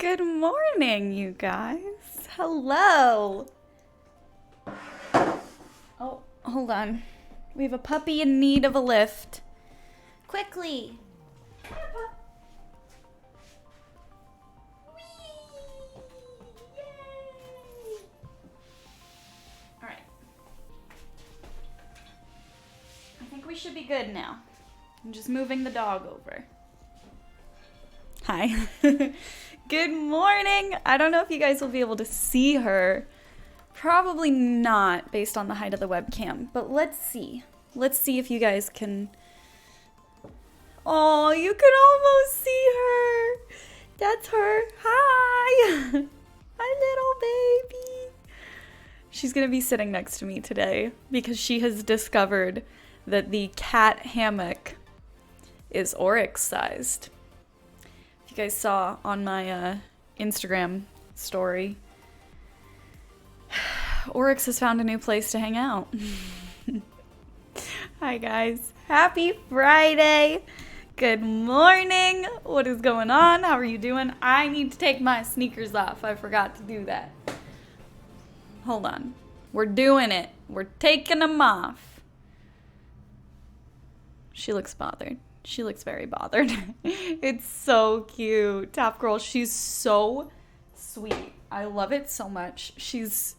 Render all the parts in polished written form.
Good morning, you guys. Hello. Oh, hold on. We have a puppy in need of a lift. Quickly. Come here, pup. Whee! Yay! All right. I think we should be good now. I'm just moving the dog over. Hi. Good morning. I don't know if you guys will be able to see her. Probably not based on the height of the webcam, but let's see. Let's see if you guys can. Oh, you can almost see her. That's her. Hi. Hi, little baby. She's going to be sitting next to me today because she has discovered that the cat hammock is Oryx sized. You guys saw on my Instagram story, Oryx has found a new place to hang out. Hi guys, happy Friday. Good morning. What is going on? How are you doing? I need to take my sneakers off. I forgot to do that. Hold on. We're doing it. We're taking them off. She looks bothered. She looks very bothered. It's so cute. Top Girl, she's so sweet. I love it so much. She's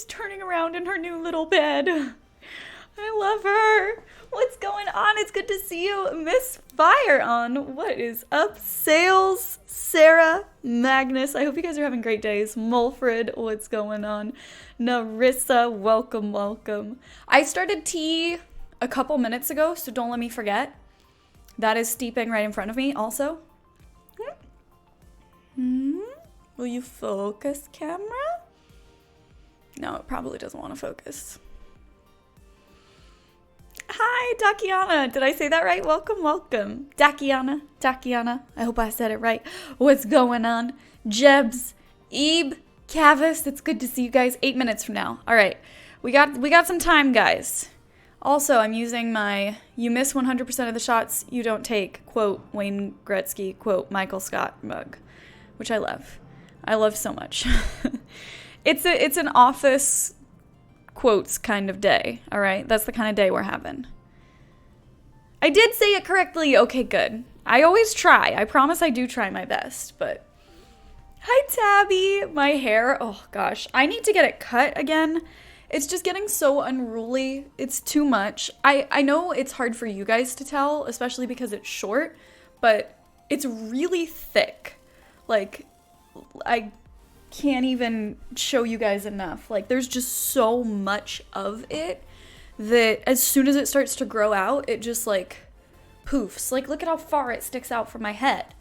turning around in her new little bed. I love her. What's going on? It's good to see you. Miss Fire on. What is up? Sales, Sarah, Magnus. I hope you guys are having great days. Mulfred, what's going on? Narissa, welcome, welcome. I started tea a couple minutes ago, so don't let me forget. That is steeping right in front of me also. Will you focus, camera? No, it probably doesn't want to focus. Hi, Dakiana. Did I say that right? Welcome, welcome. Dakiana. I hope I said it right. What's going on? Jebs, Ebe, Cavis. It's good to see you guys. 8 minutes from now. All right. We got some time, guys. Also, I'm using my "you miss 100% of the shots you don't take," quote Wayne Gretzky, quote Michael Scott mug, which I love. I love so much. It's an office quotes kind of day, all right? That's the kind of day we're having. I did say it correctly. Okay, good. I always try. I promise I do try my best, but hi, Tabby. My hair, oh gosh. I need to get it cut again. It's just getting so unruly. It's too much. I know it's hard for you guys to tell, especially because it's short, but it's really thick. Like, I can't even show you guys enough. Like, there's just so much of it that as soon as it starts to grow out, it just, like, poofs. Like, look at how far it sticks out from my head.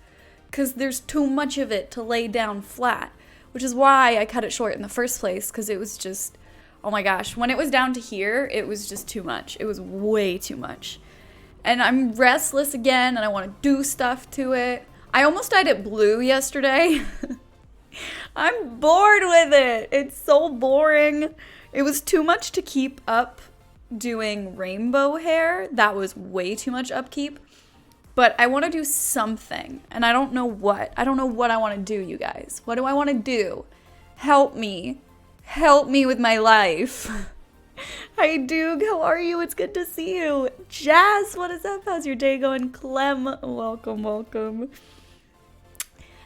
Because there's too much of it to lay down flat, which is why I cut it short in the first place, because it was just... oh my gosh, when it was down to here, it was just too much. It was way too much. And I'm restless again, and I want to do stuff to it. I almost dyed it blue yesterday. I'm bored with it. It's so boring. It was too much to keep up doing rainbow hair. That was way too much upkeep. But I want to do something, and I don't know what. I don't know what I want to do, you guys. What do I want to do? Help me. Help me with my life. Hi, Doug. How are you? It's good to see you. Jazz, what is up? How's your day going? Clem, welcome, welcome.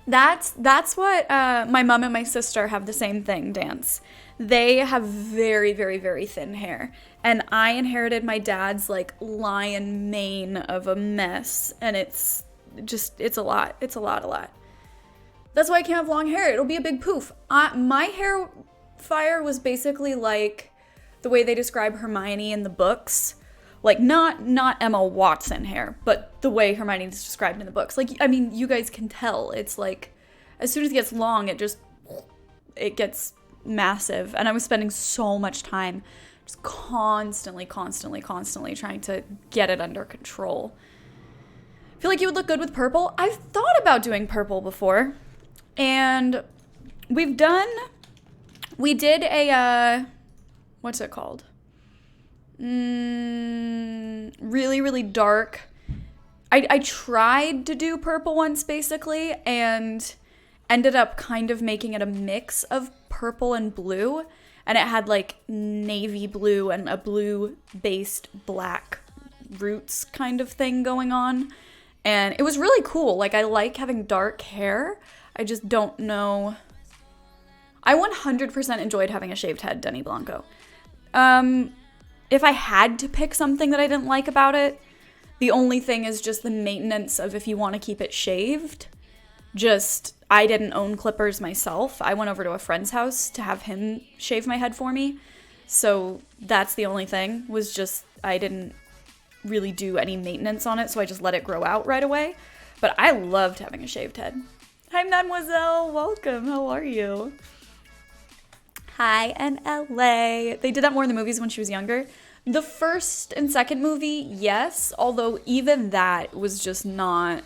That's what my mom and my sister have the same thing, Dance. They have very, very, very thin hair. And I inherited my dad's, like, lion mane of a mess. And it's a lot. It's a lot. That's why I can't have long hair. It'll be a big poof. My hair... Fire was basically like the way they describe Hermione in the books. Like, not Emma Watson hair, but the way Hermione is described in the books. Like, I mean, you guys can tell. It's like, as soon as it gets long, it gets massive. And I was spending so much time just constantly trying to get it under control. I feel like you would look good with purple. I've thought about doing purple before. And we did a, what's it called? Really, really dark I tried to do purple once basically and ended up kind of making it a mix of purple and blue, and it had like navy blue and a blue based black roots kind of thing going on, and it was really cool. Like, I like having dark hair. I just don't know. I 100% enjoyed having a shaved head, Denny Blanco. If I had to pick something that I didn't like about it, the only thing is just the maintenance of if you want to keep it shaved. Just, I didn't own clippers myself. I went over to a friend's house to have him shave my head for me. So that's the only thing, was just I didn't really do any maintenance on it, so I just let it grow out right away. But I loved having a shaved head. Hi, Mademoiselle. Welcome. How are you? Hi, in LA. They did that more in the movies when she was younger. The first and second movie, yes, although even that was just not...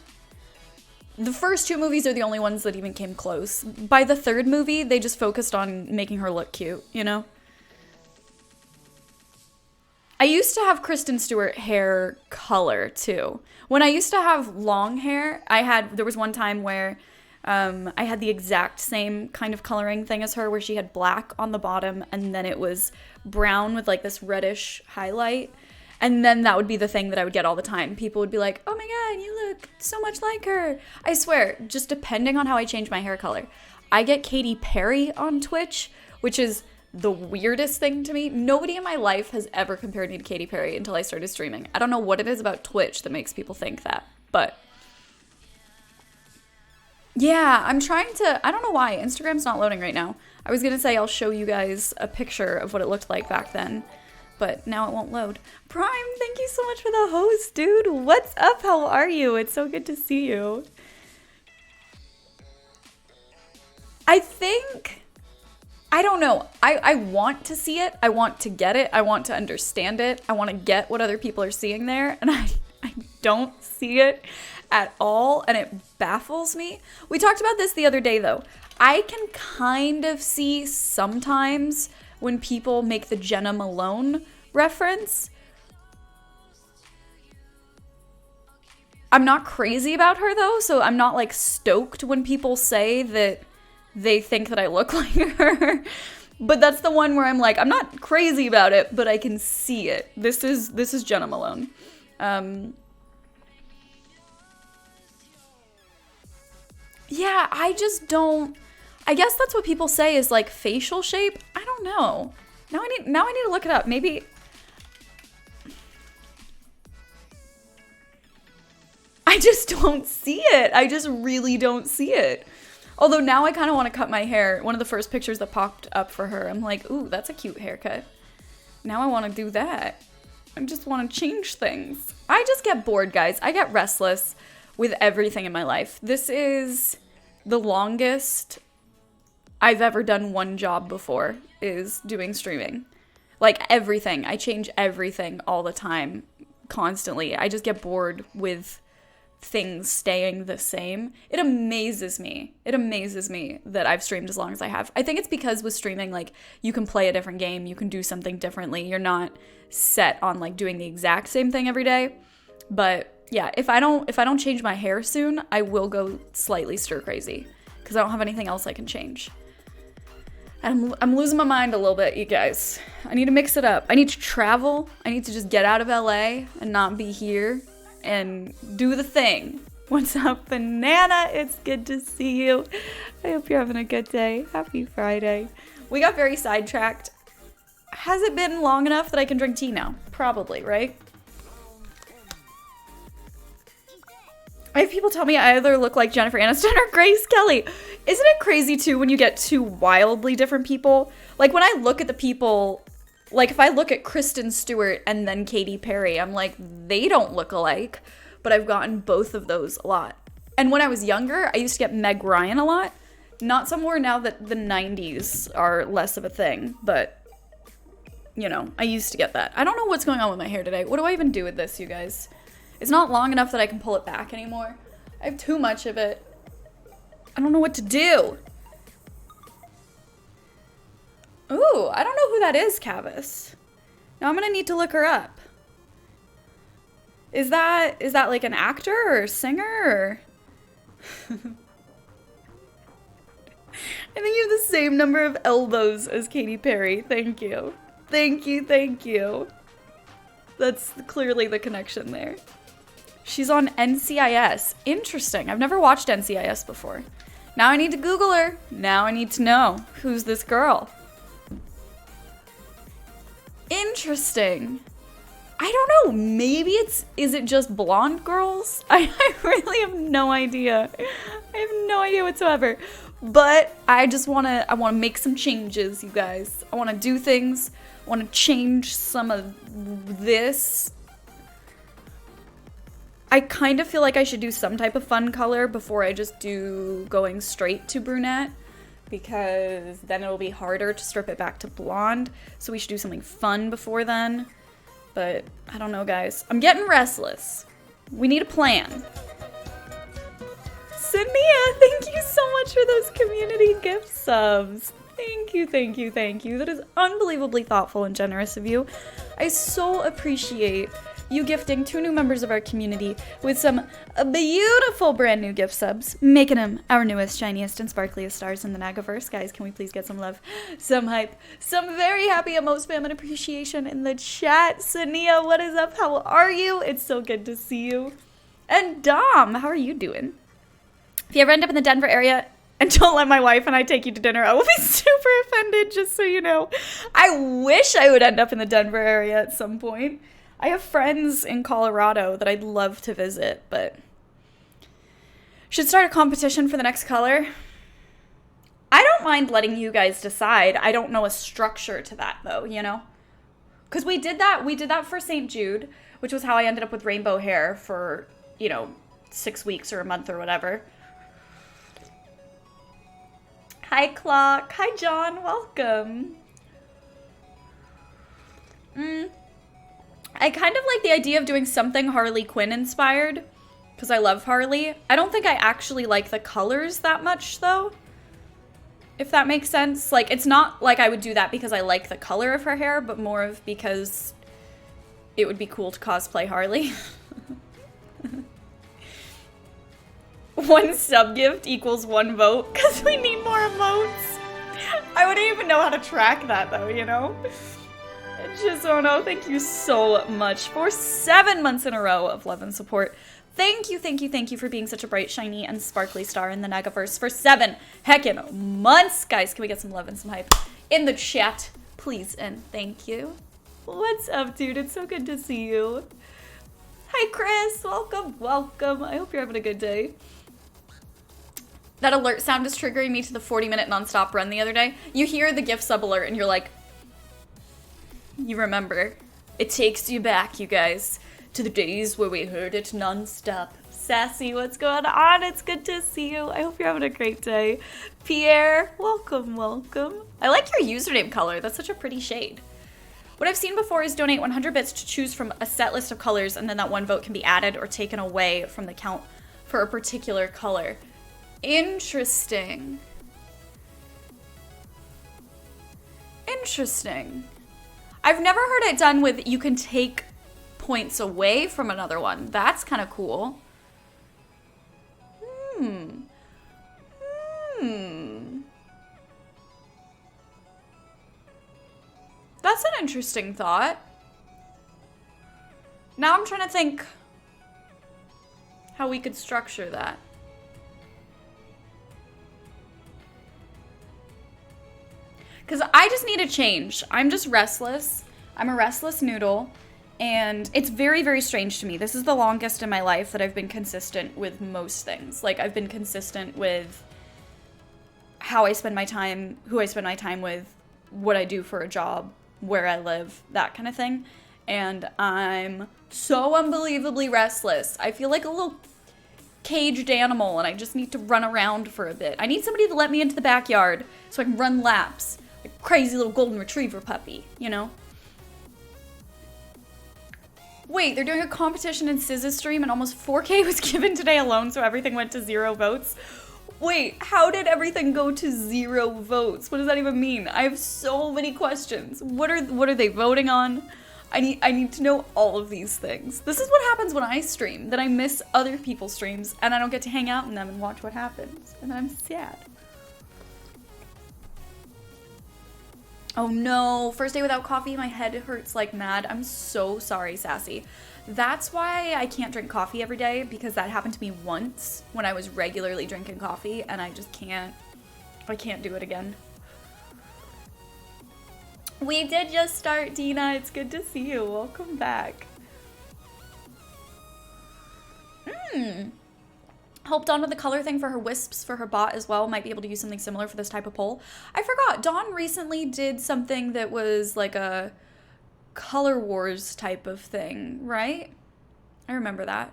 The first two movies are the only ones that even came close. By the third movie, they just focused on making her look cute, you know? I used to have Kristen Stewart hair color, too. When I used to have long hair, there was one time where I had the exact same kind of coloring thing as her, where she had black on the bottom, and then it was brown with like this reddish highlight. And then that would be the thing that I would get all the time. People would be like, oh my god, you look so much like her. I swear, just depending on how I change my hair color. I get Katy Perry on Twitch, which is the weirdest thing to me. Nobody in my life has ever compared me to Katy Perry until I started streaming. I don't know what it is about Twitch that makes people think that, but... Yeah, I'm trying to... I don't know why. Instagram's not loading right now. I was gonna say I'll show you guys a picture of what it looked like back then, but now it won't load. Prime, thank you so much for the host, dude. What's up? How are you? It's so good to see you. I think... I don't know. I want to see it. I want to get it. I want to understand it. I want to get what other people are seeing there, and I don't see it at all, and it baffles me. We talked about this the other day, though. I can kind of see sometimes when people make the Jenna Malone reference. I'm not crazy about her, though, so I'm not, like, stoked when people say that they think that I look like her. But that's the one where I'm like, I'm not crazy about it, but I can see it. This is Jenna Malone. Yeah, I just don't... I guess that's what people say is, like, facial shape. I don't know. Now I need to look it up. Maybe... I just don't see it. I just really don't see it. Although now I kind of want to cut my hair. One of the first pictures that popped up for her, I'm like, ooh, that's a cute haircut. Now I want to do that. I just want to change things. I just get bored, guys. I get restless with everything in my life. This is the longest I've ever done one job before, is doing streaming. Like, everything. I change everything all the time, constantly. I just get bored with things staying the same. It amazes me. It amazes me that I've streamed as long as I have. I think it's because with streaming, like, you can play a different game, you can do something differently. You're not set on, like, doing the exact same thing every day. But yeah, if I don't change my hair soon, I will go slightly stir crazy because I don't have anything else I can change. And I'm losing my mind a little bit, you guys. I need to mix it up. I need to travel. I need to just get out of LA and not be here and do the thing. What's up, Banana? It's good to see you. I hope you're having a good day. Happy Friday. We got very sidetracked. Has it been long enough that I can drink tea now? Probably, right? I have people tell me I either look like Jennifer Aniston or Grace Kelly. Isn't it crazy, too, when you get two wildly different people? Like, when I look at the people, like, if I look at Kristen Stewart and then Katy Perry, I'm like, they don't look alike. But I've gotten both of those a lot. And when I was younger, I used to get Meg Ryan a lot. Not somewhere now that the 90s are less of a thing, but, you know, I used to get that. I don't know what's going on with my hair today. What do I even do with this, you guys? It's not long enough that I can pull it back anymore. I have too much of it. I don't know what to do. Ooh, I don't know who that is, Cavis. Now I'm gonna need to look her up. Is that like an actor or a singer or? I think you have the same number of elbows as Katy Perry. Thank you. Thank you, thank you. That's clearly the connection there. She's on NCIS. Interesting. I've never watched NCIS before. Now I need to Google her. Now I need to know who's this girl. Interesting. I don't know. Maybe is it just blonde girls? I really have no idea. I have no idea whatsoever. But I want to make some changes, you guys. I want to do things. I want to change some of this. I kind of feel like I should do some type of fun color before I just do going straight to brunette, because then it'll be harder to strip it back to blonde. So we should do something fun before then. But I don't know, guys. I'm getting restless. We need a plan. Sania, thank you so much for those community gift subs. Thank you, thank you, thank you. That is unbelievably thoughtful and generous of you. I so appreciate you gifting 2 new members of our community with some beautiful brand new gift subs, making them our newest, shiniest, and sparkliest stars in the Negaverse. Guys, can we please get some love, some hype, some very happy emote spam and appreciation in the chat? Sania, what is up? How are you? It's so good to see you. And Dom, how are you doing? If you ever end up in the Denver area and don't let my wife and I take you to dinner, I will be super offended, just so you know. I wish I would end up in the Denver area at some point. I have friends in Colorado that I'd love to visit, but should start a competition for the next color. I don't mind letting you guys decide. I don't know a structure to that, though, you know? Because we did that for St. Jude, which was how I ended up with rainbow hair for, 6 weeks or a month or whatever. Hi, Clock. Hi, John. Welcome. I kind of like the idea of doing something Harley Quinn inspired, because I love Harley. I don't think I actually like the colors that much, though, if that makes sense. Like, it's not like I would do that because I like the color of her hair, but more of because it would be cool to cosplay Harley. 1 sub gift equals 1 vote, because we need more emotes. I wouldn't even know how to track that, though, you know? Just don't know. Thank you so much for 7 months in a row of love and support. Thank you, thank you, thank you for being such a bright, shiny, and sparkly star in the Negaverse for 7 heckin' months. Guys, can we get some love and some hype in the chat, please? And thank you. What's up, dude? It's so good to see you. Hi, Chris. Welcome, welcome. I hope you're having a good day. That alert sound is triggering me to the 40-minute nonstop run the other day. You hear the gift sub alert and you're like, you remember. It takes you back, you guys, to the days where we heard it nonstop. Sassy, what's going on? It's good to see you. I hope you're having a great day. Pierre, welcome, welcome. I like your username color. That's such a pretty shade. What I've seen before is donate 100 bits to choose from a set list of colors, and then that 1 vote can be added or taken away from the count for a particular color. Interesting. Interesting. I've never heard it done with you can take points away from another one. That's kind of cool. That's an interesting thought. Now I'm trying to think how we could structure that. Because I just need a change. I'm just restless. I'm a restless noodle. And it's very, very strange to me. This is the longest in my life that I've been consistent with most things. Like, I've been consistent with how I spend my time, who I spend my time with, what I do for a job, where I live, that kind of thing. And I'm so unbelievably restless. I feel like a little caged animal, and I just need to run around for a bit. I need somebody to let me into the backyard so I can run laps. Like a crazy little golden retriever puppy, you know? Wait, they're doing a competition in SZA's stream and almost 4K was given today alone, so everything went to 0 votes. Wait, how did everything go to 0 votes? What does that even mean? I have so many questions. What are they voting on? I need to know all of these things. This is what happens when I stream, that I miss other people's streams and I don't get to hang out in them and watch what happens. And I'm sad. Oh no, first day without coffee, my head hurts like mad. I'm so sorry, Sassy. That's why I can't drink coffee every day, because that happened to me once when I was regularly drinking coffee and I just can't, I can't do it again. We did just start, Dina. It's good to see you. Welcome back. Helped Dawn with the color thing for her wisps for her bot as well. Might be able to use something similar for this type of poll. I forgot. Dawn recently did something that was like a Color Wars type of thing, right? I remember that.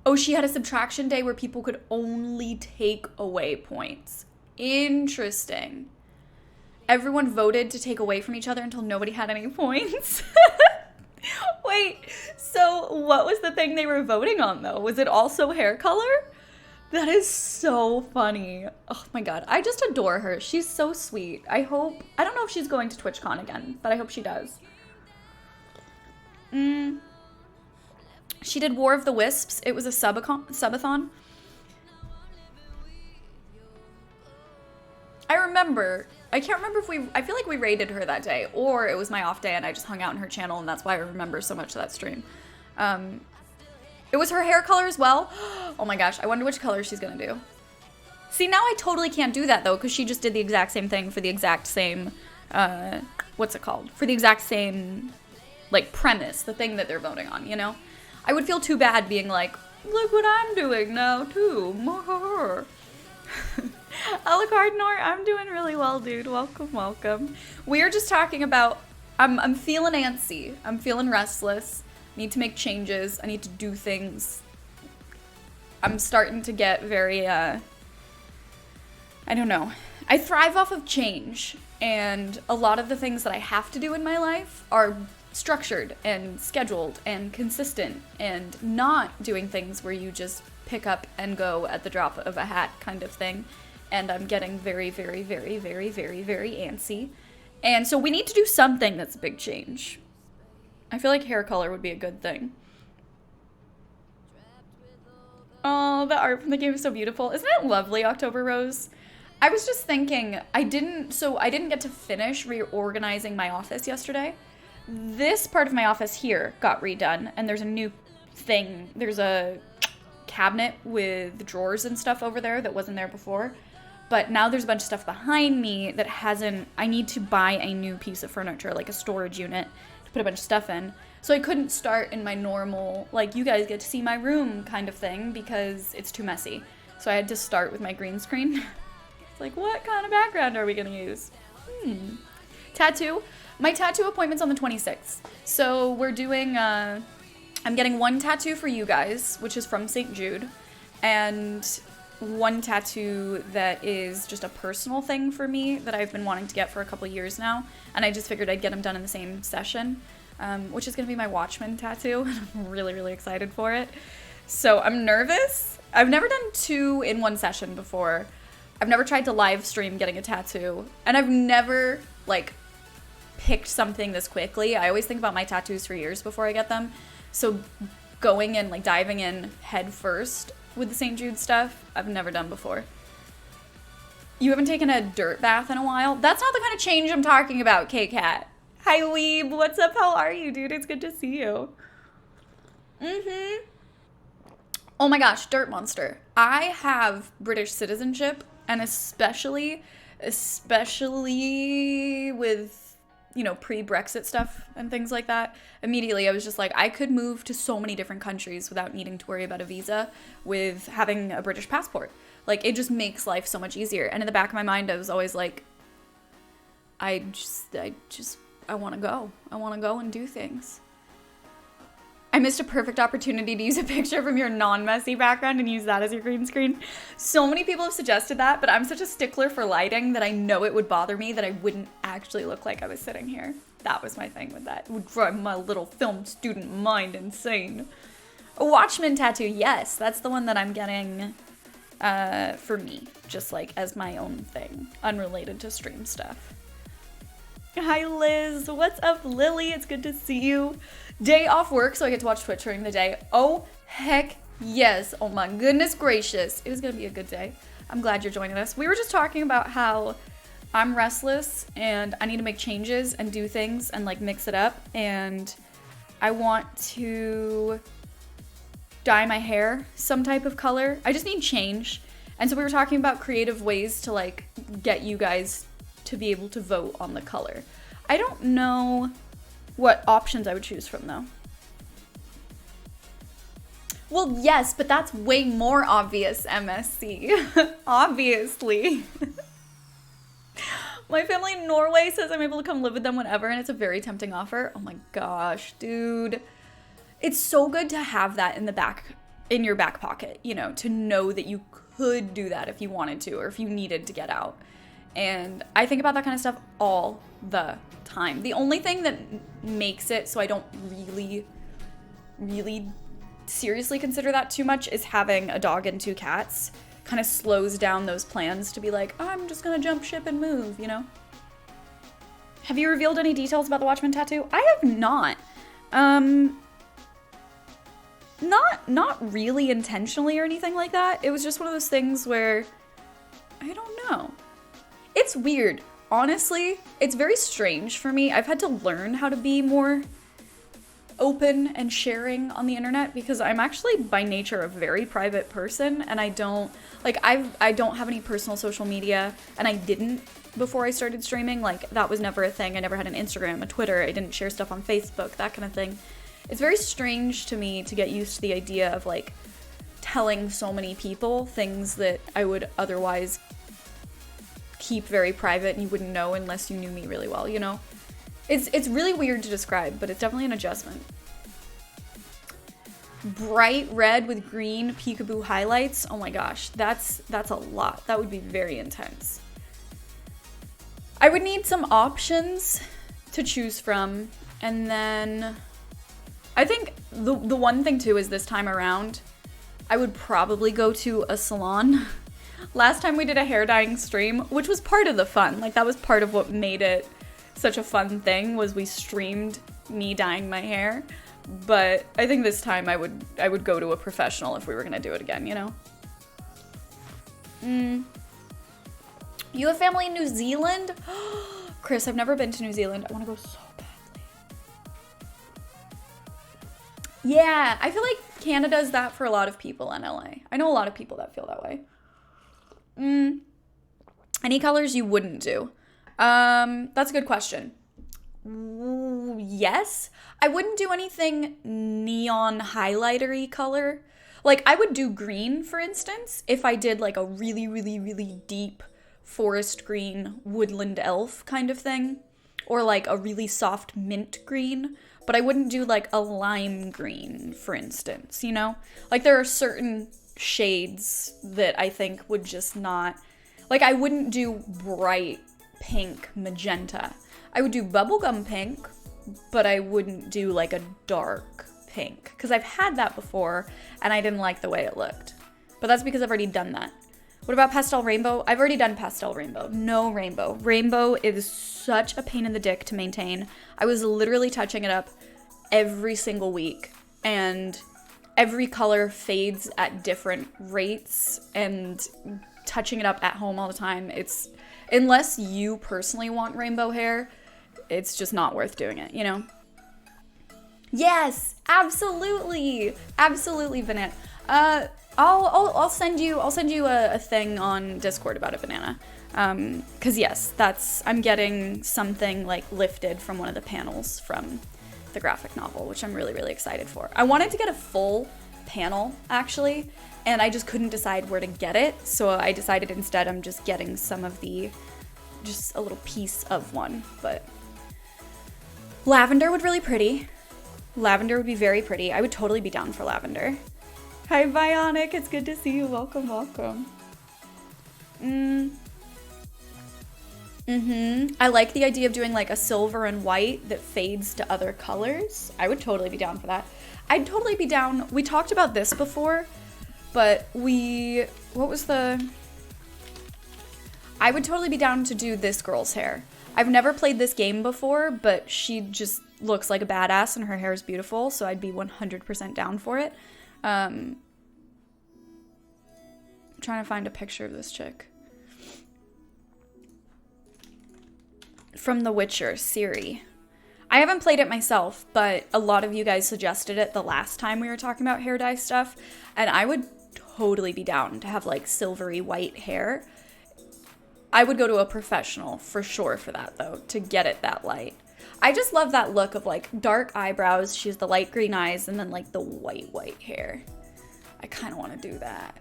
Oh, she had a subtraction day where people could only take away points. Interesting. Everyone voted to take away from each other until nobody had any points. Wait, so what was the thing they were voting on though? Was it also hair color? That is so funny. Oh my god, I just adore her. She's so sweet. I don't know if she's going to TwitchCon again, but I hope she does. She did War of the Wisps. It was a subathon. I remember. I can't remember if I feel like we raided her that day, or it was my off day and I just hung out in her channel and that's why I remember so much of that stream. It was her hair color as well. Oh my gosh, I wonder which color she's gonna do. See, now I totally can't do that though, because she just did the exact same thing for the exact same, what's it called? For the exact same, like, premise, the thing that they're voting on, you know? I would feel too bad being like, look what I'm doing now too. Alucardnor, I'm doing really well, dude. Welcome, welcome. We are just talking about, I'm feeling antsy. I'm feeling restless. Need to make changes. I need to do things. I'm starting to get very, I don't know. I thrive off of change. And a lot of the things that I have to do in my life are structured and scheduled and consistent, and not doing things where you just pick up and go at the drop of a hat kind of thing. And I'm getting very, very, very, very, very, very antsy. And so we need to do something that's a big change. I feel like hair color would be a good thing. Oh, the art from the game is so beautiful. Isn't it lovely, October Rose? I was just thinking, I didn't get to finish reorganizing my office yesterday. This part of my office here got redone, and there's a new thing. There's a cabinet with drawers and stuff over there that wasn't there before. But now there's a bunch of stuff behind me that I need to buy a new piece of furniture, like a storage unit, to put a bunch of stuff in. So I couldn't start in my normal, like, you guys get to see my room kind of thing, because it's too messy. So I had to start with my green screen. It's like, what kind of background are we gonna use? Tattoo. My tattoo appointment's on the 26th. So we're doing, I'm getting one tattoo for you guys, which is from St. Jude, and one tattoo that is just a personal thing for me that I've been wanting to get for a couple years now, and I just figured I'd get them done in the same session, which is going to be my Watchmen tattoo. I'm really, really excited for it. So I'm nervous. I've never done 2 in one session before. I've never tried to live stream getting a tattoo, and I've never, like, picked something this quickly. I always think about my tattoos for years before I get them. So going and, like, diving in head first with the St. Jude stuff, I've never done before. You haven't taken a dirt bath in a while? That's not the kind of change I'm talking about, K-Cat. Hi, Weeb. What's up? How are you, dude? It's good to see you. Oh my gosh, Dirt Monster. I have British citizenship, and especially with, you know, pre-Brexit stuff and things like that, immediately I was just like, I could move to so many different countries without needing to worry about a visa with having a British passport. Like, it just makes life so much easier. And in the back of my mind, I was always like, I want to go. I want to go and do things. I missed a perfect opportunity to use a picture from your non-messy background and use that as your green screen. So many people have suggested that, but I'm such a stickler for lighting that I know it would bother me that I wouldn't actually look like I was sitting here. That was my thing with that. It would drive my little film student mind insane. A Watchmen tattoo, yes. That's the one that I'm getting for me. Just like as my own thing. Unrelated to stream stuff. Hi, Liz. What's up, Lily? It's good to see you. Day off work, so I get to watch Twitch during the day. Oh, heck yes. Oh my goodness gracious. It was gonna be a good day. I'm glad you're joining us. We were just talking about how I'm restless and I need to make changes and do things and like mix it up, and I want to dye my hair some type of color. I just need change. And so we were talking about creative ways to like get you guys to be able to vote on the color. I don't know what options I would choose from though. Well, yes, but that's way more obvious, MSC. Obviously. My family in Norway says I'm able to come live with them whenever, and it's a very tempting offer. Oh my gosh, dude. It's so good to have that in your back pocket, you know, to know that you could do that if you wanted to or if you needed to get out. And I think about that kind of stuff all the time. The only thing that makes it so I don't really seriously consider that too much is having a dog and 2 cats. Kind of slows down those plans to be like, oh, I'm just gonna jump ship and move, you know? Have you revealed any details about the Watchman tattoo? I have not. Not really intentionally or anything like that. It was just one of those things where, I don't know. It's weird. Honestly, it's very strange for me. I've had to learn how to be more open and sharing on the internet because I'm actually by nature a very private person, and I don't have any personal social media, and I didn't before I started streaming. Like, that was never a thing. I never had an Instagram, a Twitter. I didn't share stuff on Facebook, that kind of thing. It's very strange to me to get used to the idea of like telling so many people things that I would otherwise keep very private and you wouldn't know unless you knew me really well, you know? It's really weird to describe, but it's definitely an adjustment. Bright red with green peekaboo highlights. Oh my gosh, that's a lot. That would be very intense. I would need some options to choose from, and then I think the one thing too is this time around, I would probably go to a salon. Last time we did a hair dyeing stream, which was part of the fun. Like, that was part of what made it such a fun thing, was we streamed me dyeing my hair. But I think this time I would go to a professional if we were gonna do it again, you know? You have family in New Zealand? Chris, I've never been to New Zealand. I wanna go so badly. Yeah, I feel like Canada's that for a lot of people in LA. I know a lot of people that feel that way. Any colors you wouldn't do? That's a good question. Yes. I wouldn't do anything neon highlighter-y color. Like, I would do green, for instance, if I did like a really, really, really deep forest green woodland elf kind of thing. Or like a really soft mint green. But I wouldn't do like a lime green, for instance, you know? Like, there are certain shades that I think would just not... Like, I wouldn't do bright pink magenta. I would do bubblegum pink, but I wouldn't do like a dark pink. Because I've had that before, and I didn't like the way it looked. But that's because I've already done that. What about pastel rainbow? I've already done pastel rainbow. No rainbow. Rainbow is such a pain in the dick to maintain. I was literally touching it up every single week, and every color fades at different rates, and touching it up at home all the time, it's, unless you personally want rainbow hair, it's just not worth doing it, you know? Yes, absolutely, Banana. I'll send you a thing on Discord about it, Banana. 'Cause yes, I'm getting something like lifted from one of the panels from the graphic novel, which I'm really, really excited for. I wanted to get a full panel, actually, and I just couldn't decide where to get it, so I decided instead I'm just getting just a little piece of one. But lavender would be very pretty. I would totally be down for lavender. Hi, Bionic, it's good to see you. Welcome. I like the idea of doing like a silver and white that fades to other colors. I would totally be down for that. I'd totally be down. We talked about this before, but I would totally be down to do this girl's hair. I've never played this game before, but she just looks like a badass and her hair is beautiful, so I'd be 100% down for it. I'm trying to find a picture of this chick. From The Witcher, Ciri. I haven't played it myself, but a lot of you guys suggested it the last time we were talking about hair dye stuff, and I would totally be down to have like silvery white hair. I would go to a professional for sure for that though, to get it that light. I just love that look of like dark eyebrows, she has the light green eyes, and then like the white hair. I kind of want to do that.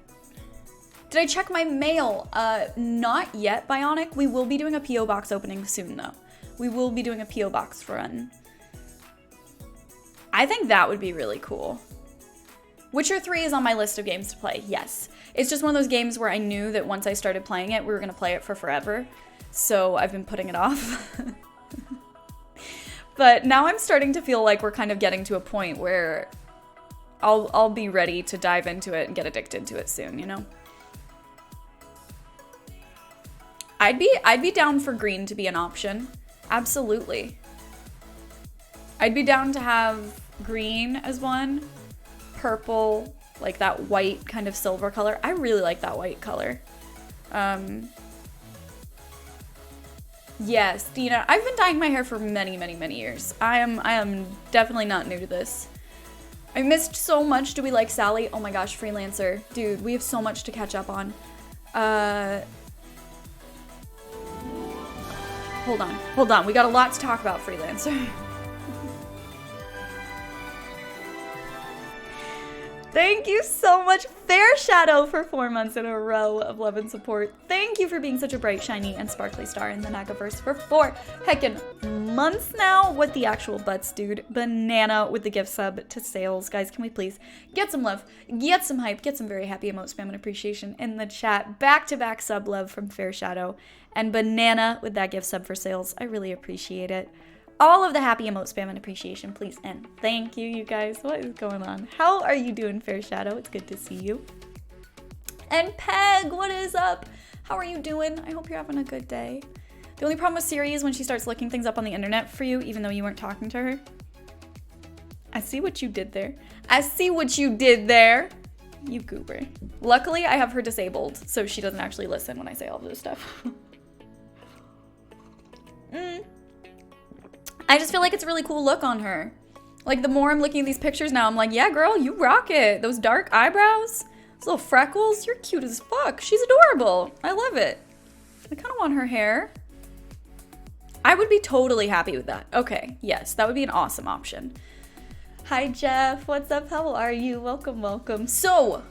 Did I check my mail? Not yet, Bionic. We will be doing a P.O. box opening soon though. We will be doing a P.O. box run. I think that would be really cool. Witcher 3 is on my list of games to play, yes. It's just one of those games where I knew that once I started playing it, we were going to play it for forever. So I've been putting it off. But now I'm starting to feel like we're kind of getting to a point where I'll be ready to dive into it and get addicted to it soon, you know? I'd be down for green to be an option. Absolutely. I'd be down to have green as one. Purple, like that white kind of silver color. I really like that white color. Yes, Dina, I've been dyeing my hair for many years. I am definitely not new to this. I missed so much. Do we like Sally? Oh my gosh, Freelancer. Dude, we have so much to catch up on. Hold on. We got a lot to talk about, Freelancer. Thank you so much, Fair Shadow, for 4 months in a row of love and support. Thank you for being such a bright, shiny, and sparkly star in the Negaverse for 4 heckin' months now. What the actual butts, dude. Banana with the gift sub to Sales. Guys, can we please get some love, get some hype, get some very happy emote spam and appreciation in the chat. Back-to-back sub love from Fair Shadow and Banana with that gift sub for Sales. I really appreciate it. All of the happy emote spam and appreciation, please, and thank you, you guys. What is going on? How are you doing, Fair Shadow? It's good to see you. And Peg, what is up? How are you doing? I hope you're having a good day. The only problem with Siri is when she starts looking things up on the internet for you, even though you weren't talking to her. I see what you did there. I see what you did there. You goober. Luckily, I have her disabled, so she doesn't actually listen when I say all of this stuff. I just feel like it's a really cool look on her. Like, the more I'm looking at these pictures now, I'm like, yeah, girl, you rock it. Those dark eyebrows, those little freckles, you're cute as fuck. She's adorable. I love it. I kind of want her hair. I would be totally happy with that. Okay, yes, that would be an awesome option. Hi, Jeff. What's up? How are you? Welcome, welcome. So,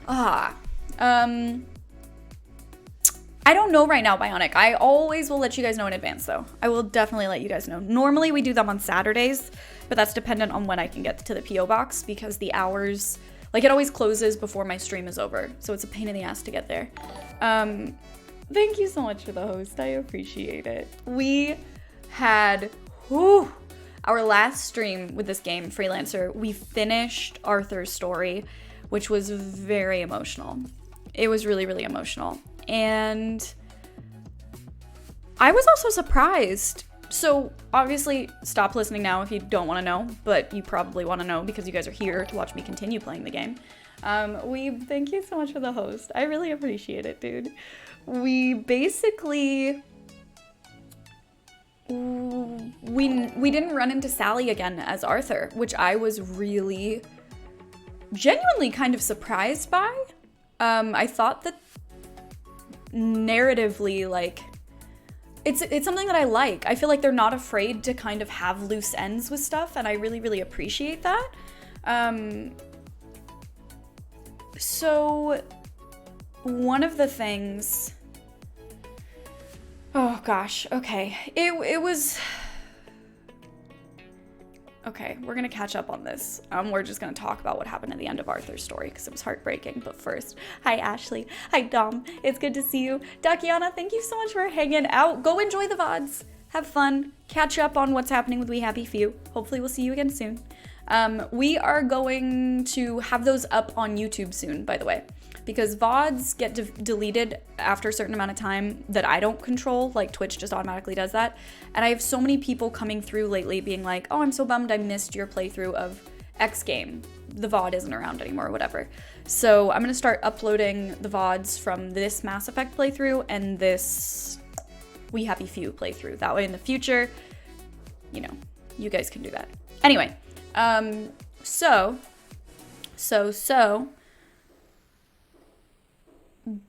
I don't know right now, Bionic. I always will let you guys know in advance, though. I will definitely let you guys know. Normally, we do them on Saturdays, but that's dependent on when I can get to the P.O. box because the hours, like, it always closes before my stream is over, so it's a pain in the ass to get there. Thank you so much for the host. I appreciate it. We had, our last stream with this game, Freelancer, we finished Arthur's story, which was very emotional. It was really, really emotional. And I was also surprised. So obviously, stop listening now if you don't want to know, but you probably want to know because you guys are here to watch me continue playing the game. Thank you so much for the host. I really appreciate it, dude. We basically, we didn't run into Sally again as Arthur, which I was really genuinely kind of surprised by. I thought that narratively, like, it's something that I like. I feel like they're not afraid to kind of have loose ends with stuff, and I really, really appreciate that. So one of the things, oh gosh, okay, it was, okay, we're gonna catch up on this. We're just gonna talk about what happened at the end of Arthur's story because it was heartbreaking. But first, hi Ashley, hi Dom, it's good to see you. Dakiana, thank you so much for hanging out. Go enjoy the VODs, have fun, catch up on what's happening with We Happy Few. Hopefully we'll see you again soon. We are going to have those up on YouTube soon, by the way. because VODs get deleted after a certain amount of time that I don't control, like Twitch just automatically does that. And I have so many people coming through lately being like, oh, I'm so bummed I missed your playthrough of X game. The VOD isn't around anymore, or whatever. So I'm going to start uploading the VODs from this Mass Effect playthrough and this We Happy Few playthrough. That way in the future, you know, you guys can do that. Anyway, so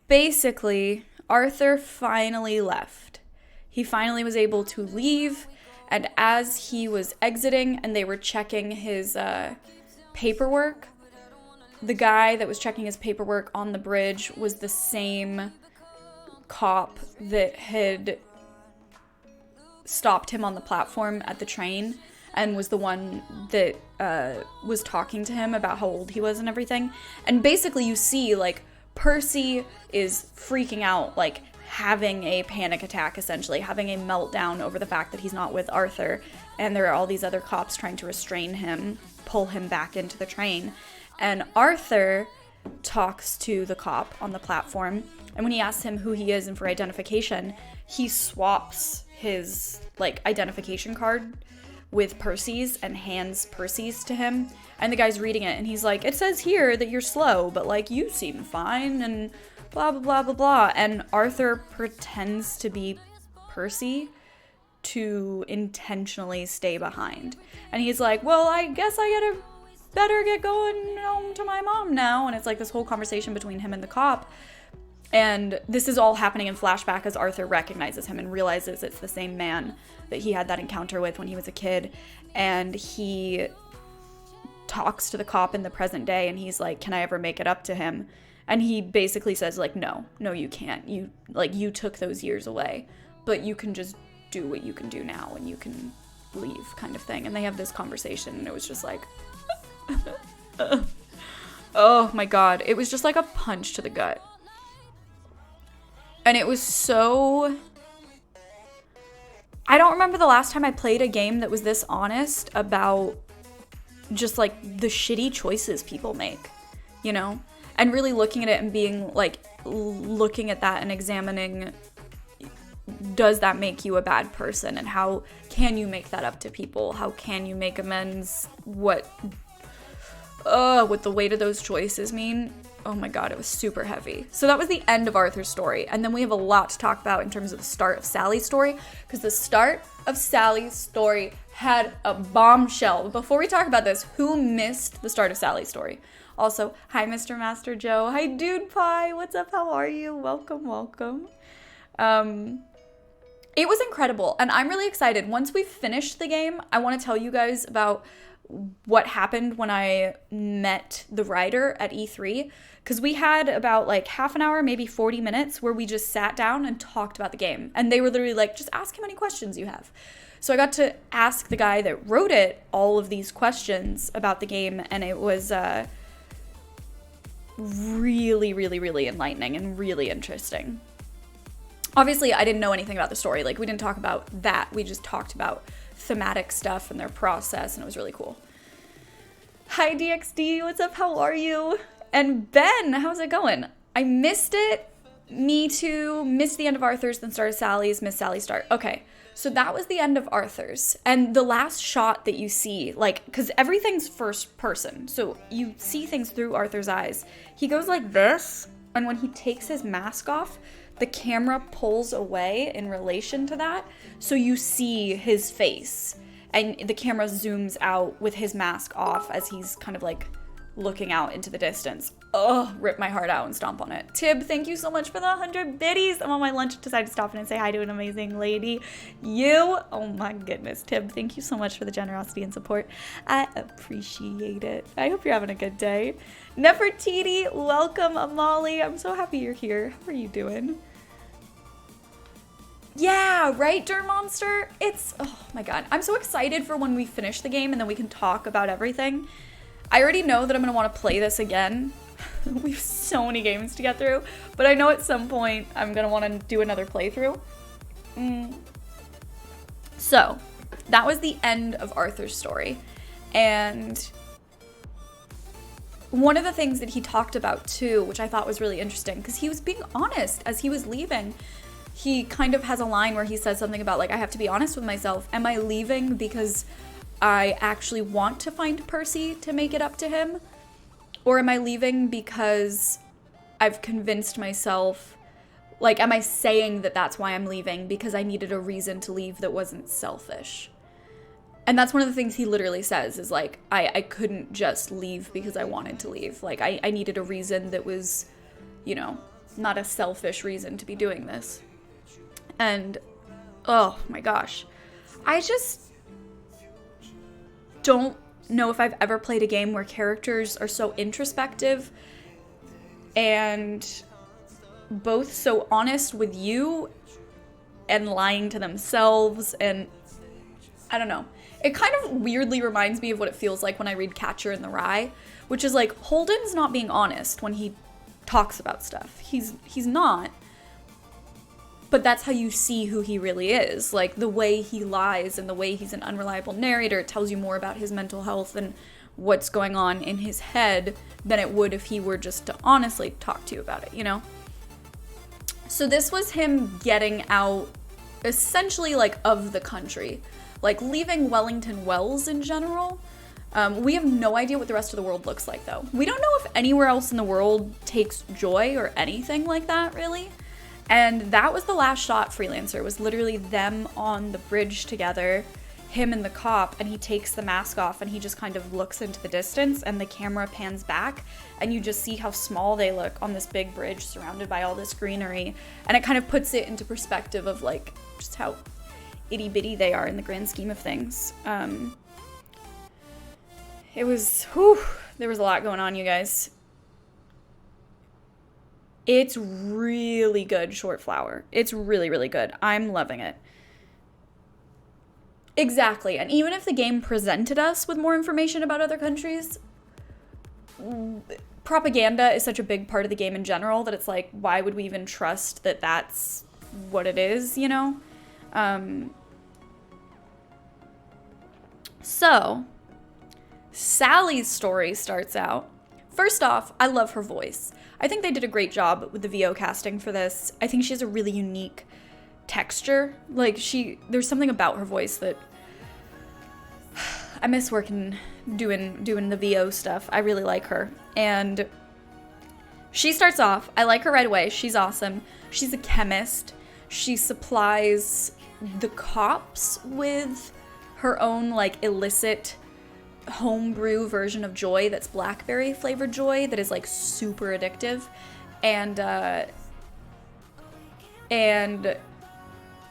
basically, Arthur finally left. He finally was able to leave, and as he was exiting and they were checking his paperwork, the guy that was checking his paperwork on the bridge was the same cop that had stopped him on the platform at the train and was the one that was talking to him about how old he was and everything. And basically you see, like, Percy is freaking out, like, having a panic attack, essentially, having a meltdown over the fact that he's not with Arthur, and there are all these other cops trying to restrain him, pull him back into the train. And Arthur talks to the cop on the platform, and when he asks him who he is and for identification, he swaps his, like, identification card with Percy's and hands Percy's to him. And the guy's reading it and he's like, it says here that you're slow, but like you seem fine and blah, blah, blah, blah, blah. And Arthur pretends to be Percy to intentionally stay behind. And he's like, well, I guess I better get going home to my mom now. And it's like this whole conversation between him and the cop. And this is all happening in flashback as Arthur recognizes him and realizes it's the same man that he had that encounter with when he was a kid. And he talks to the cop in the present day and he's like, can I ever make it up to him? And he basically says, like, no, you can't. You took those years away, but you can just do what you can do now and you can leave, kind of thing. And they have this conversation and it was just like, oh my God. It was just like a punch to the gut. And it was so... I don't remember the last time I played a game that was this honest about just, like, the shitty choices people make, you know? And really looking at it and being, like, looking at that and examining, does that make you a bad person? And how can you make that up to people? How can you make amends? What the weight of those choices mean? Oh my God, it was super heavy. So that was the end of Arthur's story. And then we have a lot to talk about in terms of the start of Sally's story, because the start of Sally's story had a bombshell. But before we talk about this, who missed the start of Sally's story? Also, hi, Mr. Master Joe. Hi, Dude Pie. What's up? How are you? Welcome, welcome. It was incredible, and I'm really excited. Once we finish the game, I want to tell you guys about what happened when I met the writer at E3, because we had about like half an hour, maybe 40 minutes where we just sat down and talked about the game. And they were literally like, just ask him any questions you have. So I got to ask the guy that wrote it all of these questions about the game, and it was really, really, really enlightening and really interesting. Obviously, I didn't know anything about the story. Like, we didn't talk about that. We just talked about thematic stuff and their process, and it was really cool. Hi, DXD. What's up? How are you? And Ben, how's it going? I missed it. Me too. Missed the end of Arthur's, then started Sally's. Missed Sally's start. Okay, so that was the end of Arthur's. And the last shot that you see, like, because everything's first person, so you see things through Arthur's eyes. He goes like this, and when he takes his mask off, the camera pulls away in relation to that, so you see his face. And the camera zooms out with his mask off as he's kind of like looking out into the distance. Oh, rip my heart out and stomp on it. Tib, thank you so much for the 100 biddies. I'm on my lunch, decided to stop in and say hi to an amazing lady. You, oh my goodness, Tib, thank you so much for the generosity and support. I appreciate it. I hope you're having a good day. Nefertiti, welcome, Amali. I'm so happy you're here. How are you doing? Yeah, right, Monster? It's, oh my God. I'm so excited for when we finish the game and then we can talk about everything. I already know that I'm going to want to play this again. We have so many games to get through, but I know at some point I'm going to want to do another playthrough. So, that was the end of Arthur's story. And one of the things that he talked about too, which I thought was really interesting, because he was being honest as he was leaving. He kind of has a line where he says something about, like, I have to be honest with myself. Am I leaving because I actually want to find Percy to make it up to him? Or am I leaving because I've convinced myself, like, am I saying that that's why I'm leaving because I needed a reason to leave that wasn't selfish? And that's one of the things he literally says is, like, I couldn't just leave because I wanted to leave. Like, I needed a reason that was, you know, not a selfish reason to be doing this. And, oh my gosh. I just don't know if I've ever played a game where characters are so introspective and both so honest with you and lying to themselves, and I don't know. It kind of weirdly reminds me of what it feels like when I read Catcher in the Rye, which is like Holden's not being honest when he talks about stuff. He's not. But that's how you see who he really is. Like, the way he lies and the way he's an unreliable narrator, it tells you more about his mental health and what's going on in his head than it would if he were just to honestly talk to you about it, you know? So this was him getting out, essentially, like, of the country. Like, leaving Wellington Wells in general. We have no idea what the rest of the world looks like, though. We don't know if anywhere else in the world takes joy or anything like that, really. And that was the last shot, Freelancer, was literally them on the bridge together, him and the cop, and he takes the mask off and he just kind of looks into the distance and the camera pans back and you just see how small they look on this big bridge surrounded by all this greenery. And it kind of puts it into perspective of, like, just how itty bitty they are in the grand scheme of things. It was, whew, there was a lot going on, you guys. It's really good, Short Flower. It's really, really good. I'm loving it. Exactly. And even if the game presented us with more information about other countries, propaganda is such a big part of the game in general that it's like, why would we even trust that that's what it is, you know? So, Sally's story starts out. First off, I love her voice. I think they did a great job with the VO casting for this. I think she has a really unique texture. Like, there's something about her voice that I miss working, doing the VO stuff. I really like her. And she starts off, I like her right away. She's awesome. She's a chemist. She supplies the cops with her own, like, illicit homebrew version of joy that's blackberry flavored joy that is, like, super addictive. And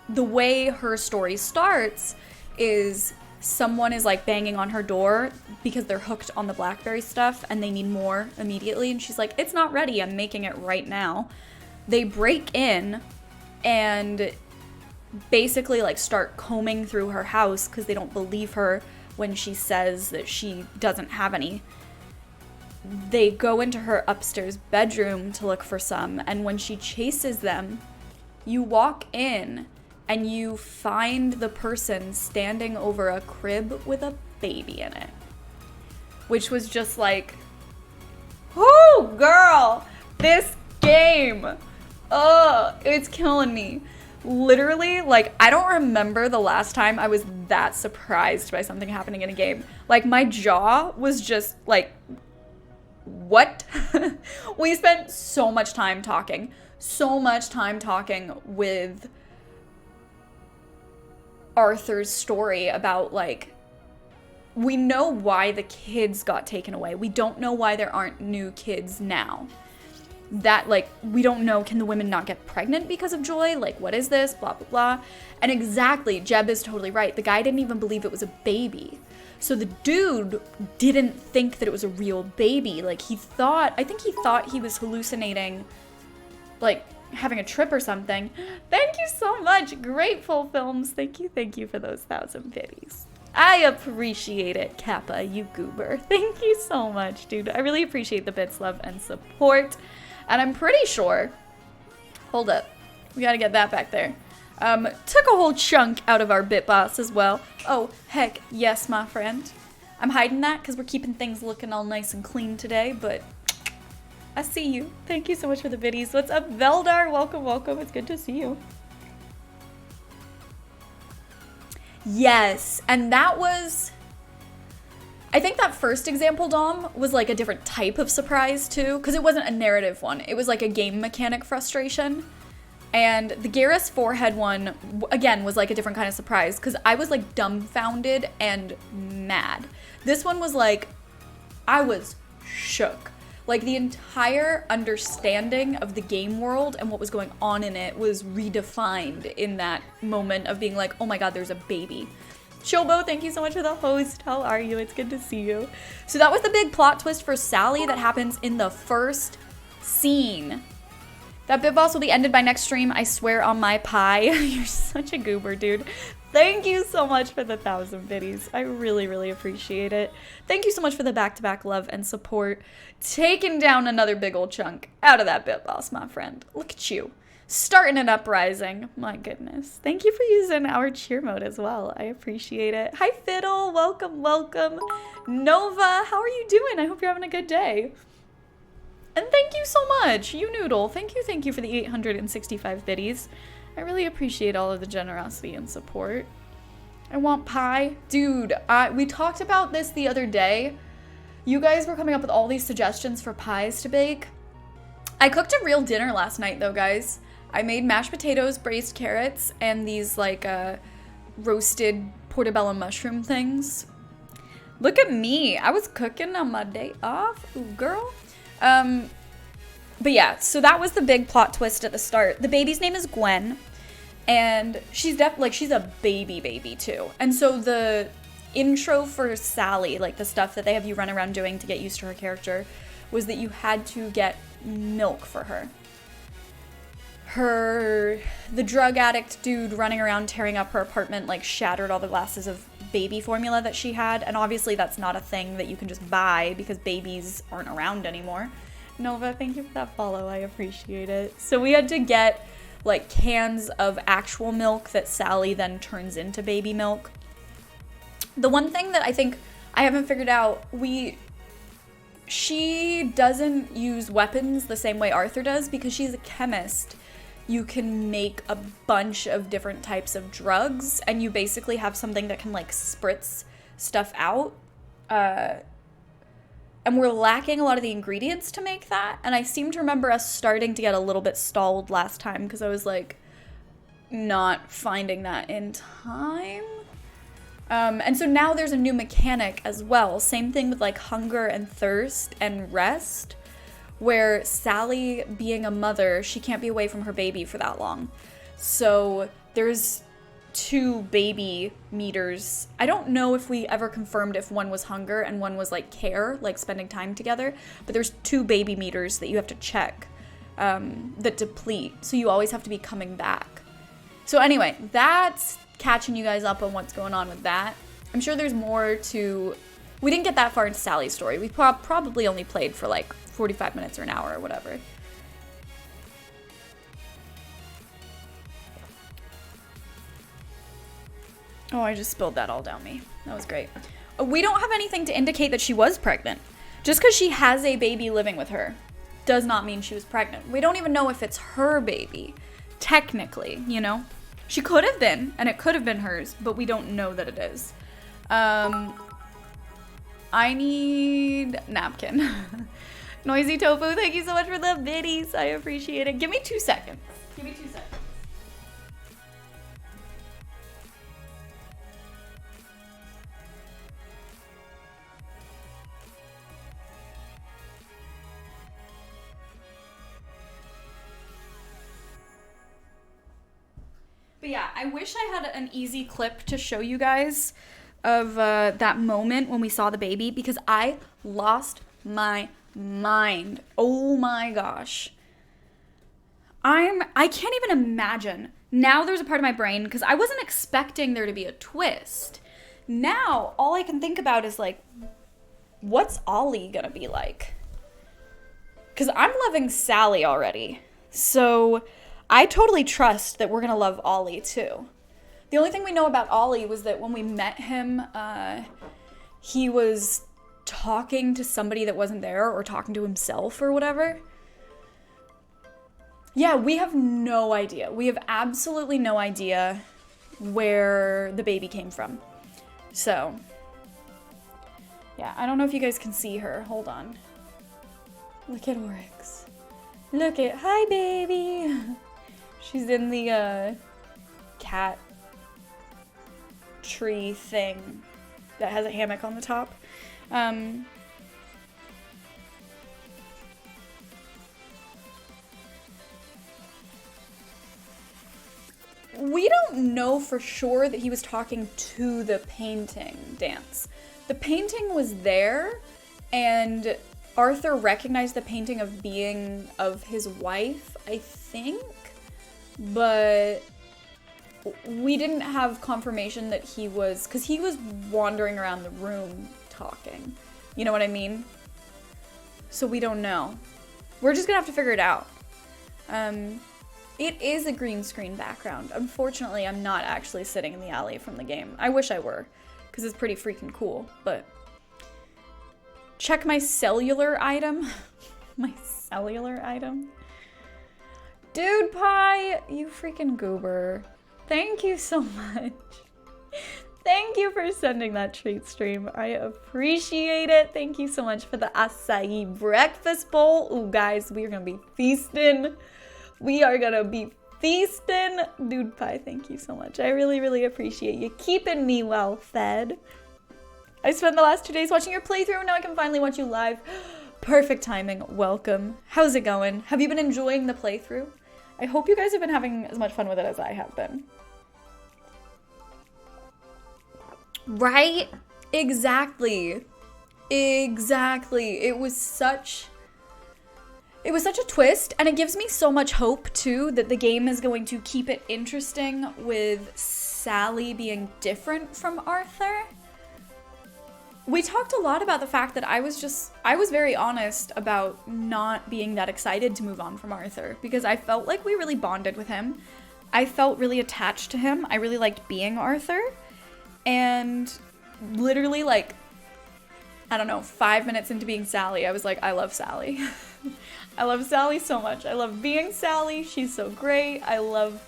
the way her story starts is someone is, like, banging on her door because they're hooked on the blackberry stuff and they need more immediately, and she's like, it's not ready, I'm making it right now. They break in and basically, like, start combing through her house because they don't believe her when she says that she doesn't have any. They go into her upstairs bedroom to look for some, and when she chases them, you walk in and you find the person standing over a crib with a baby in it. Which was just like, oh, girl, this game, it's killing me. Literally, like, I don't remember the last time I was that surprised by something happening in a game. Like, my jaw was just like, what? We spent so much time talking with Arthur's story about, like, we know why the kids got taken away. We don't know why there aren't new kids now. That, like, we don't know, can the women not get pregnant because of joy? Like, what is this? Blah, blah, blah. And exactly, Jeb is totally right. The guy didn't even believe it was a baby. So the dude didn't think that it was a real baby. Like, I think he thought he was hallucinating, like, having a trip or something. Thank you so much, Grateful Films. Thank you for those 1,000 biddies. I appreciate it, Kappa, you goober. Thank you so much, dude. I really appreciate the bits, love, and support. And I'm pretty sure, hold up, we gotta get that back there. Took a whole chunk out of our bit boss as well. Oh, heck, yes, my friend. I'm hiding that because we're keeping things looking all nice and clean today, but I see you. Thank you so much for the biddies. What's up, Veldar? Welcome, welcome. It's good to see you. Yes, and that was... I think that first example, Dom, was like a different type of surprise too, because it wasn't a narrative one. It was like a game mechanic frustration. And the Garrus forehead one, again, was like a different kind of surprise, because I was like dumbfounded and mad. This one was like, I was shook. Like the entire understanding of the game world and what was going on in it was redefined in that moment of being like, oh my god, there's a baby. Shobo, thank you so much for the host. How are you? It's good to see you. So that was the big plot twist for Sally that happens in the first scene. That bit boss will be ended by next stream, I swear on my pie. You're such a goober, dude. Thank you so much for the 1,000 biddies. I really, really appreciate it. Thank you so much for the back-to-back love and support. Taking down another big old chunk out of that bit boss, my friend. Look at you. Starting an uprising. My goodness. Thank you for using our cheer mode as well. I appreciate it. Hi, Fiddle. Welcome, welcome. Nova, how are you doing? I hope you're having a good day. And thank you so much, you Noodle. Thank you for the 865 biddies. I really appreciate all of the generosity and support. I want pie. Dude, we talked about this the other day. You guys were coming up with all these suggestions for pies to bake. I cooked a real dinner last night though, guys. I made mashed potatoes, braised carrots, and these like roasted portobello mushroom things. Look at me. I was cooking on my day off. Ooh, girl. But yeah, so that was the big plot twist at the start. The baby's name is Gwen, and she's she's a baby too. And so the intro for Sally, like the stuff that they have you run around doing to get used to her character, was that you had to get milk for her. The drug addict dude running around tearing up her apartment like shattered all the glasses of baby formula that she had, and obviously that's not a thing that you can just buy because babies aren't around anymore. Nova, thank you for that follow. I appreciate it. So we had to get like cans of actual milk that Sally then turns into baby milk. The one thing that I think I haven't figured out, she doesn't use weapons the same way Arthur does because she's a chemist. You can make a bunch of different types of drugs, and you basically have something that can like spritz stuff out. And we're lacking a lot of the ingredients to make that. And I seem to remember us starting to get a little bit stalled last time because I was like not finding that in time. And so now there's a new mechanic as well. Same thing with like hunger and thirst and rest, where Sally, being a mother, she can't be away from her baby for that long. So there's 2 baby meters. I don't know if we ever confirmed if one was hunger and one was like care, like spending time together, but there's 2 baby meters that you have to check that deplete. So you always have to be coming back. So anyway, that's catching you guys up on what's going on with that. I'm sure there's more to... We didn't get that far into Sally's story. We probably only played for like 45 minutes or an hour or whatever. Oh, I just spilled that all down me. That was great. We don't have anything to indicate that she was pregnant. Just because she has a baby living with her does not mean she was pregnant. We don't even know if it's her baby, technically, you know? She could have been, and it could have been hers, but we don't know that it is. I need napkin. Noisy Tofu, thank you so much for the biddies. I appreciate it. Give me 2 seconds. Give me 2 seconds. But yeah, I wish I had an easy clip to show you guys of that moment when we saw the baby, because I lost my mind. Oh my gosh. I can't even imagine. Now there's a part of my brain, because I wasn't expecting there to be a twist. Now, all I can think about is like, what's Ollie gonna be like? Because I'm loving Sally already. So I totally trust that we're gonna love Ollie too. The only thing we know about Ollie was that when we met him, he was talking to somebody that wasn't there or talking to himself or whatever. Yeah, we have no idea. We have absolutely no idea where the baby came from. So, yeah, I don't know if you guys can see her. Hold on. Look at Oryx. Look at, hi baby. She's in the cat tree thing that has a hammock on the top. We don't know for sure that he was talking to the painting dance. The painting was there, and Arthur recognized the painting of being of his wife, I think, but we didn't have confirmation that he was, because he was wandering around the room talking. You know what I mean? So we don't know. We're just gonna have to figure it out. It is a green screen background. Unfortunately, I'm not actually sitting in the alley from the game. I wish I were, because it's pretty freaking cool, but... Check my cellular item. My cellular item? Dude Pie, you freaking goober. Thank you so much. Thank you for sending that treat stream. I appreciate it. Thank you so much for the acai breakfast bowl. Ooh, guys, we are gonna be feasting. We are gonna be feasting. Dude Pie, thank you so much. I really, really appreciate you keeping me well fed. I spent the last 2 days watching your playthrough. Now I can finally watch you live. Perfect timing. Welcome. How's it going? Have you been enjoying the playthrough? I hope you guys have been having as much fun with it as I have been. Right? Exactly. Exactly. It was such a twist, and it gives me so much hope too that the game is going to keep it interesting with Sally being different from Arthur. We talked a lot about the fact that I was very honest about not being that excited to move on from Arthur, because I felt like we really bonded with him. I felt really attached to him. I really liked being Arthur. And literally, like, I don't know, 5 minutes into being Sally, I was like, I love Sally. I love Sally so much. I love being Sally. She's so great. I love,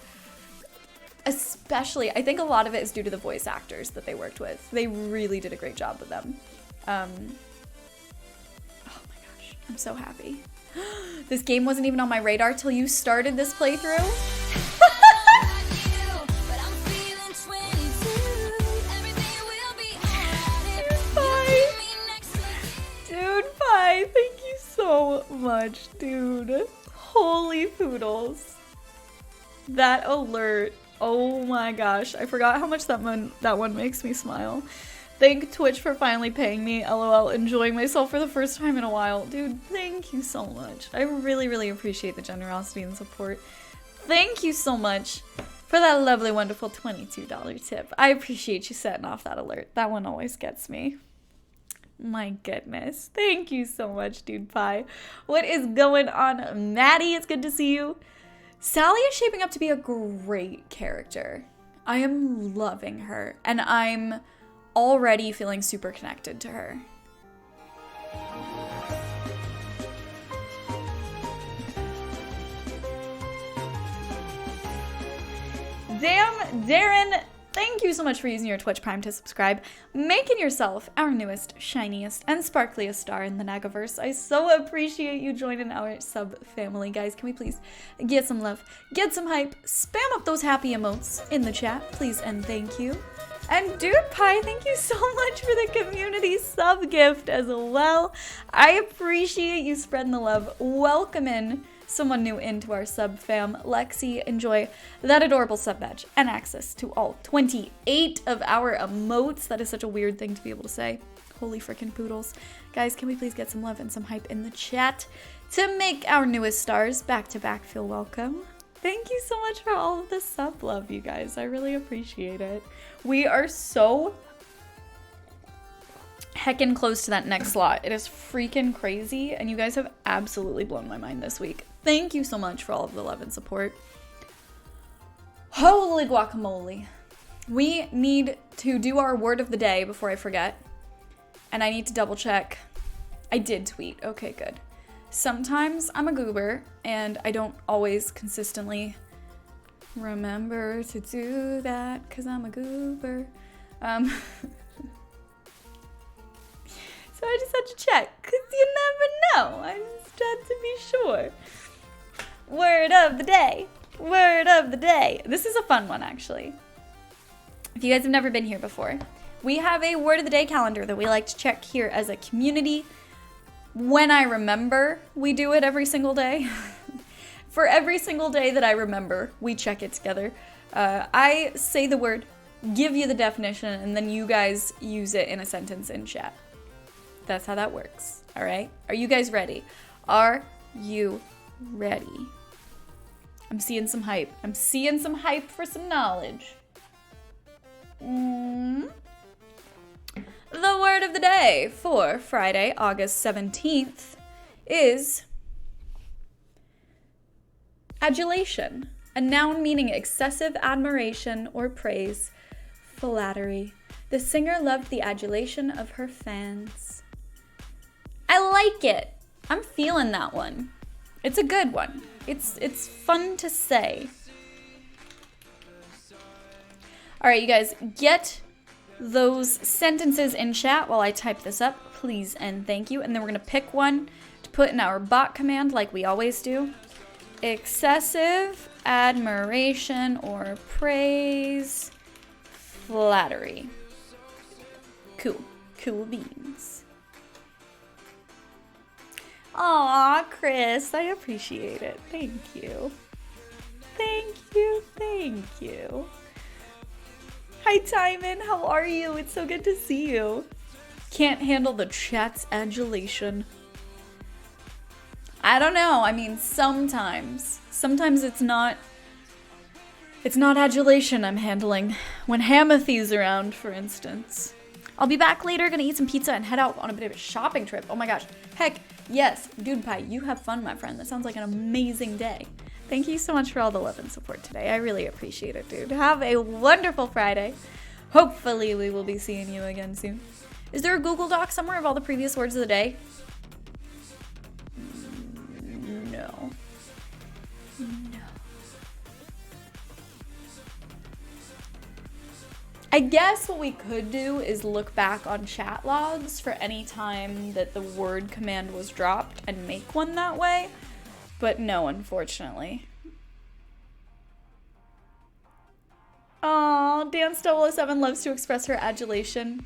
especially, I think a lot of it is due to the voice actors that they worked with. They really did a great job with them. Oh my gosh, I'm so happy. This game wasn't even on my radar till you started this playthrough. Thank you so much, dude. Holy poodles. That alert. Oh my gosh. I forgot how much that one makes me smile. Thank Twitch for finally paying me. LOL. Enjoying myself for the first time in a while. Dude, thank you so much. I really, really appreciate the generosity and support. Thank you so much for that lovely, wonderful $22 tip. I appreciate you setting off that alert. That one always gets me. My goodness. Thank you so much, Dude Pie. What is going on, Maddie? It's good to see you. Sally is shaping up to be a great character. I am loving her, and I'm already feeling super connected to her. Damn, Darren! Thank you so much for using your Twitch Prime to subscribe, making yourself our newest, shiniest, and sparkliest star in the Negaverse. I so appreciate you joining our sub family, guys. Can we please get some love, get some hype, spam up those happy emotes in the chat, please and thank you. And Dude Pie, thank you so much for the community sub gift as well. I appreciate you spreading the love. Welcome in someone new into our sub fam. Lexi, enjoy that adorable sub badge and access to all 28 of our emotes. That is such a weird thing to be able to say. Holy frickin' poodles. Guys, can we please get some love and some hype in the chat to make our newest stars back to back feel welcome? Thank you so much for all of the sub love, you guys. I really appreciate it. We are so heckin' close to that next slot. It is freaking crazy, and you guys have absolutely blown my mind this week. Thank you so much for all of the love and support. Holy guacamole. We need to do our word of the day before I forget. And I need to double check. I did tweet. Okay, good. Sometimes I'm a goober and I don't always consistently remember to do that because I'm a goober. So I just had to check because you never know. I just had to be sure. Word of the day. Word of the day. This is a fun one, actually. If you guys have never been here before, we have a word of the day calendar that we like to check here as a community. When I remember, we do it every single day. For every single day that I remember, we check it together. I say the word, give you the definition, and then you guys use it in a sentence in chat. That's how that works. All right? Are you guys ready? Are you ready? I'm seeing some hype. I'm seeing some hype for some knowledge. The word of the day for Friday, August 17th is adulation, a noun meaning excessive admiration or praise, flattery. The singer loved the adulation of her fans. I like it. I'm feeling that one. It's a good one. It's fun to say. All right, you guys, get those sentences in chat while I type this up, please and thank you. And then we're gonna pick one to put in our bot command like we always do. Excessive admiration or praise, flattery. Cool. Cool beans. Aw, Chris, I appreciate it. Thank you. Thank you. Thank you. Hi, Timon. How are you? It's so good to see you. Can't handle the chat's adulation. I don't know. I mean, sometimes it's not adulation I'm handling. When Hamathy's around, for instance. I'll be back later, gonna eat some pizza and head out on a bit of a shopping trip. Oh my gosh. Heck, yes. Dude Pie, you have fun, my friend. That sounds like an amazing day. Thank you so much for all the love and support today. I really appreciate it, dude. Have a wonderful Friday. Hopefully we will be seeing you again soon. Is there a Google Doc somewhere of all the previous words of the day? No. I guess what we could do is look back on chat logs for any time that the word command was dropped and make one that way. But no, unfortunately. Aw, Dance007 loves to express her adulation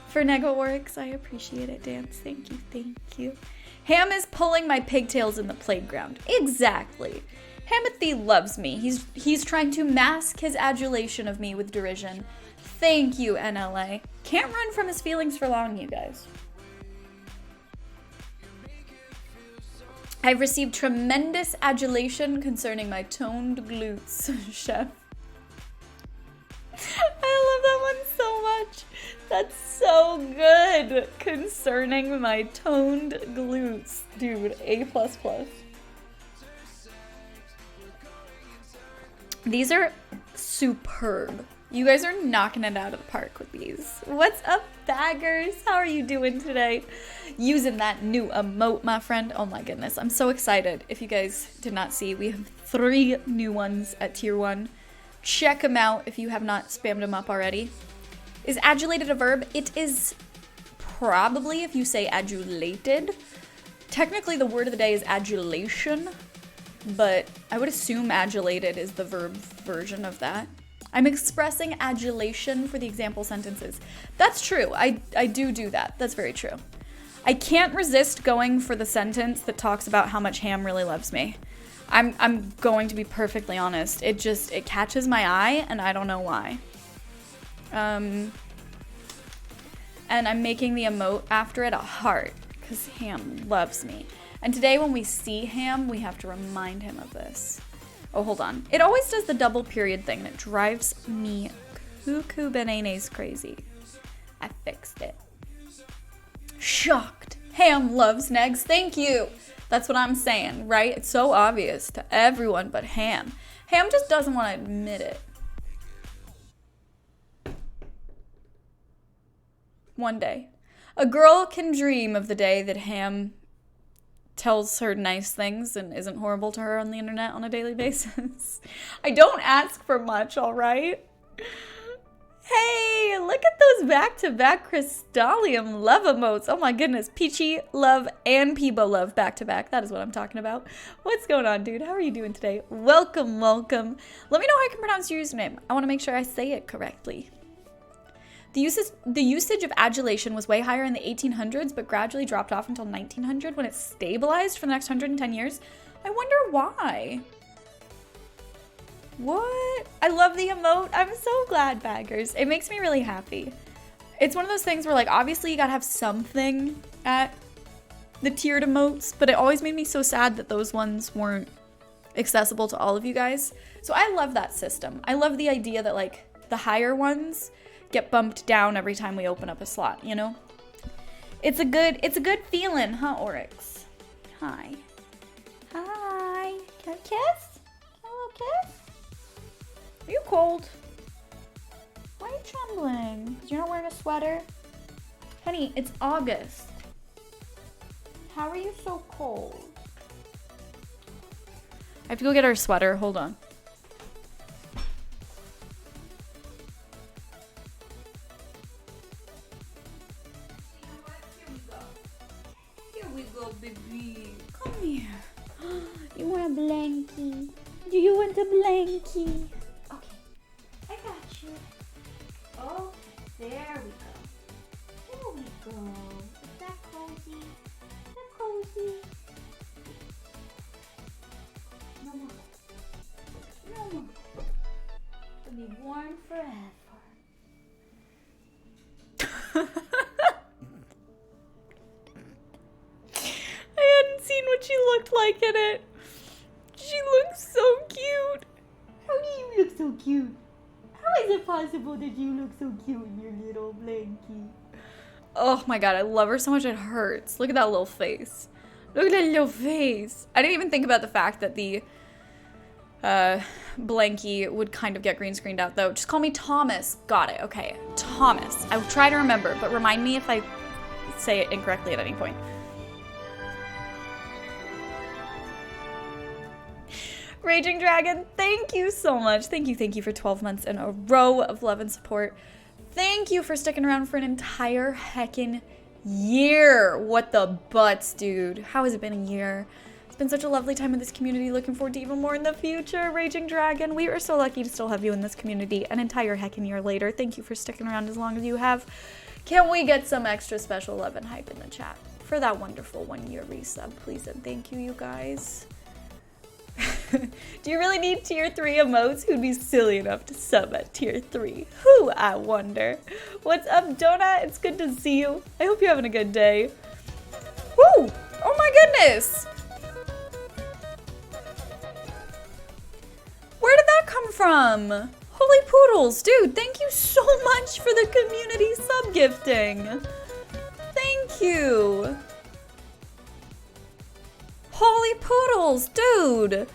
for Negaoryx. I appreciate it, Dance. Thank you, thank you. Ham is pulling my pigtails in the playground. Exactly. Hamathy loves me. He's trying to mask his adulation of me with derision. Thank you, NLA. Can't run from his feelings for long, you guys. I've received tremendous adulation concerning my toned glutes, Chef. I love that one so much. That's so good. Concerning my toned glutes. Dude, A++. These are superb. You guys are knocking it out of the park with these. What's up, Baggers? How are you doing today? Using that new emote, my friend. Oh my goodness, I'm so excited. If you guys did not see, we have 3 new ones at tier 1. Check them out if you have not spammed them up already. Is adulated a verb? It is probably if you say adulated. Technically, the word of the day is adulation, but I would assume adulated is the verb version of that. I'm expressing adulation for the example sentences. That's true. I do that. That's very true. I can't resist going for the sentence that talks about how much Ham really loves me. I'm going to be perfectly honest. It catches my eye, and I don't know why. And I'm making the emote after it a heart, because Ham loves me. And today when we see Ham, we have to remind him of this. Oh, hold on. It always does the double period thing, and it drives me cuckoo bananas crazy. I fixed it. Shocked. Ham loves Negs. Thank you. That's what I'm saying, right? It's so obvious to everyone but Ham. Ham just doesn't want to admit it. One day. A girl can dream of the day that Ham tells her nice things and isn't horrible to her on the internet on a daily basis. I don't ask for much, all right? Hey, look at those back-to-back Crystallium love emotes. Oh my goodness, Peachy love and Peebo love back-to-back. That is what I'm talking about. What's going on, dude? How are you doing today? Welcome, welcome. Let me know how I can pronounce your username. I want to make sure I say it correctly. The usage of adulation was way higher in the 1800s, but gradually dropped off until 1900 when it stabilized for the next 110 years. I wonder why. What? I love the emote. I'm so glad, baggers. It makes me really happy. It's one of those things where, like, obviously you gotta have something at the tiered emotes, but it always made me so sad that those ones weren't accessible to all of you guys. So I love that system. I love the idea that, like, the higher ones get bumped down every time we open up a slot, you know? It's a good feeling, huh, Oryx? Hi. Hi. Can I kiss? Can I little kiss? Are you cold? Why are you trembling? Because you're not wearing a sweater? Honey, it's August. How are you so cold? I have to go get our sweater. Hold on. Here we go, baby. Come here. You want a blankie? Do you want a blankie? Okay, I got you. Okay, there we go. There we go. Is that cozy? Is that cozy? No more. No more. It'll be warm forever. I hadn't seen what she looked like in it. She looks so cute. How do you look so cute? How is it possible that you look so cute in your little blankie? Oh my god, I love her so much it hurts. Look at that little face. Look at that little face. I didn't even think about the fact that the blankie would kind of get green screened out though. Just call me Thomas. Got it. Okay, Thomas. I will try to remember, but remind me if I say it incorrectly at any point. Raging Dragon, thank you so much. Thank you for 12 months in a row of love and support. Thank you for sticking around for an entire heckin' year. What the butts, dude. How has it been a year? It's been such a lovely time in this community. Looking forward to even more in the future. Raging Dragon, we are so lucky to still have you in this community an entire heckin' year later. Thank you for sticking around as long as you have. Can we get some extra special love and hype in the chat for that wonderful 1 year resub, please? And thank you, you guys. Do you really need tier 3 emotes? Who'd be silly enough to sub at tier 3? Who, I wonder? What's up, Donut? It's good to see you. I hope you're having a good day. Woo! Oh my goodness! Where did that come from? Holy poodles, dude, thank you so much for the community sub gifting. Thank you. Holy poodles, dude.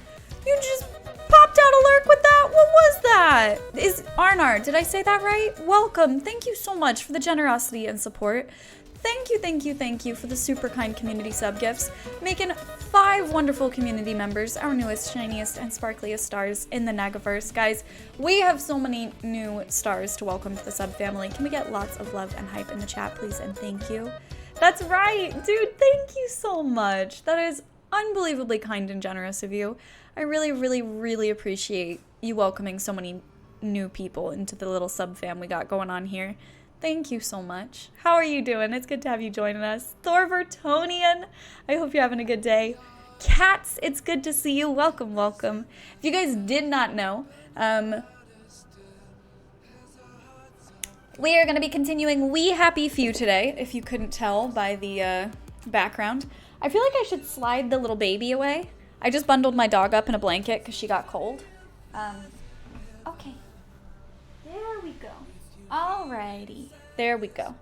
You just popped out a lurk with that? What was that? Is Arnar, did I say that right? Welcome. Thank you so much for the generosity and support. Thank you for the super kind community sub gifts, making 5 wonderful community members our newest, shiniest, and sparkliest stars in the Negaverse. Guys, we have so many new stars to welcome to the sub family. Can we get lots of love and hype in the chat, please? And thank you. That's right, dude. Thank you so much. That is unbelievably kind and generous of you. I really appreciate you welcoming so many new people into the little sub fam we got going on here. Thank you so much. How are you doing? It's good to have you joining us. Thorvertonian, I hope you're having a good day. Cats, it's good to see you. Welcome, welcome. If you guys did not know, we are going to be continuing We Happy Few today, if you couldn't tell by the background. I feel like I should slide the little baby away. I just bundled my dog up in a blanket because she got cold. Okay. There we go. Alrighty. There we go.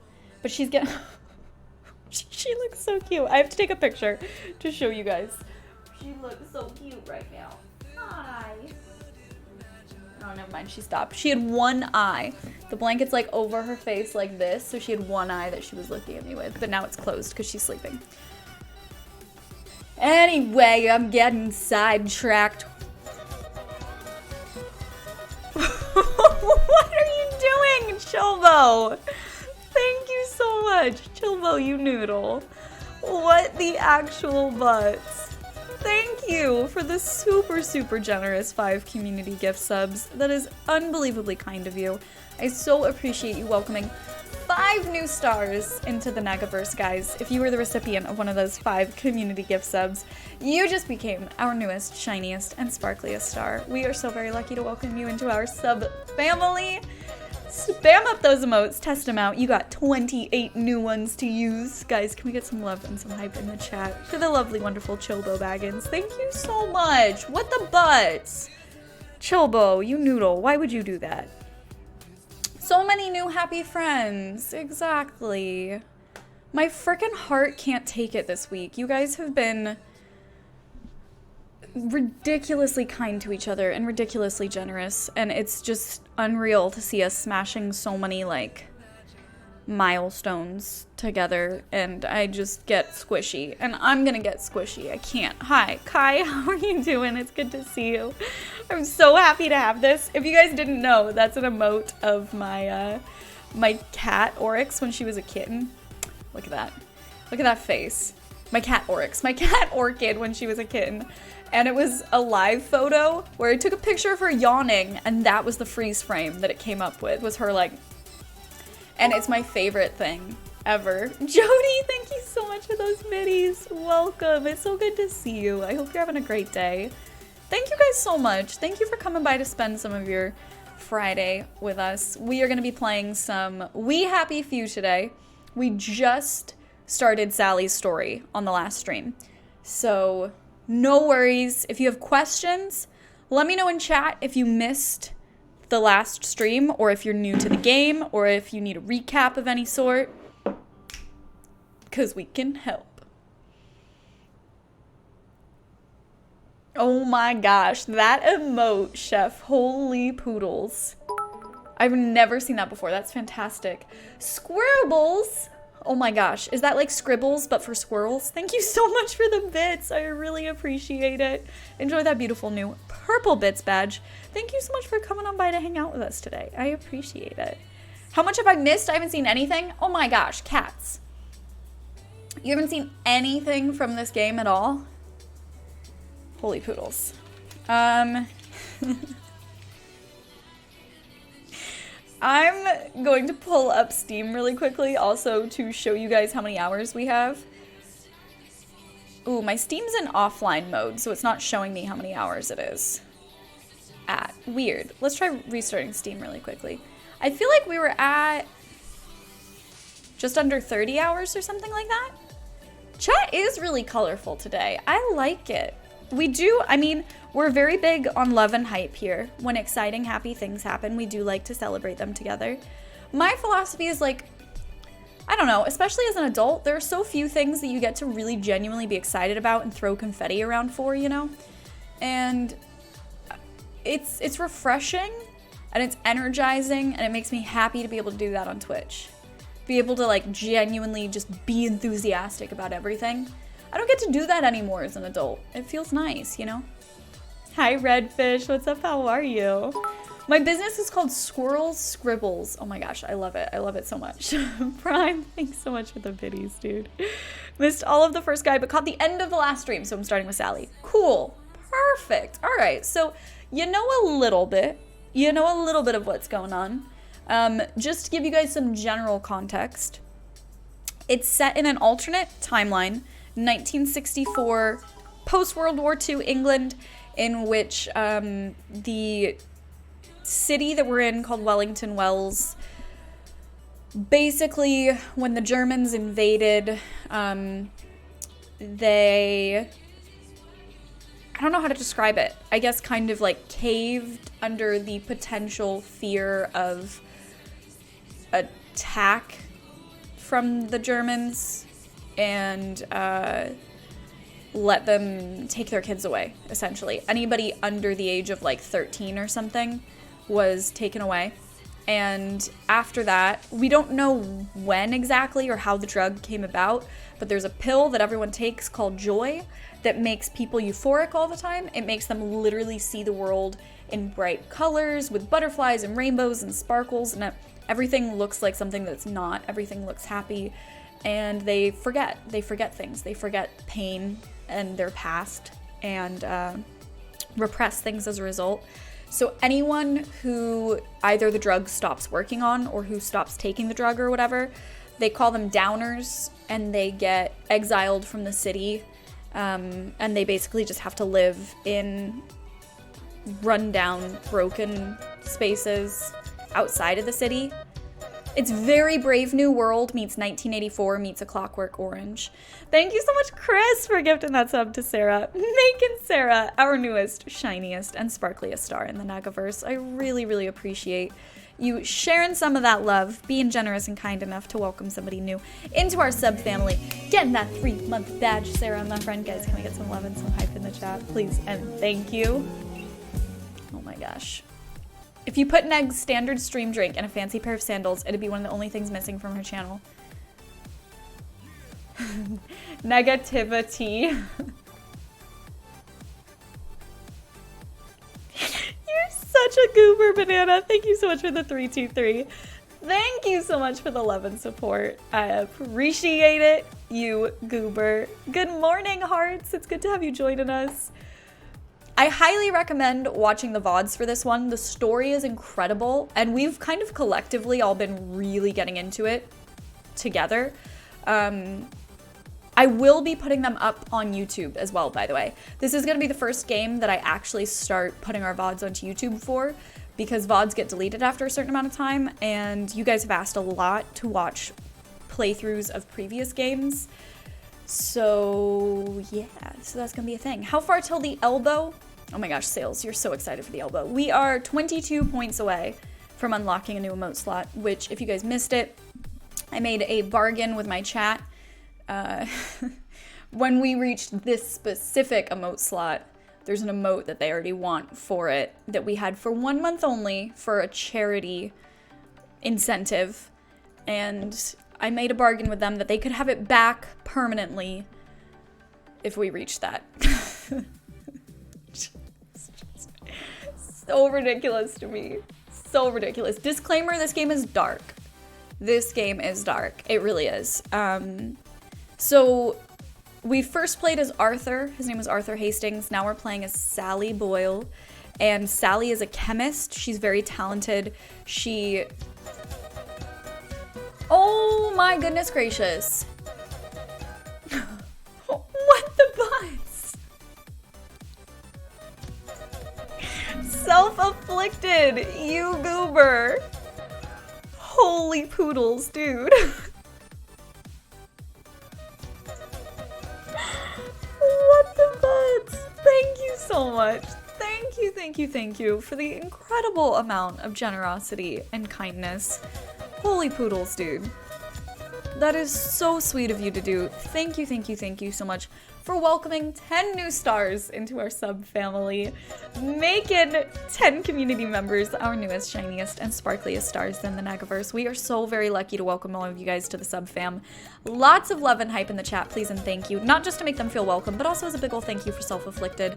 But she's getting... she looks so cute. I have to take a picture to show you guys. She looks so cute right now. Hi. Oh, never mind. She stopped. She had one eye. The blanket's like over her face like this, so she had one eye that she was looking at me with, but now it's closed because she's sleeping. Anyway, I'm getting sidetracked. What are you doing, Chilbo? Thank you so much, Chilbo, you noodle. What the actual butts? Thank you for the super, super generous 5 community gift subs. That is unbelievably kind of you. I so appreciate you welcoming 5 new stars into the Negaverse, guys. If you were the recipient of one of those 5 community gift subs, you just became our newest, shiniest, and sparkliest star. We are so very lucky to welcome you into our sub family. Spam up those emotes, test them out. You got 28 new ones to use. Guys, can we get some love and some hype in the chat for the lovely, wonderful Chilbo Baggins? Thank you so much. What the butts? Chilbo, you noodle, why would you do that? So many new happy friends. Exactly. My frickin' heart can't take it this week. You guys have been ridiculously kind to each other and ridiculously generous, and it's just unreal to see us smashing so many like milestones together, and I just get squishy, and I'm gonna get squishy. I can't. Hi Kai, how are you doing? It's good to see you. I'm so happy to have this. If you guys didn't know, that's an emote of my my cat Oryx when she was a kitten. Look at that. Look at that face. My cat Oryx. My cat Orchid when she was a kitten. And it was a live photo where I took a picture of her yawning, and that was the freeze frame that it came up with, was her like, and it's my favorite thing ever. Jody, thank you so much for those middies. Welcome. It's so good to see you. I hope you're having a great day. Thank you guys so much. Thank you for coming by to spend some of your Friday with us. We are going to be playing some We Happy Few today. We just started Sally's story on the last stream. So no worries. If you have questions, let me know in chat if you missed the last stream, or if you're new to the game, or if you need a recap of any sort, because we can help. Oh my gosh, that emote, Chef. Holy poodles. I've never seen that before. That's fantastic. Squirrels. Oh my gosh, is that like scribbles but for squirrels? Thank you so much for the bits. I really appreciate it. Enjoy that beautiful new purple bits badge. Thank you so much for coming on by to hang out with us today. I appreciate it. How much have I missed? I haven't seen anything. Oh my gosh, cats. You haven't seen anything from this game at all? Holy poodles. I'm going to pull up Steam really quickly also to show you guys how many hours we have. Ooh, my Steam's in offline mode, so it's not showing me how many hours it is at. Weird. Let's try restarting Steam really quickly. I feel like we were at just under 30 hours or something like that. Chat is really colorful today. I like it. We do, I mean, we're very big on love and hype here. When exciting, happy things happen, we do like to celebrate them together. My philosophy is like, I don't know, especially as an adult, there are so few things that you get to really genuinely be excited about and throw confetti around for, you know? And it's refreshing, and it's energizing, and it makes me happy to be able to do that on Twitch. Be able to like genuinely just be enthusiastic about everything. I don't get to do that anymore as an adult. It feels nice, you know? Hi, Redfish. What's up? How are you? My business is called Squirrels Scribbles. Oh my gosh, I love it. I love it so much. Prime, thanks so much for the biddies, dude. Missed all of the first guy, but caught the end of the last stream, so I'm starting with Sally. Cool. Perfect. All right, so you know a little bit. You know a little bit of what's going on. Just to give you guys some general context, it's set in an alternate timeline, 1964, post-World War II England, in which the city that we're in, called Wellington Wells, basically when the Germans invaded, they, I don't know how to describe it, I guess kind of like caved under the potential fear of attack from the Germans, and let them take their kids away, essentially. Anybody under the age of like 13 or something was taken away, And after that, we don't know when exactly or how the drug came about, but there's a pill that everyone takes called Joy that makes people euphoric all the time. It makes them literally see the world in bright colors with butterflies and rainbows and sparkles, and everything looks like something that's not. Everything looks happy, and they forget things. They forget pain and their past, and repress things as a result. So anyone who either the drug stops working on or who stops taking the drug or whatever, they call them downers, and they get exiled from the city, and they basically just have to live in rundown, broken spaces outside of the city. It's very Brave New World meets 1984 meets A Clockwork Orange. Thank you so much, Chris, for gifting that sub to Sarah. Making Sarah our newest, shiniest, and sparkliest star in the Negaverse. I really, really appreciate you sharing some of that love, being generous and kind enough to welcome somebody new into our sub family, getting that 3-month badge, Sarah, my friend. Guys, can we get some love and some hype in the chat, please? And thank you. Oh my gosh. If you put Neg's standard stream drink and a fancy pair of sandals, it'd be one of the only things missing from her channel. Negativity. You're such a goober, Banana. Thank you so much for the 323. Thank you so much for the love and support. I appreciate it, you goober. Good morning, hearts. It's good to have you joining us. I highly recommend watching the VODs for this one. The story is incredible, and we've kind of collectively all been really getting into it together. I will be putting them up on YouTube as well, by the way. This is going to be the first game that I actually start putting our VODs onto YouTube for, because VODs get deleted after a certain amount of time, and you guys have asked a lot to watch playthroughs of previous games. So yeah, so that's gonna be a thing. How far till the elbow? Oh my gosh, Sales, you're so excited for the elbow. We are 22 points away from unlocking a new emote slot, which, if you guys missed it, I made a bargain with my chat. When we reached this specific emote slot, there's an emote that they already want for it that we had for 1 month only for a charity incentive, and I made a bargain with them that they could have it back permanently if we reach that. So ridiculous to me. So ridiculous. Disclaimer, this game is dark. This game is dark. It really is. So we first played as Arthur. His name was Arthur Hastings. Now we're playing as Sally Boyle. And Sally is a chemist. She's very talented. She... Oh my goodness gracious. What the butts? Self-afflicted, you goober. Holy poodles, dude. What the butts? Thank you so much. Thank you for the incredible amount of generosity and kindness. Holy poodles, dude. That is so sweet of you to do. Thank you so much for welcoming 10 new stars into our sub family, making 10 community members our newest, shiniest, and sparkliest stars in the Negaverse. We are so very lucky to welcome all of you guys to the sub fam. Lots of love and hype in the chat, please and thank you. Not just to make them feel welcome, but also as a big ol' thank you for Self-Afflicted.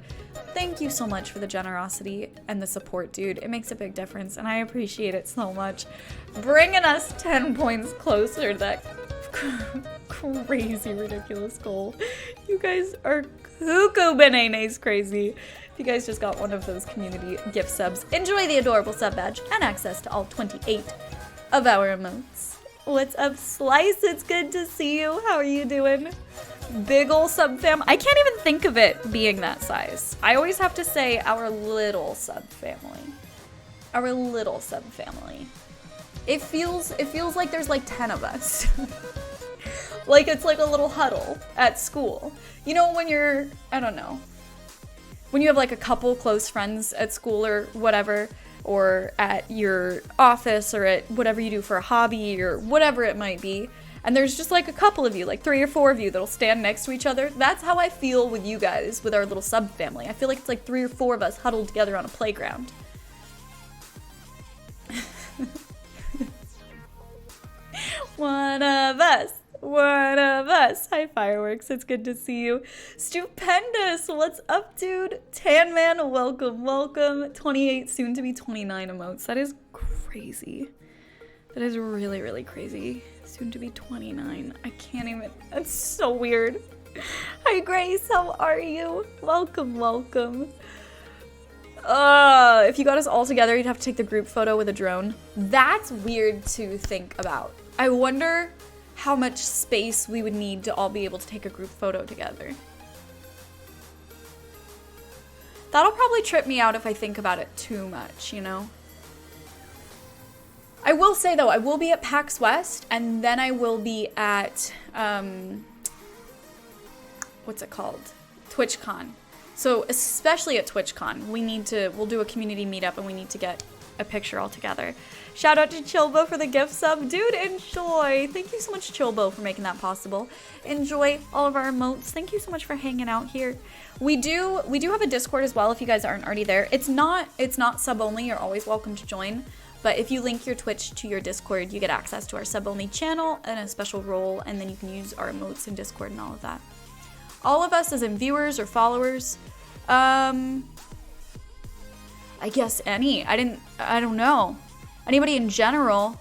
Thank you so much for the generosity and the support, dude. It makes a big difference, and I appreciate it so much. Bringing us 10 points closer to that crazy, ridiculous goal. You guys are cuckoo bananas crazy. If you guys just got one of those community gift subs, enjoy the adorable sub badge and access to all 28 of our emotes. What's up, Slice? It's good to see you. How are you doing? Big ol' sub fam. I can't even think of it being that size. I always have to say our little sub family. Our little sub family. It feels like there's like 10 of us. Like it's like a little huddle at school. You know, when you're, I don't know, when you have like a couple close friends at school or whatever, or at your office or at whatever you do for a hobby or whatever it might be, and there's just like a couple of you, like 3 or 4 of you that'll stand next to each other. That's how I feel with you guys, with our little sub family. I feel like it's like 3 or 4 of us huddled together on a playground. One of us. One of us. Hi, Fireworks. It's good to see you. Stupendous. What's up, dude? Tan Man, welcome, welcome. 28, soon to be 29 emotes. That is crazy. That is really, really crazy. Soon to be 29. I can't even. That's so weird. Hi, Grace. How are you? Welcome, welcome. If you got us all together, you'd have to take the group photo with a drone. That's weird to think about. I wonder how much space we would need to all be able to take a group photo together. That'll probably trip me out if I think about it too much, you know? I will say though, I will be at PAX West, and then I will be at, what's it called? TwitchCon. So especially at TwitchCon, we'll do a community meetup and we need to get a picture all together. Shout out to Chilbo for the gift sub. Dude, enjoy. Thank you so much, Chilbo, for making that possible. Enjoy all of our emotes. Thank you so much for hanging out here. We do have a Discord as well if you guys aren't already there. It's not sub only. You're always welcome to join. But if you link your Twitch to your Discord, you get access to our sub only channel and a special role, and then you can use our emotes in Discord and all of that. All of us as in viewers or followers. I guess any. I don't know. Anybody in general.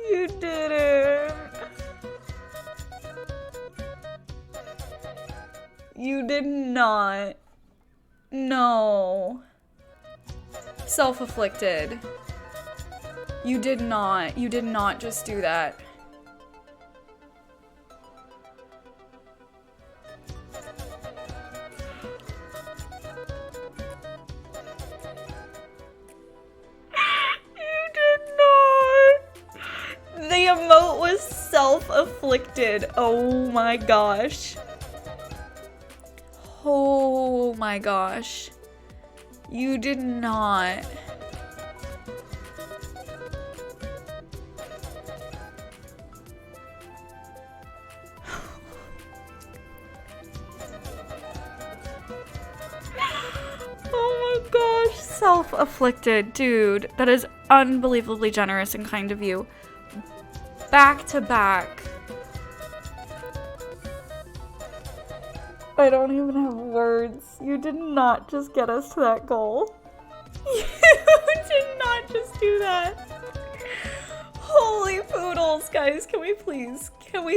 You didn't. You did not. No. Self-afflicted. You did not just do that. You did not. The emote was self-afflicted. Oh my gosh. Oh my gosh. You did not. Oh my gosh, self-afflicted, dude. That is unbelievably generous and kind of you. Back to back. I don't even have words. You did not just get us to that goal. You did not just do that. Holy poodles, guys. Can we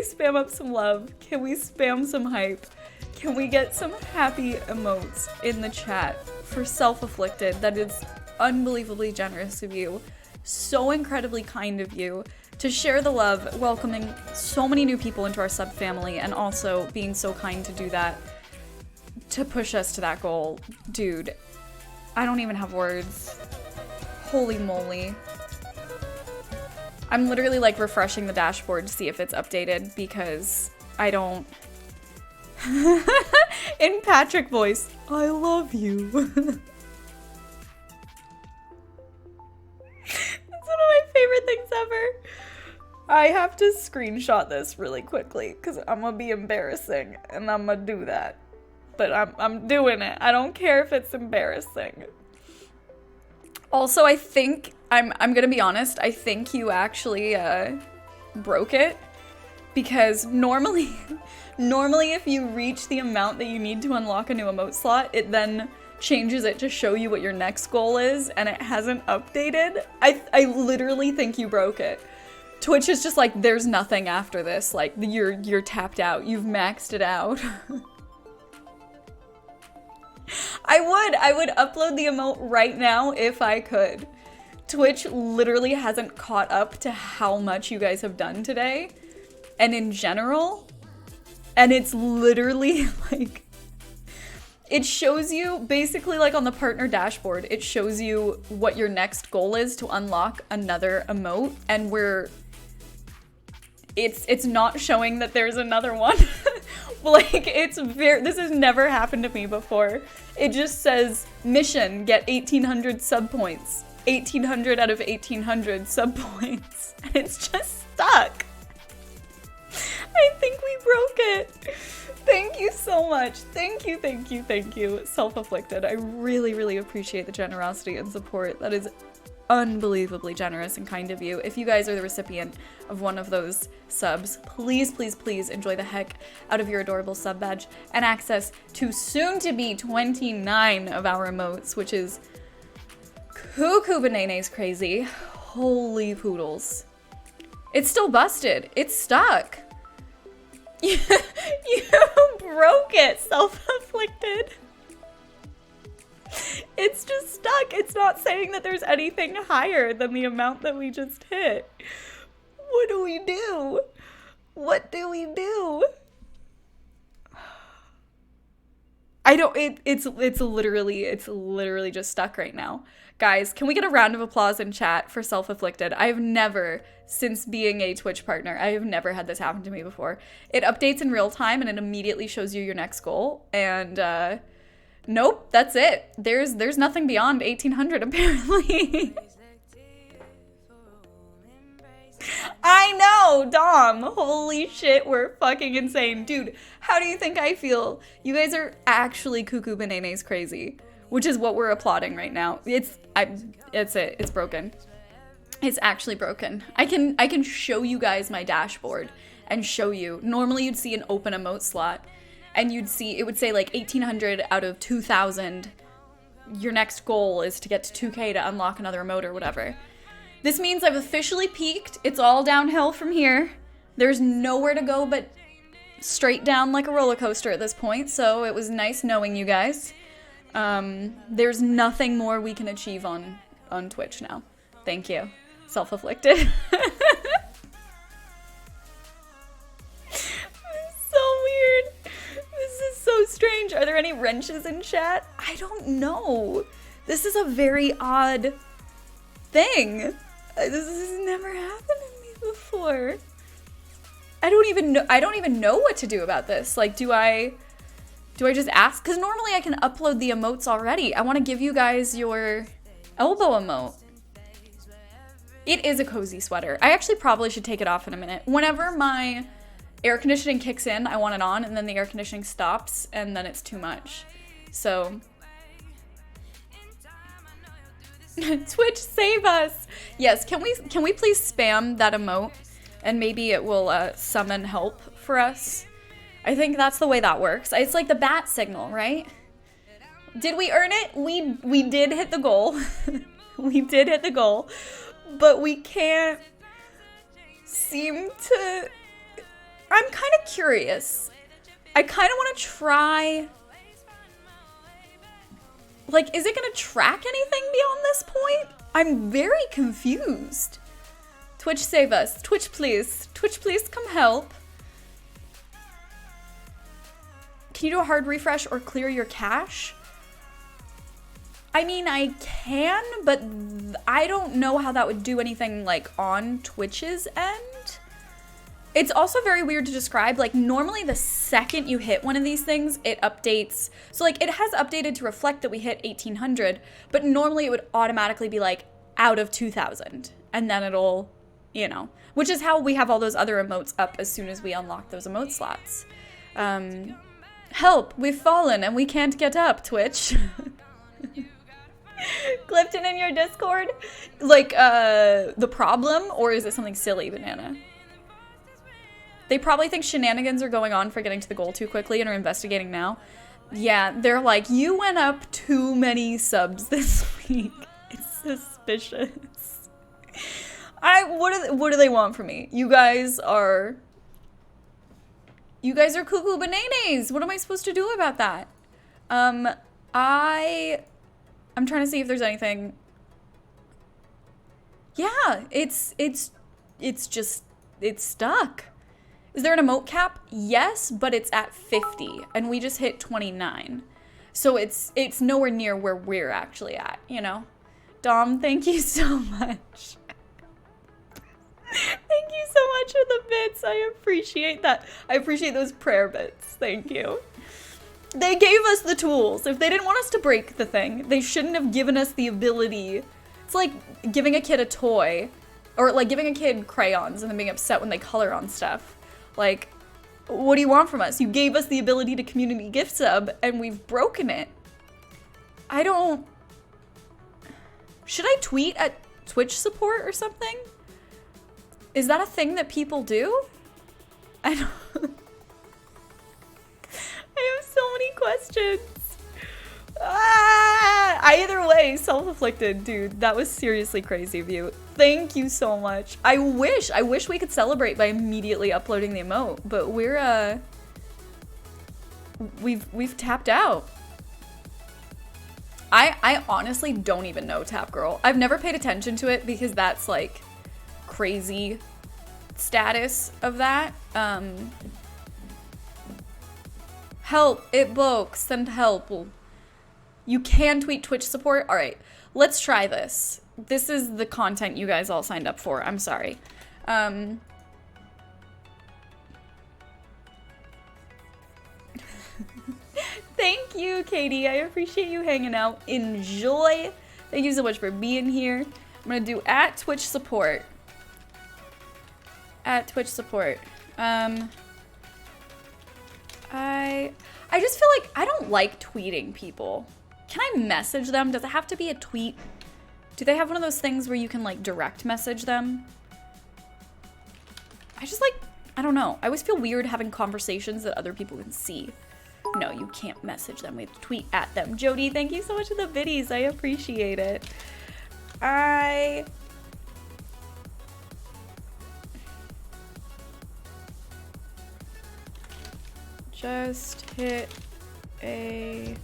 spam up some love? Can we spam some hype? Can we get some happy emotes in the chat for self-afflicted? That is unbelievably generous of you. So incredibly kind of you to share the love, welcoming so many new people into our sub family, and also being so kind to do that to push us to that goal. Dude, I don't even have words. Holy moly. I'm literally like refreshing the dashboard to see if it's updated because I don't... In Patrick voice, I love you. That's one of my favorite things ever. I have to screenshot this really quickly because I'm gonna be embarrassing and I'm gonna do that. But I'm doing it. I don't care if it's embarrassing. Also, I think, I'm gonna be honest, I think you actually broke it because normally if you reach the amount that you need to unlock a new emote slot, it then changes it to show you what your next goal is, and it hasn't updated. I literally think you broke it. Twitch is just like, there's nothing after this. Like, you're tapped out. You've maxed it out. I would upload the emote right now if I could. Twitch literally hasn't caught up to how much you guys have done today, and in general, and it's literally like, it shows you basically like on the partner dashboard, it shows you what your next goal is to unlock another emote, and it's not showing that there's another one. Like, this has never happened to me before. It just says, mission, get 1,800 sub points. 1,800 out of 1,800 sub points. And it's just stuck. I think we broke it. Thank you so much. Thank you, thank you, thank you. Self-afflicted. I really, really appreciate the generosity and support. That is unbelievably generous and kind of you. If you guys are the recipient of one of those subs, please, please, please enjoy the heck out of your adorable sub badge and access to soon to be 29 of our emotes, which is cuckoo bananas crazy. Holy poodles. It's still busted. It's stuck. You broke it, self-afflicted. It's just stuck. It's not saying that there's anything higher than the amount that we just hit. What do we do? What do we do? I don't, it's literally just stuck right now. Guys, can we get a round of applause in chat for Self-Afflicted? I have never, since being a Twitch partner, I have never had this happen to me before. It updates in real time and it immediately shows you your next goal. And, nope, that's it. There's nothing beyond 1800 apparently. I know, Dom. Holy shit, we're fucking insane. Dude, how do you think I feel? You guys are actually cuckoo bananas crazy, which is what we're applauding right now. It's it. It's broken. It's actually broken. I can show you guys my dashboard and show you. Normally you'd see an open emote slot and you'd see, it would say like 1800 out of 2000. Your next goal is to get to 2K to unlock another emote or whatever. This means I've officially peaked. It's all downhill from here. There's nowhere to go but straight down like a roller coaster at this point, so it was nice knowing you guys. There's nothing more we can achieve on Twitch now. Thank you. Self-afflicted. So weird. This is so strange. Are there any wrenches in chat? I don't know. This is a very odd thing. This has never happened to me before. I don't even know what to do about this. Like, do I just ask? Because normally I can upload the emotes already. I want to give you guys your elbow emote. It is a cozy sweater. I actually probably should take it off in a minute. Whenever my air conditioning kicks in, I want it on, and then the air conditioning stops, and then it's too much. So Twitch, save us. Yes, can we please spam that emote and maybe it will summon help for us? I think that's the way that works. It's like the bat signal, right? Did we earn it? We did hit the goal. We did hit the goal, but we can't seem to. I'm kind of curious. I kind of want to try. Like, is it gonna track anything beyond this point? I'm very confused. Twitch, save us. Twitch, please. Twitch, please come help. Can you do a hard refresh or clear your cache? I mean, I can, but I don't know how that would do anything, like, on Twitch's end. It's also very weird to describe. Like, normally the second you hit one of these things, it updates. So, like, it has updated to reflect that we hit 1800, but normally it would automatically be, like, out of 2000. And then it'll, you know, which is how we have all those other emotes up as soon as we unlock those emote slots. Help, we've fallen and we can't get up, Twitch. Clifton in your Discord? Like, the problem, or is it something silly, Banana? They probably think shenanigans are going on for getting to the goal too quickly and are investigating now. Yeah, they're like, you went up too many subs this week. It's suspicious. What do they want from me? You guys are cuckoo bananas. What am I supposed to do about that? I'm trying to see if there's anything. Yeah, it's stuck. Is there an emote cap? Yes, but it's at 50, and we just hit 29. So it's nowhere near where we're actually at, you know? Dom, thank you so much. Thank you so much for the bits. I appreciate that. I appreciate those prayer bits. Thank you. They gave us the tools. If they didn't want us to break the thing, they shouldn't have given us the ability. It's like giving a kid a toy, or like giving a kid crayons and then being upset when they color on stuff. Like, What do you want from us? You gave us the ability to community gift sub, and we've broken it. I don't... Should I tweet at Twitch support or something? Is that a thing that people do? I don't... I have so many questions. Either way, self-afflicted, dude. That was seriously crazy of you. Thank you so much. I wish we could celebrate by immediately uploading the emote, but we've tapped out. I honestly don't even know Tap Girl. I've never paid attention to it because that's like crazy status of that. Help, it broke, send help. You can tweet Twitch support. All right, let's try this. This is the content you guys all signed up for. I'm sorry. Thank you, Katie. I appreciate you hanging out. Enjoy. Thank you so much for being here. I'm gonna do at Twitch support. At Twitch support. I just feel like I don't like tweeting people. Can I message them? Does it have to be a tweet? Do they have one of those things where you can like direct message them? I just like, I don't know. I always feel weird having conversations that other people can see. No, you can't message them. We have to tweet at them. Jody, thank you so much for the biddies. I appreciate it. I just hit a...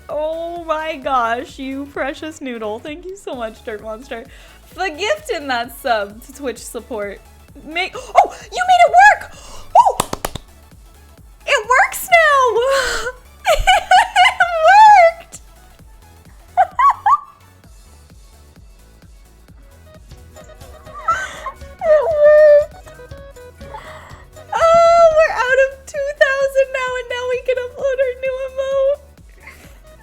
Oh my gosh, you precious noodle. Thank you so much, Dirt Monster, for gifting that sub to Twitch support. Oh, you made it work! Oh! It works now! It worked! It worked! Oh, we're out of 2,000 now, and now we can upload our new emote.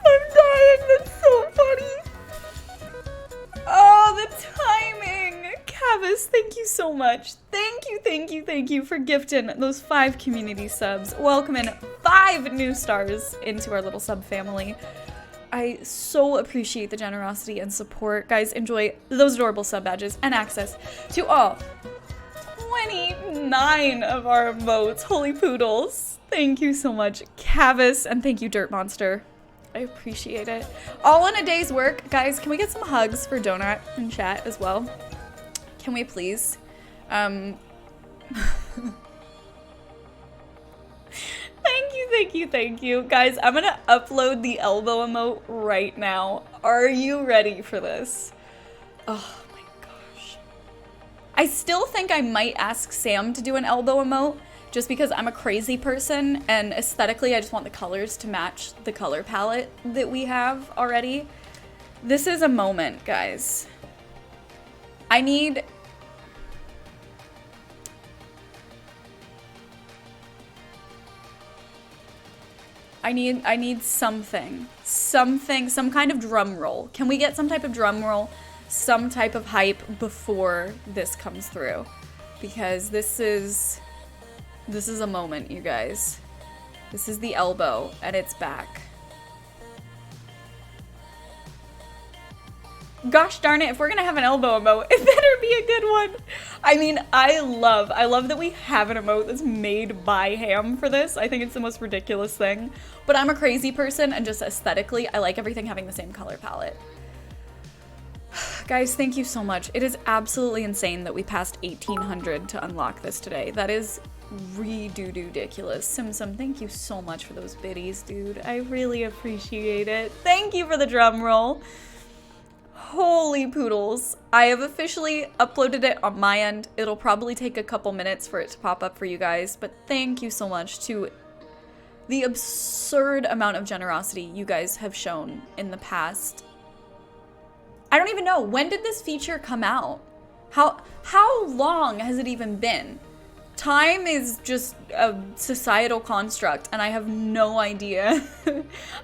I'm dying, that's so funny. Oh, the timing. Cavis, thank you so much. Thank you for gifting those 5 community subs. Welcoming 5 new stars into our little sub family. I so appreciate the generosity and support. Guys, enjoy those adorable sub badges and access to all 29 of our emotes. Holy poodles. Thank you so much, Cavis, and thank you, Dirt Monster. I appreciate it. All in a day's work. Guys, can we get some hugs for Donut in chat as well? Can we please? Thank you. Guys, I'm gonna upload the elbow emote right now. Are you ready for this? Oh my gosh. I still think I might ask Sam to do an elbow emote, just because I'm a crazy person and aesthetically I just want the colors to match the color palette that we have already. This is a moment, guys. I need something, some kind of drum roll. Can we get some type of drum roll, some type of hype before this comes through? Because this is a moment, you guys. This is the elbow, and it's back. Gosh darn it, if we're gonna have an elbow emote, it better be a good one. I mean, I love that we have an emote that's made by Ham for this. I think it's the most ridiculous thing. But I'm a crazy person, and just aesthetically, I like everything having the same color palette. Guys, thank you so much. It is absolutely insane that we passed 1,800 to unlock this today. That is ridiculous. Simsim, thank you so much for those biddies, dude. I really appreciate it. Thank you for the drum roll. Holy poodles. I have officially uploaded it on my end. It'll probably take a couple minutes for it to pop up for you guys, but thank you so much to the absurd amount of generosity you guys have shown in the past. I don't even know, when did this feature come out? How long has it even been? Time is just a societal construct, and I have no idea.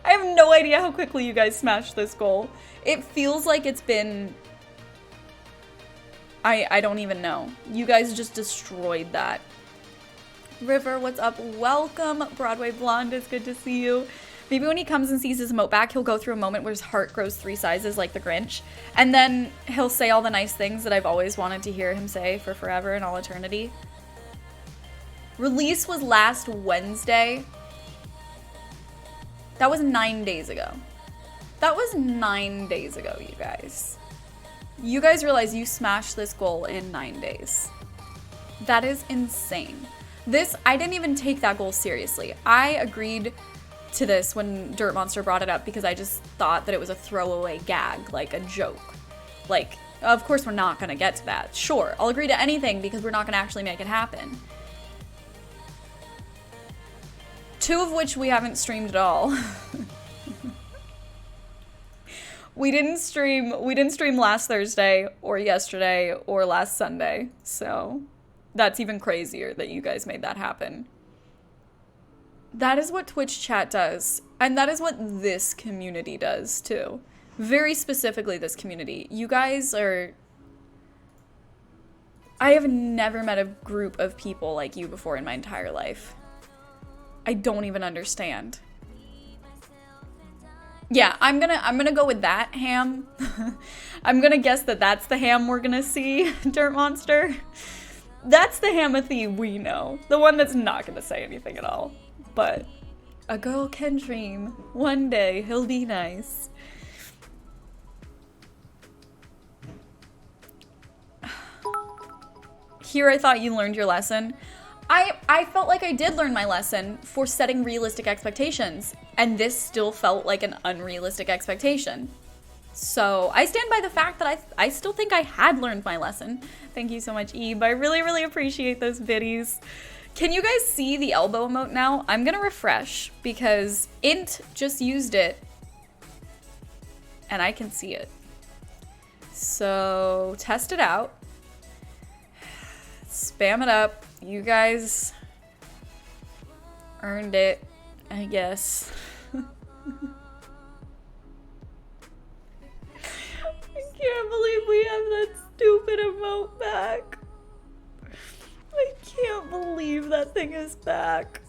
I have no idea how quickly you guys smashed this goal. It feels like it's been... I don't even know. You guys just destroyed that. River, what's up? Welcome. Broadway Blonde, it's good to see you. Maybe when he comes and sees his emote back, he'll go through a moment where his heart grows 3 sizes like the Grinch. And then he'll say all the nice things that I've always wanted to hear him say for forever and all eternity. Release was last Wednesday. That was 9 days ago. That was 9 days ago, you guys. You guys realize you smashed this goal in 9 days. That is insane. I didn't even take that goal seriously. I agreed to this when Dirt Monster brought it up because I just thought that it was a throwaway gag, like a joke. Like, of course we're not gonna get to that. Sure, I'll agree to anything because we're not gonna actually make it happen. 2 of which we haven't streamed at all. We didn't stream last Thursday or yesterday or last Sunday. So that's even crazier that you guys made that happen. That is what Twitch chat does. And that is what this community does too. Very specifically this community. You guys are... I have never met a group of people like you before in my entire life. I don't even understand. Yeah, I'm gonna go with that ham. I'm gonna guess that that's the ham we're gonna see, Dirt Monster. That's the Hamothy we know. The one that's not gonna say anything at all. But a girl can dream. One day he'll be nice. Here I thought you learned your lesson. I felt like I did learn my lesson for setting realistic expectations, and this still felt like an unrealistic expectation. So I stand by the fact that I still think I had learned my lesson. Thank you so much, Ebe. I really, really appreciate those biddies. Can you guys see the elbow emote now? I'm gonna refresh because Int just used it and I can see it. So test it out. Spam it up. You guys earned it, I guess. I can't believe we have that stupid emote back. I can't believe that thing is back.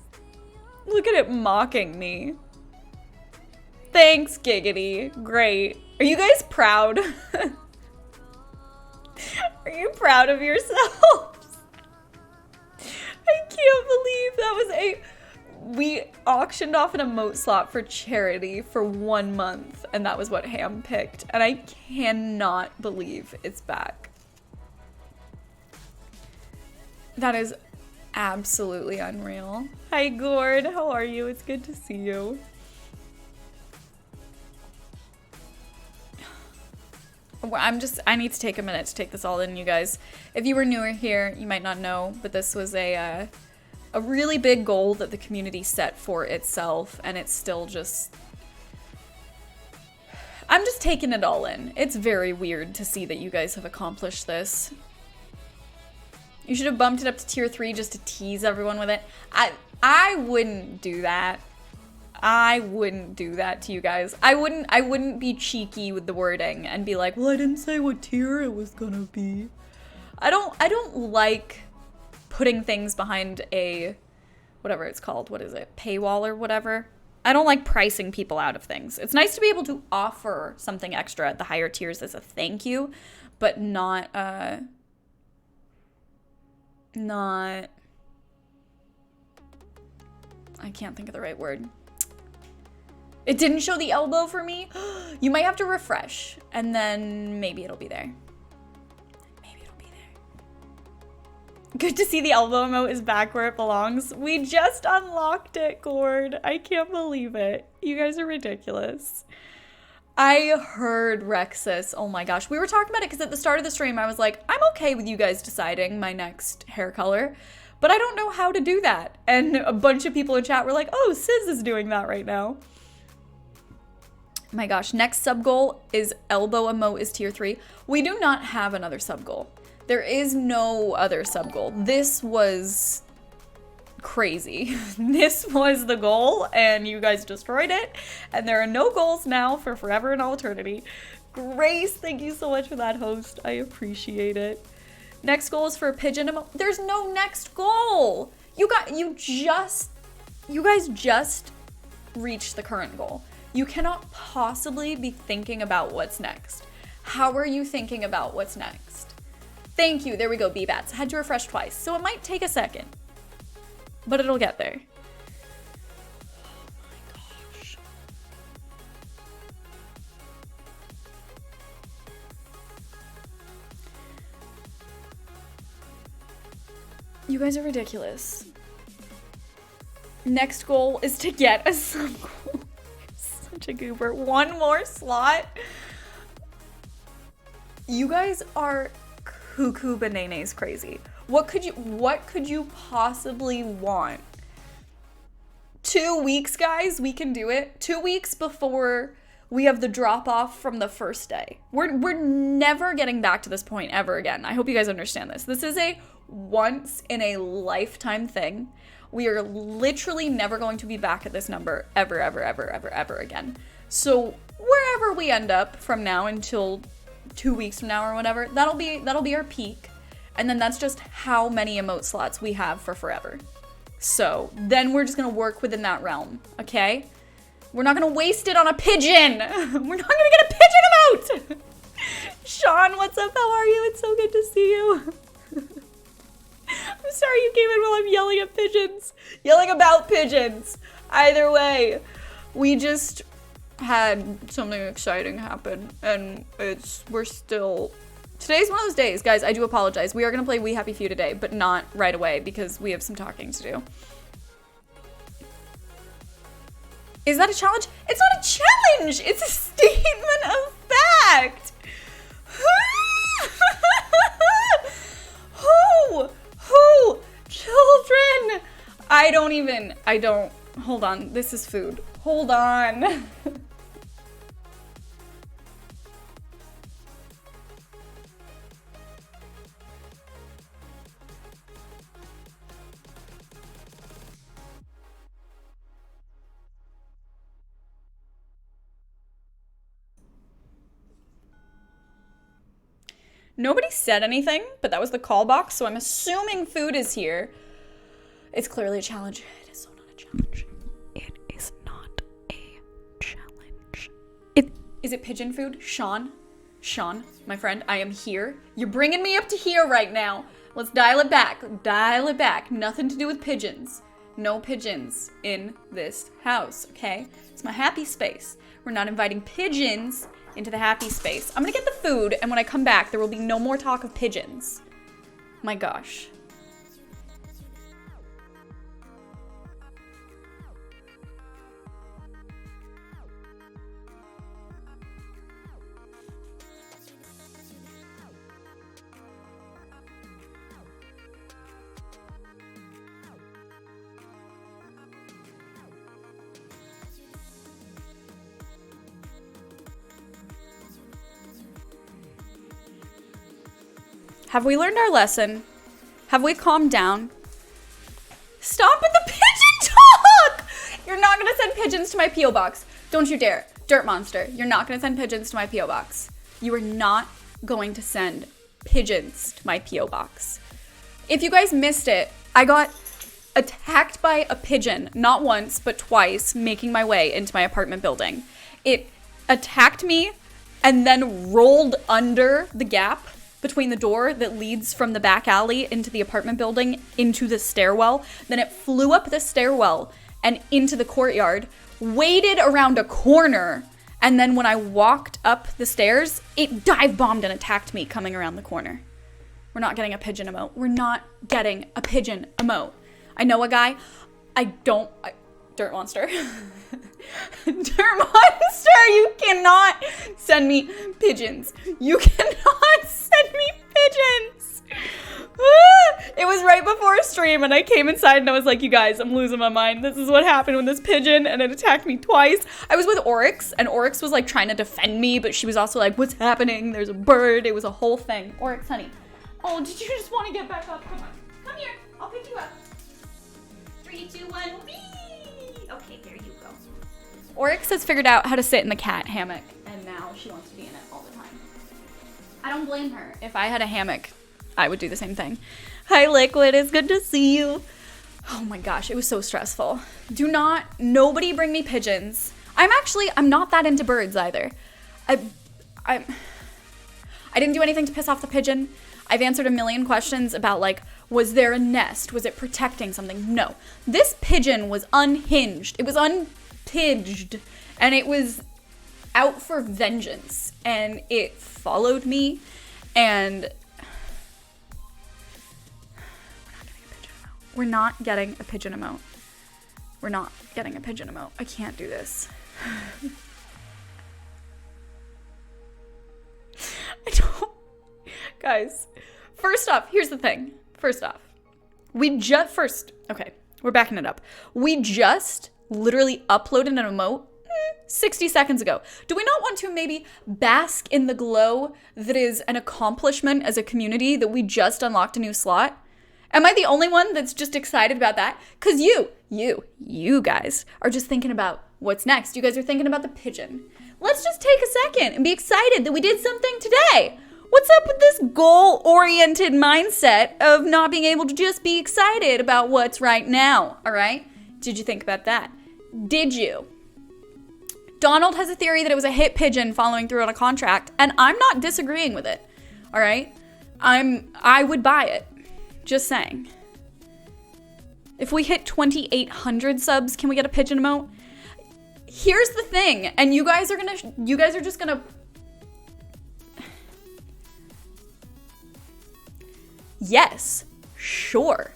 Look at it mocking me. Thanks, Giggity. Great. Are you guys proud? Are you proud of yourselves? I can't believe that was we auctioned off an emote slot for charity for 1 month, and that was what Ham picked, and I cannot believe it's back. That is absolutely unreal. Hi, Gord. How are you? It's good to see you. I need to take a minute to take this all in, you guys. If you were newer here, you might not know, but this was a really big goal that the community set for itself, and it's still just... I'm just taking it all in. It's very weird to see that you guys have accomplished this. You should have bumped it up to tier 3 just to tease everyone with it. I wouldn't do that. I wouldn't do that to you guys. I wouldn't be cheeky with the wording and be like, well, I didn't say what tier it was gonna be. I don't like putting things behind a, whatever it's called, what is it, paywall or whatever. I don't like pricing people out of things. It's nice to be able to offer something extra at the higher tiers as a thank you, but not, I can't think of the right word. It didn't show the elbow for me. You might have to refresh, and then maybe it'll be there. Maybe it'll be there. Good to see the elbow emote is back where it belongs. We just unlocked it, Gord. I can't believe it. You guys are ridiculous. I heard Rexus. Oh my gosh. We were talking about it because at the start of the stream, I was like, I'm okay with you guys deciding my next hair color, but I don't know how to do that. And a bunch of people in chat were like, oh, Sis is doing that right now. My gosh, next sub goal is elbow emote is tier 3. We do not have another sub goal. There is no other sub-goal. This was crazy. This was the goal, and you guys destroyed it. And there are no goals now for forever and all eternity. Grace, thank you so much for that, host. I appreciate it. Next goal is for a pigeon. There's no next goal. You guys just reached the current goal. You cannot possibly be thinking about what's next. How are you thinking about what's next? Thank you. There we go, B-Bats. Had to refresh twice, so it might take a second, but it'll get there. Oh my gosh. You guys are ridiculous. Next goal is to get a sub-goal. Such a goober. One more slot. You guys are cuckoo bananas crazy. What could you possibly want? 2 weeks, guys, we can do it. 2 weeks before we have the drop off from the first day. We're never getting back to this point ever again. I hope you guys understand this. This is a once in a lifetime thing. We are literally never going to be back at this number ever again. So wherever we end up from now until 2 weeks from now or whatever, that'll be our peak. And then that's just how many emote slots we have for forever. So then we're just gonna work within that realm, okay? We're not gonna waste it on a pigeon. We're not gonna get a pigeon emote. Sean, what's up? How are you? It's so good to see you. I'm sorry you came in while I'm yelling at pigeons. Yelling about pigeons. Either way, we just had something exciting happen, and today's one of those days, guys. I do apologize. We are gonna play We Happy Few today, but not right away because we have some talking to do. Is that a challenge? It's not a challenge! It's a statement of fact! Who? Children! Hold on. This is food. Hold on. Nobody said anything, but that was the call box, so I'm assuming food is here. It's clearly a challenge. It is so not a challenge. It is not a challenge. Is it pigeon food? Sean, my friend, I am here. You're bringing me up to here right now. Let's dial it back. Dial it back. Nothing to do with pigeons. No pigeons in this house, okay? It's my happy space. We're not inviting pigeons into the happy space. I'm gonna get the food, and when I come back, there will be no more talk of pigeons. My gosh. Have we learned our lesson? Have we calmed down? Stop with the pigeon talk! You're not gonna send pigeons to my P.O. box. Don't you dare. Dirt monster. You're not gonna send pigeons to my P.O. box. You are not going to send pigeons to my P.O. box. If you guys missed it, I got attacked by a pigeon, not once, but twice, making my way into my apartment building. It attacked me and then rolled under the gap between the door that leads from the back alley into the apartment building into the stairwell. Then it flew up the stairwell and into the courtyard, waited around a corner, and then when I walked up the stairs, it dive bombed and attacked me coming around the corner. We're not getting a pigeon emote. We're not getting a pigeon emote. I know a guy. Dirt monster. Dirt monster, you cannot send me pigeons. You cannot send me pigeons. It was right before a stream and I came inside and I was like, you guys, I'm losing my mind. This is what happened with this pigeon and it attacked me twice. I was with Oryx and Oryx was like trying to defend me, but she was also like, what's happening? There's a bird. It was a whole thing. Oryx, honey, Oh, did you just want to get back up? Come on. Come here. I'll pick you up. 3, 2, 1. Whee! Okay, there you go. Oryx has figured out how to sit in the cat hammock, and now she wants to be in it all the time. I don't blame her. If I had a hammock, I would do the same thing. Hi, Liquid. It's good to see you. Oh my gosh, it was so stressful. Nobody bring me pigeons. I'm not that into birds either. I didn't do anything to piss off the pigeon. I've answered a million questions about, like, was there a nest? Was it protecting something? No. This pigeon was unhinged. It was unpidged. And it was out for vengeance. And it followed me. And we're not getting a pigeon emote. We're not getting a pigeon emote. I can't do this. Guys, first off, here's the thing. Okay, we're backing it up. We just literally uploaded an emote 60 seconds ago. Do we not want to maybe bask in the glow that is an accomplishment as a community that we just unlocked a new slot? Am I the only one that's just excited about that? Because you guys are just thinking about what's next. You guys are thinking about the pigeon. Let's just take a second and be excited that we did something today. What's up with this goal-oriented mindset of not being able to just be excited about what's right now, all right? Did you think about that? Did you? Donald has a theory that it was a hit pigeon following through on a contract, and I'm not disagreeing with it, all right? I would buy it. Just saying. If we hit 2,800 subs, can we get a pigeon emote? Here's the thing, and you guys are just gonna. Yes, sure,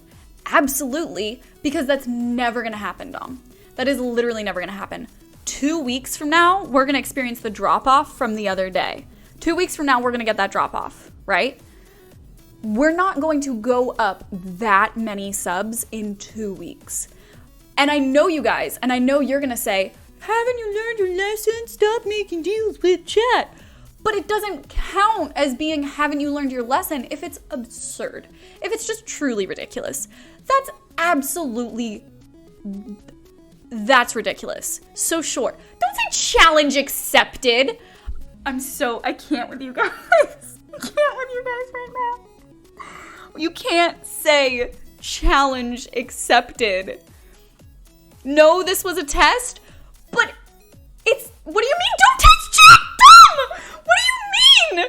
absolutely, because that's never gonna happen, Dom. That is literally never gonna happen. 2 weeks from now, we're gonna experience the drop-off from the other day. 2 weeks from now, we're gonna get that drop-off, right? We're not going to go up that many subs in 2 weeks. And I know you guys, and I know you're gonna say, haven't you learned your lesson? Stop making deals with chat. But it doesn't count as being haven't you learned your lesson if it's absurd. If it's just truly ridiculous. That's ridiculous. So sure. Don't say challenge accepted. I can't with you guys. I can't with you guys right now. You can't say challenge accepted. No, this was a test, but what do you mean don't test chat? Dumb! What do you mean?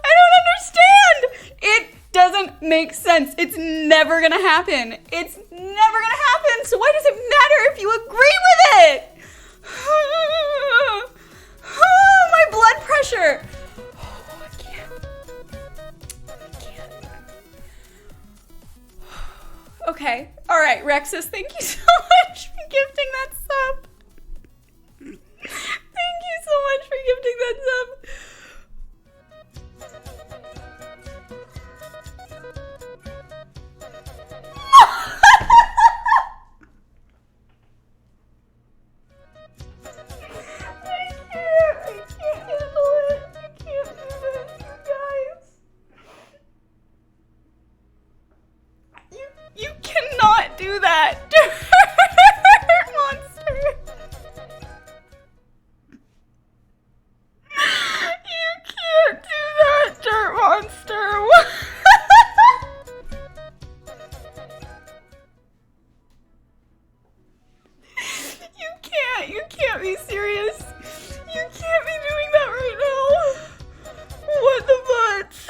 I don't understand. It doesn't make sense. It's never gonna happen. It's never gonna happen. So why does it matter if you agree with it? My blood pressure. I can't. Okay. All right, Rexus, thank you so much for gifting that sub. Thank you so much for gifting that sub. I can't handle it. I can't do this, you guys. You cannot do that, monster. You can't do that, dirt monster. You can't be serious. You can't be doing that right now. What the butts?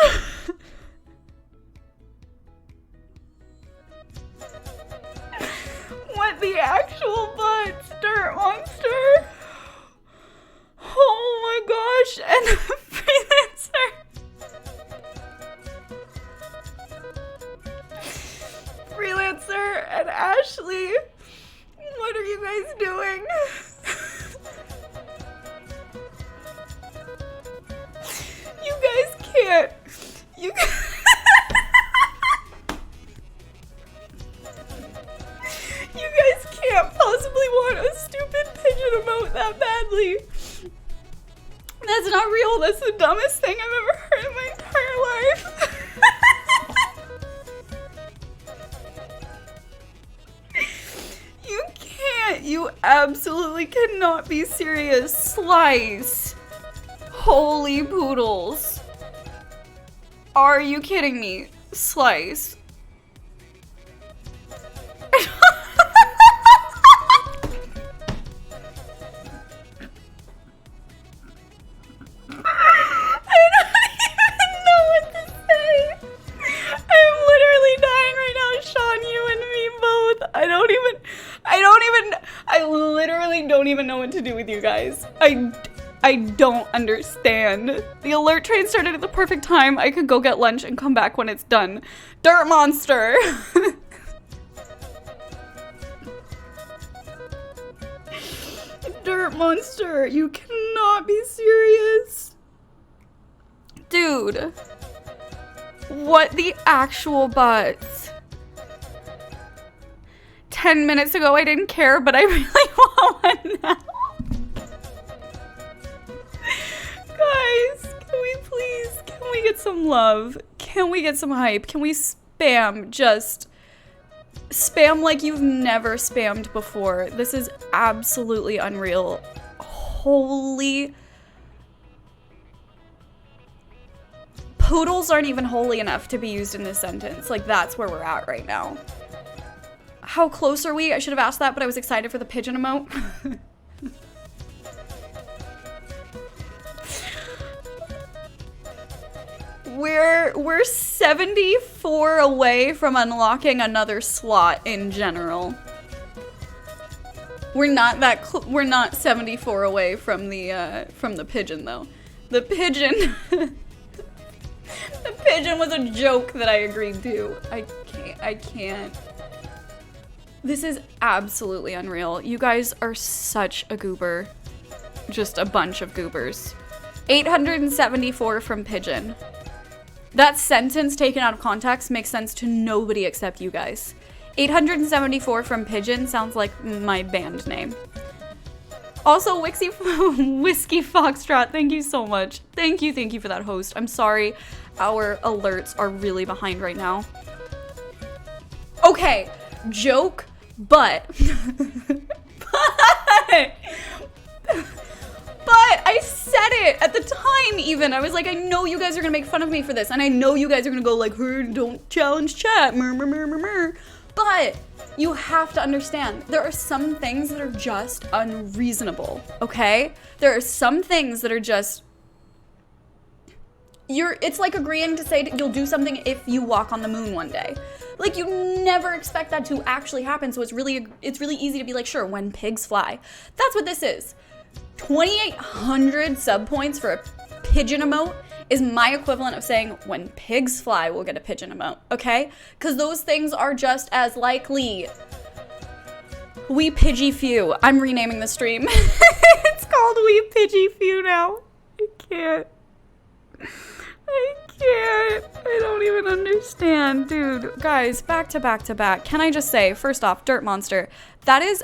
What the actual butts, dirt monster? Oh my gosh, and the freelancer and Ashley, what are you guys doing? You guys can't. You guys can't possibly want a stupid pigeon emote that badly. That's not real. That's the dumbest thing I've ever heard in my life. You can't. You absolutely cannot be serious. Slice. Holy poodles. Are you kidding me? Slice. I literally don't even know what to do with you guys. I don't understand. The alert train started at the perfect time. I could go get lunch and come back when it's done. Dirt monster. Dirt monster, you cannot be serious. Dude. What the actual butts? 10 minutes ago I didn't care, but I really want one now. Guys, can we get some love? Can we get some hype? Can we spam, just spam like you've never spammed before? This is absolutely unreal. Holy. Poodles aren't even holy enough to be used in this sentence. Like, that's where we're at right now. How close are we? I should have asked that, but I was excited for the pigeon emote. We're 74 away from unlocking another slot in general. We're not 74 away from the pigeon though. The pigeon the pigeon was a joke that I agreed to. I can't. This is absolutely unreal. You guys are such a goober. Just a bunch of goobers. 874 from pigeon. That sentence taken out of context makes sense to nobody except you guys. 874 from pigeon sounds like my band name. Also, Whiskey Foxtrot, thank you so much. Thank you for that host. I'm sorry, our alerts are really behind right now. Okay, joke, but I said it at the time even. I was like, I know you guys are gonna make fun of me for this, and I know you guys are gonna go like, don't challenge chat, but you have to understand, there are some things that are just unreasonable, okay? There are some things that are just, it's like agreeing to say you'll do something if you walk on the moon one day. Like, you never expect that to actually happen, so it's really easy to be like, sure, when pigs fly. That's what this is. 2,800 sub points for a pigeon emote is my equivalent of saying when pigs fly, we'll get a pigeon emote, okay? Because those things are just as likely. We Pidgey Few. I'm renaming the stream. It's called We Pidgey Few now. I can't. I don't even understand. Dude, guys, back to back to back. Can I just say, first off, Dirt Monster, that is...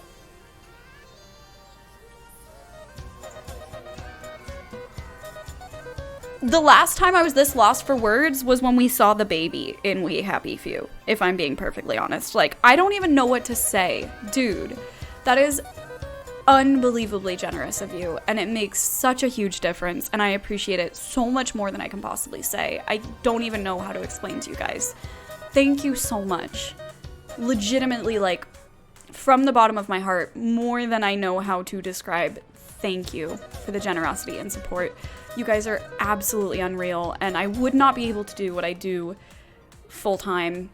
The last time I was this lost for words was when we saw the baby in We Happy Few, if I'm being perfectly honest. Like, I don't even know what to say. Dude, that is unbelievably generous of you, and it makes such a huge difference, and I appreciate it so much more than I can possibly say. I don't even know how to explain to you guys. Thank you so much. Legitimately, like, from the bottom of my heart, more than I know how to describe, thank you for the generosity and support. You guys are absolutely unreal, and I would not be able to do what I do full-time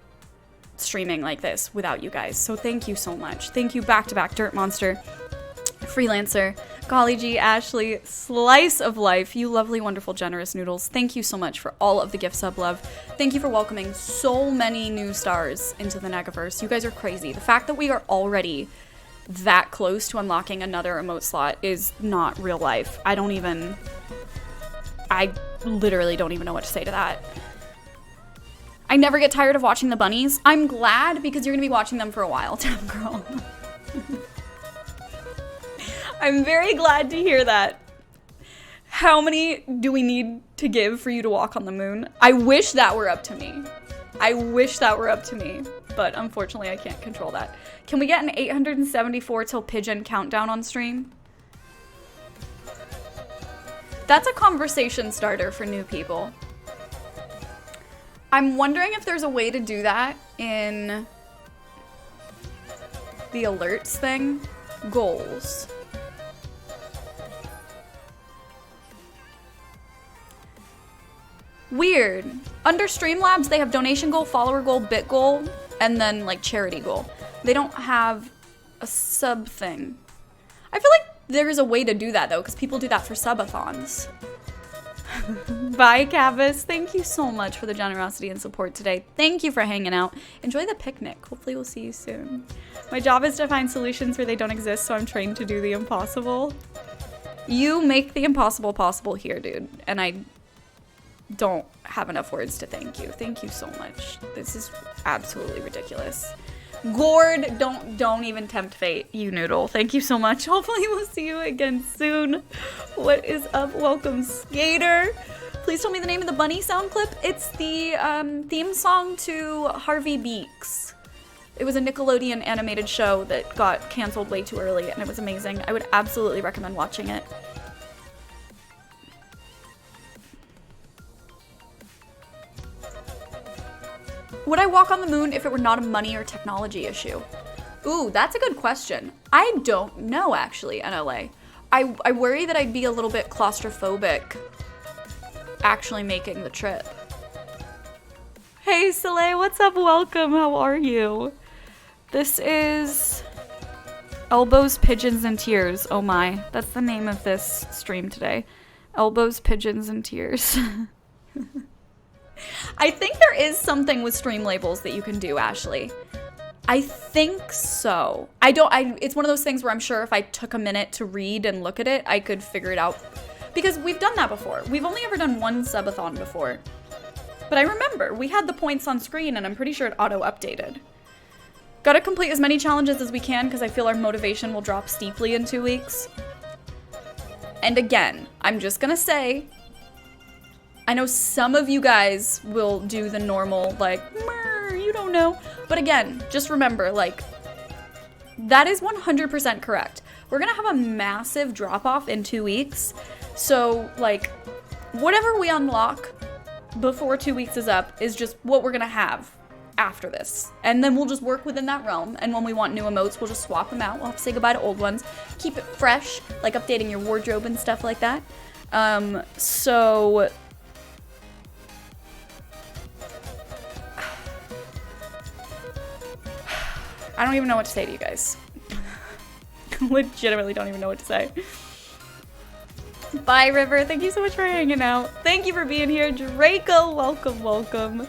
streaming like this without you guys. So thank you so much. Thank you back-to-back Dirt Monster, Freelancer, Golly G, Ashley, Slice of Life, you lovely, wonderful, generous noodles. Thank you so much for all of the gift sub love. Thank you for welcoming so many new stars into the Negaverse. You guys are crazy. The fact that we are already that close to unlocking another emote slot is not real life. I literally don't even know what to say to that. I never get tired of watching the bunnies. I'm glad, because you're gonna be watching them for a while, Tam Girl. I'm very glad to hear that. How many do we need to give for you to walk on the moon? I wish that were up to me. I wish that were up to me, but unfortunately I can't control that. Can we get an 874 till pigeon countdown on stream? That's a conversation starter for new people. I'm wondering if there's a way to do that in the alerts thing. Goals. Weird. Under Streamlabs, they have donation goal, follower goal, bit goal, and then like charity goal. They don't have a sub thing. I feel like there is a way to do that though, because people do that for subathons. Bye, Cavis. Thank you so much for the generosity and support today. Thank you for hanging out. Enjoy the picnic. Hopefully we'll see you soon. My job is to find solutions where they don't exist, so I'm trained to do the impossible. You make the impossible possible here, dude. And I don't have enough words to thank you. Thank you so much. This is absolutely ridiculous. Gord, don't even tempt fate, you noodle. Thank you so much. Hopefully we'll see you again soon. What is up? Welcome, Skater. Please tell me the name of the bunny sound clip. It's the theme song to Harvey Beaks. It was a Nickelodeon animated show that got canceled way too early, and it was amazing. I would absolutely recommend watching it. Would I walk on the moon if it were not a money or technology issue? Ooh, that's a good question. I don't know, actually, NLA. I worry that I'd be a little bit claustrophobic actually making the trip. Hey, Soleil, what's up? Welcome. How are you? This is Elbows, Pigeons, and Tears. Oh my, that's the name of this stream today. Elbows, Pigeons, and Tears. I think there is something with stream labels that you can do, Ashley. I think so. It's one of those things where I'm sure if I took a minute to read and look at it, I could figure it out. Because we've done that before. We've only ever done one subathon before. But I remember, we had the points on screen and I'm pretty sure it auto-updated. Gotta complete as many challenges as we can because I feel our motivation will drop steeply in 2 weeks. And again, I'm just gonna say, I know some of you guys will do the normal, like, you don't know. But again, just remember, like, that is 100% correct. We're gonna have a massive drop-off in 2 weeks. So, like, whatever we unlock before 2 weeks is up is just what we're gonna have after this. And then we'll just work within that realm. And when we want new emotes, we'll just swap them out. We'll have to say goodbye to old ones. Keep it fresh, like updating your wardrobe and stuff like that. So I don't even know what to say to you guys. Legitimately don't even know what to say. Bye, River. Thank you so much for hanging out. Thank you for being here. Draco, welcome, welcome.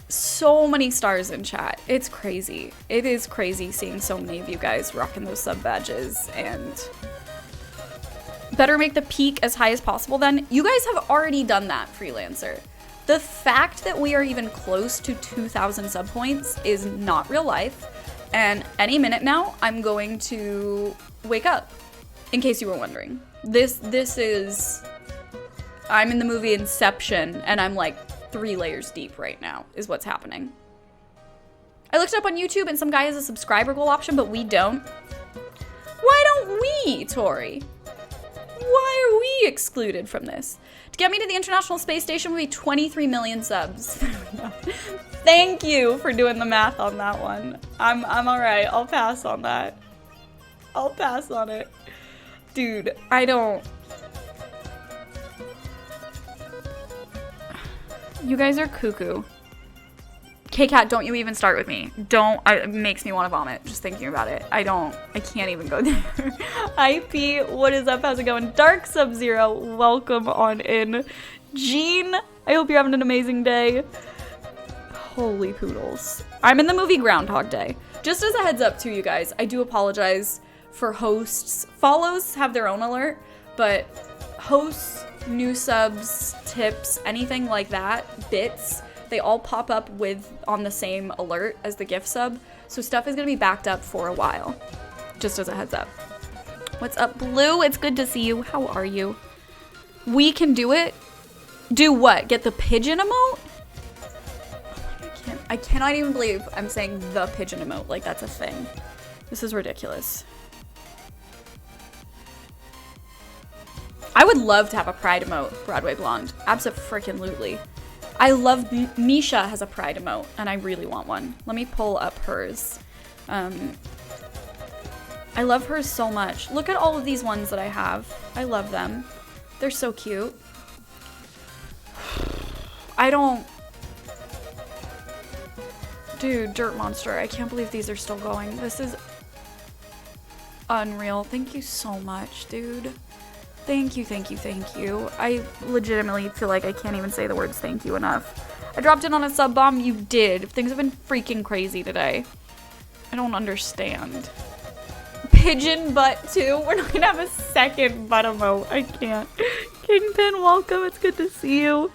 So many stars in chat. It's crazy. It is crazy seeing so many of you guys rocking those sub badges, and better make the peak as high as possible then. You guys have already done that, Freelancer. The fact that we are even close to 2,000 sub points is not real life, and any minute now, I'm going to wake up, in case you were wondering. This is, I'm in the movie Inception, and I'm like 3 layers deep right now, is what's happening. I looked it up on YouTube, and some guy has a subscriber goal option, but we don't. Why don't we, Tori? Why are we excluded from this? To get me to the International Space Station would be 23 million subs. Thank you for doing the math on that one. I'm all right. I'll pass on that. I'll pass on it. Dude, I don't. You guys are cuckoo. K-Cat, don't you even start with me. Don't, it makes me want to vomit just thinking about it. I can't even go there. IP, what is up? How's it going? Dark Sub-Zero, welcome on in. Jean, I hope you're having an amazing day. Holy poodles. I'm in the movie Groundhog Day. Just as a heads up to you guys, I do apologize for hosts. Follows have their own alert, but hosts, new subs, tips, anything like that, bits, they all pop up on the same alert as the gift sub. So stuff is gonna be backed up for a while, just as a heads up. What's up, Blue? It's good to see you. How are you? We can do it. Do what? Get the pigeon emote? I cannot even believe I'm saying the pigeon emote like that's a thing. This is ridiculous. I would love to have a pride emote, Broadway Blonde. Abso-freaking-lutely. I love Misha has a pride emote, and I really want one. Let me pull up hers. I love hers so much. Look at all of these ones that I have. I love them. They're so cute. I don't... Dude, Dirt Monster, I can't believe these are still going. This is unreal. Thank you so much, dude. Thank you, thank you, thank you. I legitimately feel like I can't even say the words thank you enough. I dropped in on a sub bomb. You did. Things have been freaking crazy today. I don't understand. Pigeon butt too. We're not gonna have a second butt emote. I can't. Kingpin, welcome. It's good to see you.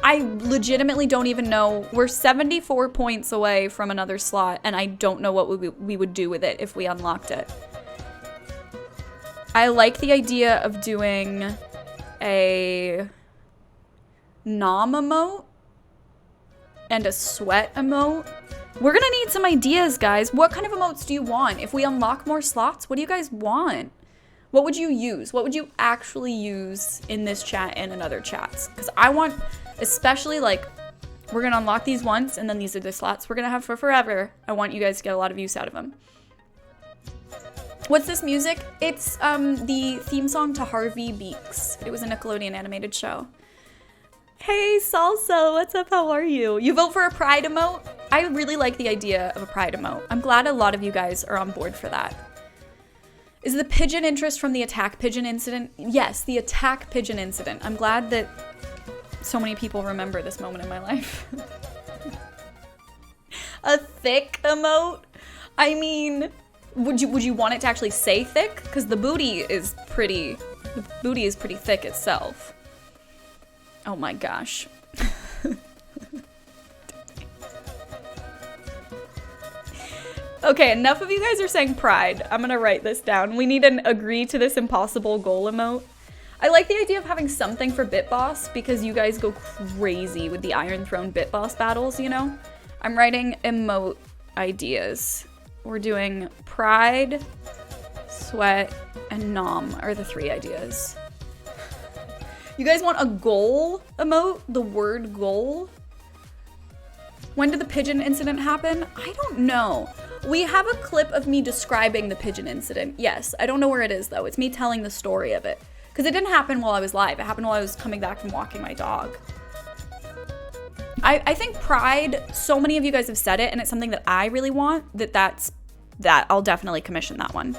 I legitimately don't even know. We're 74 points away from another slot, and I don't know what we would do with it if we unlocked it. I like the idea of doing a nom emote and a sweat emote. We're gonna need some ideas, guys. What kind of emotes do you want? If we unlock more slots, what do you guys want? What would you use? What would you actually use in this chat and in other chats? Because I want, especially like, we're gonna unlock these once and then these are the slots we're gonna have for forever. I want you guys to get a lot of use out of them. What's this music? It's the theme song to Harvey Beaks. It was a Nickelodeon animated show. Hey, Salsa, what's up? How are you? You vote for a pride emote? I really like the idea of a pride emote. I'm glad a lot of you guys are on board for that. Is the pigeon interest from the attack pigeon incident? Yes, the attack pigeon incident. I'm glad that so many people remember this moment in my life. A thick emote? I mean, would you want it to actually say thick? Because the booty is pretty thick itself. Oh my gosh. Okay, enough of you guys are saying pride. I'm gonna write this down. We need an agree to this impossible goal emote. I like the idea of having something for Bit Boss because you guys go crazy with the Iron Throne Bit Boss battles, you know? I'm writing emote ideas. We're doing pride, sweat, and nom are the 3 ideas. You guys want a goal emote? The word goal? When did the pigeon incident happen? I don't know. We have a clip of me describing the pigeon incident. Yes, I don't know where it is though. It's me telling the story of it. Because it didn't happen while I was live. It happened while I was coming back from walking my dog. I think pride, so many of you guys have said it, and it's something that I really want, that I'll definitely commission that one.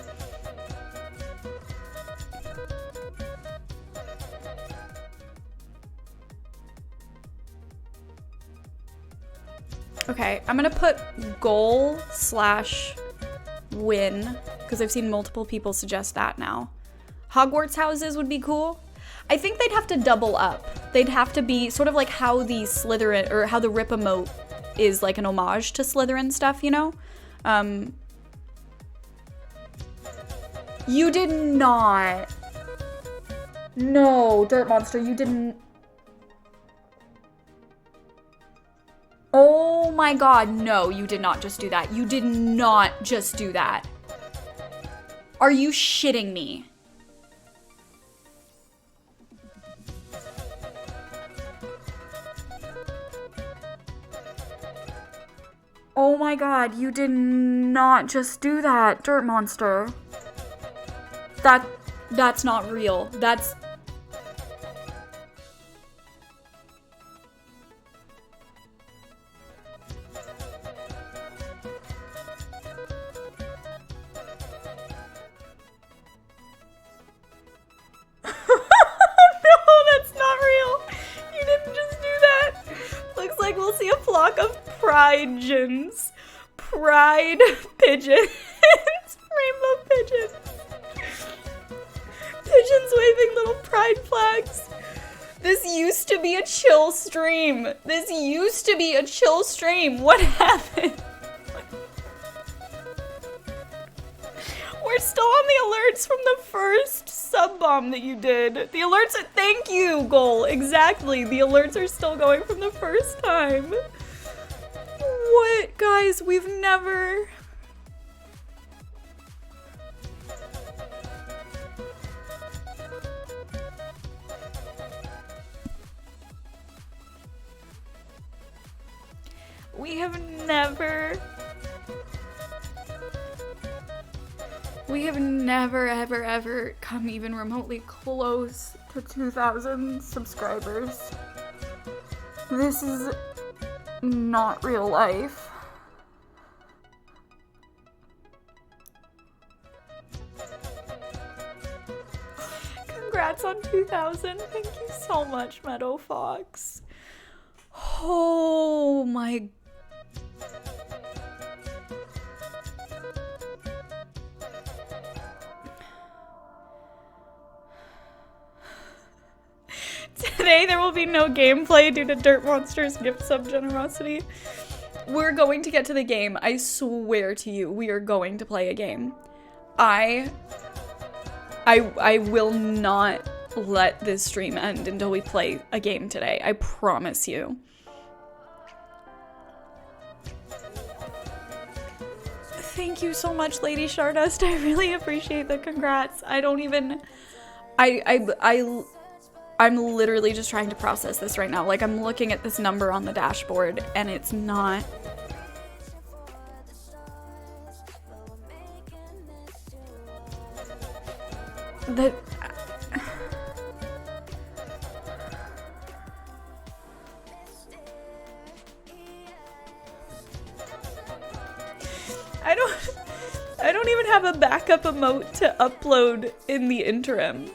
Okay, I'm gonna put goal/win, because I've seen multiple people suggest that now. Hogwarts houses would be cool. I think they'd have to double up. They'd have to be sort of like how the Slytherin, or how the Rip emote is like an homage to Slytherin stuff, you know? You did not. No, Dirt Monster, you didn't. Oh my god, no, you did not just do that. You did not just do that. Are you shitting me? Oh my god, you did not just do that, Dirt Monster. That's not real. That's... Pigeons. Pride pigeons. Rainbow pigeons. Pigeons waving little pride flags. This used to be a chill stream. This used to be a chill stream. What happened? We're we're still on the alerts from the first sub bomb that you did. The alerts are, thank you, Goal. Exactly. The alerts are still going from the first time. What, guys? We've never... We have never, ever come even remotely close to 2,000 subscribers. This is not real life. Congrats on 2,000. Thank you so much, Meadow Fox. Oh my. Today there will be no gameplay due to Dirt Monster's gift sub generosity. We're going to get to the game. I swear to you, we are going to play a game. I will not let this stream end until we play a game today. I promise you. Thank you so much, Lady Stardust. I really appreciate the congrats. I don't even... I'm literally just trying to process this right now. Like, I'm looking at this number on the dashboard, and it's not... I don't even have a backup emote to upload in the interim.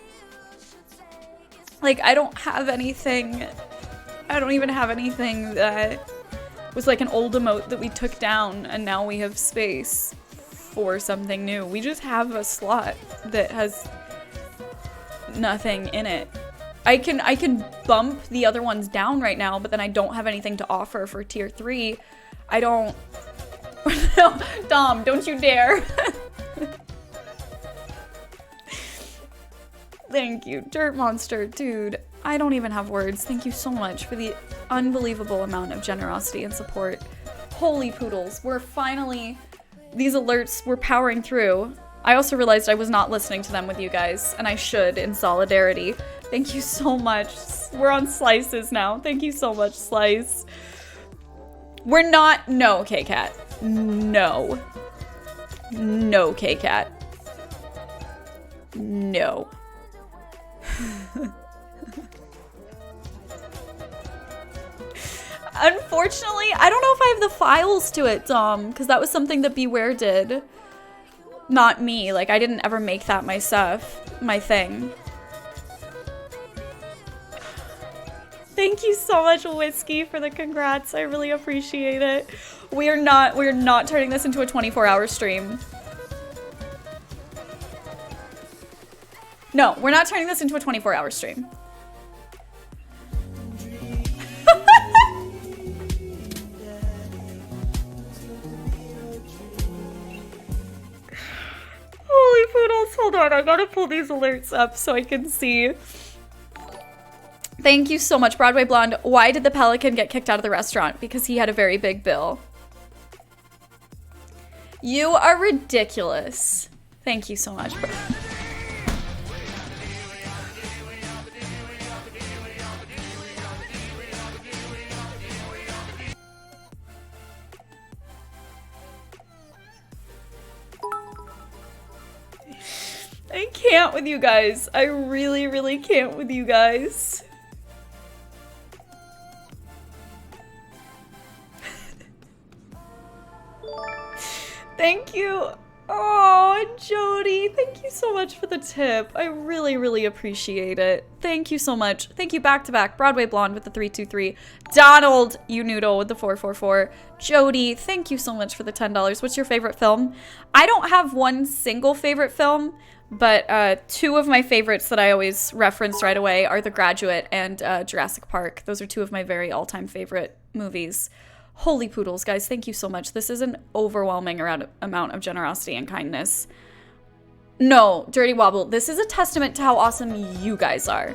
Like, I don't have anything, I don't even have anything that was like an old emote that we took down and now we have space for something new. We just have a slot that has nothing in it. I can bump the other ones down right now, but then I don't have anything to offer for tier 3. I don't... No, Dom, don't you dare. Thank you, Dirt Monster, dude. I don't even have words. Thank you so much for the unbelievable amount of generosity and support. Holy poodles, we're finally, these alerts, we're powering through. I also realized I was not listening to them with you guys, and I should in solidarity. Thank you so much. We're on slices now. Thank you so much, Slice. We're not, no, K-Cat. No. No, K-Cat. No. Unfortunately, I don't know if I have the files to it, Dom, because that was something that Beware did. Not me. Like, I didn't ever make that myself. My thing. Thank you so much, Whiskey, for the congrats. I really appreciate it. We're not turning this into a 24-hour stream. No, we're not turning this into a 24-hour stream. Holy poodles, hold on. I gotta pull these alerts up so I can see. Thank you so much, Broadway Blonde. Why did the Pelican get kicked out of the restaurant? Because he had a very big bill. You are ridiculous. Thank you so much. I can't with you guys. I really, really can't with you guys. Thank you. Oh, Jody, thank you so much for the tip. I really, really appreciate it. Thank you so much. Thank you back to back. Broadway Blonde with the 323. Donald, you noodle with the 444. Jody, thank you so much for the $10. What's your favorite film? I don't have one single favorite film, but two of my favorites that I always reference right away are The Graduate and Jurassic Park. Those are two of my very all-time favorite movies. Holy poodles, guys, thank you so much. This is an overwhelming amount of generosity and kindness. No, Dirty Wobble, this is a testament to how awesome you guys are.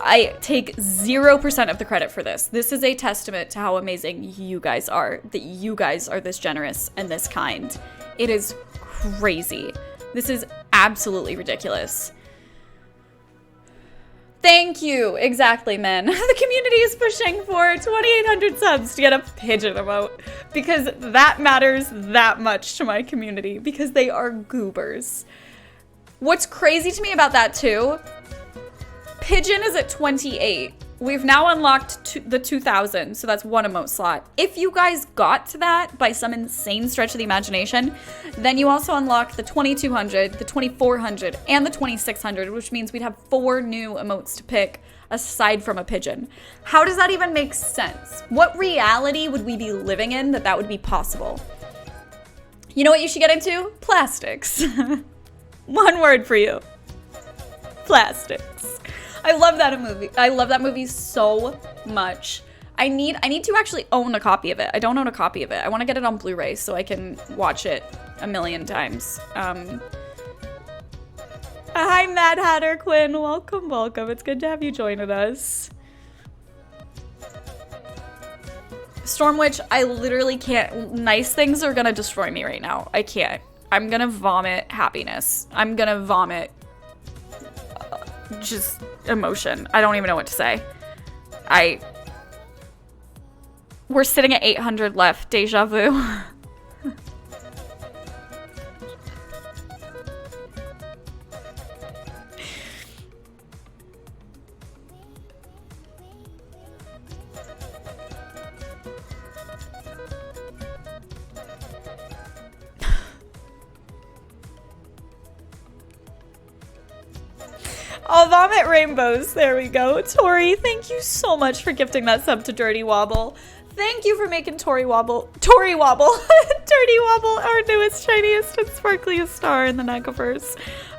I take 0% of the credit for this. This is a testament to how amazing you guys are, that you guys are this generous and this kind. It is crazy. This is absolutely ridiculous. Thank you. Exactly, men. The community is pushing for 2,800 subs to get a pigeon emote because that matters that much to my community because they are goobers. What's crazy to me about that too, pigeon is at 28. We've now unlocked the 2,000, so that's one emote slot. If you guys got to that by some insane stretch of the imagination, then you also unlock the 2,200, the 2,400, and the 2,600, which means we'd have 4 new emotes to pick aside from a pigeon. How does that even make sense? What reality would we be living in that would be possible? You know what you should get into? Plastics. One word for you. Plastics. I love that movie. I love that movie so much. I need to actually own a copy of it. I don't own a copy of it. I want to get it on Blu-ray so I can watch it a million times. Hi, Mad Hatter Quinn. Welcome, welcome. It's good to have you joining us. Stormwitch, I literally can't. Nice things are gonna destroy me right now. I can't. I'm gonna vomit happiness. I'm gonna vomit just emotion. I don't even know what to say. We're sitting at 800 left. Deja vu. I'll vomit rainbows. There we go. Tori, thank you so much for gifting that sub to Dirty Wobble. Thank you for making Tori Wobble, Dirty Wobble, our newest, shiniest, and sparkliest star in the Negaverse.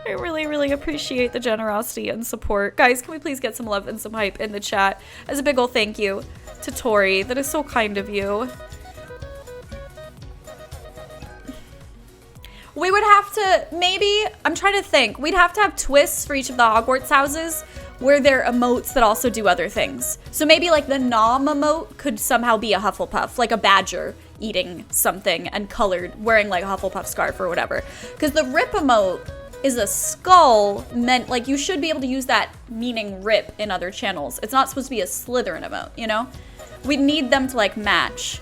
I really, really appreciate the generosity and support. Guys, can we please get some love and some hype in the chat as a big ol' thank you to Tori. That is so kind of you. We would have to, maybe, I'm trying to think, we'd have to have twists for each of the Hogwarts houses where they're emotes that also do other things. So maybe like the Nom emote could somehow be a Hufflepuff, like a badger eating something and colored, wearing like a Hufflepuff scarf or whatever. Because the Rip emote is a skull meant, like you should be able to use that meaning Rip in other channels. It's not supposed to be a Slytherin emote, you know? We'd need them to like match.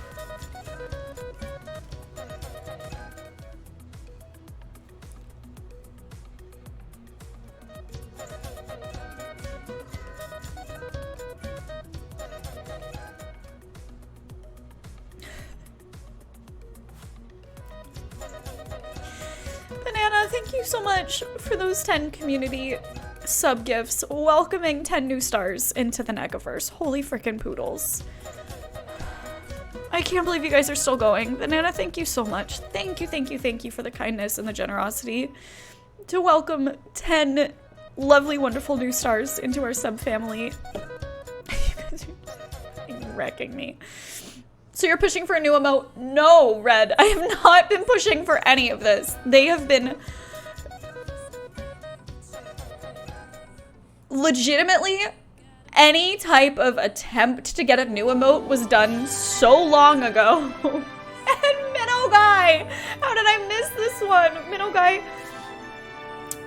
Banana, thank you so much for those 10 community sub gifts, welcoming 10 new stars into the Negaverse. Holy frickin' poodles. I can't believe you guys are still going. Banana, thank you so much. Thank you for the kindness and the generosity to welcome 10 lovely, wonderful new stars into our sub family. You guys are just wrecking me. So you're pushing for a new emote? No, Red. I have not been pushing for any of this. They have been legitimately, any type of attempt to get a new emote was done so long ago. And Minnow Guy! How did I miss this one? Minnow Guy,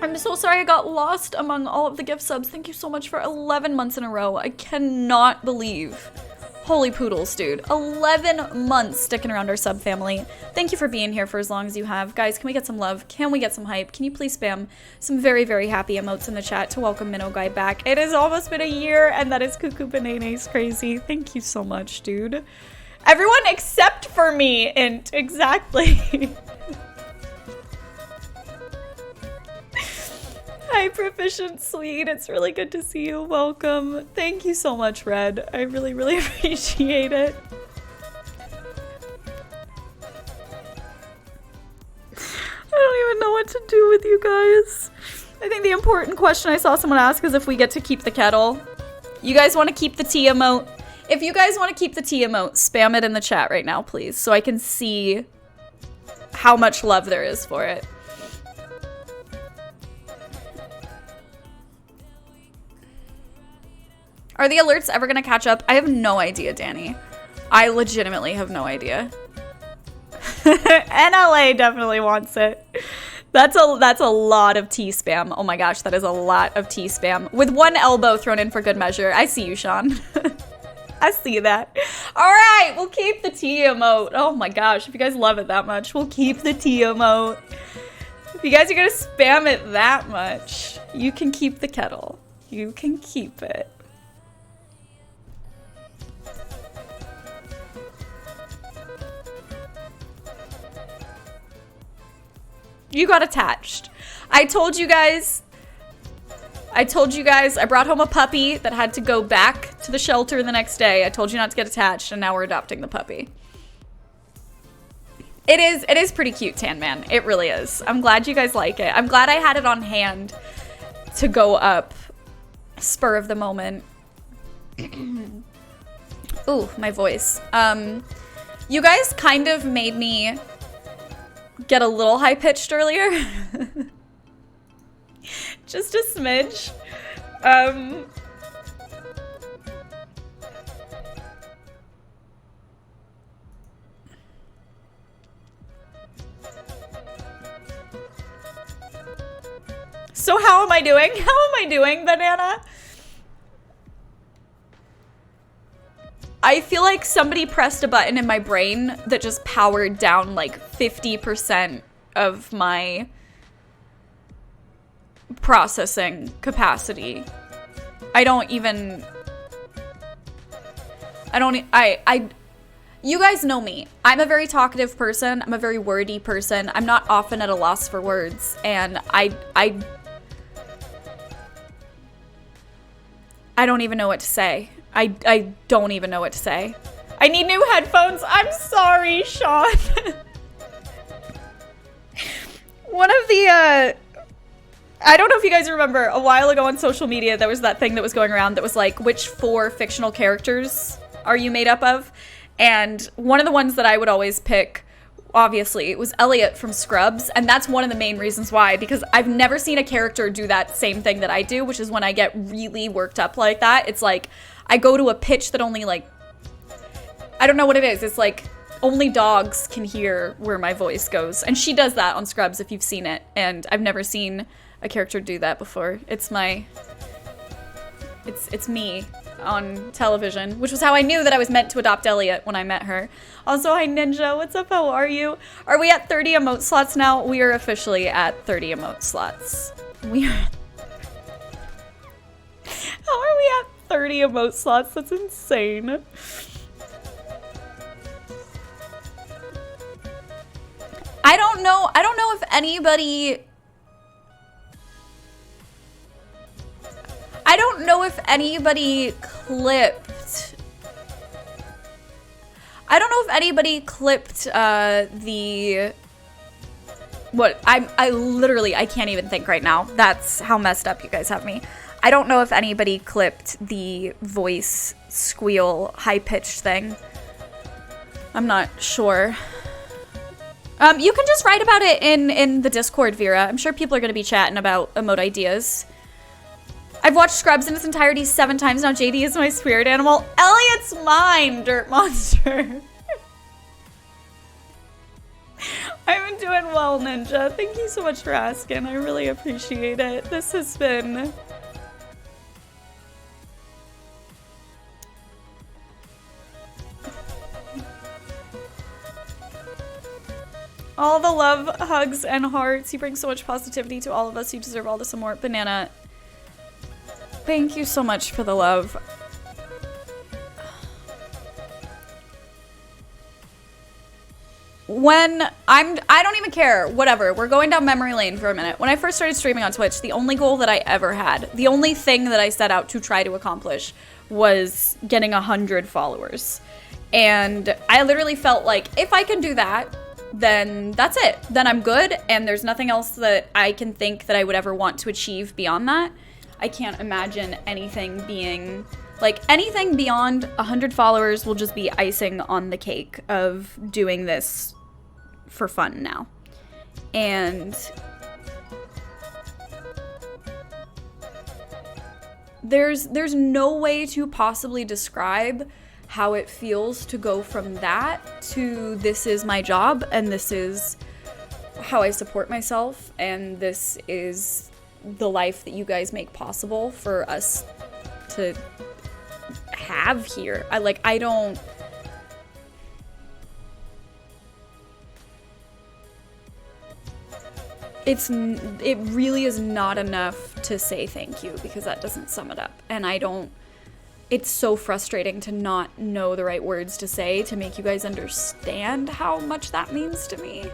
I'm so sorry I got lost among all of the gift subs. Thank you so much for 11 months in a row. I cannot believe. Holy poodles, dude. 11 months sticking around our sub family. Thank you for being here for as long as you have. Guys, can we get some love? Can we get some hype? Can you please spam some very, very happy emotes in the chat to welcome Minnow Guy back? It has almost been a year, and that is Cuckoo Banane's crazy. Thank you so much, dude. Everyone except for me, Int. Exactly. Hi, Proficient Sweet. It's really good to see you. Welcome. Thank you so much, Red. I really, really appreciate it. I don't even know what to do with you guys. I think the important question I saw someone ask is if we get to keep the kettle. You guys want to keep the tea emote? If you guys want to keep the tea emote, spam it in the chat right now, please, so I can see how much love there is for it. Are the alerts ever gonna catch up? I have no idea, Danny. I legitimately have no idea. NLA definitely wants it. That's a lot of T spam. Oh my gosh, that is a lot of T spam. With one elbow thrown in for good measure. I see you, Sean. I see that. All right, we'll keep the T emote. Oh my gosh, if you guys love it that much, we'll keep the T emote. If you guys are gonna spam it that much, you can keep the kettle. You can keep it. You got attached. I told you guys, I brought home a puppy that had to go back to the shelter the next day. I told you not to get attached, and now we're adopting the puppy. It is pretty cute, Tan Man. It really is. I'm glad you guys like it. I'm glad I had it on hand to go up. Spur of the moment. Ooh, my voice. You guys kind of made me get a little high-pitched earlier. Just a smidge. So how am I doing? How am I doing, Banana? I feel like somebody pressed a button in my brain that just powered down like 50% of my processing capacity. You guys know me. I'm a very talkative person. I'm a very wordy person. I'm not often at a loss for words, and I don't even know what to say. I don't even know what to say. I need new headphones. I'm sorry, Sean. One of the, I don't know if you guys remember, a while ago on social media, there was that thing that was going around that was like, which 4 fictional characters are you made up of? And one of the ones that I would always pick, obviously, it was Elliot from Scrubs. And that's one of the main reasons why, because I've never seen a character do that same thing that I do, which is when I get really worked up like that. It's like, I go to a pitch that only like, I don't know what it is. It's like only dogs can hear where my voice goes. And she does that on Scrubs if you've seen it. And I've never seen a character do that before. It's me on television, which was how I knew that I was meant to adopt Elliot when I met her. Also, hi Ninja, what's up, how are you? Are we at 30 emote slots now? We are officially at 30 emote slots. We are How are we at 30 emote slots? That's insane. I don't know if anybody clipped. I don't know if anybody clipped the what I literally I can't even think right now. That's how messed up you guys have me. I don't know if anybody clipped the voice squeal high-pitched thing. I'm not sure. You can just write about it in the Discord, Vera. I'm sure people are going to be chatting about emote ideas. I've watched Scrubs in its entirety 7 times now. JD is my spirit animal. Elliot's mine, Dirt Monster. I've been doing well, Ninja. Thank you so much for asking. I really appreciate it. This has been... all the love, hugs, and hearts. You bring so much positivity to all of us. You deserve all this and more. Banana, thank you so much for the love. I don't even care. Whatever. We're going down memory lane for a minute. When I first started streaming on Twitch, the only goal that I ever had, the only thing that I set out to try to accomplish was getting 100 followers. And I literally felt like if I can do that, then that's it. Then I'm good, and there's nothing else that I can think that I would ever want to achieve beyond that. I can't imagine anything being, like, anything beyond 100 followers will just be icing on the cake of doing this for fun now. And there's no way to possibly describe how it feels to go from that to this is my job and this is how I support myself and this is the life that you guys make possible for us to have here. It really is not enough to say thank you because that doesn't sum it up. And it's so frustrating to not know the right words to say to make you guys understand how much that means to me.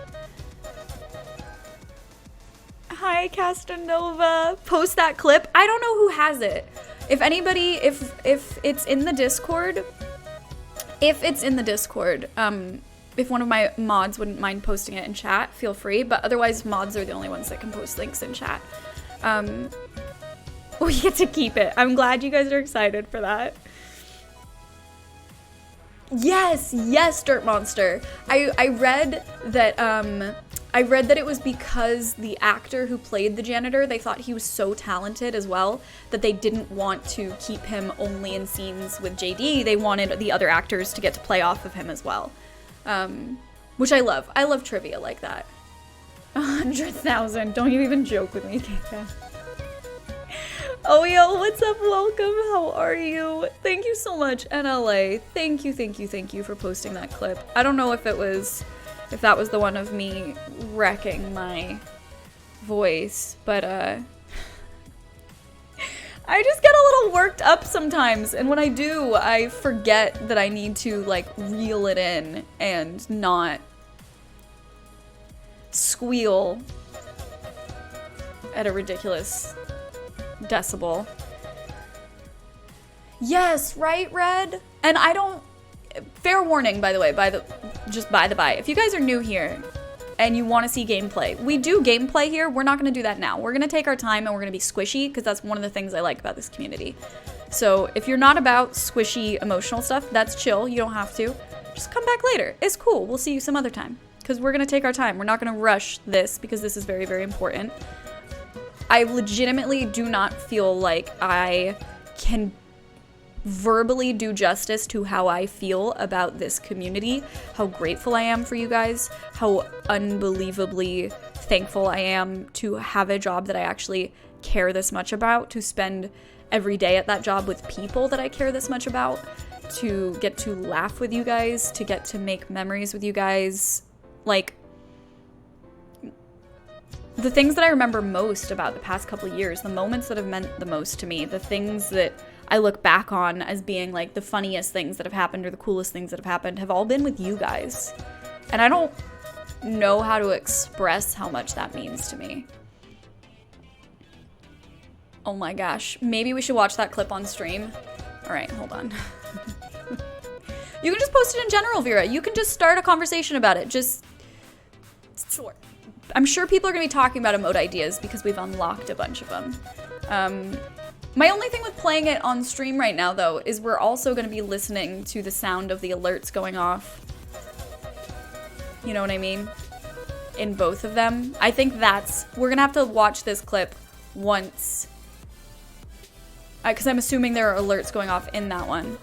Hi, Castanova. Post that clip. I don't know who has it. If anybody, if it's in the Discord, if one of my mods wouldn't mind posting it in chat, feel free. But otherwise, mods are the only ones that can post links in chat. We get to keep it. I'm glad you guys are excited for that. Yes, Dirt Monster. I read that it was because the actor who played the janitor, they thought he was so talented as well that they didn't want to keep him only in scenes with JD. They wanted the other actors to get to play off of him as well. Which I love. I love trivia like that. 100,000. Don't you even joke with me, Kika. Oh, yo, what's up? Welcome. How are you? Thank you so much, NLA. Thank you for posting that clip. I don't know if that was the one of me wrecking my voice, but I just get a little worked up sometimes, and when I do, I forget that I need to like reel it in and not squeal at a ridiculous decibel. Yes, right, Red? And I don't... Fair warning, by the way, by the by. If you guys are new here and you want to see gameplay, we do gameplay here. We're not going to do that now. We're going to take our time and we're going to be squishy because that's one of the things I like about this community. So if you're not about squishy emotional stuff, that's chill. You don't have to. Just come back later. It's cool. We'll see you some other time because we're going to take our time. We're not going to rush this because this is very, very important. I legitimately do not feel like I can verbally do justice to how I feel about this community, how grateful I am for you guys, how unbelievably thankful I am to have a job that I actually care this much about, to spend every day at that job with people that I care this much about, to get to laugh with you guys, to get to make memories with you guys. Like, the things that I remember most about the past couple of years, the moments that have meant the most to me, the things that I look back on as being like the funniest things that have happened or the coolest things that have happened have all been with you guys. And I don't know how to express how much that means to me. Oh my gosh. Maybe we should watch that clip on stream. All right, hold on. You can just post it in general, Vera. You can just start a conversation about it. Sure. I'm sure people are going to be talking about emote ideas because we've unlocked a bunch of them. My only thing with playing it on stream right now, though, is we're also going to be listening to the sound of the alerts going off. You know what I mean? In both of them. I think we're going to have to watch this clip once. Because I'm assuming there are alerts going off in that one.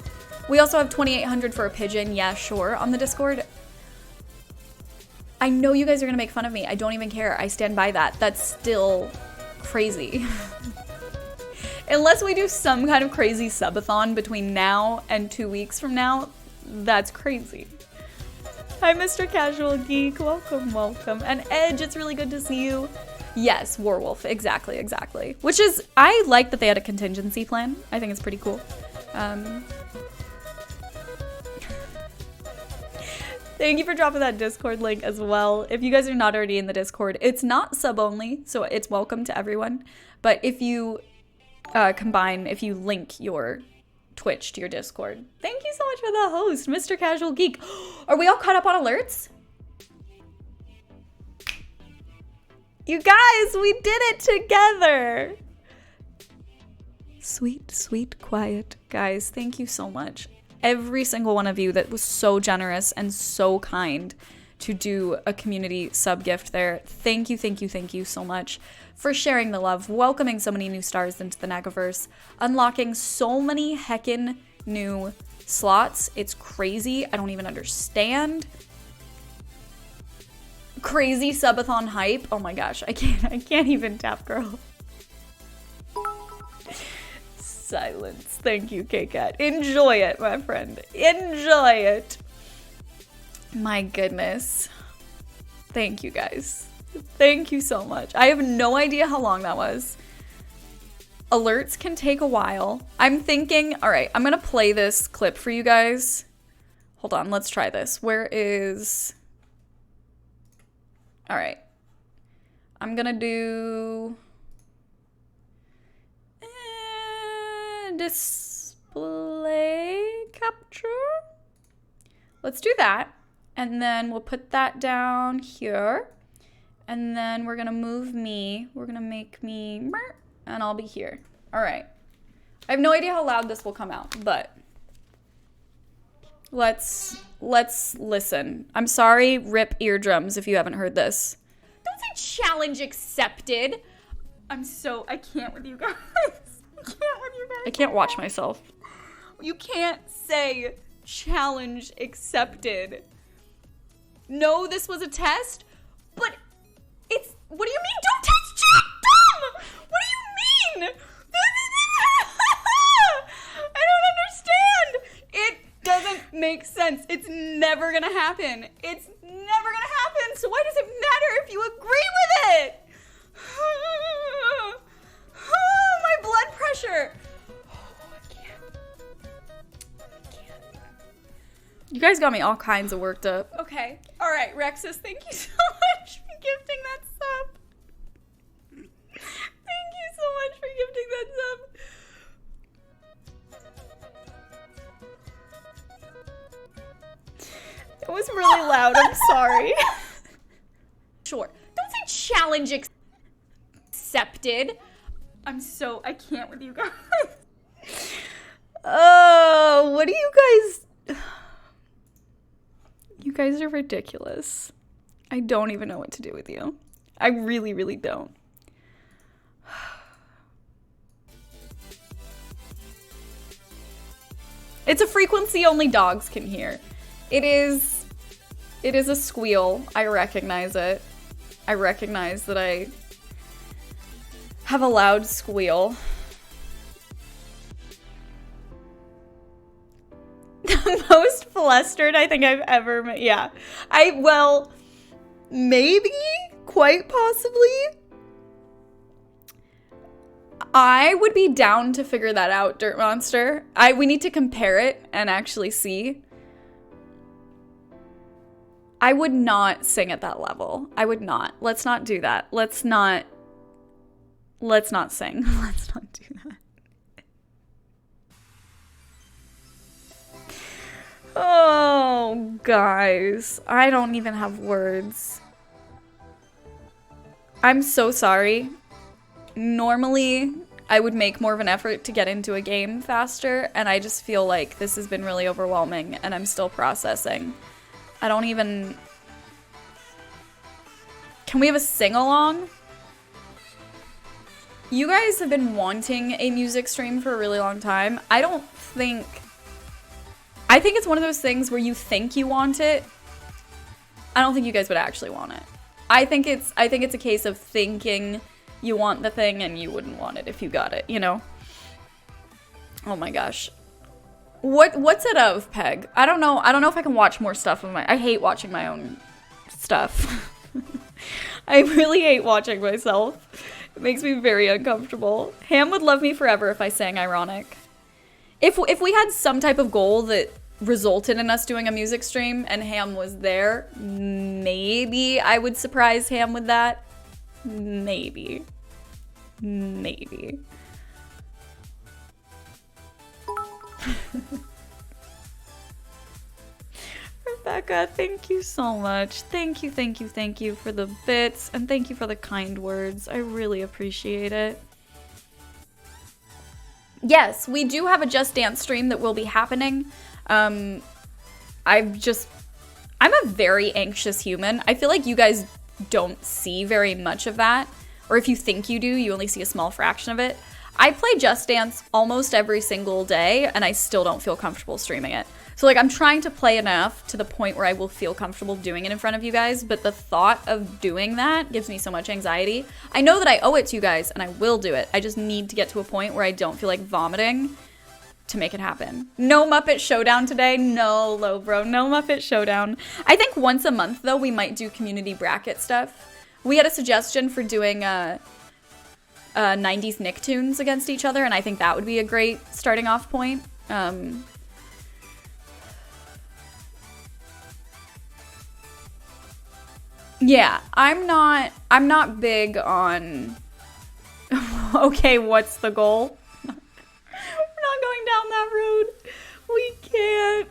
We also have 2,800 for a pigeon. Yeah, sure. On the Discord. I know you guys are going to make fun of me. I don't even care. I stand by that. That's still crazy. Unless we do some kind of crazy subathon between now and 2 weeks from now, that's crazy. Hi, Mr. Casual Geek. Welcome. And Edge, it's really good to see you. Yes, Warwolf. Exactly. Which is, I like that they had a contingency plan. I think it's pretty cool. Thank you for dropping that Discord link as well. If you guys are not already in the Discord, it's not sub only, so it's welcome to everyone. But if you if you link your Twitch to your Discord. Thank you so much for the host, Mr. Casual Geek. Are we all caught up on alerts? You guys, we did it together. Sweet, quiet. Guys, thank you so much. Every single one of you that was so generous and so kind to do a community sub gift there. Thank you, thank you, thank you so much for sharing the love, welcoming so many new stars into the Negaverse, unlocking so many heckin' new slots. It's crazy. I don't even understand. Crazy subathon hype. Oh my gosh, I can't even tap, girl. Silence. Thank you, K-Cat. Enjoy it, my friend. Enjoy it. My goodness. Thank you, guys. Thank you so much. I have no idea how long that was. Alerts can take a while. I'm thinking, all right, I'm gonna play this clip for you guys. Hold on, let's try this. Where is... All right. I'm gonna do... display capture. Let's do that. And then we'll put that down here. And then we're gonna move me. We're gonna make me, and I'll be here. All right. I have no idea how loud this will come out, but let's listen. I'm sorry, rip eardrums if you haven't heard this. Don't say challenge accepted. I can't with you guys. I can't watch myself. You can't say challenge accepted. No, this was a test, but it's, what do you mean don't test chat? Dumb! What do you mean? I don't understand. It doesn't make sense. It's never gonna happen. It's never gonna happen, so why does it matter if you agree with it? My blood pressure. I can't. You guys got me all kinds of worked up. Okay. All right, Rexus, thank you so much for gifting that sub. Thank you so much for gifting that sub. It was really loud. I'm sorry. Sure. Don't say challenge accepted. I can't with you guys. Oh, what do you guys... You guys are ridiculous. I don't even know what to do with you. I really, really don't. It's a frequency only dogs can hear. It is a squeal. I recognize it. I recognize that I have a loud squeal. The most flustered I think I've ever met. Yeah. Well, maybe, quite possibly. I would be down to figure that out, Dirt Monster. We need to compare it and actually see. I would not sing at that level. I would not. Let's not do that. Let's not sing. Let's not do that. Oh, guys. I don't even have words. I'm so sorry. Normally, I would make more of an effort to get into a game faster, and I just feel like this has been really overwhelming, and I'm still processing. I don't even... Can we have a sing-along? You guys have been wanting a music stream for a really long time. I think it's one of those things where you think you want it. I don't think you guys would actually want it. I think it's a case of thinking you want the thing and you wouldn't want it if you got it, you know? Oh my gosh. What's it of, Peg? I don't know if I can watch more stuff of I hate watching my own stuff. I really hate watching myself. It makes me very uncomfortable. Ham would love me forever if I sang ironic. If we had some type of goal that resulted in us doing a music stream and Ham was there, maybe I would surprise Ham with that. Maybe. Rebecca, thank you so much. Thank you for the bits, and thank you for the kind words. I really appreciate it. Yes, we do have a Just Dance stream that will be happening. I I'm a very anxious human. I feel like you guys don't see very much of that. Or if you think you do, you only see a small fraction of it. I play Just Dance almost every single day, and I still don't feel comfortable streaming it. So like I'm trying to play enough to the point where I will feel comfortable doing it in front of you guys, but the thought of doing that gives me so much anxiety. I know that I owe it to you guys, and I will do it. I just need to get to a point where I don't feel like vomiting to make it happen. No Muppet Showdown today. No, low bro, no Muppet Showdown. I think once a month though, we might do community bracket stuff. We had a suggestion for doing 90s Nicktoons against each other, and I think that would be a great starting off point. Yeah, I'm not big on okay, what's the goal? We're not going down that road. We can't.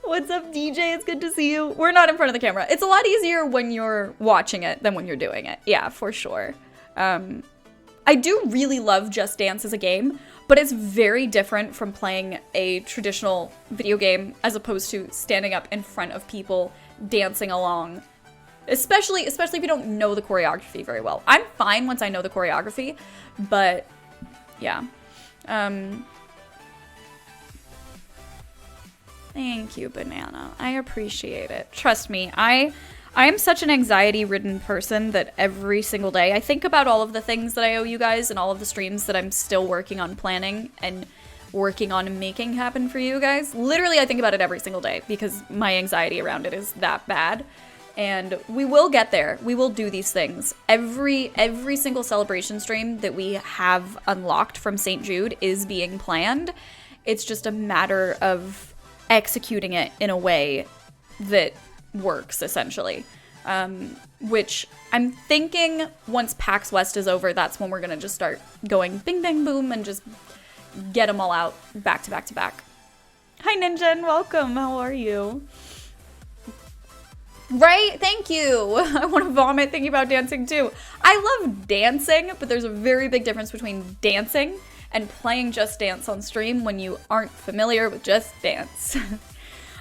What's up, DJ? It's good to see you. We're not in front of the camera. It's a lot easier when you're watching it than when you're doing it. Yeah, for sure. I do really love Just Dance as a game, but it's very different from playing a traditional video game as opposed to standing up in front of people dancing along. Especially if you don't know the choreography very well. I'm fine once I know the choreography, but yeah. Thank you, Banana. I appreciate it. Trust me, I am such an anxiety-ridden person that every single day I think about all of the things that I owe you guys and all of the streams that I'm still working on planning and working on making happen for you guys. Literally, I think about it every single day because my anxiety around it is that bad. And we will get there. We will do these things. Every single celebration stream that we have unlocked from St. Jude is being planned. It's just a matter of executing it in a way that works, essentially. Which I'm thinking once PAX West is over, that's when we're gonna just start going bing, bang, boom, and just get them all out back to back to back. Hi, Ninja, and welcome. How are you? Right? Thank you. I want to vomit thinking about dancing too. I love dancing, but there's a very big difference between dancing and playing Just Dance on stream when you aren't familiar with Just Dance.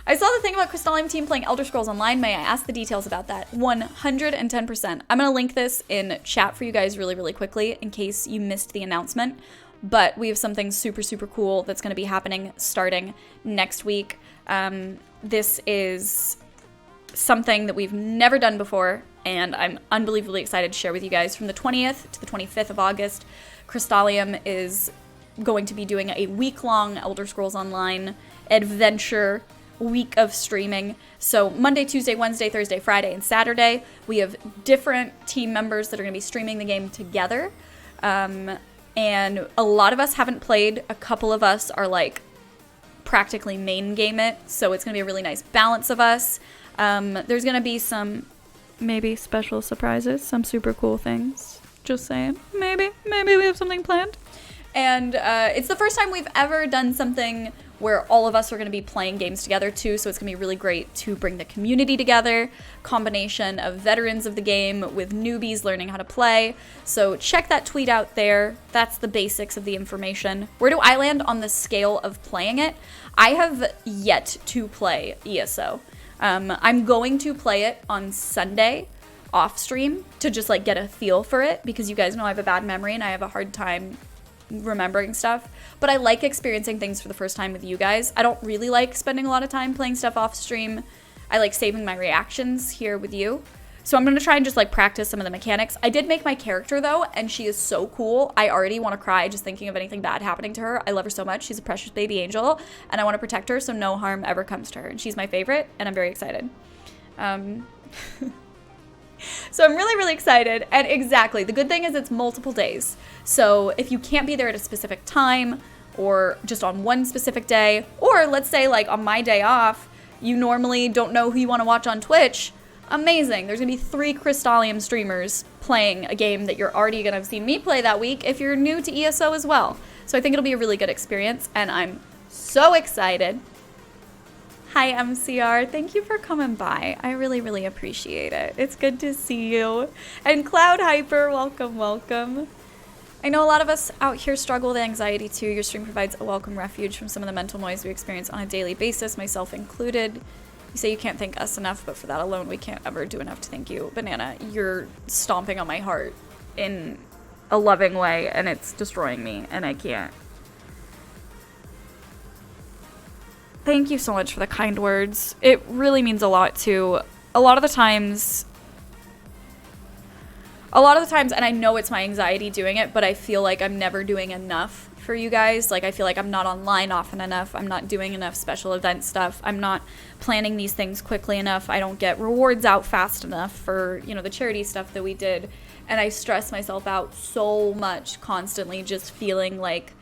I saw the thing about Crystallium team playing Elder Scrolls Online. May I ask the details about that? 110%. I'm going to link this in chat for you guys really, really quickly in case you missed the announcement. But we have something super, super cool that's going to be happening starting next week. This is something that we've never done before, and I'm unbelievably excited to share with you guys. From the 20th to the 25th of August, Crystallium is going to be doing a week-long Elder Scrolls Online adventure week of streaming. So Monday, Tuesday, Wednesday, Thursday, Friday, and Saturday, we have different team members that are going to be streaming the game together. And a lot of us haven't played. A couple of us are like practically main game it, so it's going to be a really nice balance of us. There's going to be some maybe special surprises, some super cool things. Just saying. Maybe we have something planned. And it's the first time we've ever done something where all of us are going to be playing games together too, so it's going to be really great to bring the community together, combination of veterans of the game with newbies learning how to play. So check that tweet out there. That's the basics of the information. Where do I land on the scale of playing it? I have yet to play ESO. I'm going to play it on Sunday off stream to just like get a feel for it, because you guys know I have a bad memory and I have a hard time remembering stuff. But I like experiencing things for the first time with you guys. I don't really like spending a lot of time playing stuff off stream. I like saving my reactions here with you. So I'm going to try and just like practice some of the mechanics. I did make my character though, and she is so cool. I already want to cry just thinking of anything bad happening to her. I love her so much. She's a precious baby angel, and I want to protect her so no harm ever comes to her. And she's my favorite, and I'm very excited. So I'm really, really excited. And exactly, the good thing is it's multiple days. So if you can't be there at a specific time, or just on one specific day, or let's say like on my day off, you normally don't know who you want to watch on Twitch, amazing. There's going to be 3 Crystallium streamers playing a game that you're already going to have seen me play that week if you're new to ESO as well. So I think it'll be a really good experience, and I'm so excited. Hi, MCR. Thank you for coming by. I really, really appreciate it. It's good to see you. And Cloud Hyper, welcome, welcome. I know a lot of us out here struggle with anxiety too. Your stream provides a welcome refuge from some of the mental noise we experience on a daily basis, myself included. You say you can't thank us enough, but for that alone, we can't ever do enough to thank you. Banana, you're stomping on my heart in a loving way, and it's destroying me, and I can't. Thank you so much for the kind words. It really means a lot, too. A lot of the times, and I know it's my anxiety doing it, but I feel like I'm never doing enough for you guys. Like, I feel like I'm not online often enough. I'm not doing enough special event stuff. I'm not planning these things quickly enough. I don't get rewards out fast enough for, you know, the charity stuff that we did. And I stress myself out so much constantly, just feeling like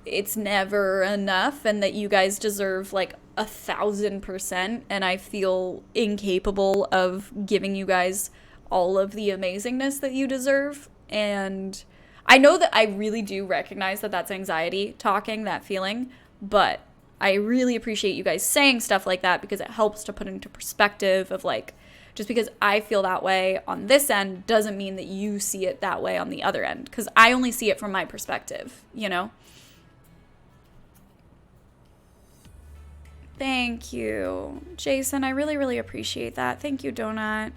it's never enough and that you guys deserve like 1,000%. And I feel incapable of giving you guys all of the amazingness that you deserve. And I know that I really do recognize that that's anxiety talking, that feeling, but I really appreciate you guys saying stuff like that because it helps to put into perspective of like, just because I feel that way on this end doesn't mean that you see it that way on the other end, because I only see it from my perspective, you know? Thank you, Jason. I really, really appreciate that. Thank you, Donut.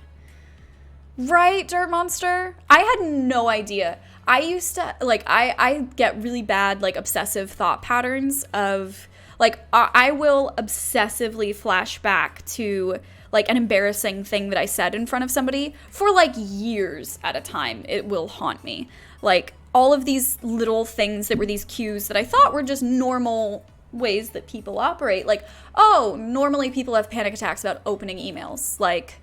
Right, Dirt Monster? I had no idea. I used to, like, I get really bad, like, obsessive thought patterns of, like, I will obsessively flash back to, like, an embarrassing thing that I said in front of somebody for, like, years at a time. It will haunt me. Like, all of these little things that were these cues that I thought were just normal ways that people operate. Like, oh, normally people have panic attacks about opening emails. Like,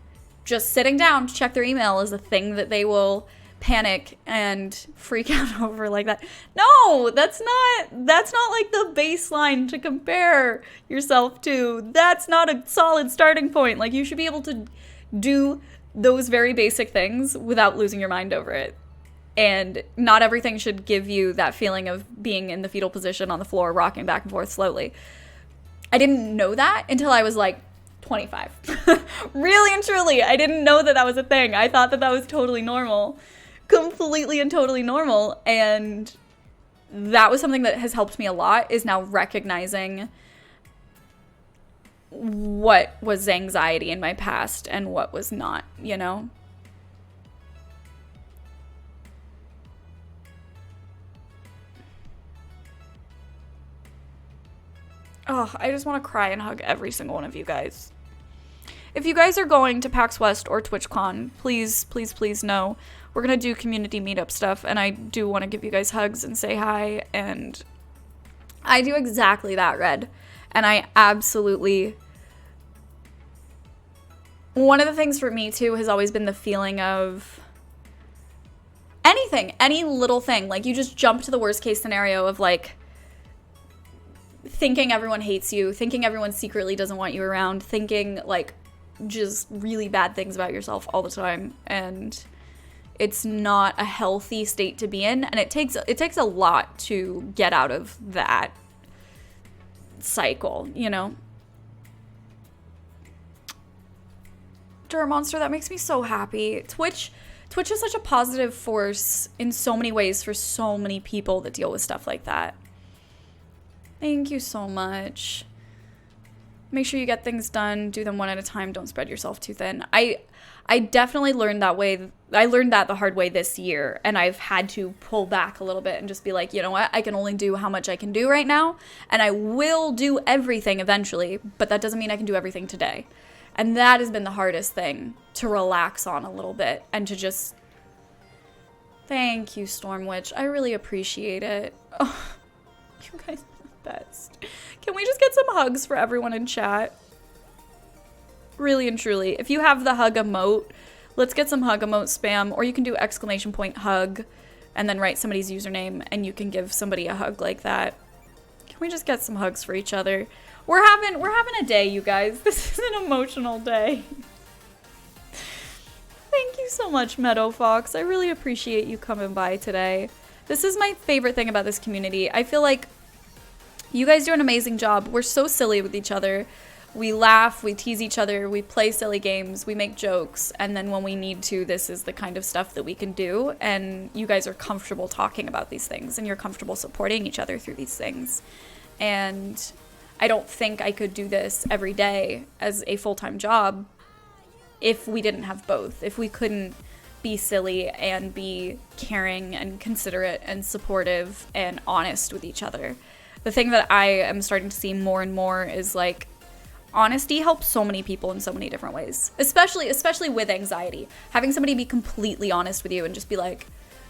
just sitting down to check their email is a thing that they will panic and freak out over like that. No, that's not like the baseline to compare yourself to. That's not a solid starting point. Like, you should be able to do those very basic things without losing your mind over it. And not everything should give you that feeling of being in the fetal position on the floor, rocking back and forth slowly. I didn't know that until I was like 25. Really and truly, I didn't know that that was a thing. I thought that that was totally normal. Completely and totally normal. And that was something that has helped me a lot, is now recognizing what was anxiety in my past and what was not, you know? Oh, I just want to cry and hug every single one of you guys. If you guys are going to PAX West or TwitchCon, please, please, please know we're going to do community meetup stuff, and I do want to give you guys hugs and say hi, and I do exactly that, Red. And I absolutely... One of the things for me, too, has always been the feeling of anything, any little thing. Like, you just jump to the worst case scenario of, like, thinking everyone hates you, thinking everyone secretly doesn't want you around, thinking, like, just really bad things about yourself all the time. And it's not a healthy state to be in, and it takes a lot to get out of that cycle, you know? Dirt Monster, that makes me so happy. Twitch is such a positive force in so many ways for so many people that deal with stuff like that. Thank you so much. Make sure you get things done. Do them one at a time. Don't spread yourself too thin. I definitely learned that way. I learned that the hard way this year, and I've had to pull back a little bit and just be like, you know what? I can only do how much I can do right now, and I will do everything eventually, but that doesn't mean I can do everything today. And that has been the hardest thing, to relax on a little bit and to just... Thank you, Stormwitch. I really appreciate it. Oh, you guys are the best. Can we just get some hugs for everyone in chat? Really and truly. If you have the hug emote, let's get some hug emote spam, or you can do !hug and then write somebody's username and you can give somebody a hug like that. Can we just get some hugs for each other? We're having a day, you guys. This is an emotional day. Thank you so much, Meadow Fox. I really appreciate you coming by today. This is my favorite thing about this community. I feel like you guys do an amazing job. We're so silly with each other. We laugh, we tease each other, we play silly games, we make jokes, and then when we need to, this is the kind of stuff that we can do, and you guys are comfortable talking about these things, and you're comfortable supporting each other through these things. And I don't think I could do this every day as a full-time job if we didn't have both, if we couldn't be silly and be caring and considerate and supportive and honest with each other. The thing that I am starting to see more and more is like, honesty helps so many people in so many different ways, especially with anxiety. Having somebody be completely honest with you and just be like,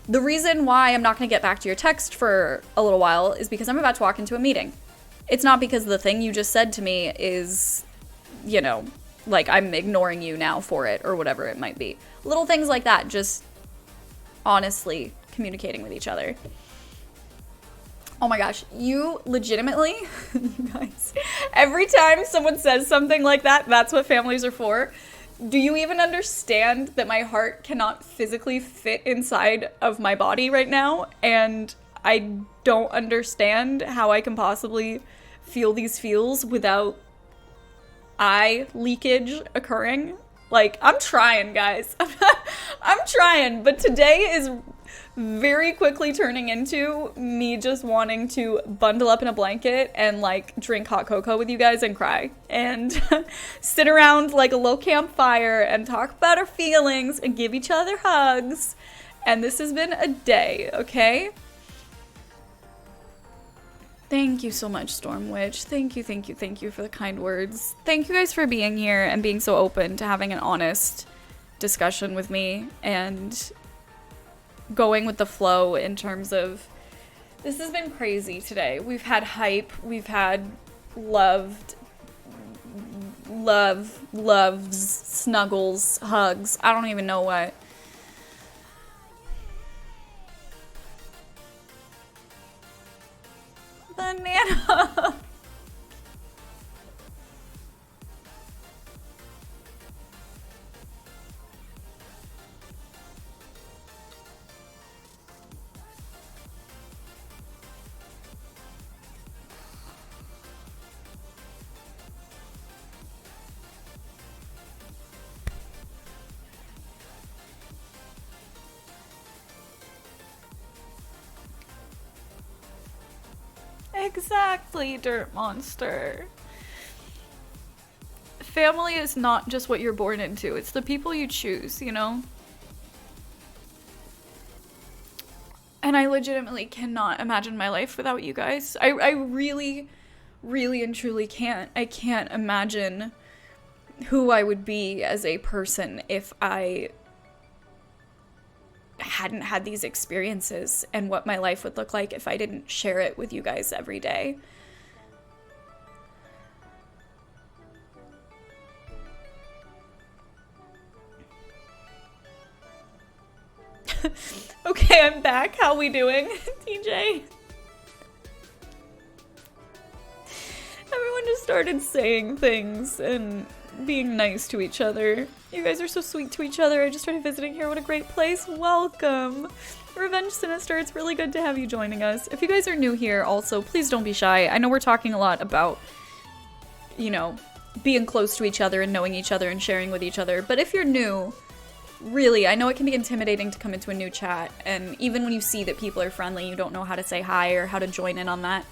the reason why I'm not going to get back to your text for a little while is because I'm about to walk into a meeting. It's not because the thing you just said to me is, you know, like I'm ignoring you now for it or whatever it might be. Little things like that, just honestly communicating with each other. Oh my gosh, you legitimately, you guys, every time someone says something like that, that's what families are for. Do you even understand that my heart cannot physically fit inside of my body right now? And I don't understand how I can possibly feel these feels without eye leakage occurring. Like, I'm trying, guys. I'm trying, but today is very quickly turning into me just wanting to bundle up in a blanket and like drink hot cocoa with you guys and cry and sit around like a low campfire and talk about our feelings and give each other hugs. And this has been a day, okay? Thank you so much, Storm Witch. Thank you for the kind words. Thank you guys for being here and being so open to having an honest discussion with me and going with the flow in terms of, this has been crazy today. We've had hype, we've had loves, snuggles, hugs, I don't even know what. Banana. Exactly, Dirt Monster. Family is not just what you're born into, it's the people you choose, you know? And I legitimately cannot imagine my life without you guys. I really, really and truly can't. I can't imagine who I would be as a person if I hadn't had these experiences, and what my life would look like if I didn't share it with you guys every day. Okay, I'm back. How we doing, TJ? Everyone just started saying things and being nice to each other. You guys are so sweet to each other. I just started visiting here. What a great place. Welcome. Revenge Sinister, it's really good to have you joining us. If you guys are new here, also, please don't be shy. I know we're talking a lot about, you know, being close to each other and knowing each other and sharing with each other. But if you're new, really, I know it can be intimidating to come into a new chat. And even when you see that people are friendly, you don't know how to say hi or how to join in on that.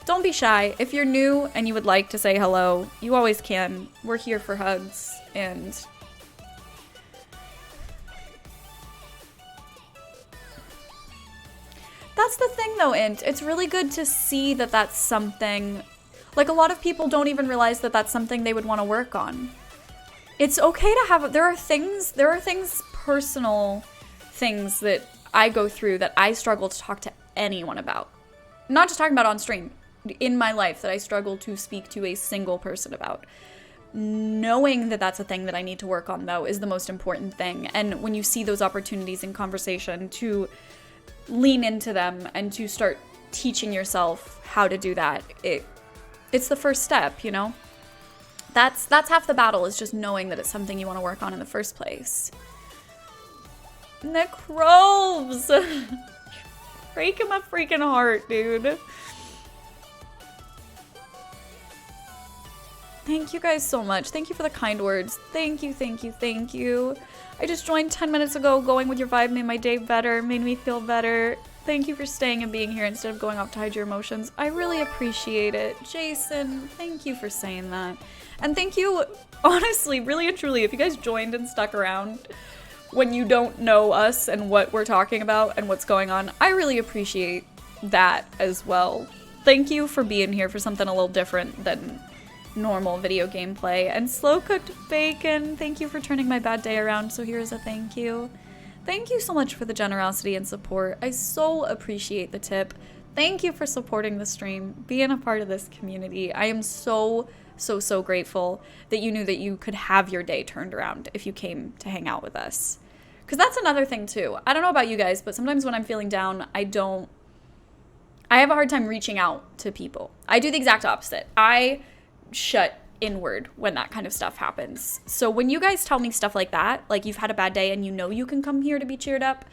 Don't be shy. If you're new and you would like to say hello, you always can. We're here for hugs and... That's the thing though, Int. It's really good to see that that's something... Like, a lot of people don't even realize that that's something they would want to work on. It's okay to have... There are things, personal things that I go through that I struggle to talk to anyone about. Not just talking about on stream. In my life that I struggle to speak to a single person about. Knowing that that's a thing that I need to work on, though, is the most important thing. And when you see those opportunities in conversation, to lean into them and to start teaching yourself how to do that, it's the first step, you know? That's half the battle, is just knowing that it's something you want to work on in the first place. Necroves! Breaking my freaking heart, dude. Thank you guys so much. Thank you for the kind words. Thank you. I just joined 10 minutes ago. Going with your vibe made my day better, made me feel better. thank you for staying and being here instead of going off to hide your emotions. I really appreciate it. Jason, thank you for saying that. And thank you, honestly, really and truly, if you guys joined and stuck around when you don't know us and what we're talking about and what's going on, I really appreciate that as well. Thank you for being here for something a little different than normal video gameplay. And Slow Cooked Bacon, thank you for turning my bad day around, so here's a thank you. Thank you so much for the generosity and support. I so appreciate the tip. Thank you for supporting the stream, being a part of this community. I am so grateful that you knew that you could have your day turned around if you came to hang out with us. Because that's another thing too. I don't know about you guys, but sometimes when I'm feeling down, I have a hard time reaching out to people. I do the exact opposite. I shut inward when that kind of stuff happens. So when you guys tell me stuff like that, like you've had a bad day and you know you can come here to be cheered up,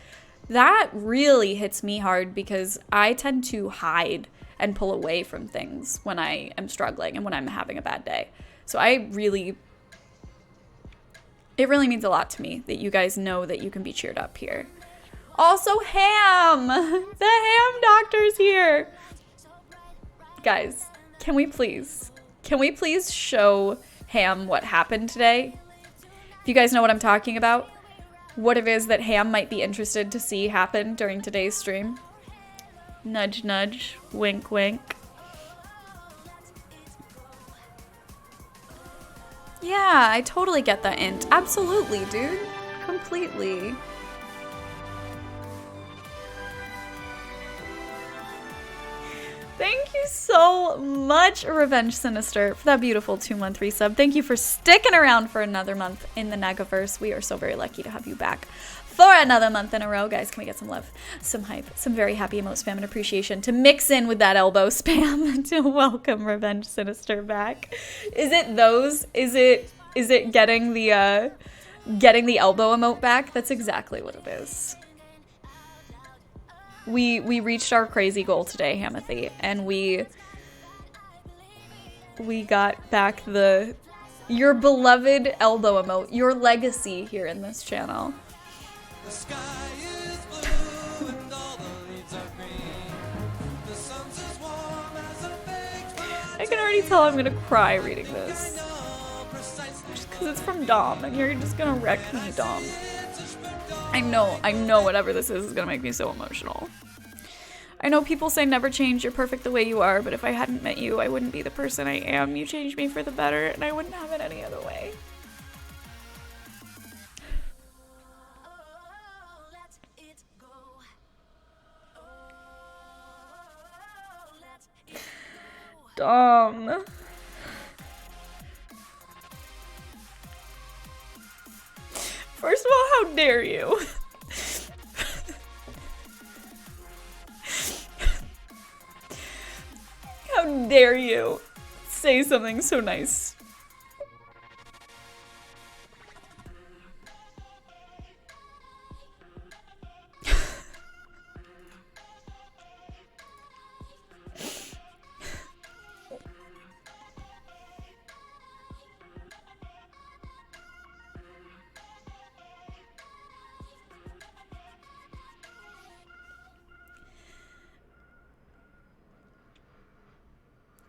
that really hits me hard because I tend to hide and pull away from things when I am struggling and when I'm having a bad day. So it really means a lot to me that you guys know that you can be cheered up here. Also, Ham! The Ham Doctor's here! Guys, can we please show Ham what happened today? If you guys know what I'm talking about, what it is that Ham might be interested to see happen during today's stream. Nudge, nudge, wink, wink. Yeah, I totally get that, Int. Absolutely, dude. Completely. Thank you so much, Revenge Sinister, for that beautiful 2-month resub. Thank you for sticking around for another month in the Negaverse. We are so very lucky to have you back for another month in a row. Guys, can we get some love, some hype, some very happy emote spam and appreciation to mix in with that elbow spam to welcome Revenge Sinister back? Is it those? Is it getting the elbow emote back? That's exactly what it is. We reached our crazy goal today, Hamathy, and we got back your beloved elbow emote, your legacy here in this channel. The sky is blue and all the leaves are green. The sun's as warm as a baked. I can already tell I'm gonna cry reading this. Just because it's from Dom, and you're just gonna wreck me, Dom. I know whatever this is gonna make me so emotional. I know people say never change, you're perfect the way you are, but if I hadn't met you, I wouldn't be the person I am. You changed me for the better, and I wouldn't have it any other way. Dom. First of all, how dare you? How dare you say something so nice?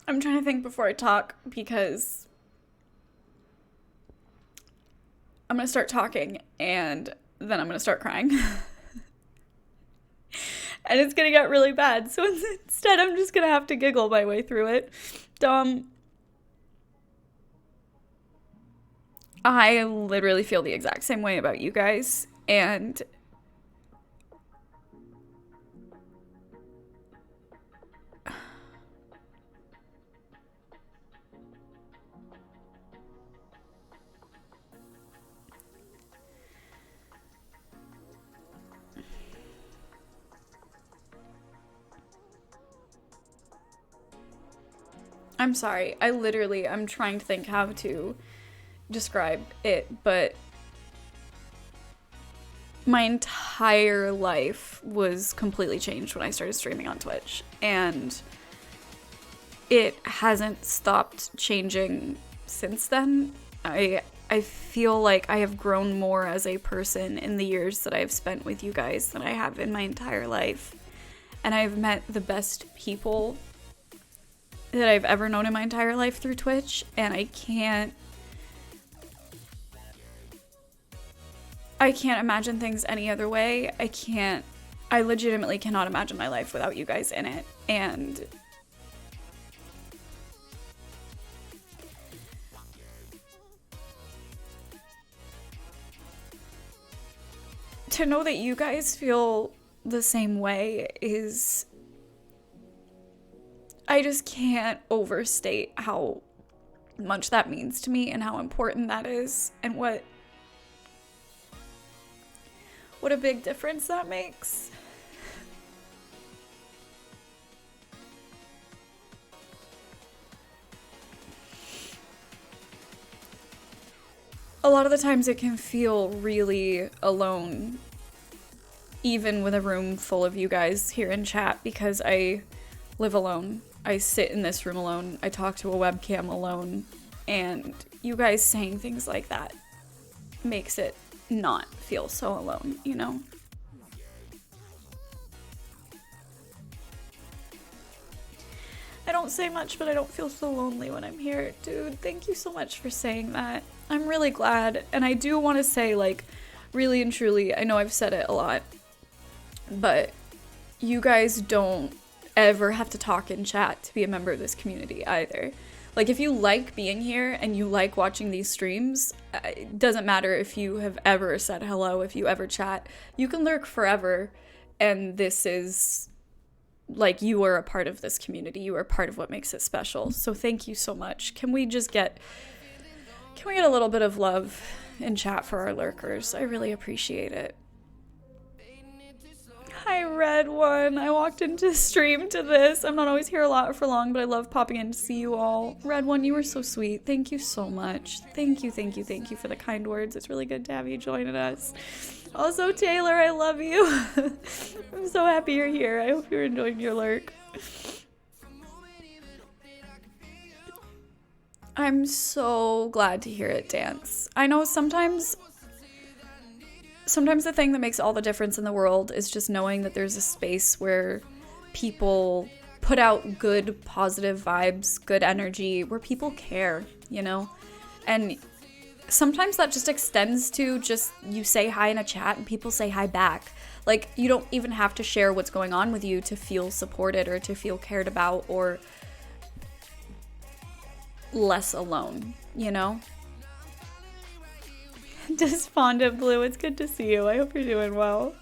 I'm trying to think before I talk because I'm gonna start talking and then I'm gonna start crying. And it's gonna get really bad. So instead, I'm just gonna have to giggle my way through it. I literally feel the exact same way about you guys, and I'm sorry. I'm trying to think how to describe it, but my entire life was completely changed when I started streaming on Twitch, and it hasn't stopped changing since then. I feel like I have grown more as a person in the years that I've spent with you guys than I have in my entire life. and I've met the best people that I've ever known in my entire life through Twitch, and I can't imagine things any other way. I legitimately cannot imagine my life without you guys in it. And to know that you guys feel the same way is, I just can't overstate how much that means to me and how important that is, and what a big difference that makes. A lot of the times it can feel really alone, even with a room full of you guys here in chat, because I live alone. I sit in this room alone. I talk to a webcam alone. And you guys saying things like that makes it not feel so alone, you know? I don't say much, but I don't feel so lonely when I'm here. Dude, thank you so much for saying that. I'm really glad. And I do want to say, like, really and truly, I know I've said it a lot, but you guys don't ever have to talk in chat to be a member of this community either. Like, if you like being here and you like watching these streams, it doesn't matter if you have ever said hello, if you ever chat, you can lurk forever, and this is, like, you are a part of this community. You are part of what makes it special. So thank you so much. Can we get a little bit of love in chat for our lurkers? I really appreciate it. Hi, Red One. I walked into stream to this. I'm not always here a lot for long, but I love popping in to see you all. Red One, you were so sweet. Thank you so much. Thank you for the kind words. It's really good to have you joining us. Also, Taylor, I love you. I'm so happy you're here. I hope you're enjoying your lurk. I'm so glad to hear it, Dance. I know sometimes the thing that makes all the difference in the world is just knowing that there's a space where people put out good, positive vibes, good energy, where people care, you know? And sometimes that just extends to just you say hi in a chat and people say hi back. Like, you don't even have to share what's going on with you to feel supported or to feel cared about or less alone, you know? Despondent Blue, it's good to see you. I hope you're doing well.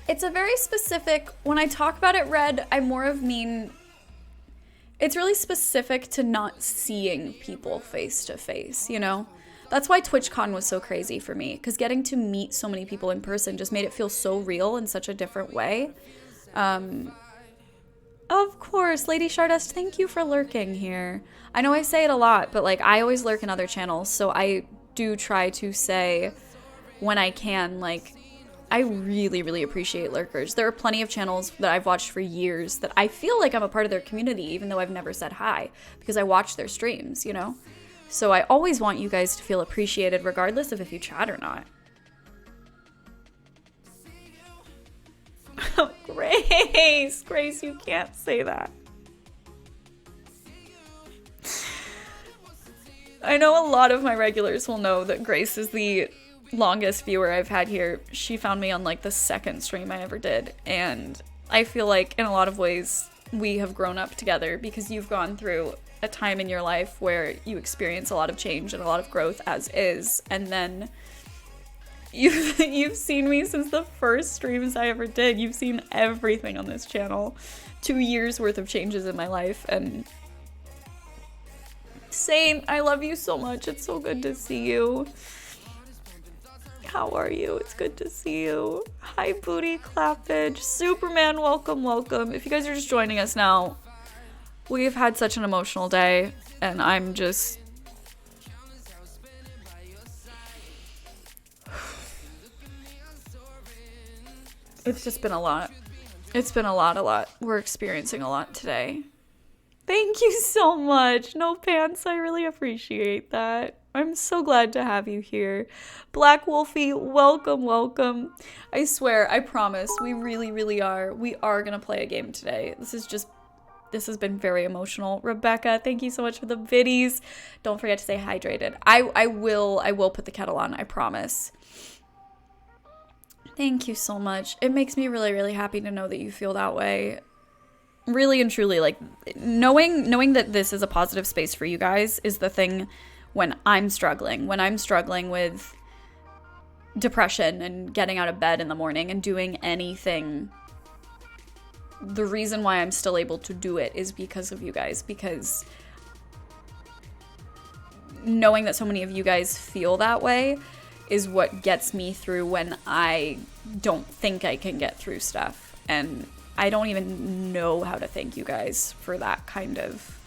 It's a very specific, when I talk about it, Red, I more of mean, it's really specific to not seeing people face to face, you know? That's why TwitchCon was so crazy for me, because getting to meet so many people in person just made it feel so real in such a different way. Of course, Lady Shardust, thank you for lurking here. I know I say it a lot, but like I always lurk in other channels, so I do try to say when I can, like, I really, really appreciate lurkers. There are plenty of channels that I've watched for years that I feel like I'm a part of their community, even though I've never said hi, because I watch their streams, you know? So I always want you guys to feel appreciated regardless of if you chat or not. Grace, you can't say that. I know a lot of my regulars will know that Grace is the longest viewer I've had here. She found me on like the second stream I ever did, and I feel like in a lot of ways we have grown up together because you've gone through a time in your life where you experience a lot of change and a lot of growth as is, and then you've seen me since the first streams I ever did. You've seen everything on this channel. 2 years worth of changes in my life, and Saint, I love you so much. It's so good to see you. How are you? It's good to see you. Hi, Booty Clappage. Superman, welcome, welcome. If you guys are just joining us now, we've had such an emotional day, and I'm just... It's just been a lot. It's been a lot. We're experiencing a lot today. Thank you so much. No pants, I really appreciate that. I'm so glad to have you here. Black Wolfie, welcome, welcome. I swear, I promise, we really, really are. We are gonna play a game today. This has been very emotional. Rebecca, thank you so much for the biddies. Don't forget to stay hydrated. I will put the kettle on, I promise. Thank you so much. It makes me really, really happy to know that you feel that way. Really and truly, like, knowing that this is a positive space for you guys is the thing when I'm struggling with depression and getting out of bed in the morning and doing anything. The reason why I'm still able to do it is because of you guys, because knowing that so many of you guys feel that way is what gets me through when I don't think I can get through stuff. And I don't even know how to thank you guys for that kind of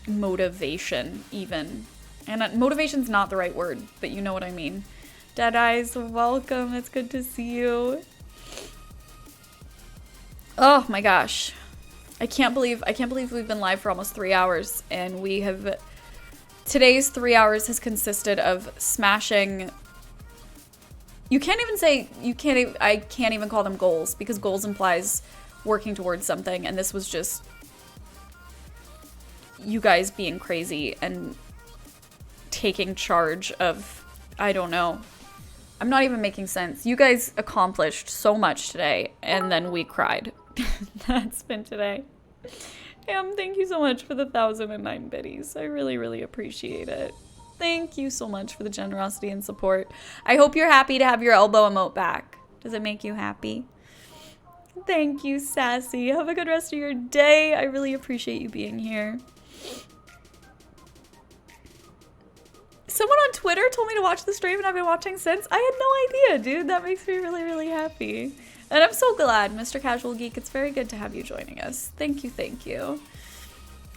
motivation, even. And motivation's not the right word, but you know what I mean. Dead Eyes, welcome. It's good to see you. Oh my gosh. I can't believe we've been live for almost 3 hours, and today's 3 hours has consisted of smashing. I can't even call them goals, because goals implies working towards something, and this was just you guys being crazy and taking charge of, I don't know. I'm not even making sense. You guys accomplished so much today, and then we cried. That's been today. Thank you so much for the 1,009 biddies. I really, really appreciate it. Thank you so much for the generosity and support. I hope you're happy to have your elbow emote back. Does it make you happy? Thank you, Sassy. Have a good rest of your day. I really appreciate you being here. Someone on Twitter told me to watch the stream, and I've been watching since. I had no idea, dude. That makes me really, really happy. And I'm so glad, Mr. Casual Geek. It's very good to have you joining us. Thank you, thank you.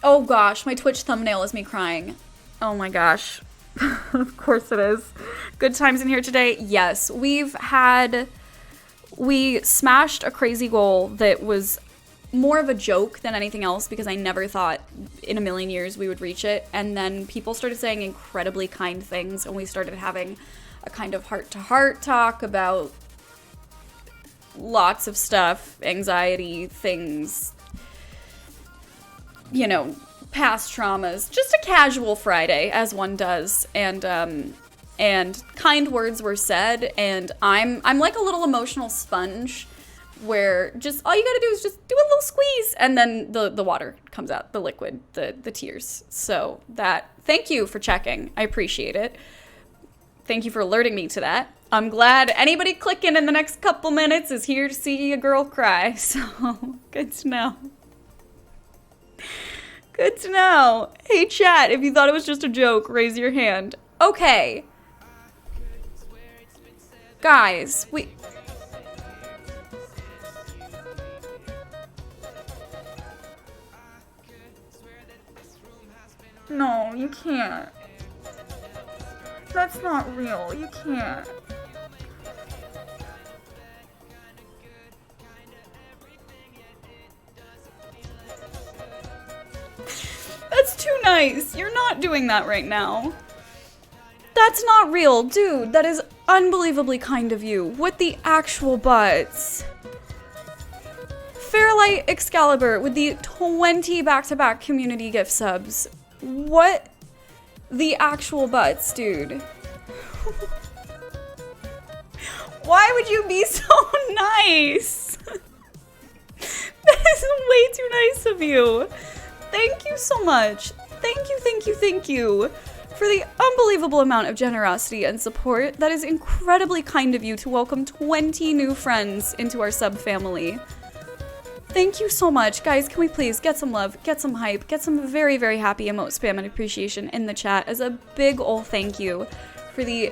Oh gosh, my Twitch thumbnail is me crying. Oh my gosh. Of course it is. Good times in here today. Yes, we smashed a crazy goal that was more of a joke than anything else, because I never thought in a million years we would reach it. And then people started saying incredibly kind things, and we started having a kind of heart-to-heart talk about lots of stuff, anxiety, things, you know, past traumas, just a casual Friday, as one does. And kind words were said, and I'm like a little emotional sponge, where just all you gotta do is just do a little squeeze, and then the water comes out, the liquid, the tears. So thank you for checking. I appreciate it. Thank you for alerting me to that. I'm glad anybody clicking in the next couple minutes is here to see a girl cry. So good to know. Good to know. Hey chat, if you thought it was just a joke, raise your hand. Okay. Guys, No, you can't. That's not real. You can't. That's too nice. You're not doing that right now. That's not real. Dude, that is unbelievably kind of you. What the actual butts? Fairlight Excalibur with the 20 back-to-back community gift subs. What the actual butts, dude? Why would you be so nice? That is way too nice of you. Thank you so much. Thank you, thank you, thank you for the unbelievable amount of generosity and support. That is incredibly kind of you to welcome 20 new friends into our sub family. Thank you so much. Guys, can we please get some love, get some hype, get some very, very happy emote spam and appreciation in the chat as a big ol' thank you for the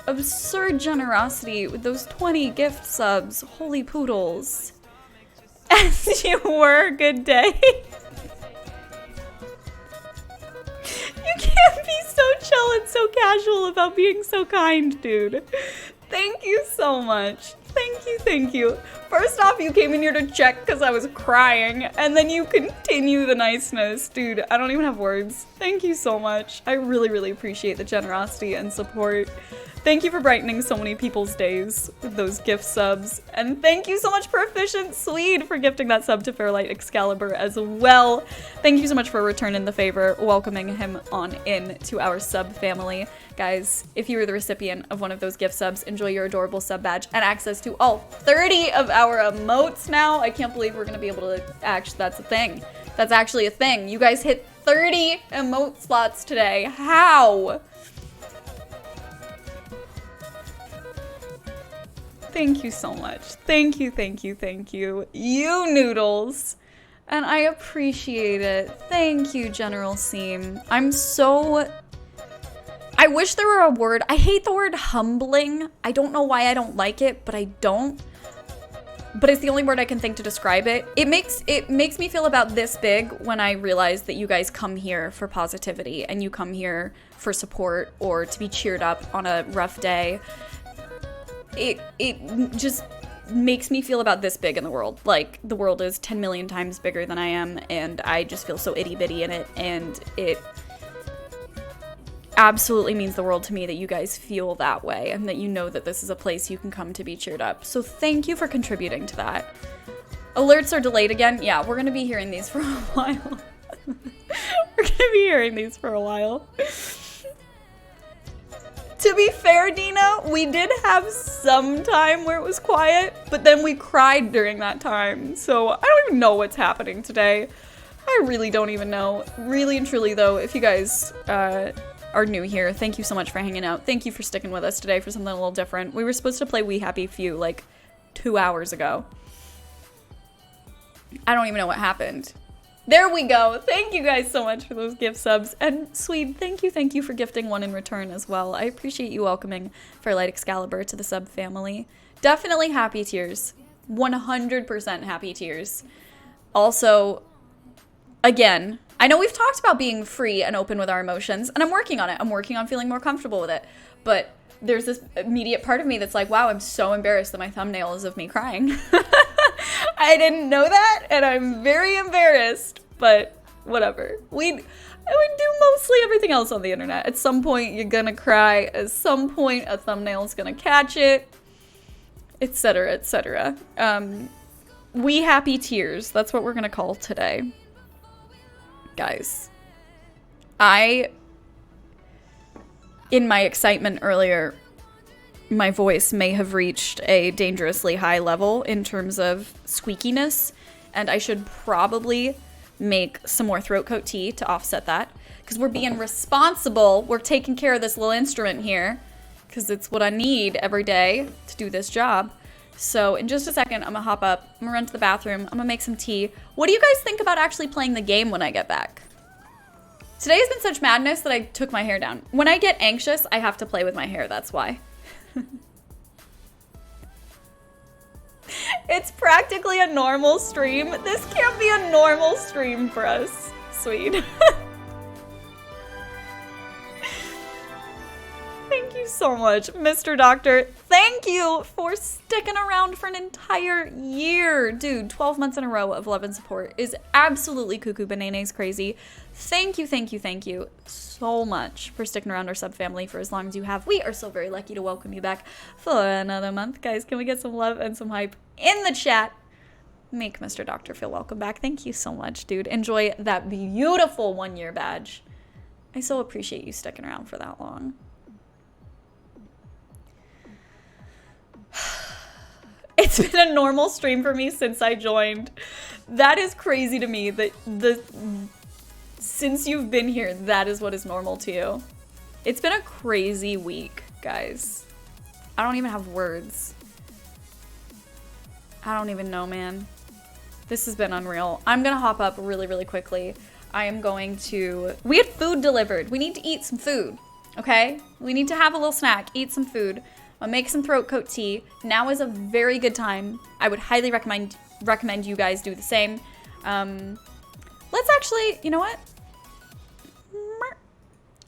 absurd generosity with those 20 gift subs. Holy poodles. As you were, good day. You can't be so chill and so casual about being so kind, dude. Thank you so much. Thank you, thank you. First off, you came in here to check because I was crying, and then you continue the niceness. Dude, I don't even have words. Thank you so much. I really, really appreciate the generosity and support. Thank you for brightening so many people's days with those gift subs. And thank you so much, Proficient Swede, for gifting that sub to Fairlight Excalibur as well. Thank you so much for returning the favor, welcoming him on in to our sub family. Guys, if you were the recipient of one of those gift subs, enjoy your adorable sub badge and access to all 30 of our emotes now. I can't believe we're gonna be able to that's a thing. That's actually a thing. You guys hit 30 emote slots today. How? Thank you so much. Thank you, thank you, thank you. You noodles. And I appreciate it. Thank you, General Seam. I wish there were a word. I hate the word humbling. I don't know why I don't like it, but I don't. But it's the only word I can think to describe it. It makes me feel about this big when I realize that you guys come here for positivity and you come here for support or to be cheered up on a rough day. It just makes me feel about this big in the world. Like, the world is 10 million times bigger than I am, and I just feel so itty-bitty in it, and it absolutely means the world to me that you guys feel that way, and that you know that this is a place you can come to be cheered up. So thank you for contributing to that. Alerts are delayed again. Yeah, we're gonna be hearing these for a while. We're gonna be hearing these for a while. To be fair, Dina, we did have some time where it was quiet, but then we cried during that time. So I don't even know what's happening today. I really don't even know. Really and truly, though, if you guys are new here, thank you so much for hanging out. Thank you for sticking with us today for something a little different. We were supposed to play We Happy Few like 2 hours ago. I don't even know what happened. There we go. Thank you guys so much for those gift subs. And Swede, thank you for gifting one in return as well. I appreciate you welcoming Fairlight Excalibur to the sub family. Definitely happy tears. 100% happy tears. Also, again, I know we've talked about being free and open with our emotions, and I'm working on it. I'm working on feeling more comfortable with it. But there's this immediate part of me that's like, wow, I'm so embarrassed that my thumbnail is of me crying. I didn't know that, and I'm very embarrassed, but whatever. I would do mostly everything else on the internet. At some point, you're gonna cry. At some point, a thumbnail's gonna catch it, etc., etc. We Happy Tears. That's what we're gonna call today. Guys, in my excitement earlier, my voice may have reached a dangerously high level in terms of squeakiness, and I should probably make some more throat coat tea to offset that, because we're being responsible. We're taking care of this little instrument here, because it's what I need every day to do this job. So in just a second, I'm gonna hop up, I'm gonna run to the bathroom, I'm gonna make some tea. What do you guys think about actually playing the game when I get back? Today has been such madness that I took my hair down. When I get anxious, I have to play with my hair, that's why. It's practically a normal stream. This can't be a normal stream for us, Swede. Thank you so much, Mr. Doctor. Thank you for sticking around for an entire year. Dude, 12 months in a row of love and support is absolutely cuckoo bananas crazy. Thank you so much for sticking around our sub family for as long as you have. We are so very lucky to welcome you back for another month. Guys, can we get some love and some hype in the chat? Make Mr. Doctor feel welcome back. Thank you so much, dude. Enjoy that beautiful 1-year badge. I so appreciate you sticking around for that long. It's been a normal stream for me since I joined. That is crazy to me that since you've been here, that is what is normal to you. It's been a crazy week, guys. I don't even have words. I don't even know, man. This has been unreal. I'm gonna hop up really, really quickly. I am going to... We had food delivered. We need to eat some food, okay? We need to have a little snack, eat some food. I'll make some throat coat tea. Now is a very good time. I would highly recommend you guys do the same. Let's actually, you know what?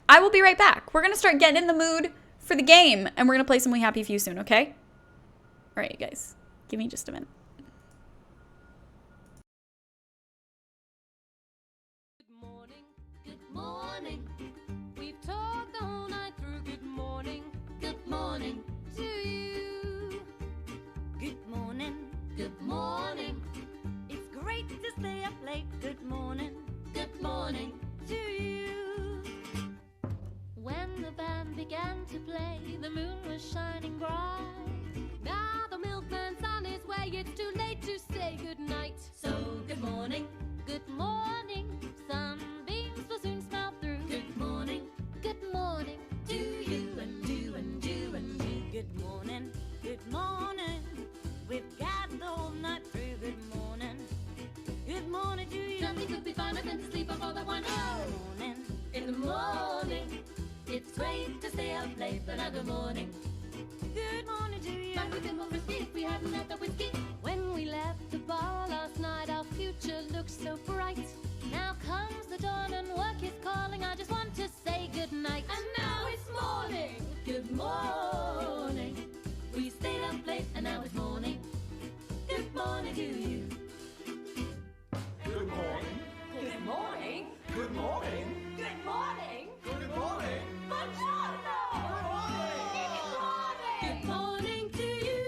I will be right back. We're gonna start getting in the mood for the game, and we're gonna play some We Happy Few soon, okay? All right, you guys, give me just a minute. Good morning, good morning. We've talked all night through. Good morning to you. Good morning. It's great to stay up late. Good morning to you. When the band began to play, the moon was shining bright. Now the milkman's on his way. It's too late to say goodnight. So good morning. Sunbeams will soon smile through. Good morning to you and you and you and me. Good morning. We've got the whole night through. Good morning to you. Nothing could be finer than to sleep off all that one. In the morning, it's great to stay up late, but now good morning to you. Might have been more risky if we hadn't had the whiskey. When we left the bar last night, our future looked so bright. Now comes the dawn and work is calling. I just want to say goodnight. And now it's morning. Good morning. We stayed up late and now it's morning. Good morning to you. Good morning. Good morning. Good morning. Good morning. Good morning. Buongiorno. Good morning to you.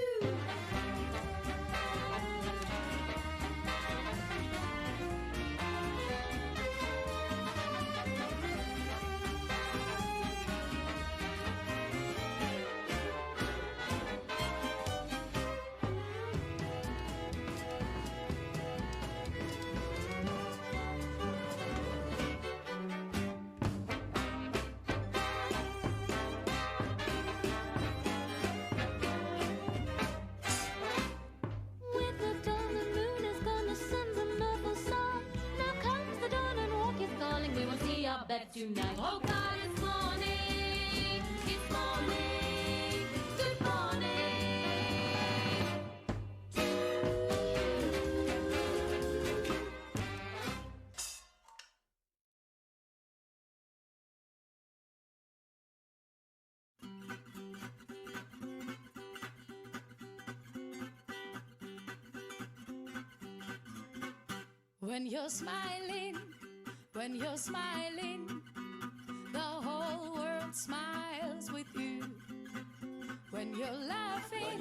With the dawn, the moon is gonna send an awful song. Now comes the dawn and walk is calling. We will see our bed tonight. Oh God, it's morning. It's morning. Good morning. When you're smiling, the whole world smiles with you. When you're laughing,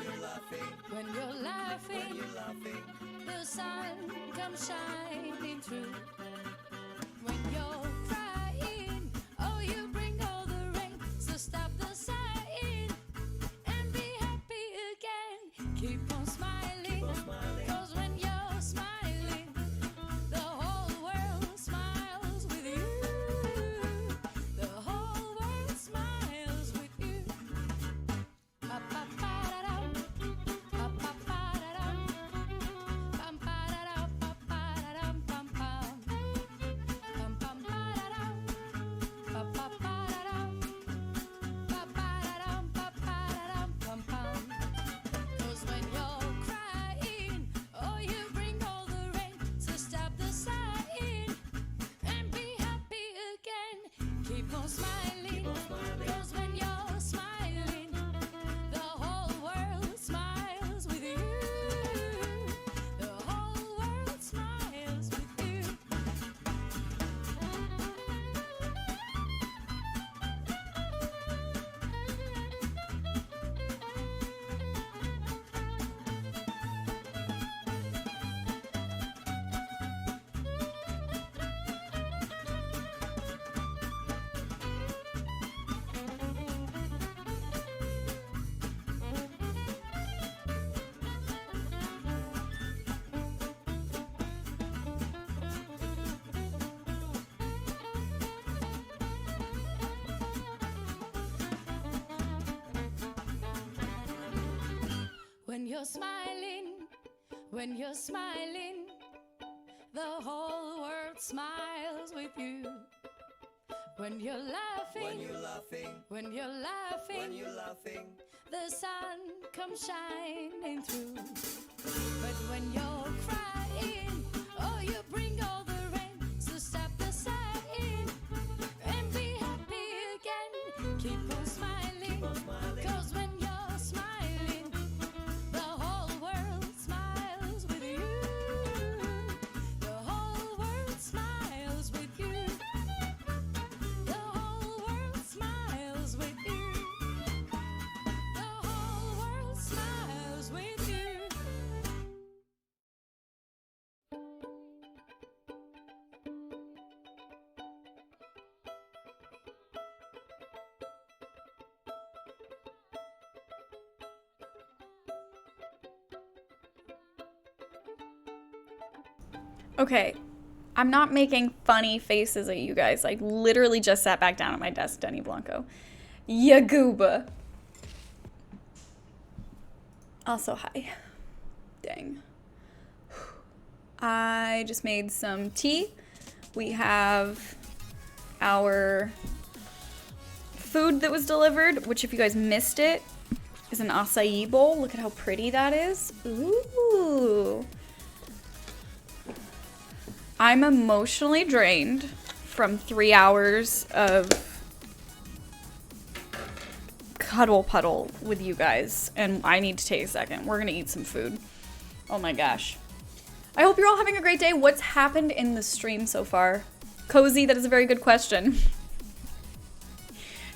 the sun comes shining through. When you're crying, oh, you bring all the rain, so stop the sighing and be happy again. Keep on smiling, 'cause when you're smiling, the whole world smiles with you. The whole world smiles with you. Pa-pa-pa-da-dum, pa-pa-pa-da-dum, pam-pa-da-dum, pa-pa-da-dum, pam-pam. Pam-pam-pa-da-dum, pa-pa-pa-da-dum, pa-pa-da-dum, pa-pa-da-dum, pam-pam. 'Cause when you're crying, oh, you bring all the rain, so stop the sighing and be happy again. Keep on smiling, 'cause when you're smiling, the whole world smiles with you. The whole world smiles with you. When you're smiling, the whole world smiles with you. When you're laughing, the sun comes shining through. But when you're crying, oh, you bring all the rain, so stop the sighing and be happy again. Keep on smiling. Okay, I'm not making funny faces at you guys. I literally just sat back down at my desk, Denny Blanco. Yagooba. Also, hi. Dang. I just made some tea. We have our food that was delivered, which if you guys missed it, is an acai bowl. Look at how pretty that is. Ooh. I'm emotionally drained from 3 hours of cuddle puddle with you guys, and I need to take a second. We're gonna eat some food. Oh my gosh. I hope you're all having a great day. What's happened in the stream so far? Cozy, that is a very good question.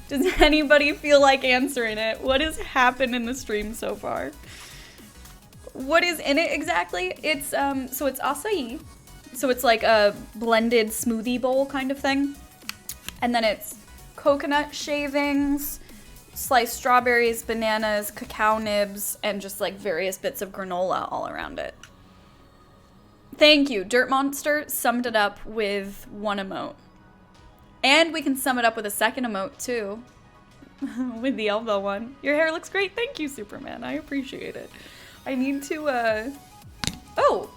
Does anybody feel like answering it? What has happened in the stream so far? What is in it exactly? It's so it's acai. So it's like a blended smoothie bowl kind of thing. And then it's coconut shavings, sliced strawberries, bananas, cacao nibs, and just like various bits of granola all around it. Thank you. Dirt Monster summed it up with one emote. And we can sum it up with a second emote too. With the elbow one. Your hair looks great. Thank you, Superman. I appreciate it. I need to, Oh!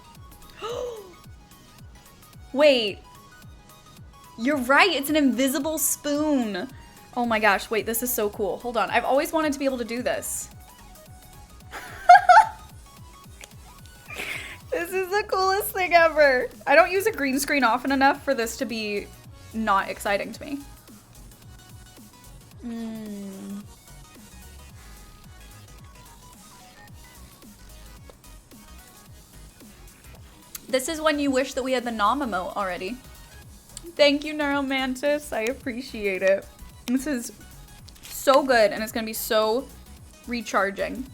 Wait. You're right. It's an invisible spoon. Oh my gosh. Wait, this is so cool. Hold on. I've always wanted to be able to do this. This is the coolest thing ever. I don't use a green screen often enough for this to be not exciting to me. This is when you wish that we had the nom emote already. Thank you, Neuromantis. I appreciate it. This is so good, and it's gonna be so recharging.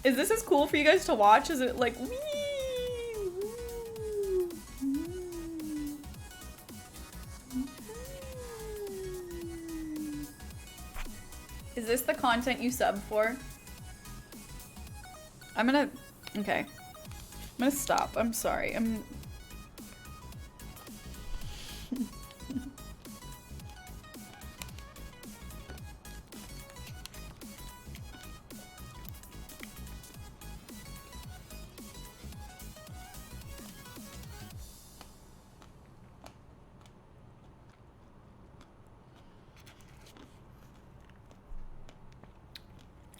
Is this as cool for you guys to watch? Is it like, wee? Is this the content you sub for? Okay. I'm gonna stop. I'm sorry.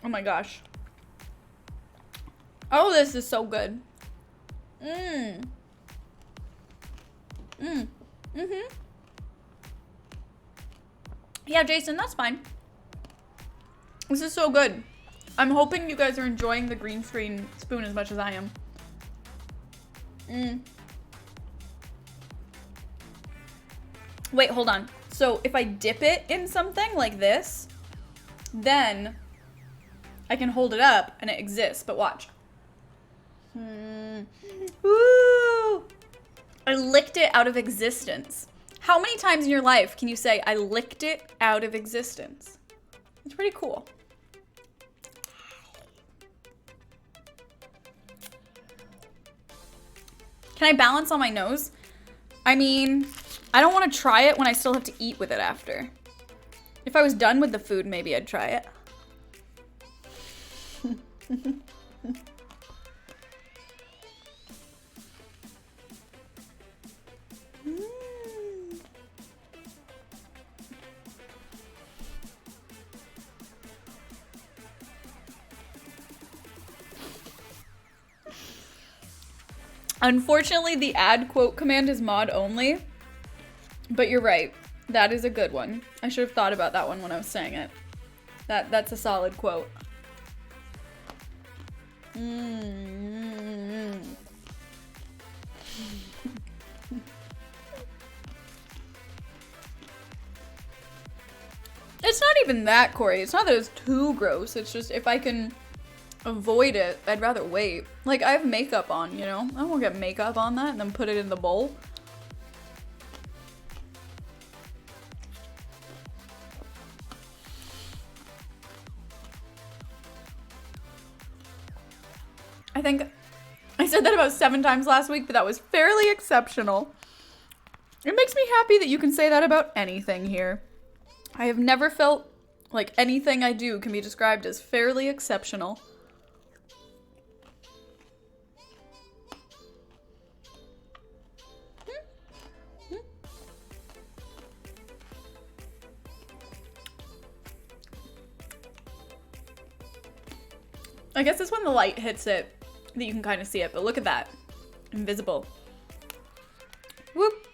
Oh my gosh. Oh, this is so good. Yeah, Jason, that's fine. This is so good. I'm hoping you guys are enjoying the green screen spoon as much as I am. Wait, hold on. So if I dip it in something like this, then I can hold it up and it exists, but watch. Woo! I licked it out of existence. How many times in your life can you say, I licked it out of existence? It's pretty cool. Can I balance on my nose? I mean, I don't want to try it when I still have to eat with it after. If I was done with the food, maybe I'd try it. Unfortunately, the add quote command is mod only, but you're right. That is a good one. I should have thought about that one when I was saying it. That's a solid quote. It's not even that, Corey. It's not that it's too gross. It's just if I can avoid it, I'd rather wait. Like, I have makeup on, you know? I don't want to get makeup on that and then put it in the bowl. I think I said that about 7 times last week, but that was fairly exceptional. It makes me happy that you can say that about anything here. I have never felt like anything I do can be described as fairly exceptional. I guess it's when the light hits it that you can kind of see it, but look at that. Invisible. Whoop.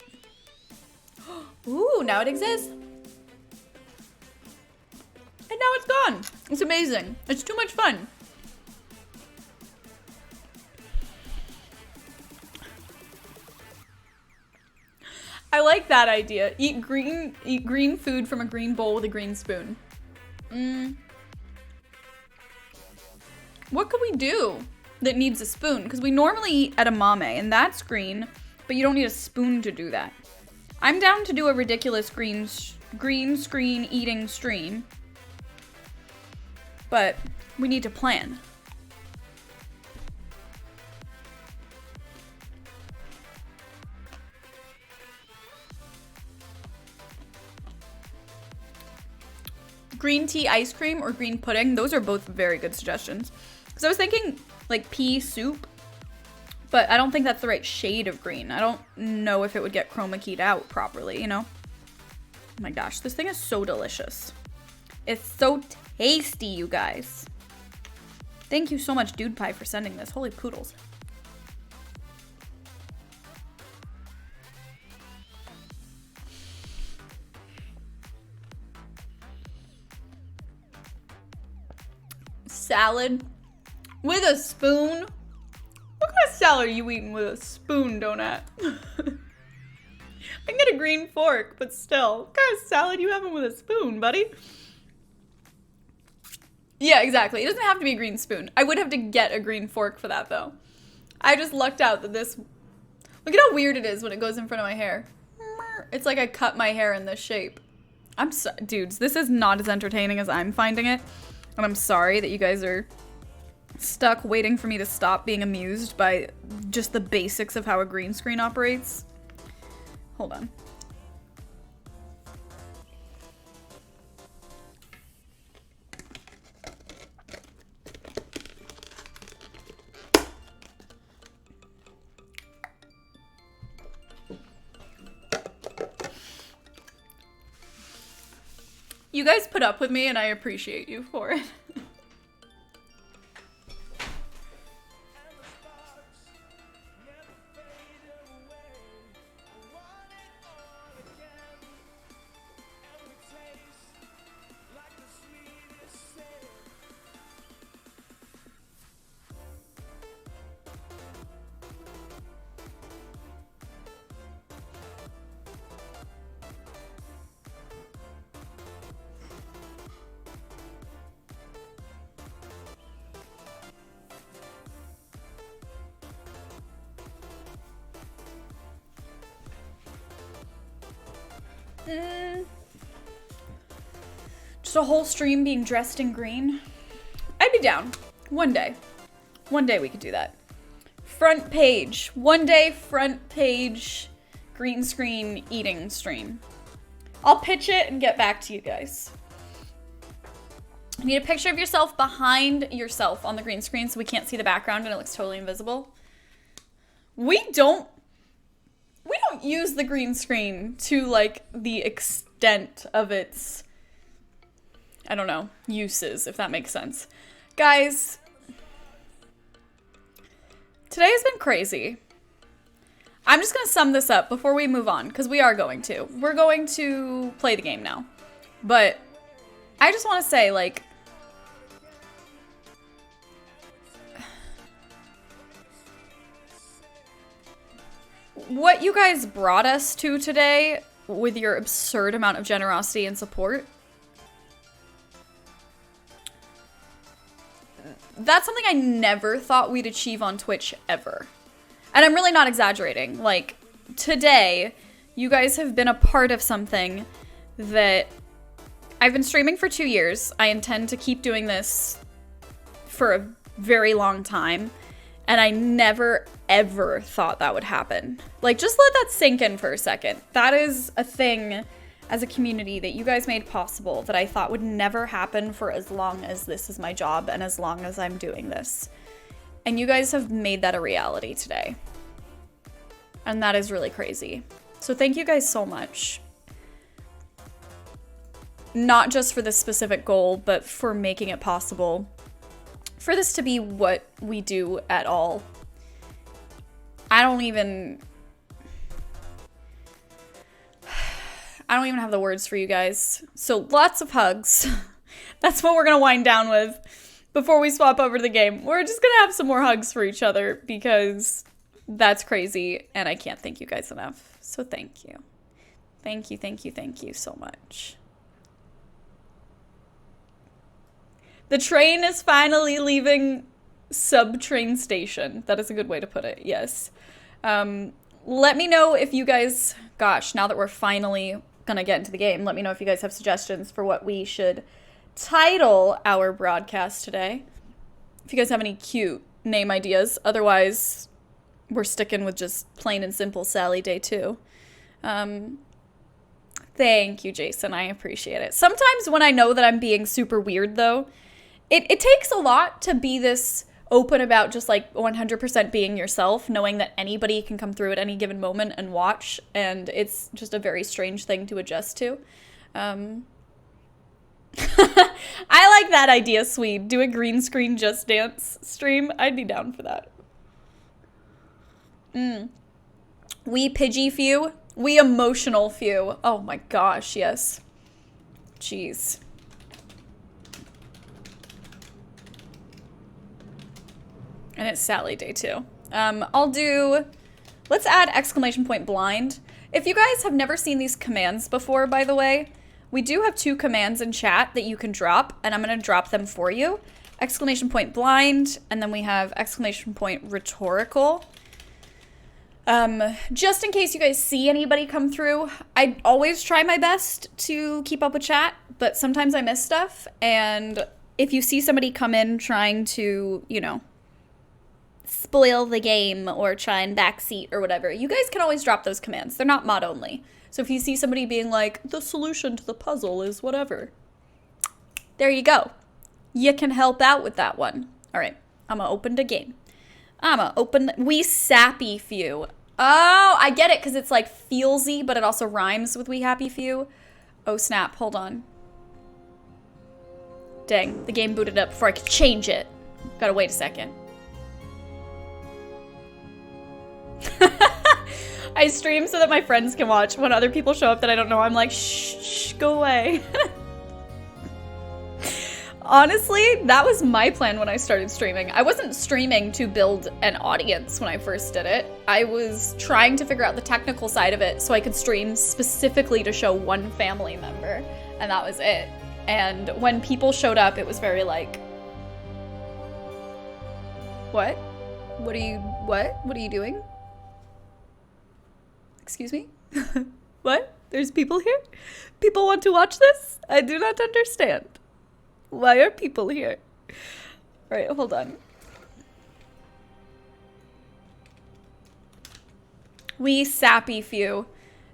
Ooh, now it exists. And now it's gone. It's amazing. It's too much fun. I like that idea. Eat green food from a green bowl with a green spoon. What could we do that needs a spoon? Because we normally eat edamame, and that's green, but you don't need a spoon to do that. I'm down to do a ridiculous green screen eating stream, but we need to plan. Green tea ice cream or green pudding, those are both very good suggestions. Because I was thinking like pea soup, but I don't think that's the right shade of green. I don't know if it would get chroma keyed out properly, you know? Oh my gosh, this thing is so delicious. It's so tasty, you guys. Thank you so much, Dude Pie, for sending this. Holy poodles. Salad with a spoon? What kind of salad are you eating with a spoon, Donut? I can get a green fork, but still. What kind of salad you having with a spoon, buddy? Yeah, exactly. It doesn't have to be a green spoon. I would have to get a green fork for that, though. I just lucked out that this... Look at how weird it is when it goes in front of my hair. It's like I cut my hair in this shape. Dudes, this is not as entertaining as I'm finding it. And I'm sorry that you guys are stuck waiting for me to stop being amused by just the basics of how a green screen operates. Hold on. You guys put up with me and I appreciate you for it. Just a whole stream being dressed in green. I'd be down. One day. One day we could do that. Front page. One day front page green screen eating stream. I'll pitch it and get back to you guys. You need a picture of yourself behind yourself on the green screen so we can't see the background and it looks totally invisible. We don't use the green screen to like the extent of its, I don't know, uses, if that makes sense. Guys, today has been crazy. I'm just gonna sum this up before we move on, because we are going to. We're going to play the game now. But I just want to say, like, what you guys brought us to today with your absurd amount of generosity and support, that's something I never thought we'd achieve on Twitch ever. And I'm really not exaggerating. Like, today, you guys have been a part of something that I've been streaming for 2 years. I intend to keep doing this for a very long time. And I never, ever thought that would happen. Like, just let that sink in for a second. That is a thing as a community that you guys made possible that I thought would never happen for as long as this is my job and as long as I'm doing this. And you guys have made that a reality today. And that is really crazy. So thank you guys so much. Not just for this specific goal, but for making it possible for this to be what we do at all. I don't even have the words for you guys. So lots of hugs. That's what we're gonna wind down with before we swap over to the game. We're just gonna have some more hugs for each other because that's crazy and I can't thank you guys enough. So thank you. Thank you, thank you, thank you so much. The train is finally leaving sub-train station. That is a good way to put it, yes. Let me know if you guys, gosh, now that we're finally gonna get into the game, let me know if you guys have suggestions for what we should title our broadcast today. If you guys have any cute name ideas. Otherwise, we're sticking with just plain and simple Sally Day 2. Thank you, Jason. I appreciate it. Sometimes when I know that I'm being super weird, though, it takes a lot to be this open about just like 100% being yourself, knowing that anybody can come through at any given moment and watch, and it's just a very strange thing to adjust to. I like that idea, Swede. Do a green screen Just Dance stream. I'd be down for that. We Pidgey few. We emotional few. Oh my gosh, yes. Jeez. And it's Sally Day 2. Let's add exclamation point blind. If you guys have never seen these commands before, by the way, we do have 2 commands in chat that you can drop, and I'm gonna drop them for you. Exclamation point blind, and then we have exclamation point rhetorical. Just in case you guys see anybody come through, I always try my best to keep up with chat, but sometimes I miss stuff, and if you see somebody come in trying to, you know, spoil the game or try and backseat or whatever, you guys can always drop those commands. They're not mod only. So if you see somebody being like, the solution to the puzzle is whatever, there you go. You can help out with that one. All right, I'm gonna open the game. We sappy few. Oh, I get it, because it's like feelsy, but it also rhymes with we happy few. Oh snap, hold on. Dang, the game booted up before I could change it. Gotta wait a second. I stream so that my friends can watch. When other people show up that I don't know, I'm like, shh, go away. Honestly, that was my plan when I started streaming. I wasn't streaming to build an audience when I first did it. I was trying to figure out the technical side of it so I could stream specifically to show one family member, and that was it. And when people showed up, it was very like, what? What are you doing? Excuse me? What? There's people here? People want to watch this? I do not understand. Why are people here? All right, hold on. We sappy few.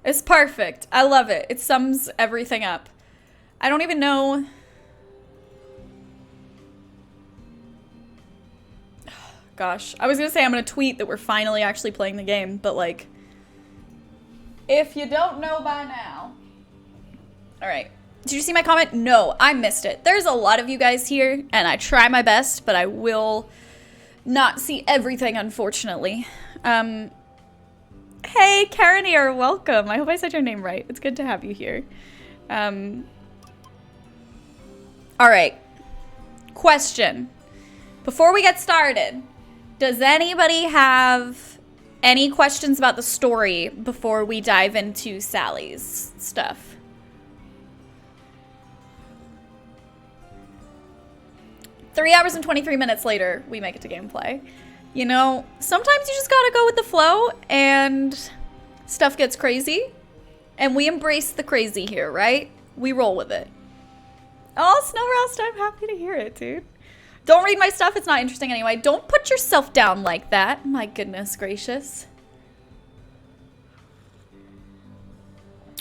It's perfect. I love it. It sums everything up. I don't even know. Gosh, I was gonna say I'm gonna tweet that we're finally actually playing the game, but like, if you don't know by now. All right. Did you see my comment? No, I missed it. There's a lot of you guys here, and I try my best, but I will not see everything, unfortunately. Hey, Karenier, welcome. I hope I said your name right. It's good to have you here. All right. Question. Before we get started, does anybody have any questions about the story before we dive into Sally's stuff? Three hours and 23 minutes later, we make it to gameplay. You know, sometimes you just gotta go with the flow, and stuff gets crazy, and we embrace the crazy here, right? We roll with it. Oh, Snow Rust, I'm happy to hear it, dude. Don't read my stuff. It's not interesting anyway. Don't put yourself down like that. My goodness gracious.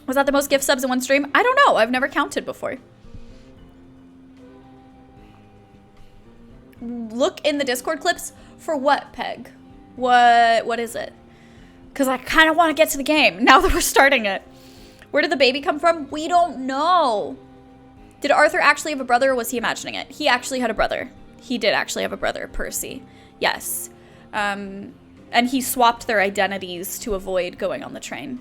Was that the most gift subs in one stream? I don't know. I've never counted before. Look in the Discord clips for what, Peg? What is it? Because I kind of want to get to the game now that we're starting it. Where did the baby come from? We don't know. Did Arthur actually have a brother or was he imagining it? He actually had a brother. He did actually have a brother, Percy. Yes. And he swapped their identities to avoid going on the train.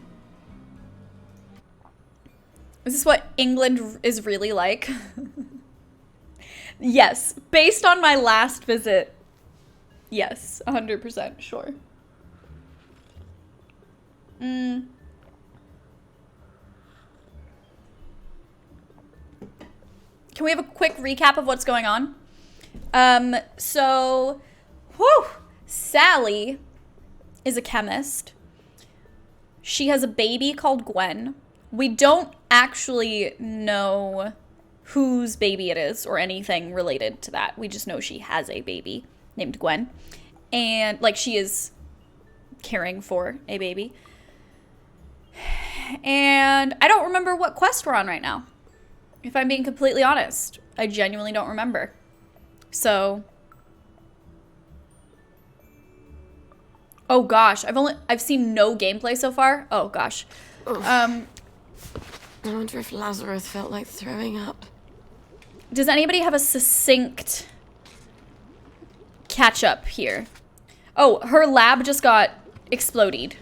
Is this what England is really like? Yes. Based on my last visit. Yes. 100% sure. Can we have a quick recap of what's going on? Sally is a chemist. She has a baby called Gwen. We don't actually know whose baby it is or anything related to that. We just know she has a baby named Gwen. And, like, she is caring for a baby. And I don't remember what quest we're on right now. If I'm being completely honest, I genuinely don't remember. So, oh gosh, I've seen no gameplay so far. Oh gosh. I wonder if Lazarus felt like throwing up. Does anybody have a succinct catch up here? Oh, her lab just got exploded.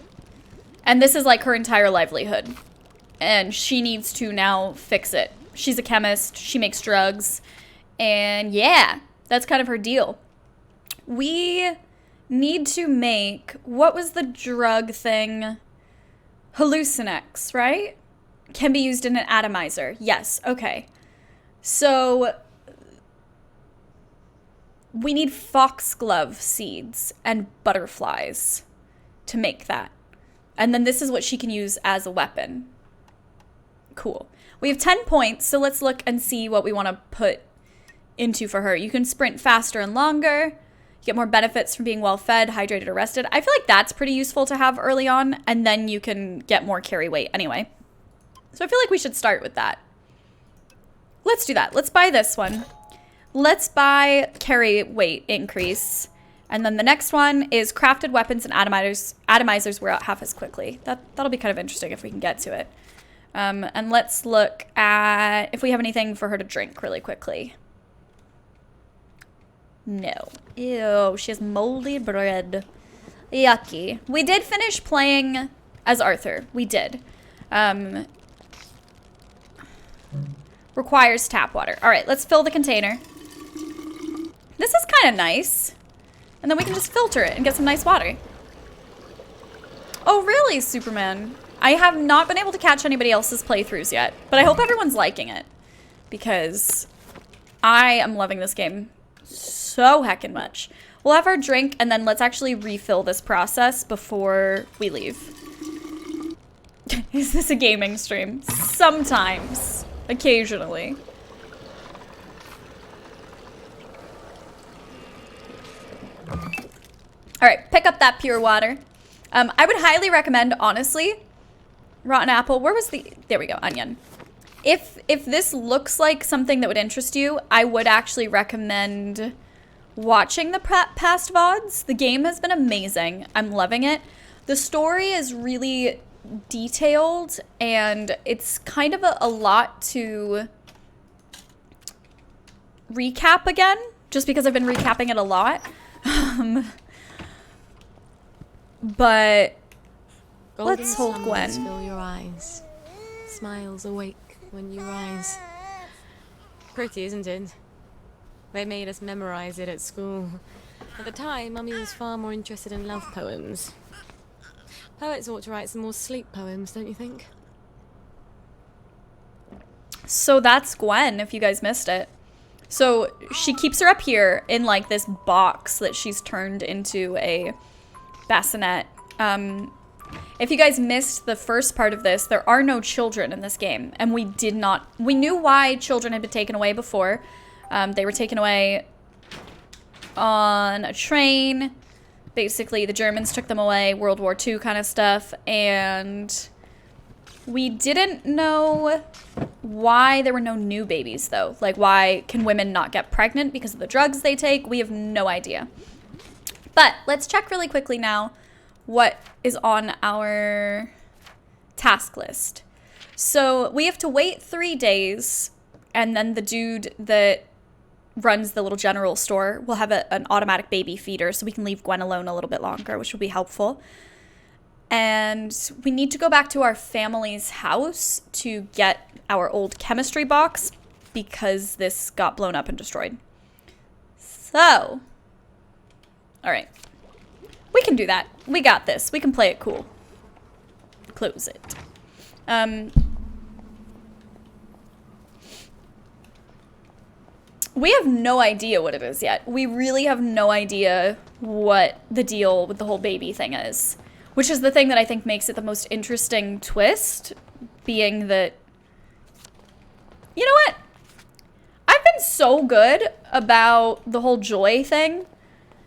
And this is like her entire livelihood. And she needs to now fix it. She's a chemist, she makes drugs, and yeah, that's kind of her deal. We need to make, what was the drug thing? Hallucinex, right? Can be used in an atomizer. Yes, okay. So, we need foxglove seeds and butterflies to make that. And then this is what she can use as a weapon. Cool. We have 10 points, so let's look and see what we want to put into for her. You can sprint faster and longer. You get more benefits from being well fed, hydrated, or rested. I feel like that's pretty useful to have early on, and then you can get more carry weight anyway. So I feel like we should start with that. Let's do that. Let's buy this one. Let's buy carry weight increase. And then the next one is crafted weapons and atomizers. Atomizers wear out half as quickly. That'll be kind of interesting if we can get to it. And let's look at if we have anything for her to drink really quickly. No. Ew, she has moldy bread. Yucky. We did finish playing as Arthur. We did. Requires tap water. All right, let's fill the container. This is kind of nice. And then we can just filter it and get some nice water. Oh, really, Superman? I have not been able to catch anybody else's playthroughs yet, but I hope everyone's liking it because I am loving this game so heckin' much. We'll have our drink and then let's actually refill this process before we leave. Is this a gaming stream? Sometimes. Occasionally. All right, pick up that pure water. I would highly recommend, honestly, rotten apple. Where was the, there we go, onion. If this looks like something that would interest you, I would actually recommend watching the past VODs. The game has been amazing. I'm loving it. The story is really detailed and it's kind of a lot to recap again, just because I've been recapping it a lot. But Golden let's hold sunlights Gwen. Fill your eyes. Smiles awake when you rise. Pretty, isn't it? They made us memorize it at school. At the time, Mummy was far more interested in love poems. Poets ought to write some more sleep poems, don't you think? So that's Gwen, if you guys missed it. So she keeps her up here in like this box that she's turned into a bassinet. If you guys missed the first part of this, there are no children in this game. And we knew why children had been taken away before. They were taken away on a train. Basically, the Germans took them away, World War II kind of stuff, and we didn't know why there were no new babies, though. Like, why can women not get pregnant because of the drugs they take? We have no idea. But let's check really quickly now what is on our task list. So we have to wait 3 days, and then the dude that runs the little general store will have an automatic baby feeder, so we can leave Gwen alone a little bit longer, which will be helpful. And we need to go back to our family's house to get our old chemistry box because this got blown up and destroyed. So, all right. We can do that. We got this. We can play it cool. Close it. We have no idea what it is yet. We really have no idea what the deal with the whole baby thing is, which is the thing that I think makes it the most interesting twist, being that, you know what? I've been so good about the whole joy thing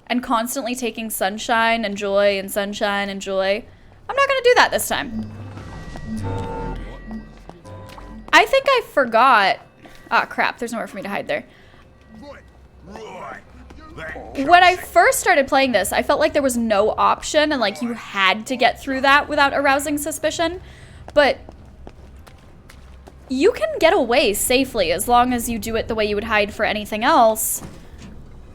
and constantly taking sunshine and joy and sunshine and joy. I'm not gonna do that this time. I think I forgot. Ah, crap, there's nowhere for me to hide there. When I first started playing this, I felt like there was no option and like you had to get through that without arousing suspicion. But you can get away safely as long as you do it the way you would hide for anything else.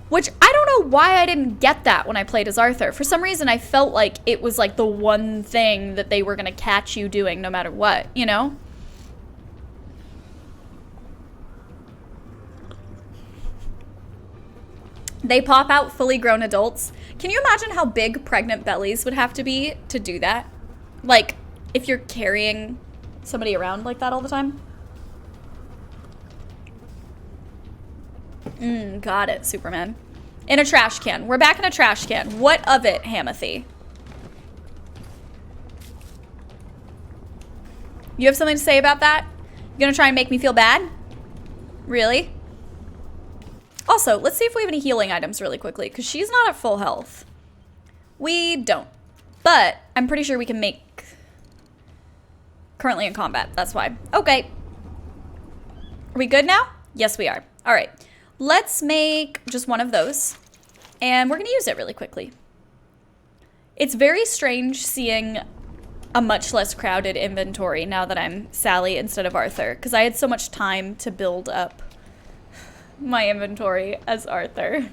Which I don't know why I didn't get that when I played as Arthur. For some reason, I felt like it was like the one thing that they were going to catch you doing no matter what, you know? They pop out fully grown adults. Can you imagine how big pregnant bellies would have to be to do that? Like, if you're carrying somebody around like that all the time? Got it, Superman. In a trash can. We're back in a trash can. What of it, Hamathy? You have something to say about that? You gonna try and make me feel bad? Really? Also, let's see if we have any healing items really quickly, because she's not at full health. We don't. But I'm pretty sure we can make... Currently in combat, that's why. Okay. Are we good now? Yes, we are. All right. Let's make just one of those, and we're going to use it really quickly. It's very strange seeing a much less crowded inventory now that I'm Sally instead of Arthur, because I had so much time to build up my inventory as Arthur.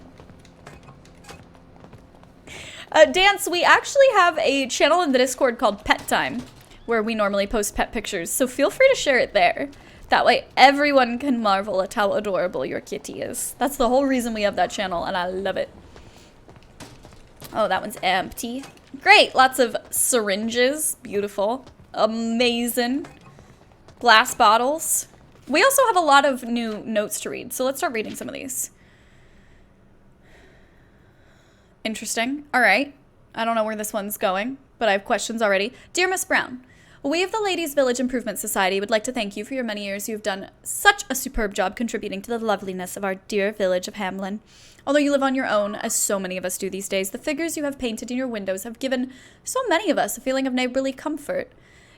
Dance, we actually have a channel in the Discord called Pet Time, where we normally post pet pictures, so feel free to share it there. That way everyone can marvel at how adorable your kitty is. That's the whole reason we have that channel, and I love it. Oh, that one's empty. Great, lots of syringes. Beautiful. Amazing. Glass bottles. We also have a lot of new notes to read, so let's start reading some of these. Interesting. All right. I don't know where this one's going, but I have questions already. Dear Miss Brown, we of the Ladies Village Improvement Society would like to thank you for your many years. You've done such a superb job contributing to the loveliness of our dear village of Hamlin. Although you live on your own, as so many of us do these days, the figures you have painted in your windows have given so many of us a feeling of neighborly comfort.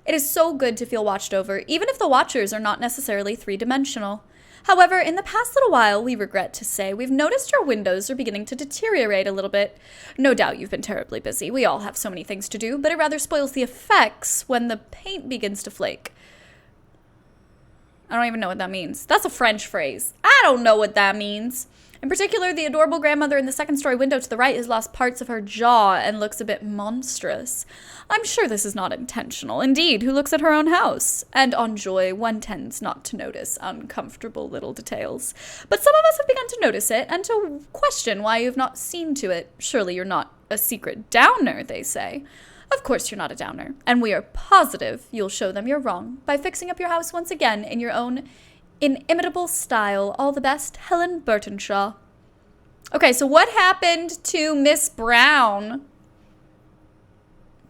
It is so good to feel watched over, even if the watchers are not necessarily three-dimensional. However, in the past little while, we regret to say, we've noticed your windows are beginning to deteriorate a little bit. No doubt you've been terribly busy. We all have so many things to do, but it rather spoils the effects when the paint begins to flake. I don't even know what that means. That's a French phrase. I don't know what that means. In particular, the adorable grandmother in the second-story window to the right has lost parts of her jaw and looks a bit monstrous. I'm sure this is not intentional. Indeed, who looks at her own house? And on Joy, one tends not to notice uncomfortable little details. But some of us have begun to notice it and to question why you have not seen to it. Surely you're not a secret downer, they say. Of course you're not a downer, and we are positive you'll show them you're wrong by fixing up your house once again in your own inimitable style. All the best, Helen Burtonshaw. Okay, so what happened to Miss Brown?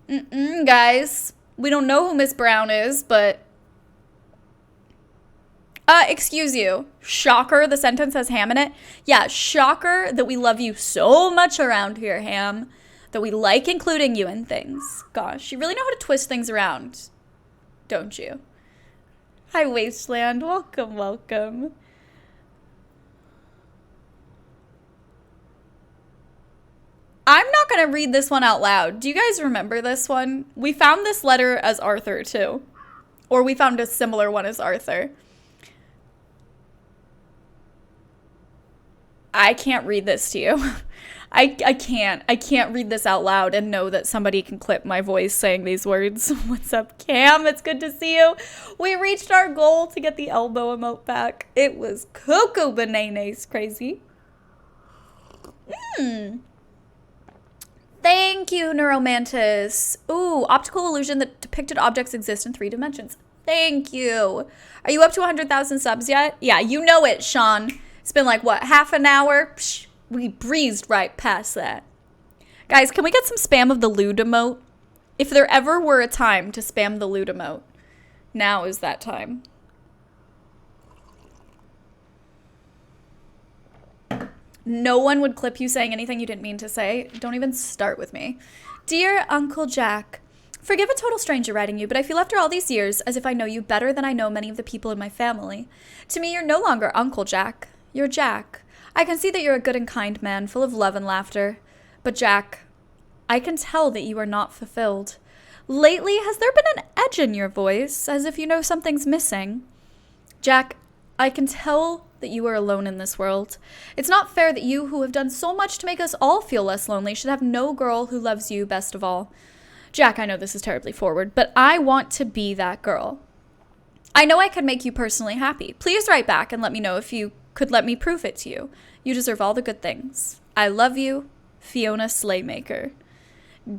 Guys, we don't know who Miss Brown is, but Excuse you. Shocker, the sentence has ham in it. Yeah, shocker that we love you so much around here, Ham. That we like including you in things. Gosh, you really know how to twist things around, don't you? Hi, Wasteland. Welcome, welcome. I'm not going to read this one out loud. Do you guys remember this one? We found this letter as Arthur, too. Or we found a similar one as Arthur. I can't read this to you. I can't read this out loud and know that somebody can clip my voice saying these words. What's up, Cam? It's good to see you. We reached our goal to get the elbow emote back. It was cuckoo bananas crazy. Thank you, Neuromantis. Ooh, optical illusion that depicted objects exist in 3 dimensions. Thank you. Are you up to 100,000 subs yet? Yeah, you know it, Sean. It's been like, what, half an hour? Psh, we breezed right past that. Guys, can we get some spam of the lewd emote? If there ever were a time to spam the lewd emote, now is that time. No one would clip you saying anything you didn't mean to say. Don't even start with me. Dear Uncle Jack, forgive a total stranger writing you, but I feel after all these years as if I know you better than I know many of the people in my family. To me, you're no longer Uncle Jack. You're Jack. I can see that you're a good and kind man, full of love and laughter. But Jack, I can tell that you are not fulfilled. Lately, has there been an edge in your voice, as if you know something's missing? Jack, I can tell that you are alone in this world. It's not fair that you, who have done so much to make us all feel less lonely, should have no girl who loves you best of all. Jack, I know this is terribly forward, but I want to be that girl. I know I could make you personally happy. Please write back and let me know if you could let me prove it to you. You deserve all the good things. I love you, Fiona Slaymaker.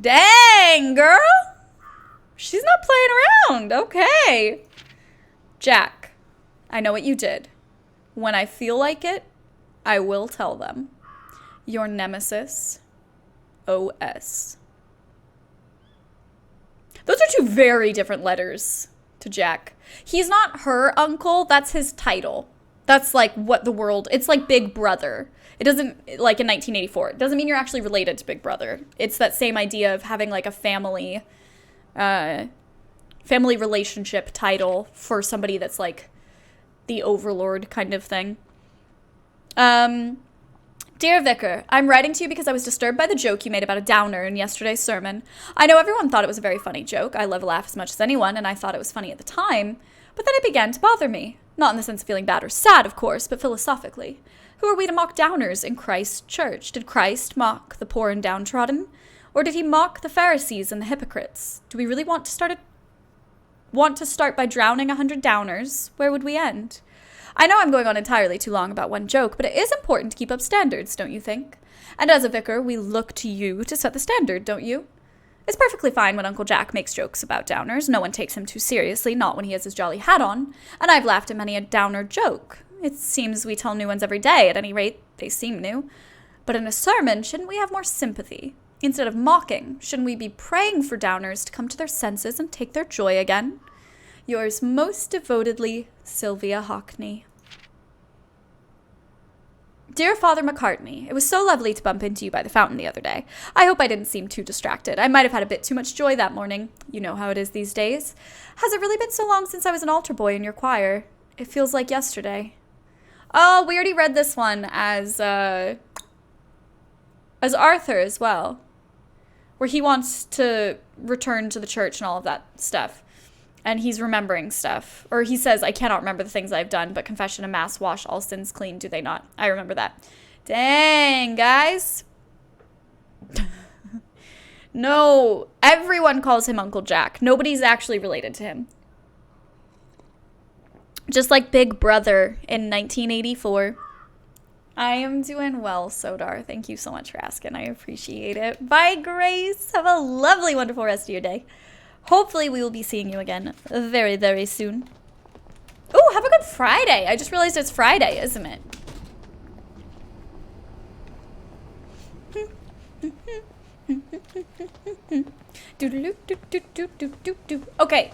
Dang, girl! She's not playing around. Okay. Jack, I know what you did. When I feel like it, I will tell them. Your nemesis, OS. Those are 2 very different letters to Jack. He's not her uncle. That's his title. That's like what the world, it's like Big Brother. It doesn't, like in 1984, it doesn't mean you're actually related to Big Brother. It's that same idea of having like a family relationship title for somebody that's like the overlord kind of thing. Dear Vicar, I'm writing to you because I was disturbed by the joke you made about a downer in yesterday's sermon. I know everyone thought it was a very funny joke. I love a laugh as much as anyone, and I thought it was funny at the time. But then it began to bother me. Not in the sense of feeling bad or sad, of course, but philosophically. Who are we to mock downers in Christ's church? Did Christ mock the poor and downtrodden? Or did he mock the Pharisees and the hypocrites? Do we really want to start by drowning 100 downers? Where would we end? I know I'm going on entirely too long about one joke, but it is important to keep up standards, don't you think? And as a vicar, we look to you to set the standard, don't you? It's perfectly fine when Uncle Jack makes jokes about downers. No one takes him too seriously, not when he has his jolly hat on. And I've laughed at many a downer joke. It seems we tell new ones every day. At any rate, they seem new. But in a sermon, shouldn't we have more sympathy? Instead of mocking, shouldn't we be praying for downers to come to their senses and take their joy again? Yours most devotedly, Sylvia Hockney. Dear Father McCartney, it was so lovely to bump into you by the fountain the other day. I hope I didn't seem too distracted. I might have had a bit too much joy that morning. You know how it is these days. Has it really been so long since I was an altar boy in your choir? It feels like yesterday. Oh, we already read this one as Arthur as well, where he wants to return to the church and all of that stuff. And he's remembering stuff. Or he says, I cannot remember the things I've done, but confession and mass wash all sins clean, do they not? I remember that. Dang, guys. No, everyone calls him Uncle Jack. Nobody's actually related to him. Just like Big Brother in 1984. I am doing well, Sodar. Thank you so much for asking. I appreciate it. Bye, Grace. Have a lovely, wonderful rest of your day. Hopefully we will be seeing you again very, very soon. Oh, have a good Friday. I just realized it's Friday, isn't it? Okay,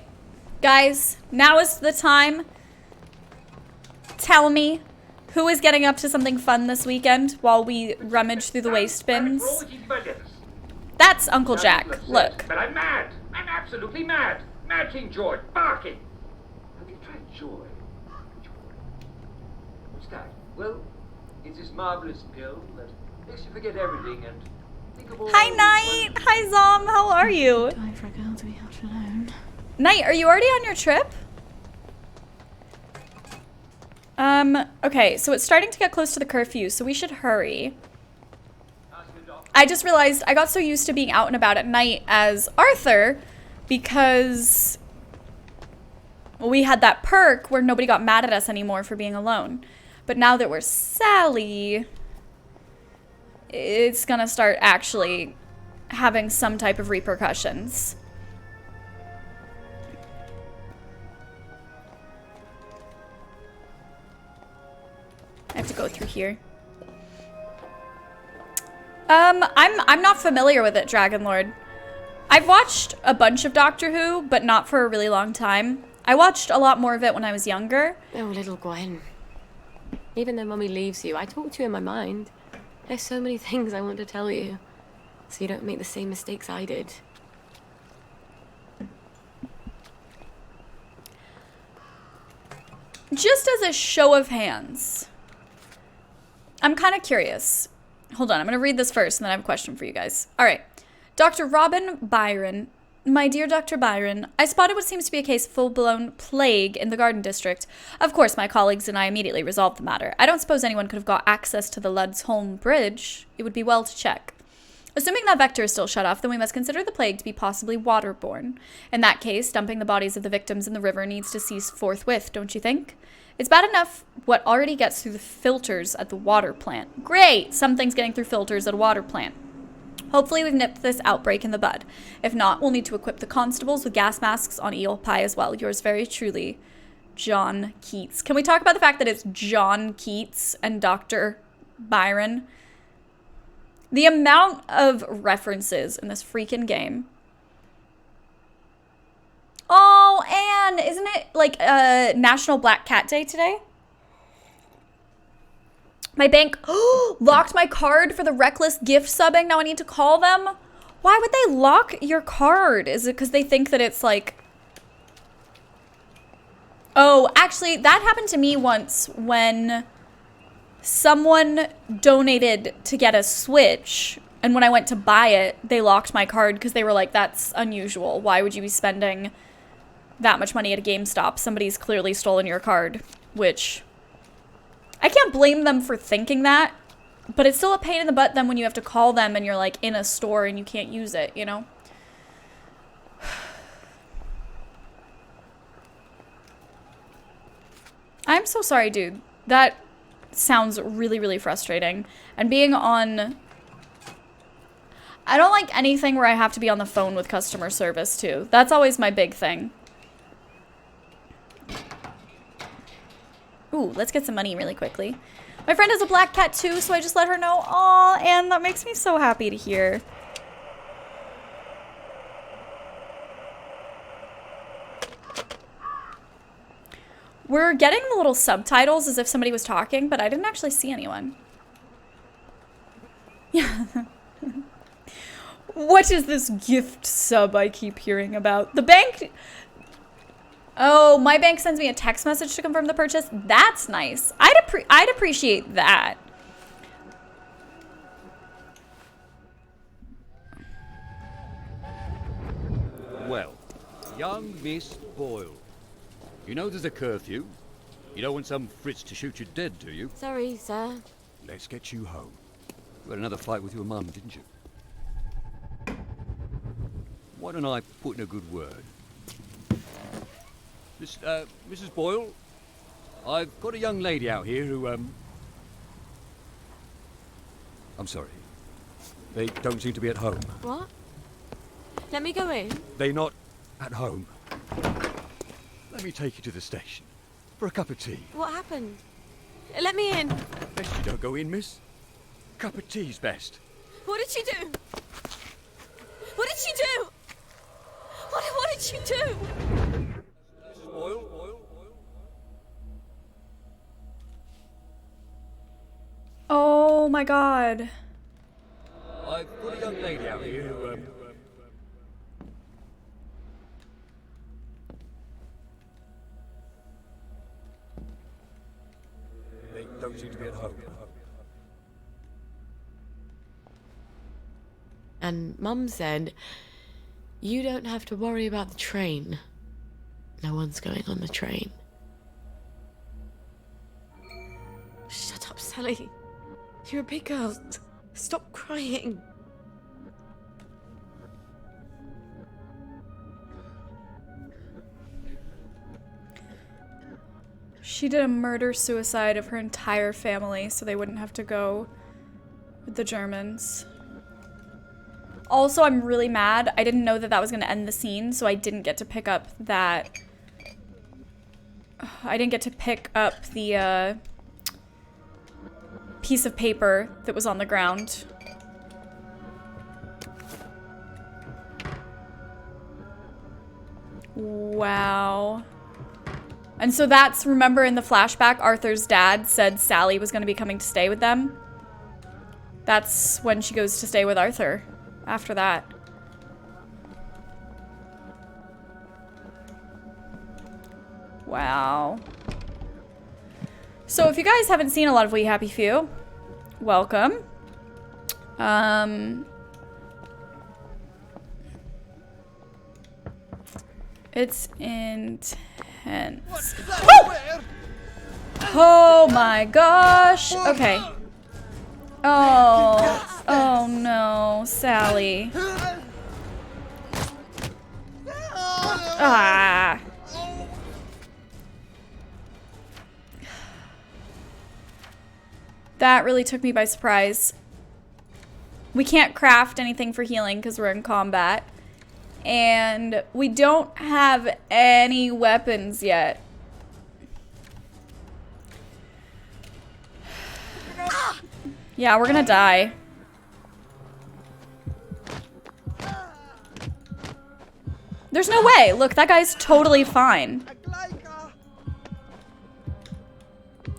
guys, now is the time Tell me, who is getting up to something fun this weekend while we rummage through the waste bins? That's Uncle Jack. Look. But I'm mad. I'm absolutely mad. Matching joy. Barking. Have you tried joy? What's that? Well, it's this marvelous pill that makes you forget everything and think of all. Hi, Knight. Hi, Zom. How are you? Time for a girl to be out alone. Knight, are you already on your trip? Okay, so it's starting to get close to the curfew, so we should hurry. I just realized I got so used to being out and about at night as Arthur because we had that perk where nobody got mad at us anymore for being alone. But now that we're Sally, it's gonna start actually having some type of repercussions. I have to go through here. I'm not familiar with it, Dragon Lord. I've watched a bunch of Doctor Who, but not for a really long time. I watched a lot more of it when I was younger. Oh, little Gwen. Even though Mummy leaves you, I talk to you in my mind. There's so many things I want to tell you, so you don't make the same mistakes I did. Just as a show of hands, I'm kind of curious. Hold on, I'm going to read this first, and then I have a question for you guys. All right. Dr. Robin Byron. My dear Dr. Byron, I spotted what seems to be a case of full-blown plague in the Garden District. Of course, my colleagues and I immediately resolved the matter. I don't suppose anyone could have got access to the Ludsholm Bridge. It would be well to check. Assuming that vector is still shut off, then we must consider the plague to be possibly waterborne. In that case, dumping the bodies of the victims in the river needs to cease forthwith, don't you think? It's bad enough what already gets through the filters at the water plant. Great! Something's getting through filters at a water plant. Hopefully we've nipped this outbreak in the bud. If not, we'll need to equip the constables with gas masks on Eel Pie as well. Yours very truly, John Keats. Can we talk about the fact that it's John Keats and Dr. Byron? The amount of references in this freaking game. Oh, and isn't it like National Black Cat Day today? My bank locked my card for the reckless gift subbing. Now I need to call them. Why would they lock your card? Is it because they think that it's like... Oh, actually, that happened to me once when someone donated to get a Switch. And when I went to buy it, they locked my card because they were like, that's unusual. Why would you be spending that much money at a GameStop? Somebody's clearly stolen your card, which... I can't blame them for thinking that, but it's still a pain in the butt then when you have to call them and you're like in a store and you can't use it, you know? I'm so sorry, dude. That sounds really, really frustrating. And being on... I don't like anything where I have to be on the phone with customer service, too. That's always my big thing. Ooh, let's get some money really quickly. My friend has a black cat too, so I just let her know. Aw, and that makes me so happy to hear. We're getting the little subtitles as if somebody was talking, but I didn't actually see anyone. Yeah. What is this gift sub I keep hearing about? The bank... Oh, my bank sends me a text message to confirm the purchase. That's nice. I'd appreciate that. Well, young Miss Boyle, you know there's a curfew. You don't want some Fritz to shoot you dead, do you? Sorry, sir. Let's get you home. You had another fight with your mum, didn't you? Why don't I put in a good word? Mrs. Boyle, I've got a young lady out here who, I'm sorry. They don't seem to be at home. What? Let me go in. They're not at home. Let me take you to the station for a cup of tea. What happened? Let me in. Best you don't go in, miss. Cup of tea's best. What did she do? What did she do? What did she do? Oh my god. I've got a young lady out here who, they don't seem to be at home. And Mum said, you don't have to worry about the train. No one's going on the train. Shut up, Sally. You're a big girl. Stop crying. She did a murder-suicide of her entire family so they wouldn't have to go with the Germans. Also, I'm really mad. I didn't know that that was going to end the scene, so I didn't get to pick up that... I didn't get to pick up the piece of paper that was on the ground. Wow. And so that's, remember in the flashback, Arthur's dad said Sally was going to be coming to stay with them? That's when she goes to stay with Arthur after that. Wow. So if you guys haven't seen a lot of We Happy Few, welcome. It's intense. Oh! Oh my gosh. Okay. Oh. Oh no, Sally. Ah. That really took me by surprise. We can't craft anything for healing because we're in combat. And we don't have any weapons yet. Yeah, we're gonna die. There's no way. Look, that guy's totally fine.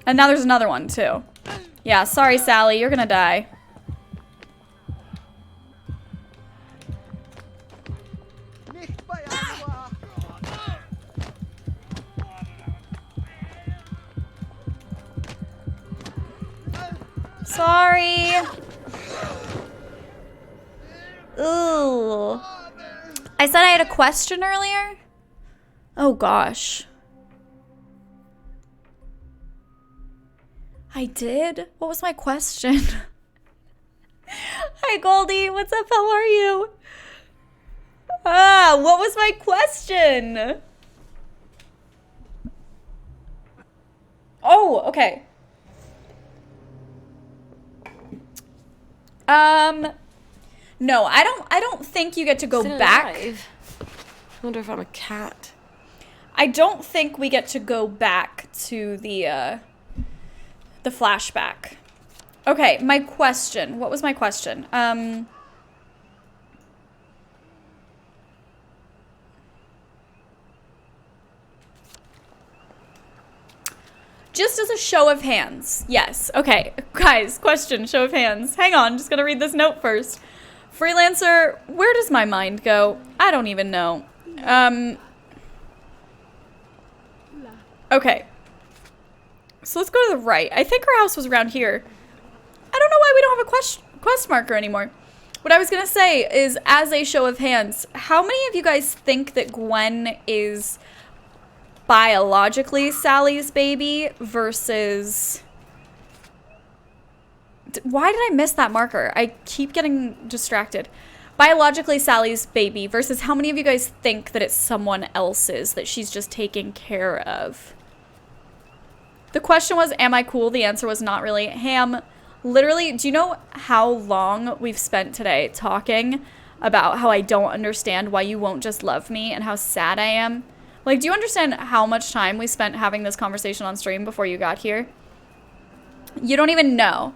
And now there's another one, too. Yeah, sorry, Sally. You're gonna die. Sorry. Ooh. I said I had a question earlier? Oh gosh. I did? What was my question? Hi Goldie, what's up? How are you? Ah, what was my question? Oh, okay. No, I don't think you get to go Still back. alive? I wonder if I'm a cat. I don't think we get to go back to the flashback. Okay, my question. What was my question? Just as a show of hands. Yes. Okay. Guys, question, show of hands. Hang on, just gonna read this note first. Freelancer, where does my mind go? I don't even know. Okay. So let's go to the right. I think her house was around here. I don't know why we don't have a quest marker anymore. What I was gonna say is, as a show of hands, how many of you guys think that Gwen is biologically Sally's baby versus... Why did I miss that marker? I keep getting distracted. Biologically Sally's baby versus how many of you guys think that it's someone else's that she's just taking care of? The question was, am I cool? The answer was not really. Ham, literally, do you know how long we've spent today talking about how I don't understand why you won't just love me and how sad I am? Like, do you understand how much time we spent having this conversation on stream before you got here? You don't even know.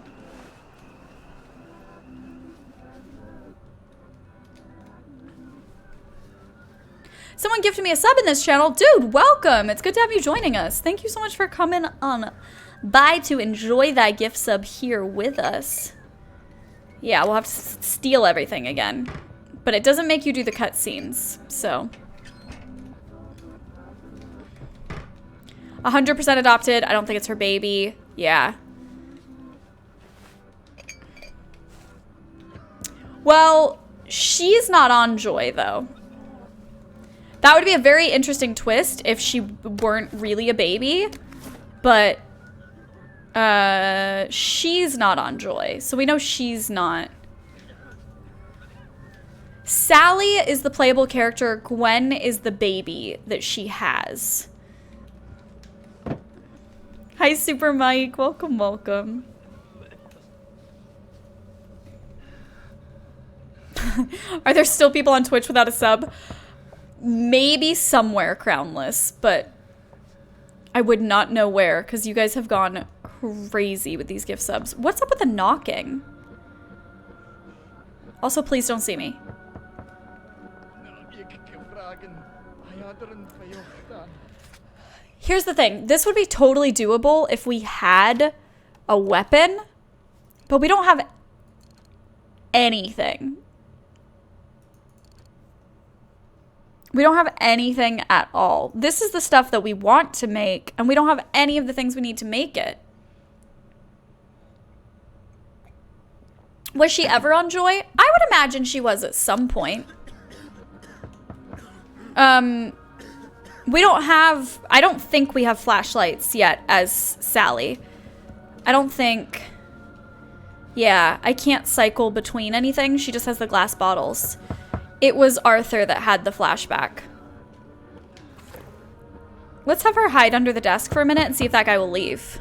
Someone gifted me a sub in this channel. Dude, welcome. It's good to have you joining us. Thank you so much for coming on by to enjoy that gift sub here with us. Yeah, we'll have to steal everything again. But it doesn't make you do the cutscenes, so. 100% adopted. I don't think it's her baby. Yeah. Well, she's not on Joy, though. That would be a very interesting twist if she weren't really a baby. But she's not on Joy, so we know she's not. Sally is the playable character. Gwen is the baby that she has. Hi, Super Mike. Welcome, welcome. Are there still people on Twitch without a sub? Maybe somewhere, Crownless, but I would not know where because you guys have gone crazy with these gift subs. What's up with the knocking? Also, please don't see me. Here's the thing. This would be totally doable if we had a weapon, but we don't have anything. We don't have anything at all. This is the stuff that we want to make, and we don't have any of the things we need to make it. Was she ever on Joy? I would imagine she was at some point. We don't have, I don't think we have flashlights yet as Sally. I don't think, yeah, I can't cycle between anything. She just has the glass bottles. It was Arthur that had the flashback. Let's have her hide under the desk for a minute and see if that guy will leave.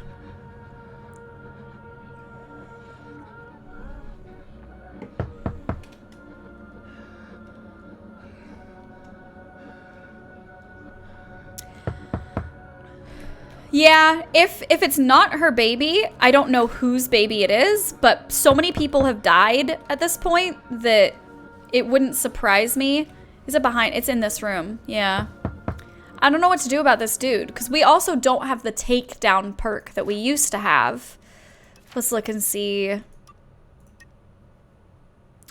Yeah, if it's not her baby, I don't know whose baby it is, but so many people have died at this point that it wouldn't surprise me. Is it behind? It's in this room. Yeah. I don't know what to do about this dude, because we also don't have the takedown perk that we used to have. Let's look and see.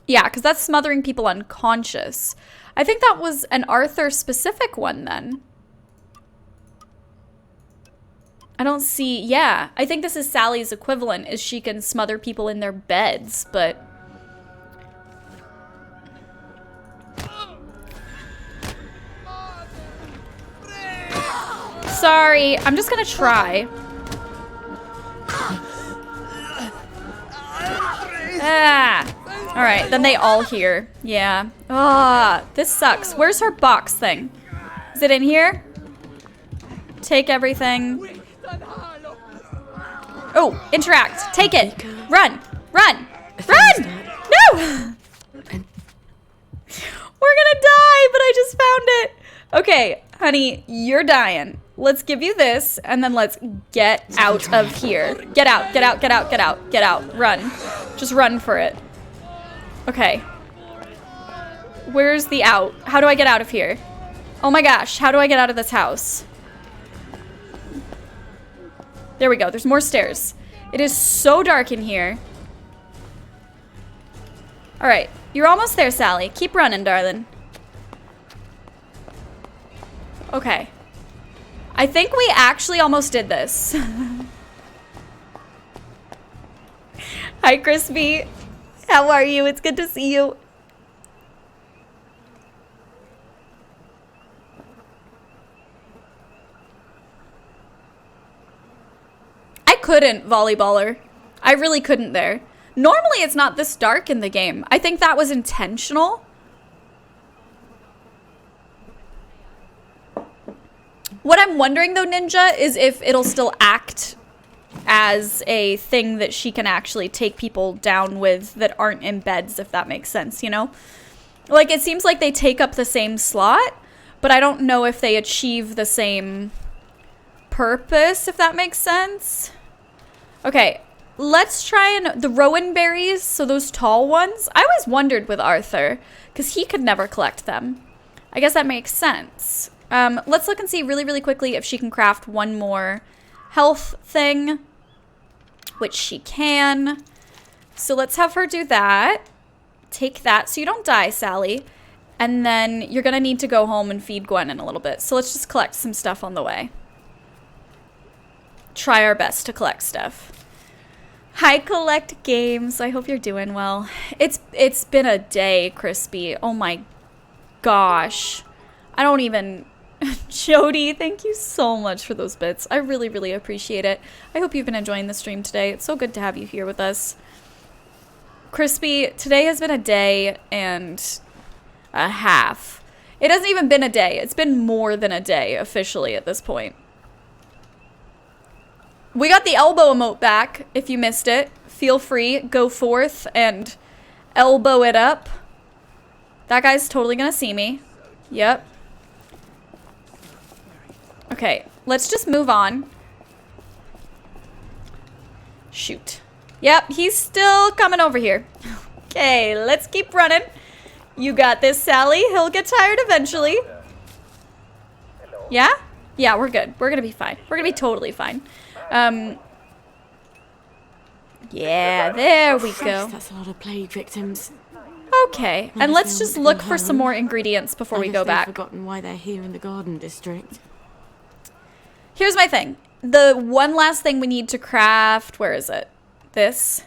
Yeah, because that's smothering people unconscious. I think that was an Arthur-specific one then. I don't see, yeah. I think this is Sally's equivalent, is she can smother people in their beds, but... Sorry, I'm just gonna try. Ah! Alright, then they all hear. Yeah. Ah, this sucks. Where's her box thing? Is it in here? Take everything. Oh, interact. Take it. Run. Run. Run! No! We're gonna die, but I just found it. Okay, honey, you're dying. Let's give you this, and then let's get out of here. Get out, get out, get out, get out, get out. Run. Just run for it. Okay. Where's the out? How do I get out of here? Oh my gosh, how do I get out of this house? There we go. There's more stairs. It is so dark in here. All right. You're almost there, Sally. Keep running, darling. Okay. I think we actually almost did this. Hi, Crispy. How are you? It's good to see you. I couldn't, volleyballer. I really couldn't there. Normally, it's not this dark in the game. I think that was intentional. What I'm wondering, though, Ninja, is if it'll still act as a thing that she can actually take people down with that aren't in beds, if that makes sense, you know? Like, it seems like they take up the same slot, but I don't know if they achieve the same purpose, if that makes sense. Okay, let's try and... The rowan berries, so those tall ones. I always wondered with Arthur, because he could never collect them. I guess that makes sense. Let's look and see really, really quickly if she can craft one more health thing, which she can. So let's have her do that. Take that so you don't die, Sally. And then you're going to need to go home and feed Gwen in a little bit. So let's just collect some stuff on the way. Try our best to collect stuff. Hi, Collect Games. I hope you're doing well. It's been a day, Crispy. Oh my gosh. I don't even... Jody, thank you so much for those bits. I really, really appreciate it. I hope you've been enjoying the stream today. It's so good to have you here with us. Crispy, today has been a day and a half. It hasn't even been a day. It's been more than a day officially at this point. We got the elbow emote back. If you missed it, feel free, go forth and elbow it up. That guy's totally gonna see me. Yep. Okay, let's just move on. Shoot. Yep, he's still coming over here. Okay, let's keep running. You got this, Sally. He'll get tired eventually. Yeah? Yeah, we're good. We're gonna be fine. We're gonna be totally fine. Yeah, there we go. That's a lot of plague victims. Okay, and let's just look for some more ingredients before we go back. I've forgotten why they're here in the Garden District. Here's my thing. The one last thing we need to craft, where is it? This.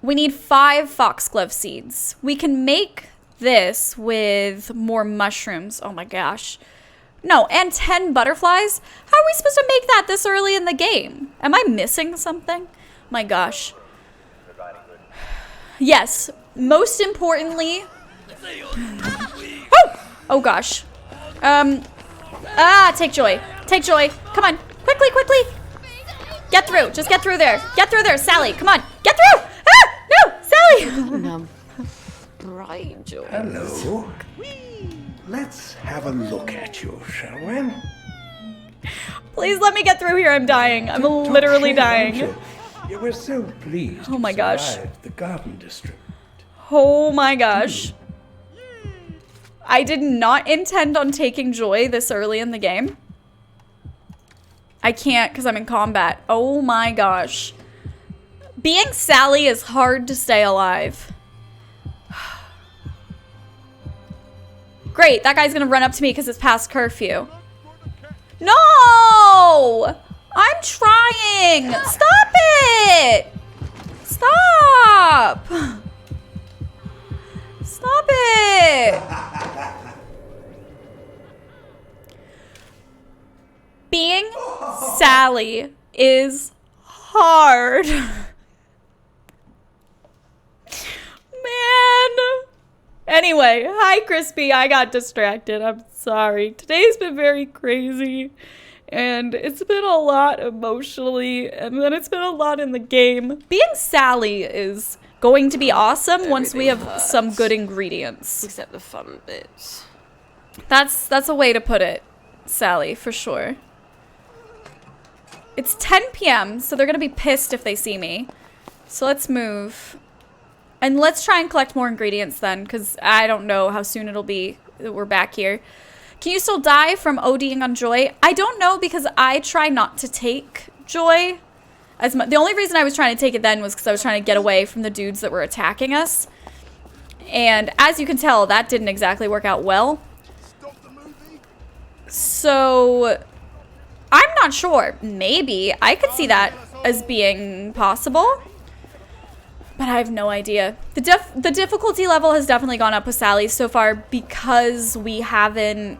We need 5 foxglove seeds. We can make this with more mushrooms. Oh my gosh. No, and 10 butterflies? How are we supposed to make that this early in the game? Am I missing something? My gosh. Yes, most importantly... Oh! Oh gosh. Take Joy. Take Joy. Come on. Quickly, quickly. Get through. Just get through there. Get through there, Sally. Come on. Get through! Ah! No! Sally! Right, Joy. Hello. Let's have a look at you, shall we? Please let me get through here. I'm dying. I'm literally dying. You were so pleased. Oh my gosh. The Garden District. Oh my gosh. I did not intend on taking Joy this early in the game. I can't because I'm in combat. Oh my gosh. Being Sally is hard to stay alive. Great, that guy's gonna run up to me because it's past curfew. No! I'm trying! Stop it! Stop! Stop it! Being Sally is hard. Man. Anyway, hi Crispy. I got distracted. I'm sorry. Today's been very crazy. And it's been a lot emotionally. And then it's been a lot in the game. Being Sally is going to be awesome once we have some good ingredients. Except the fun bits. That's a way to put it, Sally, for sure. It's 10 p.m., so they're going to be pissed if they see me. So let's move. And let's try and collect more ingredients then, because I don't know how soon it'll be that we're back here. Can you still die from ODing on Joy? I don't know, because I try not to take Joy. The only reason I was trying to take it then was because I was trying to get away from the dudes that were attacking us. And as you can tell, that didn't exactly work out well. So... I'm not sure. Maybe. I could see that as being possible. But I have no idea. The difficulty level has definitely gone up with Sally so far because we haven't...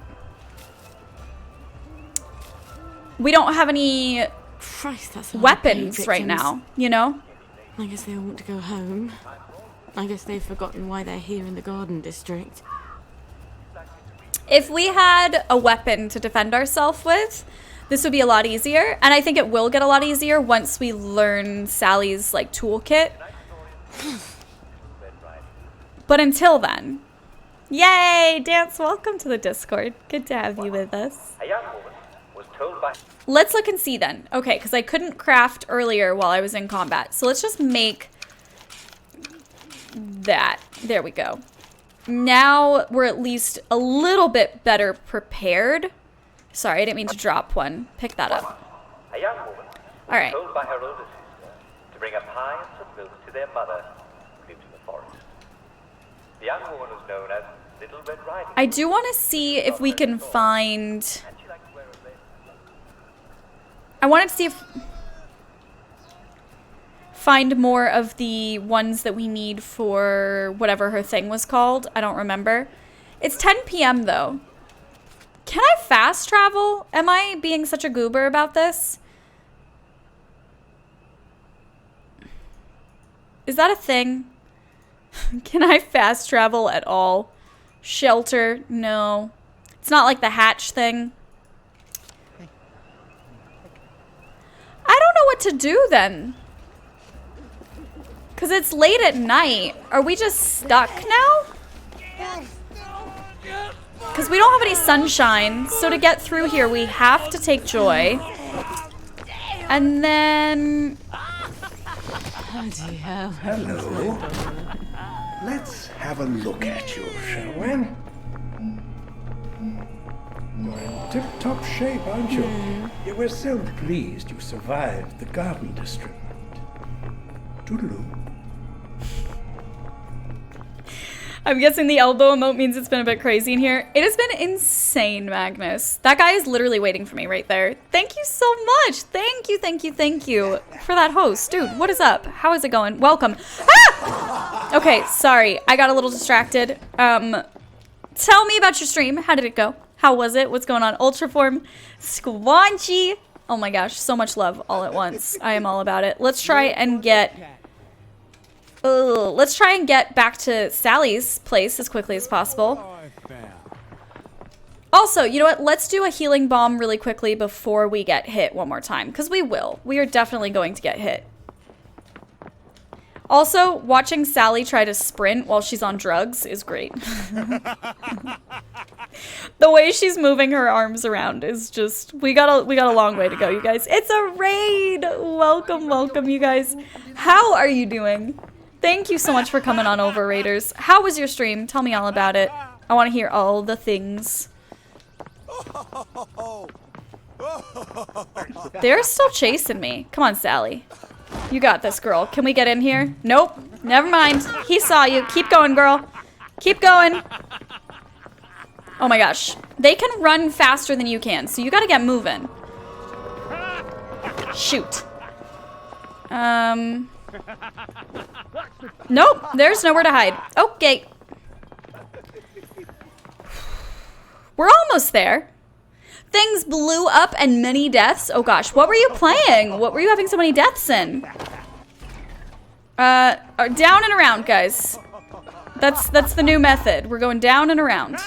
We don't have any Christ, that's weapons right now, you know? I guess they all want to go home. I guess they've forgotten why they're here in the Garden District. If we had a weapon to defend ourselves with... This would be a lot easier, and I think it will get a lot easier once we learn Sally's, like, toolkit. But until then... Yay! Dance, welcome to the Discord. Good to have you with us. A young woman was told by... Let's look and see then. Okay, because I couldn't craft earlier while I was in combat. So let's just make that. There we go. now we're at least a little bit better prepared. Sorry, I didn't mean to drop one. Pick that up. A young woman All right. told by her older sister to bring up pints of milk to their mother, who lived in the forest. The young woman was known as Little Red Riding. I do want to see if we can find... And she liked to wear a lace. I wanted to see if... Find more of the ones that we need for whatever her thing was called. I don't remember. It's 10 p.m. though. Can I fast travel? Am I being such a goober about this? Is that a thing? Can I fast travel at all? Shelter? No. It's not like the hatch thing. I don't know what to do then. Because it's late at night. Are we just stuck now? Because we don't have any sunshine. So to get through here, we have to take Joy. And then... Bloody hell. Hello. Let's have a look at you, shall we? You're in tip-top shape, aren't you? Yeah, we're so pleased you survived the Garden District. Toodaloo. I'm guessing the elbow emote means it's been a bit crazy in here. It has been insane, Magnus. That guy is literally waiting for me right there. Thank you so much. Thank you, thank you, thank you for that host. Dude, what is up? How is it going? Welcome. Ah! Okay, sorry. I got a little distracted. Tell me about your stream. How did it go? How was it? What's going on? Ultraform, Squanchy. Oh my gosh, so much love all at once. I am all about it. Let's try and get... let's try and get back to Sally's place as quickly as possible. Also, you know what? Let's do a healing bomb really quickly before we get hit one more time. Because we will. We are definitely going to get hit. Also, watching Sally try to sprint while she's on drugs is great. The way she's moving her arms around is just... We got a long way to go, you guys. It's a raid! Welcome, welcome, you guys. How are you doing? Thank you so much for coming on over, Raiders. How was your stream? Tell me all about it. I want to hear all the things. They're still chasing me. Come on, Sally. You got this, girl. Can we get in here? Nope. Never mind. He saw you. Keep going, girl. Keep going. Oh my gosh. They can run faster than you can, so you gotta get moving. Shoot. Nope, there's nowhere to hide. Okay. We're almost there. Things blew up and many deaths. Oh gosh, what were you playing? What were you having so many deaths in? Down and around, guys. That's the new method. We're going down and around.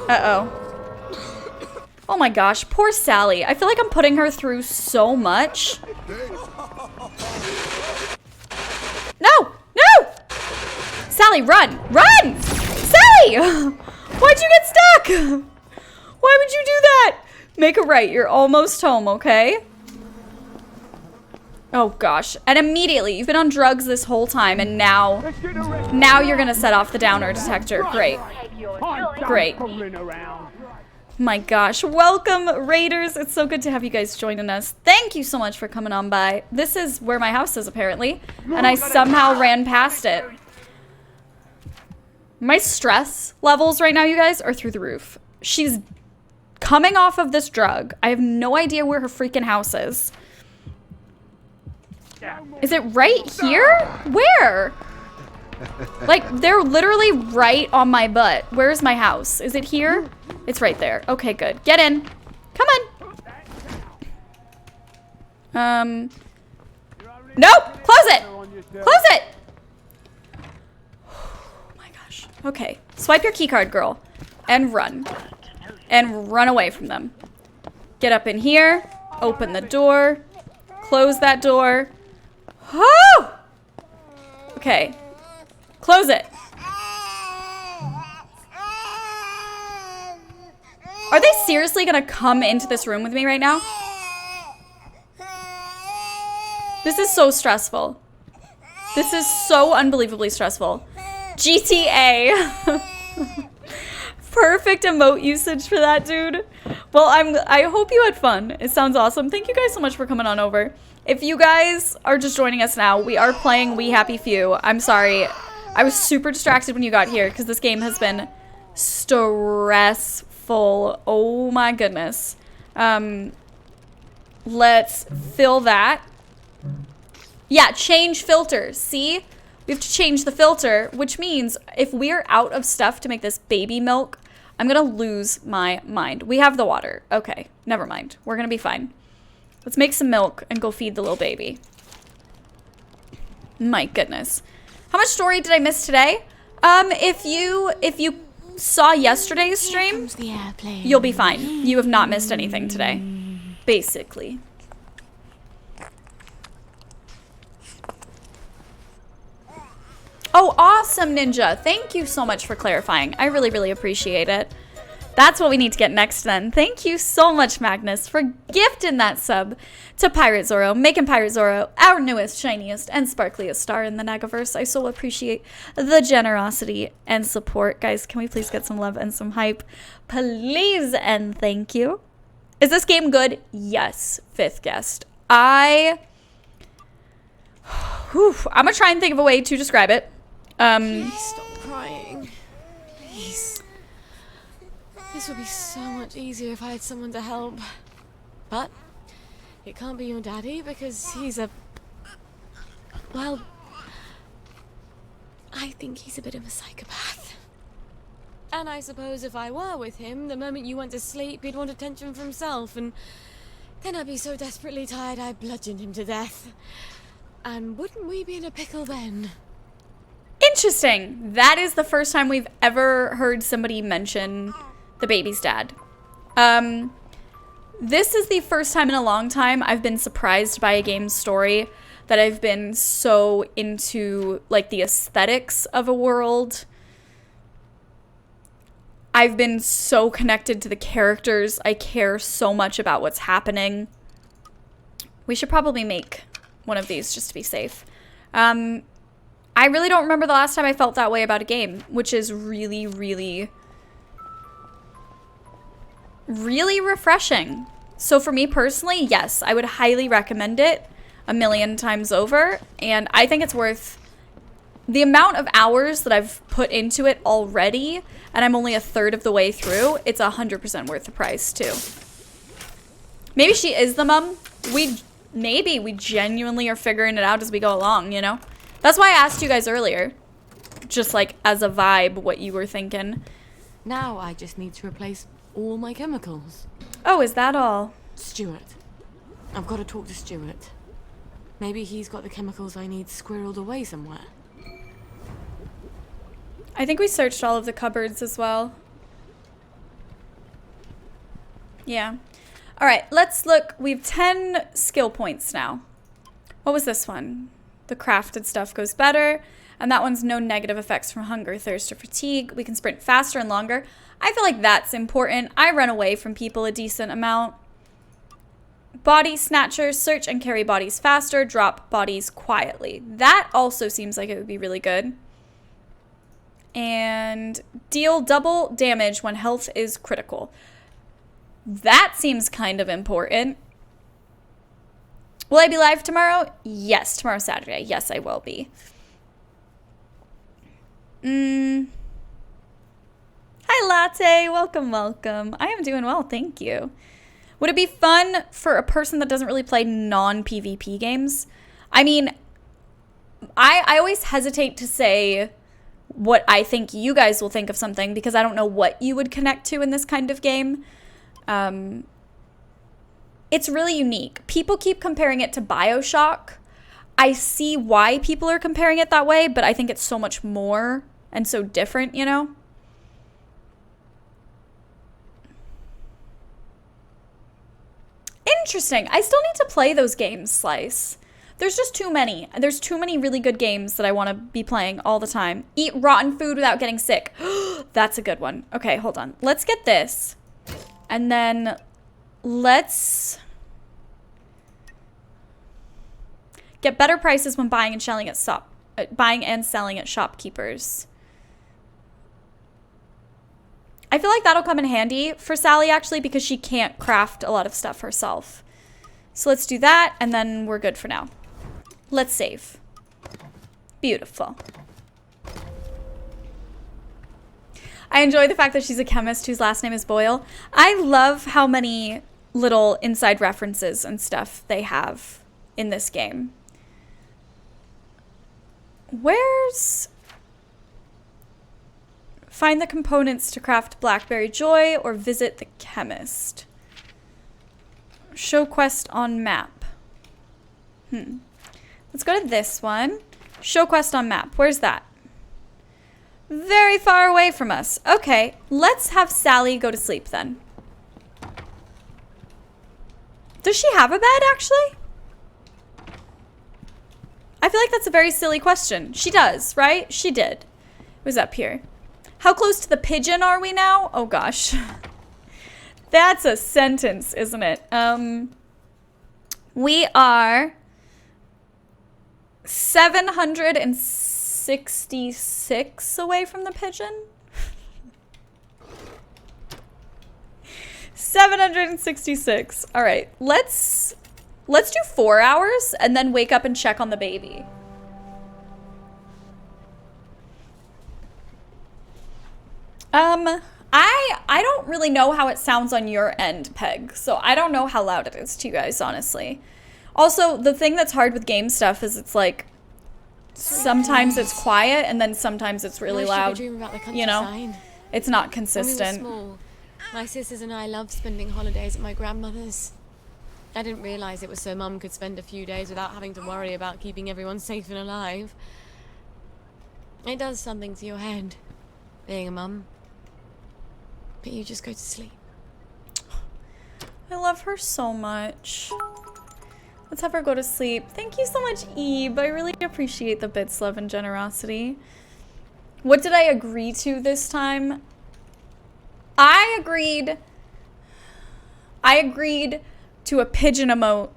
Uh-oh. Oh my gosh, poor Sally. I feel like I'm putting her through so much. No! No! Sally, run! Run! Sally! Why'd you get stuck? Why would you do that? Make a right. You're almost home, okay? Oh gosh. And immediately, you've been on drugs this whole time, and now you're gonna set off the downer detector. Great. Great. My gosh. Welcome, Raiders. It's so good to have you guys joining us. Thank you so much for coming on by. This is where my house is, apparently. And I somehow ran past it. My stress levels right now, you guys, are through the roof. She's coming off of this drug. I have no idea where her freaking house is. Is it right here? Where? Like, they're literally right on my butt. Where's my house? Is it here? It's right there. Okay, good. Get in. Come on. Nope! Close it! Close it! Oh my gosh. Okay. Swipe your keycard, girl. And run. And run away from them. Get up in here. Open the door. Close that door. Oh! Okay. Close it. Are they seriously gonna come into this room with me right now? This is so stressful. This is so unbelievably stressful. GTA. Perfect emote usage for that, dude. Well, I hope you had fun. It sounds awesome. Thank you guys so much for coming on over. If you guys are just joining us now, we are playing We Happy Few. I'm sorry. I was super distracted when you got here because this game has been stressful. Oh my goodness. Let's fill that. Yeah, change filters. See? We have to change the filter, which means if we're out of stuff to make this baby milk, I'm gonna lose my mind. We have the water. Okay, never mind. We're gonna be fine. Let's make some milk and go feed the little baby. My goodness. How much story did I miss today? If you saw yesterday's stream, you'll be fine. You have not missed anything today, basically. Oh, awesome, Ninja. Thank you so much for clarifying. I really, really appreciate it. That's what we need to get next then. Thank you so much, Magnus, for gifting that sub to Pirate Zoro, making Pirate Zoro our newest, shiniest, and sparkliest star in the Negaverse. I so appreciate the generosity and support. Guys, can we please get some love and some hype? Please and thank you. Is this game good? Yes, fifth guest. I'm going to try and think of a way to describe it. Please stop crying. Please. This would be so much easier if I had someone to help. But it can't be your daddy because he's a... Well, I think he's a bit of a psychopath. And I suppose if I were with him, the moment you went to sleep, he'd want attention for himself, and then I'd be so desperately tired I'd bludgeon him to death. And wouldn't we be in a pickle then? Interesting. That is the first time we've ever heard somebody mention the baby's dad. This is the first time in a long time I've been surprised by a game's story that I've been so into, like, the aesthetics of a world. I've been so connected to the characters. I care so much about what's happening. We should probably make one of these just to be safe. I really don't remember the last time I felt that way about a game, which is really, really, really refreshing. So for me personally, yes, I would highly recommend it 1,000,000 times over. And I think it's worth the amount of hours that I've put into it already, and I'm only a third of the way through. It's 100% worth the price too. Maybe she is the mom. Maybe we genuinely are figuring it out as we go along, you know? That's why I asked you guys earlier, just like as a vibe, what you were thinking. Now I just need to replace all my chemicals. Oh, is that all? Stuart. I've got to talk to Stuart. Maybe he's got the chemicals I need squirreled away somewhere. I think we searched all of the cupboards as well. Yeah. All right, let's look. We have 10 skill points now. What was this one? The crafted stuff goes better. And that one's no negative effects from hunger, thirst, or fatigue. We can sprint faster and longer. I feel like that's important. I run away from people a decent amount. Body snatchers, search and carry bodies faster, drop bodies quietly. That also seems like it would be really good. And deal double damage when health is critical. That seems kind of important. Will I be live tomorrow? Yes, tomorrow's Saturday. Yes, I will be. Hi, Latte. Welcome, welcome. I am doing well, thank you. Would it be fun for a person that doesn't really play non-PvP games? I mean, I always hesitate to say what I think you guys will think of something because I don't know what you would connect to in this kind of game. It's really unique. People keep comparing it to BioShock. I see why people are comparing it that way, but I think it's so much more and so different, you know? Interesting. I still need to play those games, Slice. There's just too many. There's too many really good games that I want to be playing all the time. Eat rotten food without getting sick. That's a good one. Okay, hold on. Let's get this. And then let's get better prices when buying and selling at buying and selling at shopkeepers. I feel like that'll come in handy for Sally, actually, because she can't craft a lot of stuff herself. So let's do that, and then we're good for now. Let's save. Beautiful. I enjoy the fact that she's a chemist whose last name is Boyle. I love how many little inside references and stuff they have in this game. Where's... Find the components to craft Blackberry Joy or visit the chemist. Show quest on map. Let's go to this one. Show quest on map. Where's that? Very far away from us. Okay, let's have Sally go to sleep then. Does she have a bed, actually? I feel like that's a very silly question. She does, right? She did. It was up here. How close to the pigeon are we now? Oh gosh. That's a sentence, isn't it? We are 766 away from the pigeon. 766. All right, let's do 4 hours and then wake up and check on the baby. I don't really know how it sounds on your end, Peg, so I don't know how loud it is to you guys, honestly. Also, the thing that's hard with game stuff is it's like, sometimes it's quiet and then sometimes it's really loud, you know? It's not consistent. When we were small, my sisters and I loved spending holidays at my grandmother's. I didn't realise it was so Mum could spend a few days without having to worry about keeping everyone safe and alive. It does something to your head, being a mum. But you just go to sleep. I love her so much. Let's have her go to sleep. Thank you so much, Ebe. I really appreciate the bits, love, and generosity. What did I agree to this time? I agreed to a pigeon emote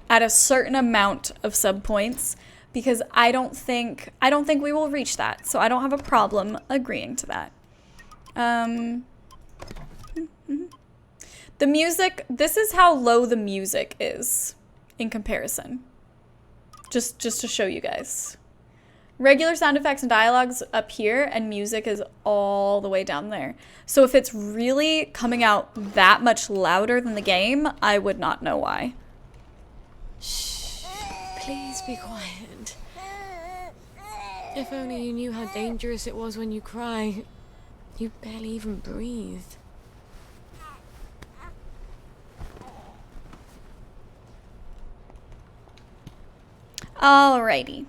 at a certain amount of sub points because I don't think we will reach that. So I don't have a problem agreeing to that. The music, this is how low the music is in comparison. Just to show you guys. Regular sound effects and dialogues up here, and music is all the way down there. So if it's really coming out that much louder than the game, I would not know why. Shh. Please be quiet. If only you knew how dangerous it was when you cry. You barely even breathe. Alrighty.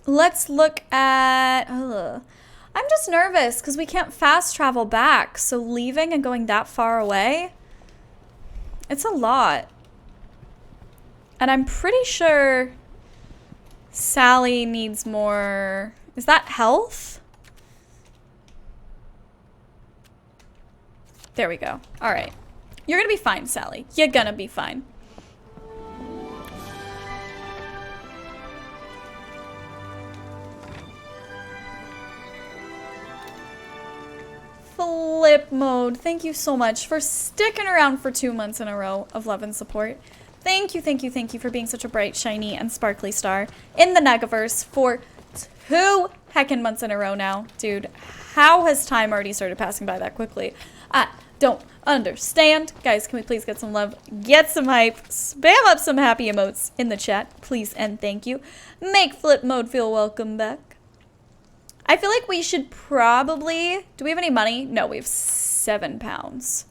Let's look at... I'm just nervous because we can't fast travel back. So leaving and going that far away, it's a lot. And I'm pretty sure Sally needs more... Is that health? There we go. All right. You're going to be fine, Sally. You're going to be fine. Flip mode. Thank you so much for sticking around for 2 months in a row of love and support. Thank you for being such a bright, shiny, and sparkly star in the Negaverse for 2 heckin' months in a row now. Dude, how has time already started passing by that quickly? I don't understand. Guys, can we please get some love, get some hype, spam up some happy emotes in the chat, please and thank you. Make flip mode feel welcome back. I feel like we should probably... Do we have any money? No, we have 7 pounds.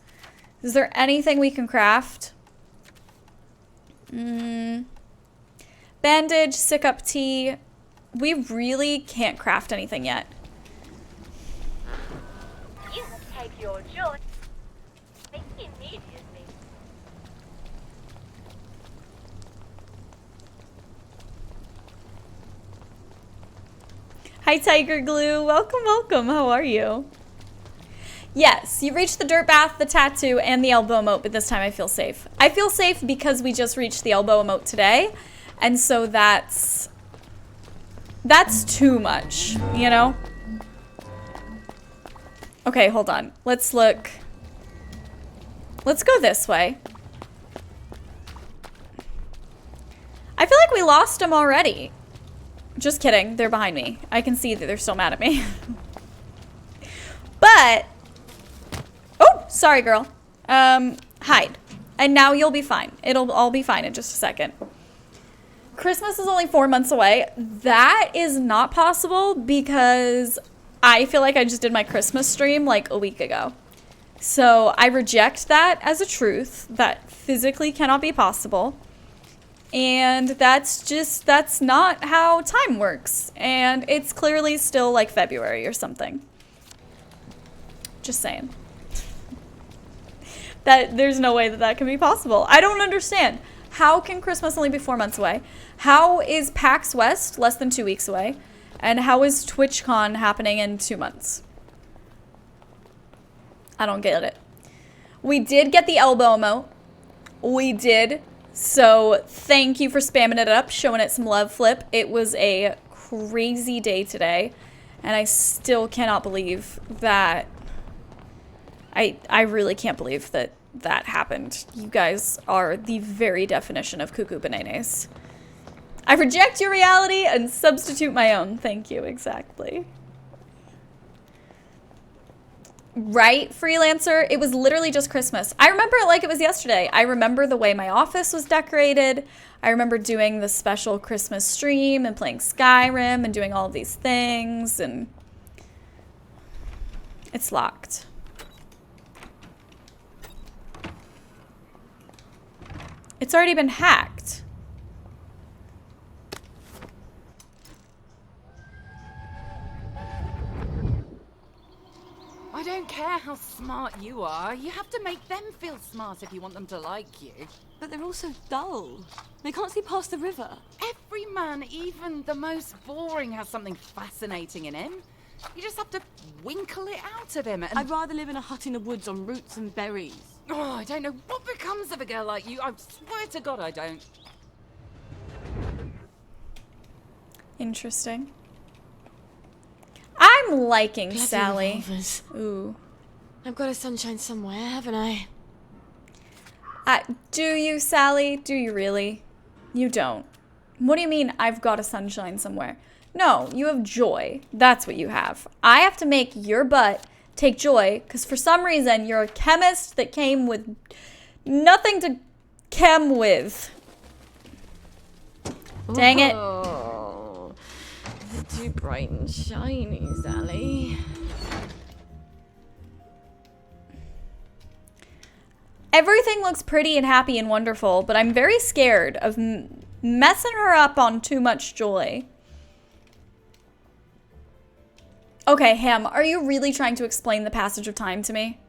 Is there anything we can craft? Bandage, sick up tea. We really can't craft anything yet. You must take your joy immediately. Hi, Tiger Glue. Welcome, welcome. How are you? Yes, you reached the dirt bath, the tattoo, and the elbow emote, but this time I feel safe. I feel safe because we just reached the elbow emote today, and so that's That's too much, you know? Okay, hold on. Let's look. Let's go this way. I feel like we lost them already. Just kidding. They're behind me. I can see that they're still mad at me. But... Oh, sorry, girl. Hide. And now you'll be fine. It'll all be fine in just a second. Christmas is only 4 months away. That is not possible because I feel like I just did my Christmas stream like a week ago. So I reject that as a truth that physically cannot be possible. And that's not how time works. And it's clearly still like February or something. Just saying. That there's no way that that can be possible. I don't understand. How can Christmas only be 4 months away? How is PAX West less than 2 weeks away? And how is TwitchCon happening in 2 months? I don't get it. We did get the elbow emote. We did. So thank you for spamming it up, showing it some love, Flip. It was a crazy day today. And I still cannot believe that... I really can't believe that that happened. You guys are the very definition of cuckoo bananas. I reject your reality and substitute my own. Thank you, exactly. Right, freelancer? It was literally just Christmas. I remember it like it was yesterday. I remember the way my office was decorated. I remember doing the special Christmas stream and playing Skyrim and doing all of these things, and it's locked. It's already been hacked. I don't care how smart you are. You have to make them feel smart if you want them to like you. But they're also dull. They can't see past the river. Every man, even the most boring, has something fascinating in him. You just have to winkle it out of him. And... I'd rather live in a hut in the woods on roots and berries. Oh, I don't know what becomes of a girl like you. I swear to God I don't. Interesting. I'm liking Bloody Sally. revolvers. Ooh. I've got a sunshine somewhere, haven't I? Do you, Sally? Do you really? You don't. What do you mean, I've got a sunshine somewhere? No, you have joy. That's what you have. I have to make your butt take joy, because for some reason, you're a chemist that came with nothing to chem with. Dang it. Oh, they're too bright and shiny, Sally. Everything looks pretty and happy and wonderful, but I'm very scared of messing her up on too much joy. Okay, Ham, are you really trying to explain the passage of time to me?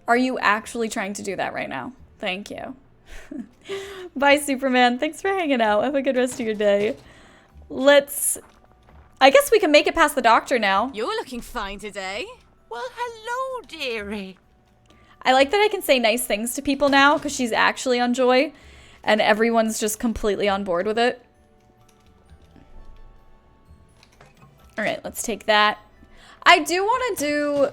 Are you actually trying to do that right now? Thank you. Bye, Superman. Thanks for hanging out. Have a good rest of your day. I guess we can make it past the doctor now. You're looking fine today. Well, hello, dearie. I like that I can say nice things to people now because she's actually on Joy and everyone's just completely on board with it. All right, let's take that. I do want to do...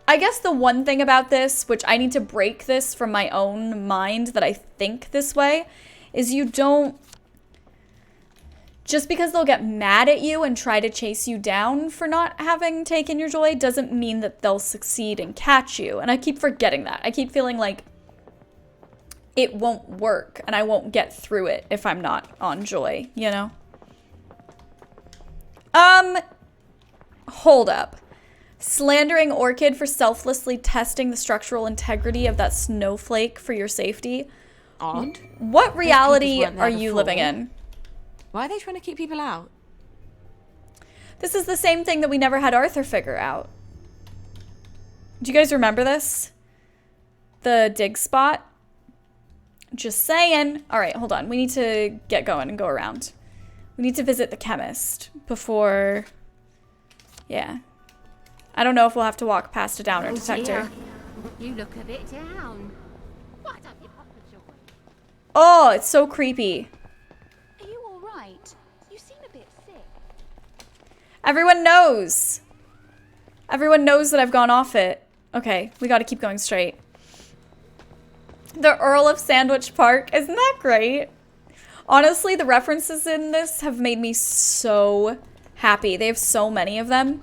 I guess the one thing about this, which I need to break this from my own mind that I think this way, is you don't... Just because they'll get mad at you and try to chase you down for not having taken your joy doesn't mean that they'll succeed and catch you. And I keep forgetting that. I keep feeling like it won't work and I won't get through it if I'm not on joy, you know? Hold up. Slandering Orchid for selflessly testing the structural integrity of that snowflake for your safety. Odd. What reality are you living in? Why are they trying to keep people out? This is the same thing that we never had Arthur figure out. Do you guys remember this? The dig spot? Just saying. All right, hold on. We need to get going and go around. We need to visit the chemist before... Yeah. I don't know if we'll have to walk past a downer detector. You look a bit down. Why don't you pop the joy? Oh, it's so creepy. Are you all right? You seem a Everyone knows. Everyone knows that I've gone off it. Okay, we gotta keep going straight. The Earl of Sandwich Park. Isn't that great? Honestly, the references in this have made me so happy. They have so many of them.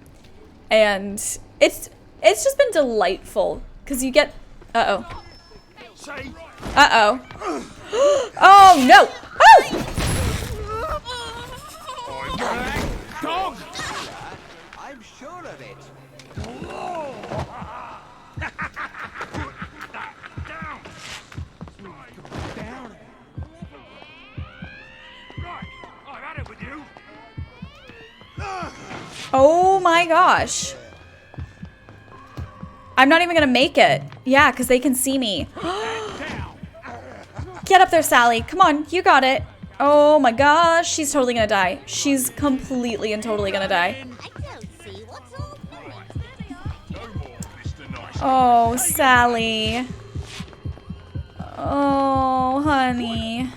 And it's just been delightful. Because you get... Uh-oh. Uh-oh. Oh, no! Oh! Dog! I'm sure of it. Down. Right, I've had it with you. Oh my gosh. I'm not even gonna make it. Yeah, because they can see me. Get up there, Sally. Come on, you got it. Oh my gosh, she's totally gonna die. She's completely and totally gonna die. Oh, Sally. Oh, honey.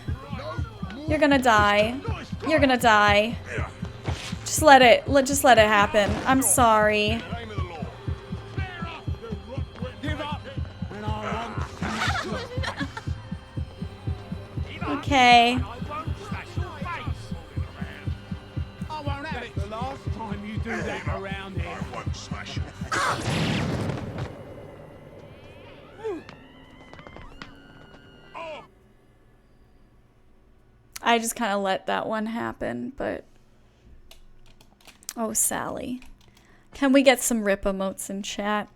You're gonna die. You're gonna die. Just let it happen. I'm sorry. Okay. I won't have it the last time you do that around here. I won't smash it. I just kind of let that one happen, but... Oh, Sally. Can we get some rip emotes in chat?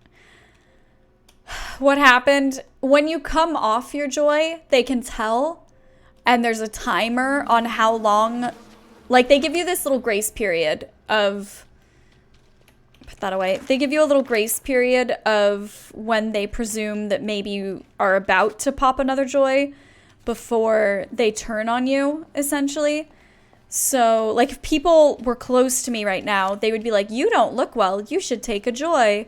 What happened? When you come off your joy, they can tell, and there's a timer on how long... Like, they give you this little grace period of... Put that away. They give you a little grace period of when they presume that maybe you are about to pop another joy before they turn on you, essentially. So, like, if people were close to me right now, they would be like, you don't look well, you should take a joy.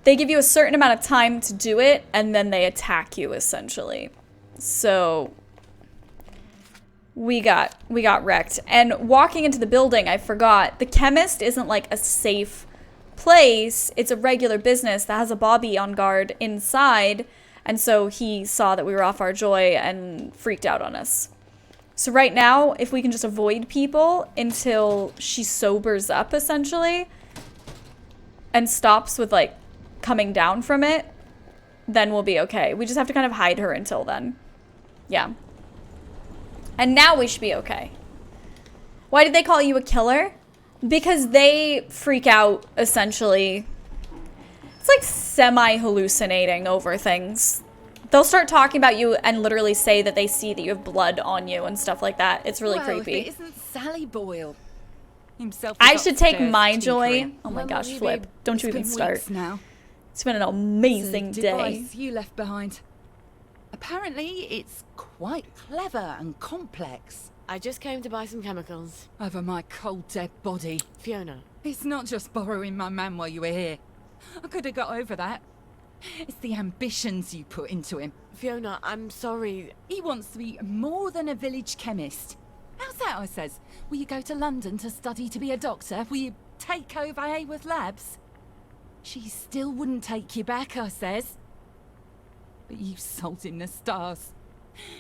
They give you a certain amount of time to do it, and then they attack you, essentially. So, we got wrecked. And walking into the building, I forgot, the chemist isn't, like, a safe place. It's a regular business that has a Bobby on guard inside, and so he saw that we were off our joy and freaked out on us. So right now, if we can just avoid people until she sobers up, essentially, and stops with, like, coming down from it, then we'll be okay. We just have to kind of hide her until then. Yeah. And now we should be okay. Why did they call you a killer? Because they freak out, essentially. It's like semi-hallucinating over things. They'll start talking about you and literally say that they see that you have blood on you and stuff like that. It's really creepy. If it isn't Sally Boyle himself. I should take my joy. Oh my gosh, will you Flip. be? Don't you It's even been start. weeks now. It's been an amazing It's a day. device you left behind. Apparently, it's quite clever and complex. I just came to buy some chemicals. Over my cold, dead body. Fiona. It's not just borrowing my man while you were here. I could have got over that. It's the ambitions you put into him. Fiona, I'm sorry. He wants to be more than a village chemist. How's that, I says? Will you go to London to study to be a doctor? Will you take over Hayworth Labs? She still wouldn't take you back, I says. But you sold him the stars.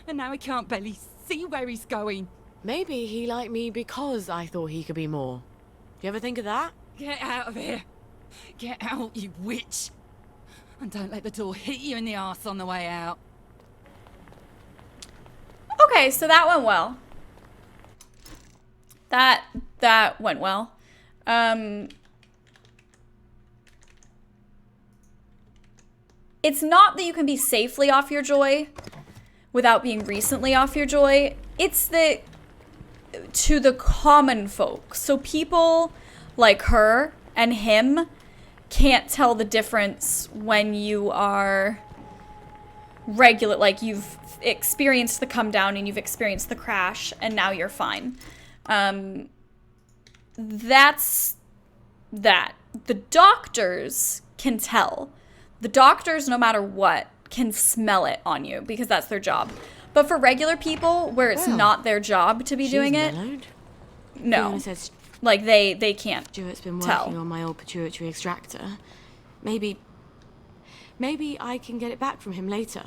And now he can't barely see where he's going. Maybe he liked me because I thought he could be more. Do you ever think of that? Get out of here. Get out, you witch. And don't let the door hit you in the arse on the way out. Okay, so that went well. That went well. It's not that you can be safely off your joy without being recently off your joy. It's that to the common folk. So people like her and him can't tell the difference when you are regular, like you've experienced the come down and you've experienced the crash and now you're fine. That's that. The doctors can tell. The doctors, no matter what, can smell it on you because that's their job. But for regular people, where it's not their job to be doing it, no. Fiona says Like, they can't Stuart's been tell. working on my old pituitary extractor. Maybe I can get it back from him later,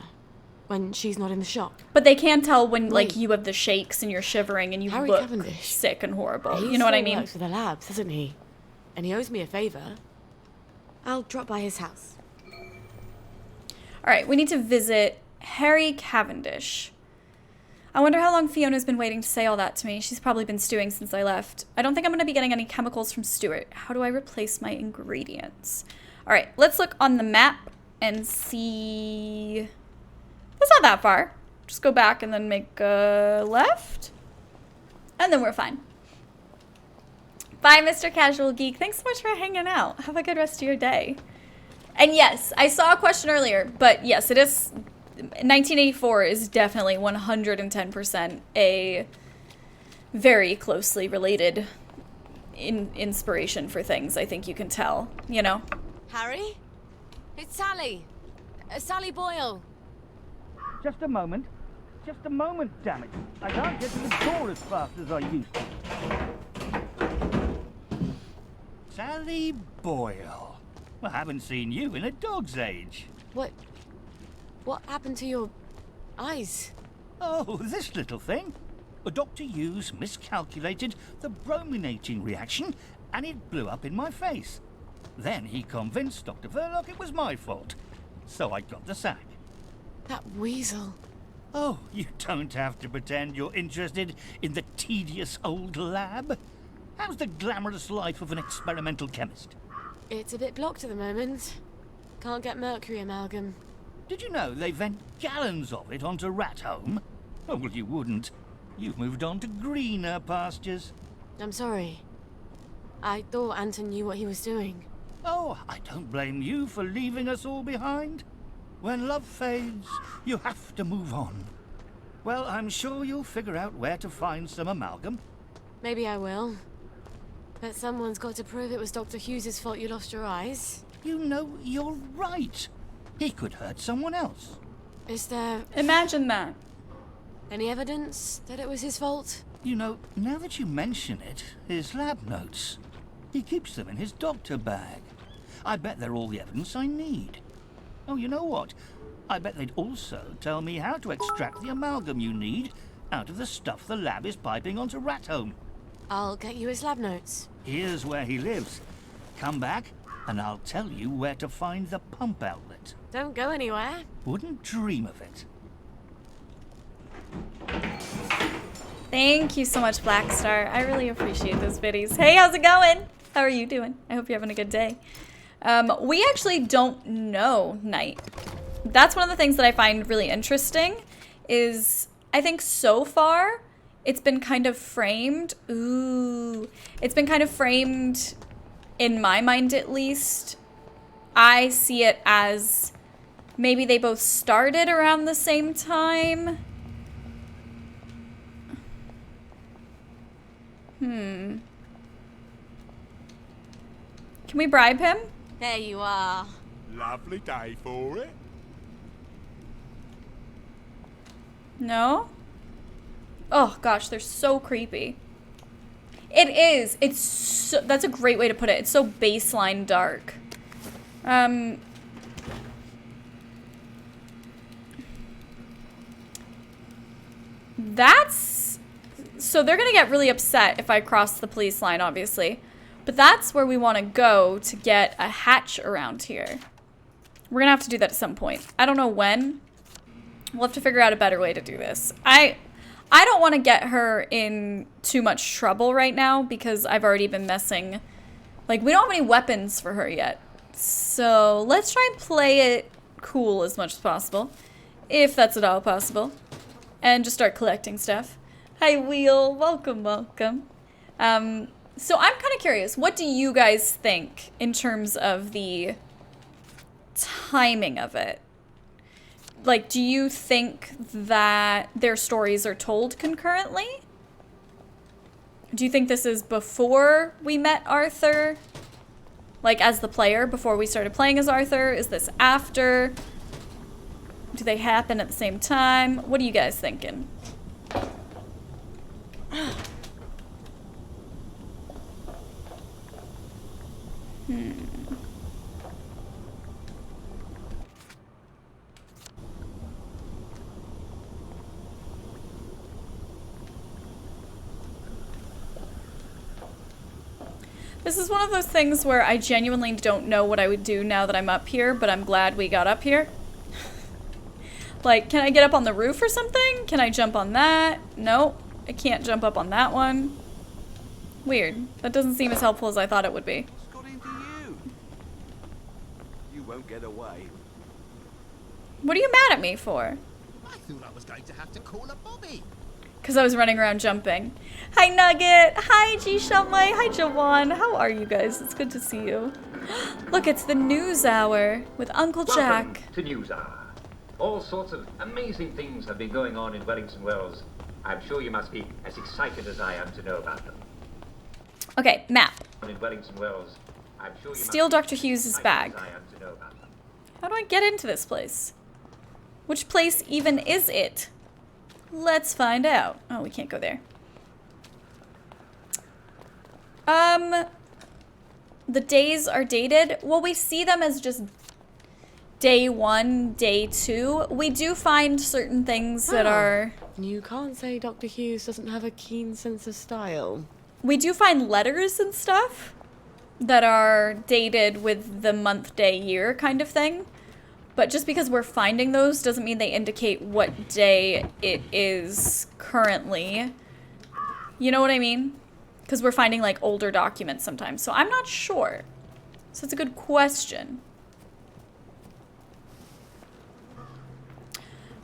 when she's not in the shop. But they can tell when, Wait. like, you have the shakes and you're shivering and you Harry look Cavendish. sick and horrible. He You know what I still mean? works for the labs, doesn't he? And he owes me a favor. I'll drop by his house. All right, we need to visit Harry Cavendish. I wonder how long Fiona's been waiting to say all that to me. She's probably been stewing since I left. I don't think I'm going to be getting any chemicals from Stuart. How do I replace my ingredients? All right, let's look on the map and see. That's not that far. Just go back and then make a left. And then we're fine. Bye, Mr. Casual Geek. Thanks so much for hanging out. Have a good rest of your day. And yes, I saw a question earlier, but yes, it is. 1984 is definitely 110% a very closely related inspiration for things. I think you can tell, you know? Harry? It's Sally. Sally Boyle. Just a moment. Just a moment, damn it. I can't get to the door as fast as I used to. Sally Boyle. I haven't seen you in a dog's age. What happened to your eyes? Oh, this little thing. Dr. Hughes miscalculated the brominating reaction, and it blew up in my face. Then he convinced Dr. Verloc it was my fault, so I got the sack. That weasel. Oh, you don't have to pretend you're interested in the tedious old lab. How's the glamorous life of an experimental chemist? It's a bit blocked at the moment. Can't get mercury amalgam. Did you know they vent gallons of it onto Rat Home? Oh, well, you wouldn't. You've moved on to greener pastures. I'm sorry. I thought Anton knew what he was doing. Oh, I don't blame you for leaving us all behind. When love fades, you have to move on. Well, I'm sure you'll figure out where to find some amalgam. Maybe I will. But someone's got to prove it was Dr. Hughes' fault you lost your eyes. You know, you're right. He could hurt someone else. Is there Imagine that. any evidence that it was his fault? You know, now that you mention it, his lab notes. He keeps them in his doctor bag. I bet they're all the evidence I need. Oh, you know what? I bet they'd also tell me how to extract the amalgam you need out of the stuff the lab is piping onto Rat Home. I'll get you his lab notes. Here's where he lives. Come back, and I'll tell you where to find the pump outlet. Don't go anywhere. Wouldn't dream of it. Thank you so much, Blackstar. I really appreciate those biddies. Hey, how's it going? How are you doing? I hope you're having a good day. We actually don't know Night. That's one of the things that I find really interesting is I think so far it's been kind of framed. It's been kind of framed in my mind at least. I see it as maybe they both started around the same time. Can we bribe him? There you are. Lovely day for it. No? Oh gosh, they're so creepy. It is. It's so, that's a great way to put it. It's so baseline dark. That's so they're gonna get really upset if I cross the police line, obviously. But that's where we want to go to get a hatch around here. We're gonna have to do that at some point. I don't know when. We'll have to figure out a better way to do this. I don't want to get her in too much trouble right now because I've already been messing. Like, we don't have any weapons for her yet. So let's try and play it cool as much as possible. If that's at all possible. And just start collecting stuff. Hi, Wheel. Welcome, welcome. So I'm kind of curious. What do you guys think in terms of the timing of it? Like, do you think that their stories are told concurrently? Do you think this is before we met Arthur? Like, as the player, before we started playing as Arthur? Is this after? Do they happen at the same time? What are you guys thinking? This is one of those things where I genuinely don't know what I would do now that I'm up here, but I'm glad we got up here. Like, can I get up on the roof or something? Can I jump on that? Nope. I can't jump up on that one. Weird. That doesn't seem as helpful as I thought it would be. What's got into you? You won't get away. What are you mad at me for? I thought I was going to have to call a Bobby. Because I was running around jumping. Hi, Nugget. Hi, G Shumway. Hi, Jawan. How are you guys? It's good to see you. Look, it's the news hour with Uncle Welcome Jack. to News Hour. All sorts of amazing things have been going on in Wellington Wells. I'm sure you must be as excited as I am to know about them. Okay, map. In Wellington Wells, I'm sure you Steal must Dr. be Hughes' as bag. excited as I am to know about them. How do I get into this place? Which place even is it? Let's find out. Oh, we can't go there. The days are dated. Well, we see them as just day 1, day 2. We do find certain things that are... You can't say Dr. Hughes doesn't have a keen sense of style. We do find letters and stuff that are dated with the month, day, year kind of thing. But just because we're finding those doesn't mean they indicate what day it is currently. You know what I mean? Because we're finding like older documents sometimes. So I'm not sure. So it's a good question.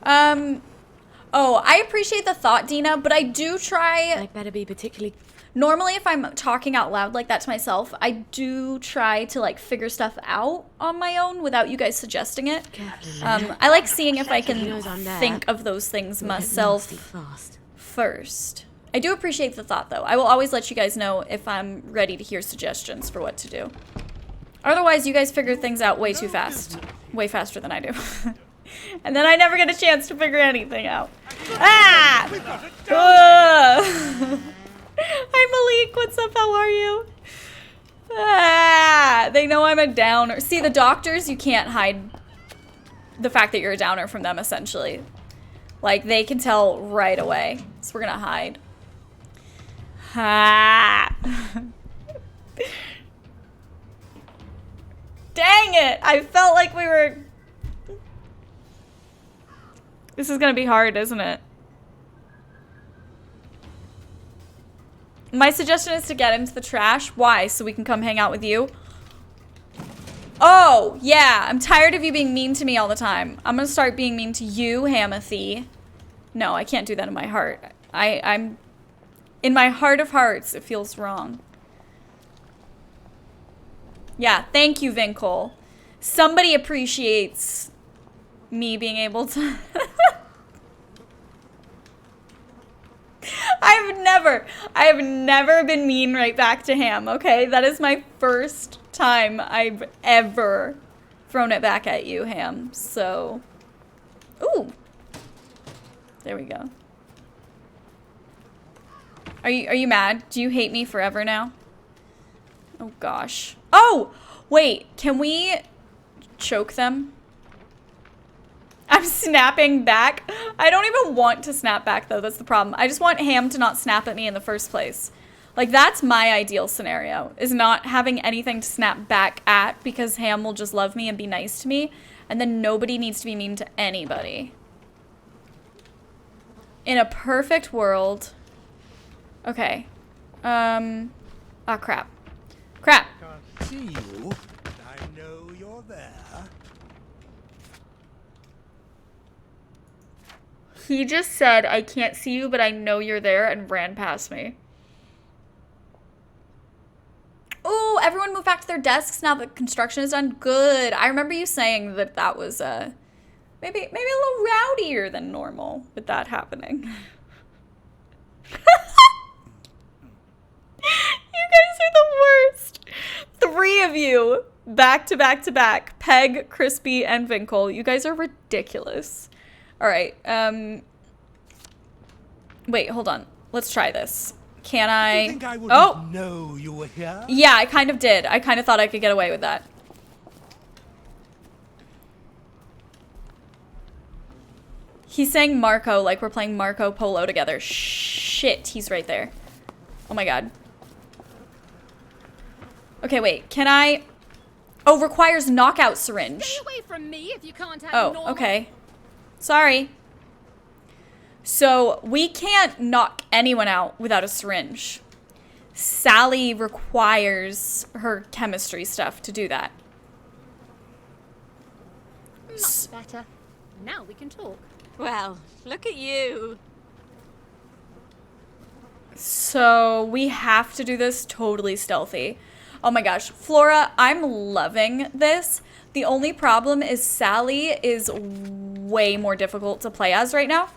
Oh, I appreciate the thought, Dina, but I do try... I better be particularly... Normally, if I'm talking out loud like that to myself, I do try to, like, figure stuff out on my own without you guys suggesting it. I like seeing if I can think of those things myself first. I do appreciate the thought, though. I will always let you guys know if I'm ready to hear suggestions for what to do. Otherwise, you guys figure things out way too fast. Way faster than I do. And then I never get a chance to figure anything out. Ah! Hi, Malik. What's up? How are you? Ah! They know I'm a downer. See, the doctors, you can't hide the fact that you're a downer from them, essentially. Like, they can tell right away. So we're gonna hide. Ha! Dang it! I felt like we were... This is gonna be hard, isn't it? My suggestion is to get into the trash. Why? So we can come hang out with you? Oh, yeah. I'm tired of you being mean to me all the time. I'm gonna start being mean to you, Hamathy. No, I can't do that in my heart. I'm... In my heart of hearts, it feels wrong. Yeah, thank you, Vinkle. Somebody appreciates me being able to... I have never been mean right back to Ham, okay? That is my first time I've ever thrown it back at you, Ham. So, ooh. There we go. Are you mad? Do you hate me forever now? Oh gosh. Oh! Wait, can we choke them? I'm snapping back. I don't even want to snap back, though. That's the problem. I just want Ham to not snap at me in the first place. Like, that's my ideal scenario, is not having anything to snap back at because Ham will just love me and be nice to me, and then nobody needs to be mean to anybody. In a perfect world... Okay. Ah, crap. Crap. Can't see you, but I know you're there. He just said, I can't see you, but I know you're there, and ran past me. Ooh, everyone moved back to their desks now that construction is done. Good. I remember you saying that that was, maybe a little rowdier than normal with that happening. You guys are the worst. 3 of you, back to back to back. Peg, Crispy, and Vinkle. You guys are ridiculous. Alright, wait, hold on. Let's try this. Can I... You think I wouldn't know you were here? Yeah, I kind of did. I kind of thought I could get away with that. He's saying Marco, like we're playing Marco Polo together. Shit, he's right there. Oh my god. Okay, wait. Can I... Oh, requires knockout syringe. Stay away from me if you can't have Oh, normal. okay. Sorry. So, we can't knock anyone out without a syringe. Sally requires her chemistry stuff to do that. Much better. Now we can talk. Well, look at you. So, we have to do this totally stealthy. Oh my gosh. Flora, I'm loving this. The only problem is Sally is way more difficult to play as right now.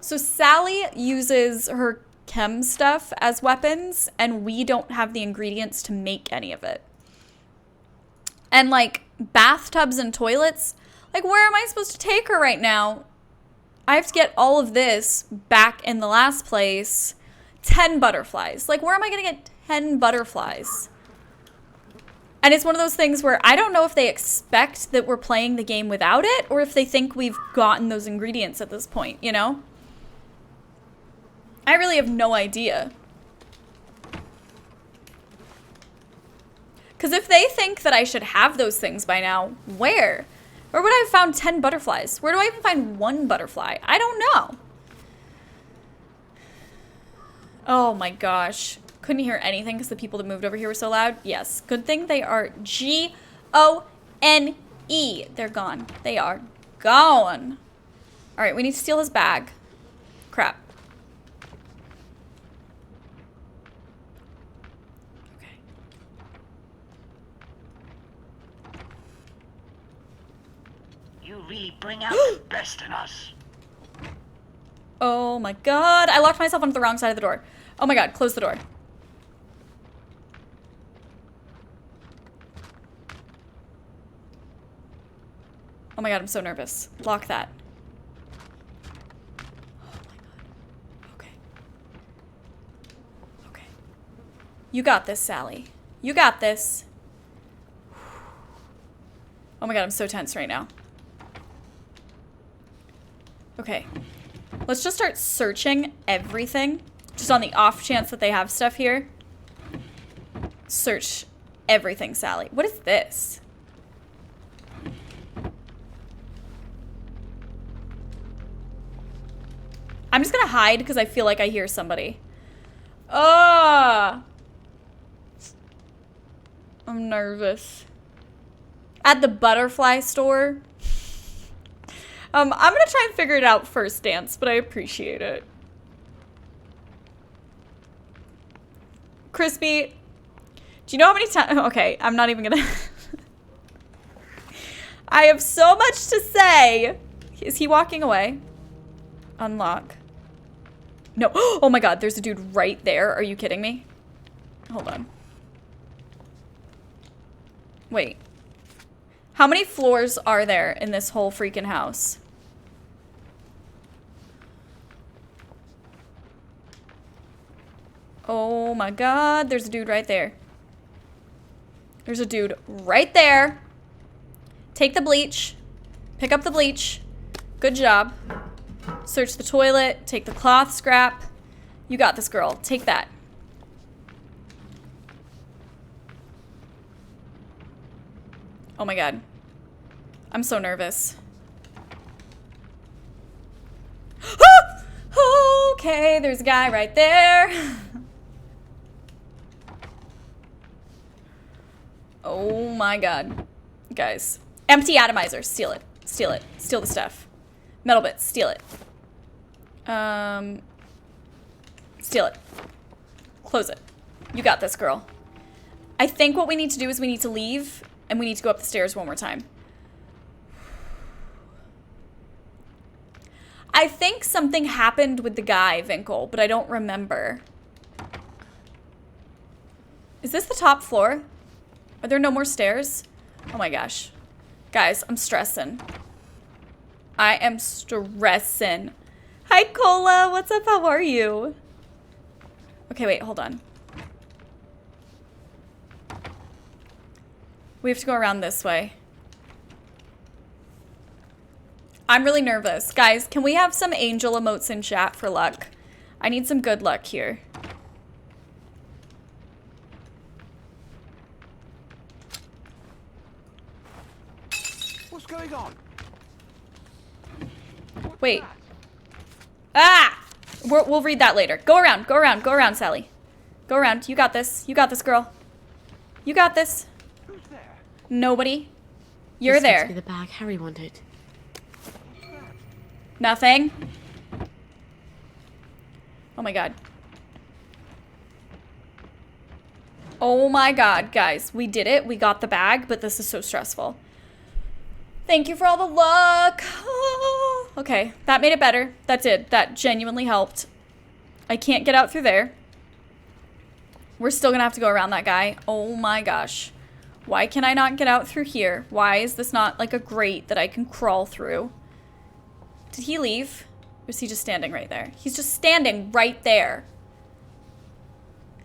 So Sally uses her chem stuff as weapons, and we don't have the ingredients to make any of it. And like bathtubs and toilets, like where am I supposed to take her right now? I have to get all of this back in the last place. 10 butterflies. Like where am I gonna get 10 butterflies? And it's one of those things where I don't know if they expect that we're playing the game without it, or if they think we've gotten those ingredients at this point, you know? I really have no idea. Because if they think that I should have those things by now, where? Where would I have found 10 butterflies? Where do I even find 1 butterfly? I don't know. Oh my gosh. Couldn't hear anything because the people that moved over here were so loud. Yes. Good thing they are G-O-N-E. They're gone. They are gone. All right, we need to steal his bag. Crap. Okay. You really bring out the best in us. Oh my god. I locked myself onto the wrong side of the door. Oh my god, close the door. Oh my god, I'm so nervous. Lock that. Oh my god. Okay. Okay. You got this, Sally. You got this. Oh my god, I'm so tense right now. Okay. Let's just start searching everything. Just on the off chance that they have stuff here. Search everything, Sally. What is this? I'm just gonna hide because I feel like I hear somebody. Ah! I'm nervous. At the butterfly store. I'm gonna try and figure it out first, Dance, but I appreciate it. Crispy, do you know how many times? Okay, I'm not even gonna. I have so much to say. Is he walking away? Unlock. No. Oh my god, there's a dude right there. Are you kidding me? Hold on. Wait. How many floors are there in this whole freaking house? Oh my god, there's a dude right there. There's a dude right there. Take the bleach. Pick up the bleach. Good job. Search the toilet. Take the cloth scrap. You got this, girl. Take that. Oh my god. I'm so nervous. Okay, there's a guy right there. Oh my god. Guys. Empty atomizer. Steal it. Steal it. Steal the stuff. Metal bits. Steal it. Steal it. Close it. You got this, girl. I think what we need to do is we need to leave and we need to go up the stairs one more time. I think something happened with the guy, Vinkle, but I don't remember. Is this the top floor? Are there no more stairs? Oh my gosh. Guys, I'm stressing. I am stressing. Hi, Cola. What's up? How are you? Okay, wait. Hold on. We have to go around this way. I'm really nervous. Guys, can we have some angel emotes in chat for luck? I need some good luck here. going on? Wait. Ah! We'll read that later. Go around, go around, go around, Sally. Go around. You got this. You got this, girl. You got this. Who's there? Nobody. You're This seems there. to be the bag Harry wanted. Nothing. Oh my god. Oh my god, guys. We did it. We got the bag, but this is so stressful. Thank you for all the luck. Oh, okay, that made it better. That did. That genuinely helped. I can't get out through there. We're still gonna have to go around that guy. Oh my gosh. Why can I not get out through here? Why is this not like a grate that I can crawl through? Did he leave? Or is he just standing right there? He's just standing right there.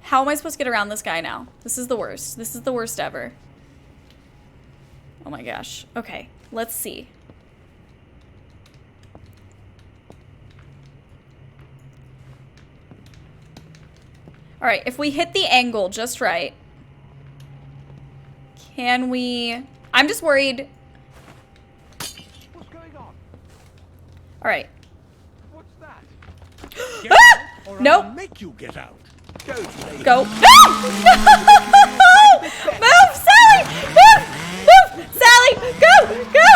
How am I supposed to get around this guy now? This is the worst. This is the worst ever. Oh my gosh. Okay, let's see. All right, if we hit the angle just right, can we... I'm just worried. What's going on? All right. What's that? Ah! Or Nope. I'll make you get out. Go. Ah! Move, Sally! Move! Move! Sally! Go! Go!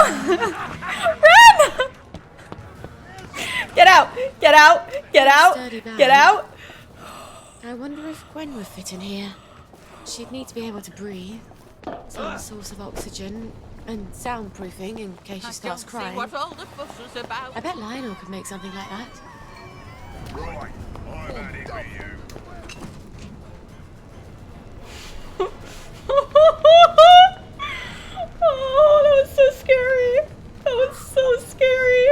Run! Get out! Get out! Get out! Sturdy bag. Get out! I wonder if Gwen would fit in here. She'd need to be able to breathe. Some source of oxygen. And soundproofing in case she starts crying. What all the fuss was about. I bet Lionel could make something like that. Right, I'm at it with you. Oh, that was so scary. That was so scary.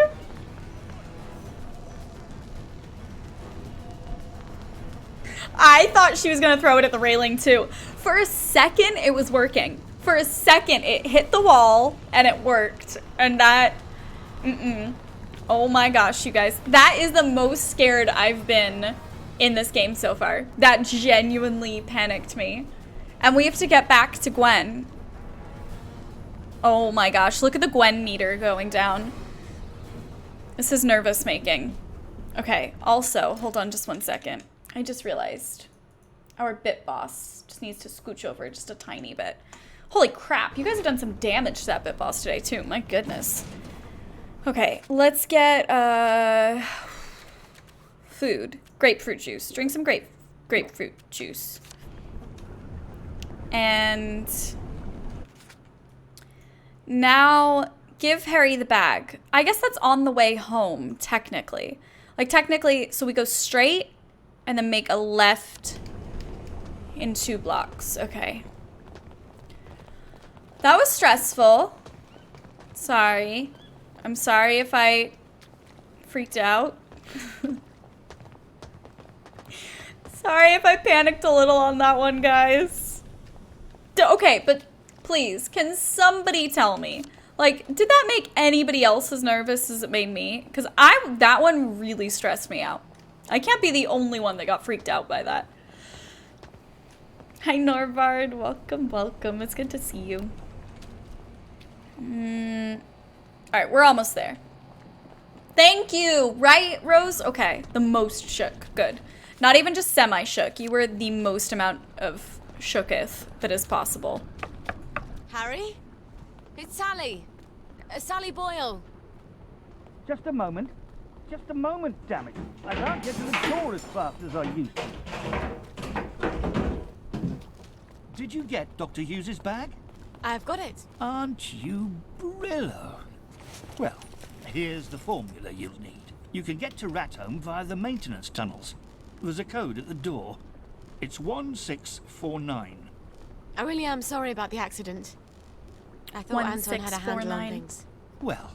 I thought she was gonna throw it at the railing too. For a second, it was working. For a second, it hit the wall and it worked. And that, oh my gosh, you guys. That is the most scared I've been in this game so far. That genuinely panicked me. And we have to get back to Gwen. Oh my gosh, look at the Gwen meter going down. This is nervous making. Okay, also, hold on just one second. I just realized our bit boss just needs to scooch over just a tiny bit. Holy crap, you guys have done some damage to that bit boss today too, my goodness. Okay, let's get food. Grapefruit juice. Drink some grapefruit juice. And now give Harry the bag. I guess that's on the way home, technically. Like technically, so we go straight and then make a left in 2 blocks. Okay. That was stressful. Sorry. I'm sorry if I freaked out. Sorry if I panicked a little on that one, guys. Okay, but please, can somebody tell me? Like, did that make anybody else as nervous as it made me? Because that one really stressed me out. I can't be the only one that got freaked out by that. Hi, Norvard. Welcome, welcome. It's good to see you. Alright, we're almost there. Thank you! Right, Rose? Okay, the most shook. Good. Not even just semi-shook. You were the most amount of shooketh that is possible. Harry? It's Sally. Sally Boyle. Just a moment. Just a moment, damn it. I can't get to the door as fast as I used to. Did you get Dr. Hughes's bag? I've got it. Aren't you Brillo? Well, here's the formula you'll need. You can get to Rathome via the maintenance tunnels. There's a code at the door. It's 1649. I really am sorry about the accident. I thought Anton had a handle on things. Well,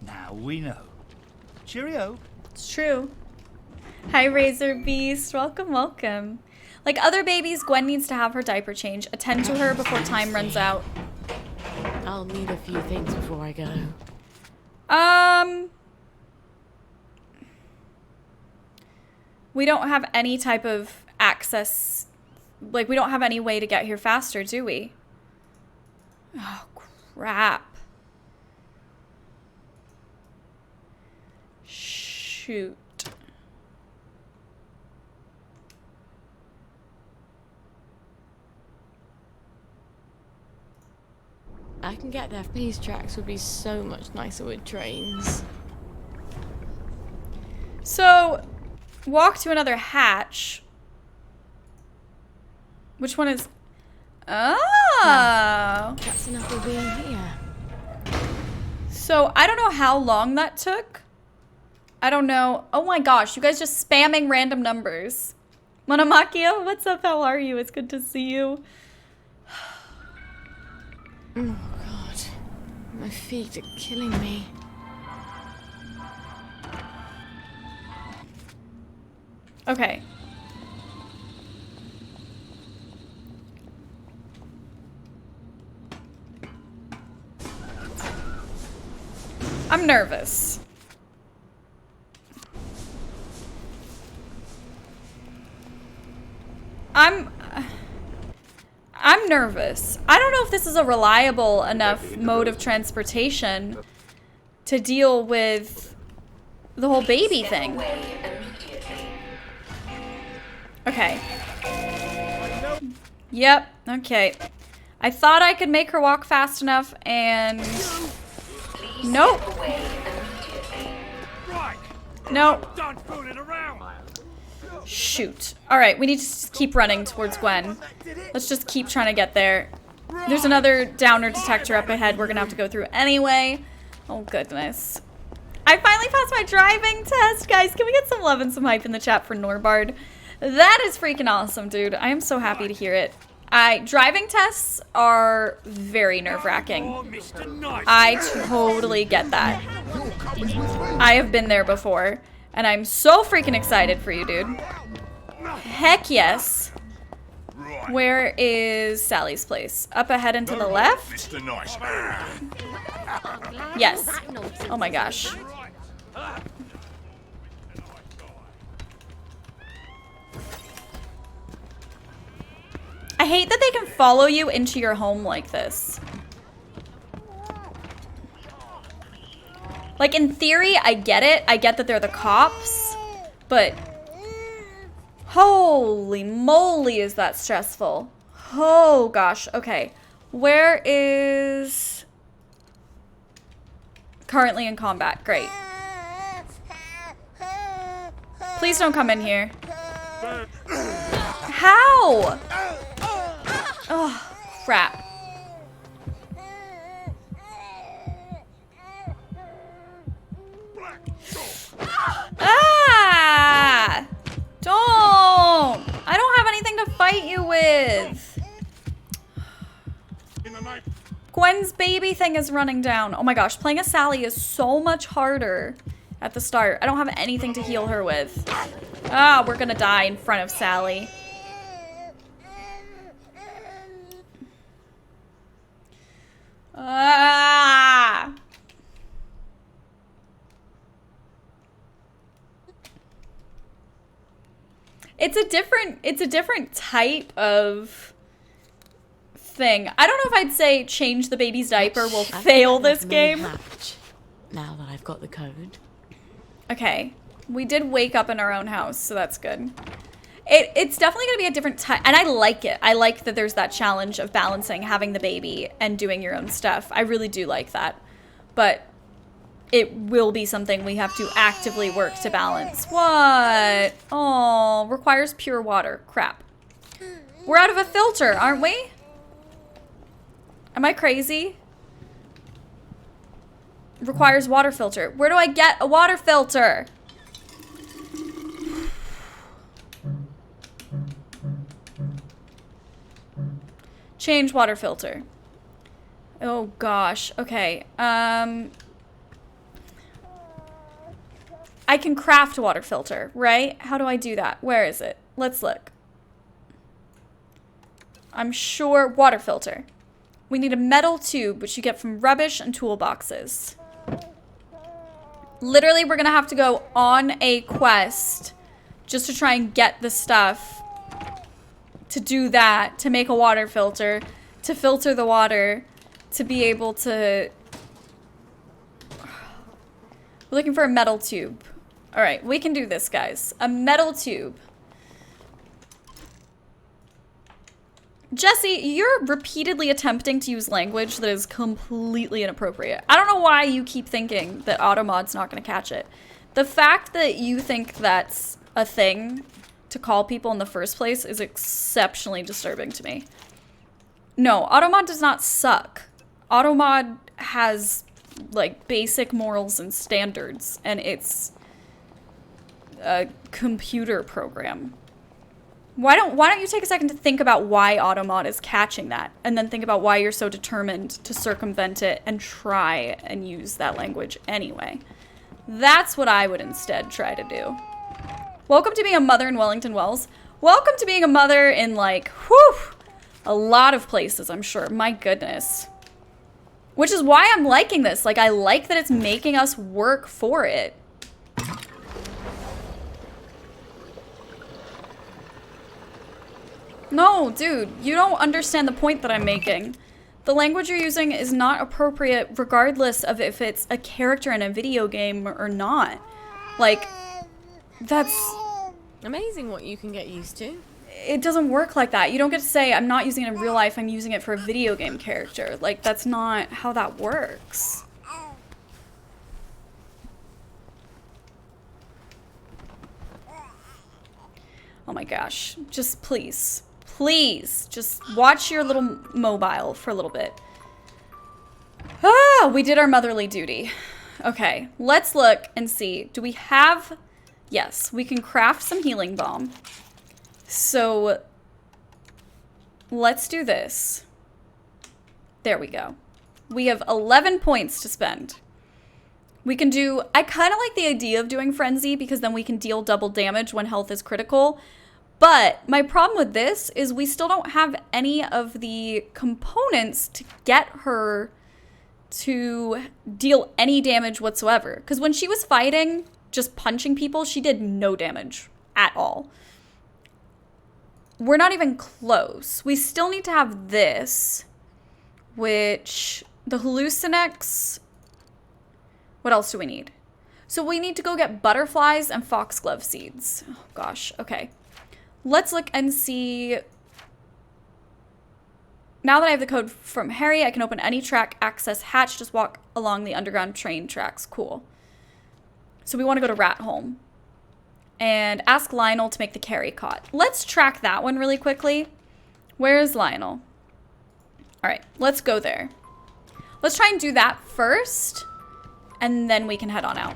now we know. Cheerio. It's true. Hi, Razor Beast. Welcome, welcome. Like other babies, Gwen needs to have her diaper change. Attend to her before time runs out. I'll need a few things before I go. We don't have any type of access. Like, we don't have any way to get here faster, do we? Oh, crap. Shoot. I can get there. These tracks would be so much nicer with trains. So, walk to another hatch. Which one is... Oh! That's enough of being here. So, I don't know how long that took. I don't know. Oh my gosh, you guys just spamming random numbers. Monomakio, what's up? How are you? It's good to see you. Oh god. My feet are killing me. Okay. I'm nervous. I'm nervous. I don't know if this is a reliable enough mode of transportation to deal with the whole baby thing. Okay. Yep, okay. I thought I could make her walk fast enough and... Nope. Nope. Shoot. Alright, we need to just keep running towards Gwen. Let's just keep trying to get there. There's another downer detector up ahead we're gonna have to go through anyway. Oh goodness. I finally passed my driving test, guys. Can we get some love and some hype in the chat for Norbard? That is freaking awesome, dude. I am so happy to hear it. Driving tests are very nerve-wracking. I totally get that. I have been there before, and I'm so freaking excited for you, dude. Heck yes. Where is Sally's place? Up ahead and to the left? Yes. Oh my gosh. I hate that they can follow you into your home like this. Like, in theory, I get it. I get that they're the cops. But, holy moly, is that stressful. Oh, gosh. Okay. Where is... Currently in combat. Great. Please don't come in here. How? Oh, crap. Ah! Don't! I don't have anything to fight you with. Gwen's baby thing is running down. Oh my gosh, playing as Sally is so much harder at the start. I don't have anything to heal her with. Ah, we're gonna die in front of Sally. Ah! It's a different type of thing. I don't know if I'd say change the baby's diaper will fail this game. Now that I've got the code. Okay. We did wake up in our own house, so that's good. It's definitely going to be a different type, and I like it. I like that there's that challenge of balancing having the baby and doing your own stuff. I really do like that. But it will be something we have to actively work to balance. What? Oh, requires pure water. Crap. We're out of a filter, aren't we? Am I crazy? Requires water filter. Where do I get a water filter? Change water filter. Oh gosh. Okay. I can craft water filter, right? How do I do that? Where is it? Let's look. I'm sure water filter. We need a metal tube, which you get from rubbish and toolboxes. Literally, we're gonna have to go on a quest just to try and get the stuff to do that, to make a water filter, to filter the water, to be able to... We're looking for a metal tube. All right, we can do this, guys. A metal tube. Jesse, you're repeatedly attempting to use language that is completely inappropriate. I don't know why you keep thinking that Automod's not going to catch it. The fact that you think that's a thing to call people in the first place is exceptionally disturbing to me. No, Automod does not suck. Automod has, like, basic morals and standards, and it's a computer program. Why don't you take a second to think about why Automod is catching that, and then think about why you're so determined to circumvent it and try and use that language anyway. That's what I would instead try to do. Welcome to being a mother in Wellington Wells. Welcome to being a mother in, like, whew, a lot of places, I'm sure. My goodness. Which is why I'm liking this. Like, I like that it's making us work for it. No, dude, you don't understand the point that I'm making. The language you're using is not appropriate regardless of if it's a character in a video game or not. Like, that's... amazing what you can get used to. It doesn't work like that. You don't get to say, I'm not using it in real life, I'm using it for a video game character. Like, that's not how that works. Oh my gosh. Just please. Please. Just watch your little mobile for a little bit. Ah, we did our motherly duty. Okay, let's look and see. Do we have... Yes, we can craft some healing balm. So, let's do this. There we go. We have 11 points to spend. We can do... I kind of like the idea of doing Frenzy because then we can deal double damage when health is critical. But my problem with this is we still don't have any of the components to get her to deal any damage whatsoever. Because when she was fighting, just punching people, she did no damage at all. We're not even close. We still need to have this, which the Hallucinex. What else do we need? So we need to go get butterflies and foxglove seeds. Oh gosh, okay. Let's look and see. Now that I have the code from Harry, I can open any track, access hatch, just walk along the underground train tracks. Cool. So we want to go to Ratholm and ask Lionel to make the carry cot. Let's track that one really quickly. Where is Lionel? All right, let's go there. Let's try and do that first, and then we can head on out.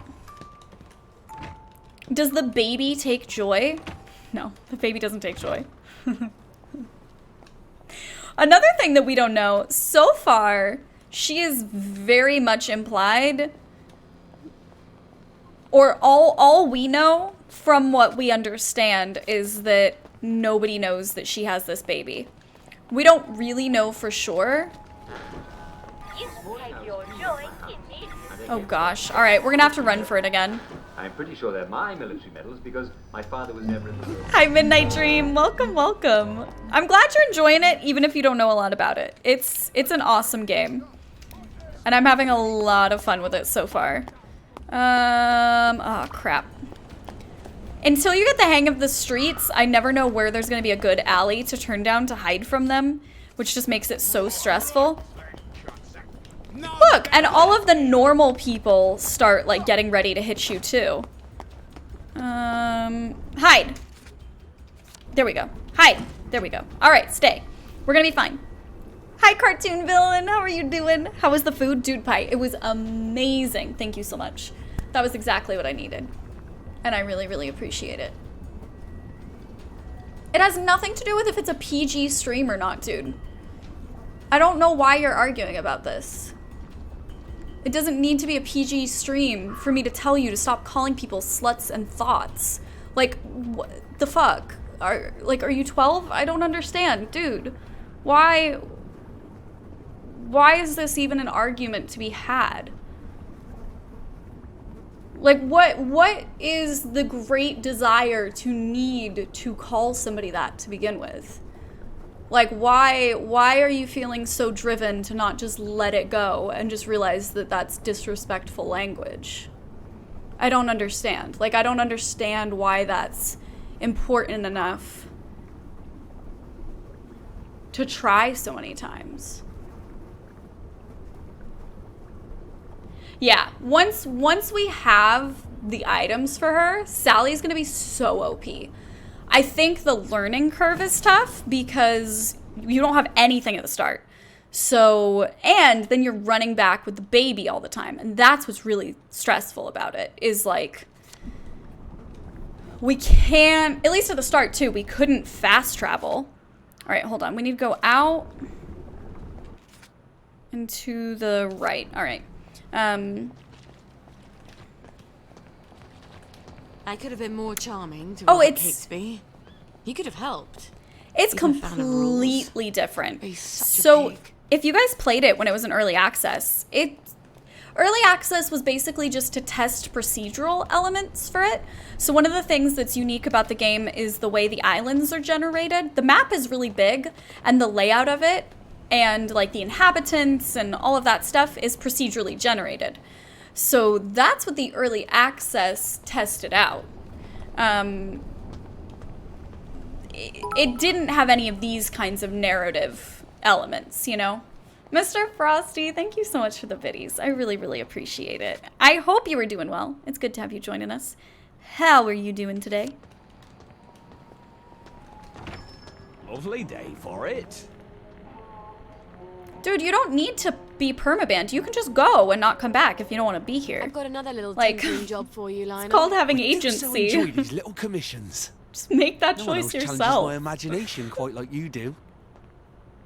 Does the baby take joy? No, the baby doesn't take joy. Another thing that we don't know, so far, she is very much implied, or all we know from what we understand is that nobody knows that she has this baby. We don't really know for sure. Oh gosh, all right, we're gonna have to run for it again. I'm pretty sure they're my military medals because my father was never in the war. Hi, Midnight Dream. Welcome, welcome. I'm glad you're enjoying it, even if you don't know a lot about it. It's an awesome game. And I'm having a lot of fun with it so far. Oh, crap. Until you get the hang of the streets, I never know where there's going to be a good alley to turn down to hide from them, which just makes it so stressful. Look, and all of the normal people start, like, getting ready to hit you, too. Hide. There we go. Hide. There we go. All right, stay. We're gonna be fine. Hi, cartoon villain. How are you doing? How was the food? Dude pie. It was amazing. Thank you so much. That was exactly what I needed. And I really, really appreciate it. It has nothing to do with if it's a PG stream or not, dude. I don't know why you're arguing about this. It doesn't need to be a PG stream for me to tell you to stop calling people sluts and thoughts. Like, what the fuck? Are you 12? I don't understand. Dude, why is this even an argument to be had? Like, what is the great desire to need to call somebody that to begin with? Like, why are you feeling so driven to not just let it go and just realize that that's disrespectful language? I don't understand. Like, I don't understand why that's important enough to try so many times. Yeah, once we have the items for her, Sally's gonna be so OP. I think the learning curve is tough because you don't have anything at the start. So, and then you're running back with the baby all the time. And that's what's really stressful about it, is like, we can't, at least at the start too, we couldn't fast travel. All right, hold on. We need to go out and to the right. All right. I could have been more charming to Oh, Robert Catesby. He could have helped. It's He's a fan of rules. completely different. He's such a So, pig. if you guys played it when it was in early access, early access was basically just to test procedural elements for it. So one of the things that's unique about the game is the way the islands are generated. The map is really big, and the layout of it, and like the inhabitants and all of that stuff is procedurally generated. So that's what the early access tested out. It didn't have any of these kinds of narrative elements, you know? Mr. Frosty, thank you so much for the biddies. I really, really appreciate it. I hope you were doing well. It's good to have you joining us. How are you doing today? Lovely day for it. Dude, you don't need to be permabanned. You can just go and not come back if you don't want to be here. I've got another little Like, tinkering job for you, Lionel. It's called having I do so agency. enjoy these little commissions. Just make that No one choice else challenges yourself. my imagination quite like you do.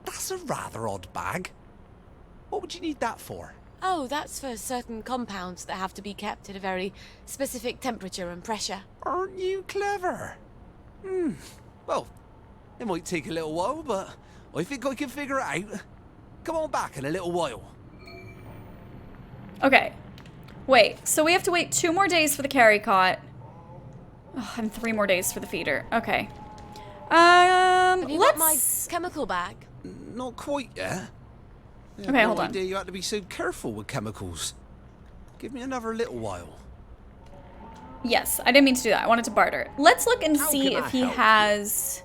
That's a rather odd bag. What would you need that for? Oh, that's for certain compounds that have to be kept at a very specific temperature and pressure. Aren't you clever? Well, it might take a little while, but I think I can figure it out. Come on back in a little while. Okay. Wait, so we have to wait 2 more days for the carry cot. Oh, and 3 more days for the feeder. Okay. Have you got my let's... chemical bag? Not quite yet. Okay, hold on. idea you had to be so careful with chemicals. Give me another little while. Yes, I didn't mean to do that. I wanted to barter. Let's look and How see can if I he help you? has...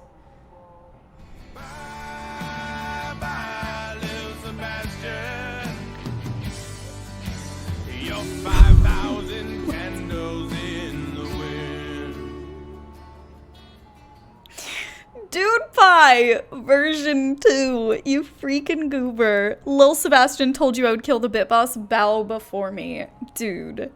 Your 5,000 candles in the wind. Dude Pie version 2, you freaking goober. Lil Sebastian told you I would kill the Bit Boss. Bow before me. Dude.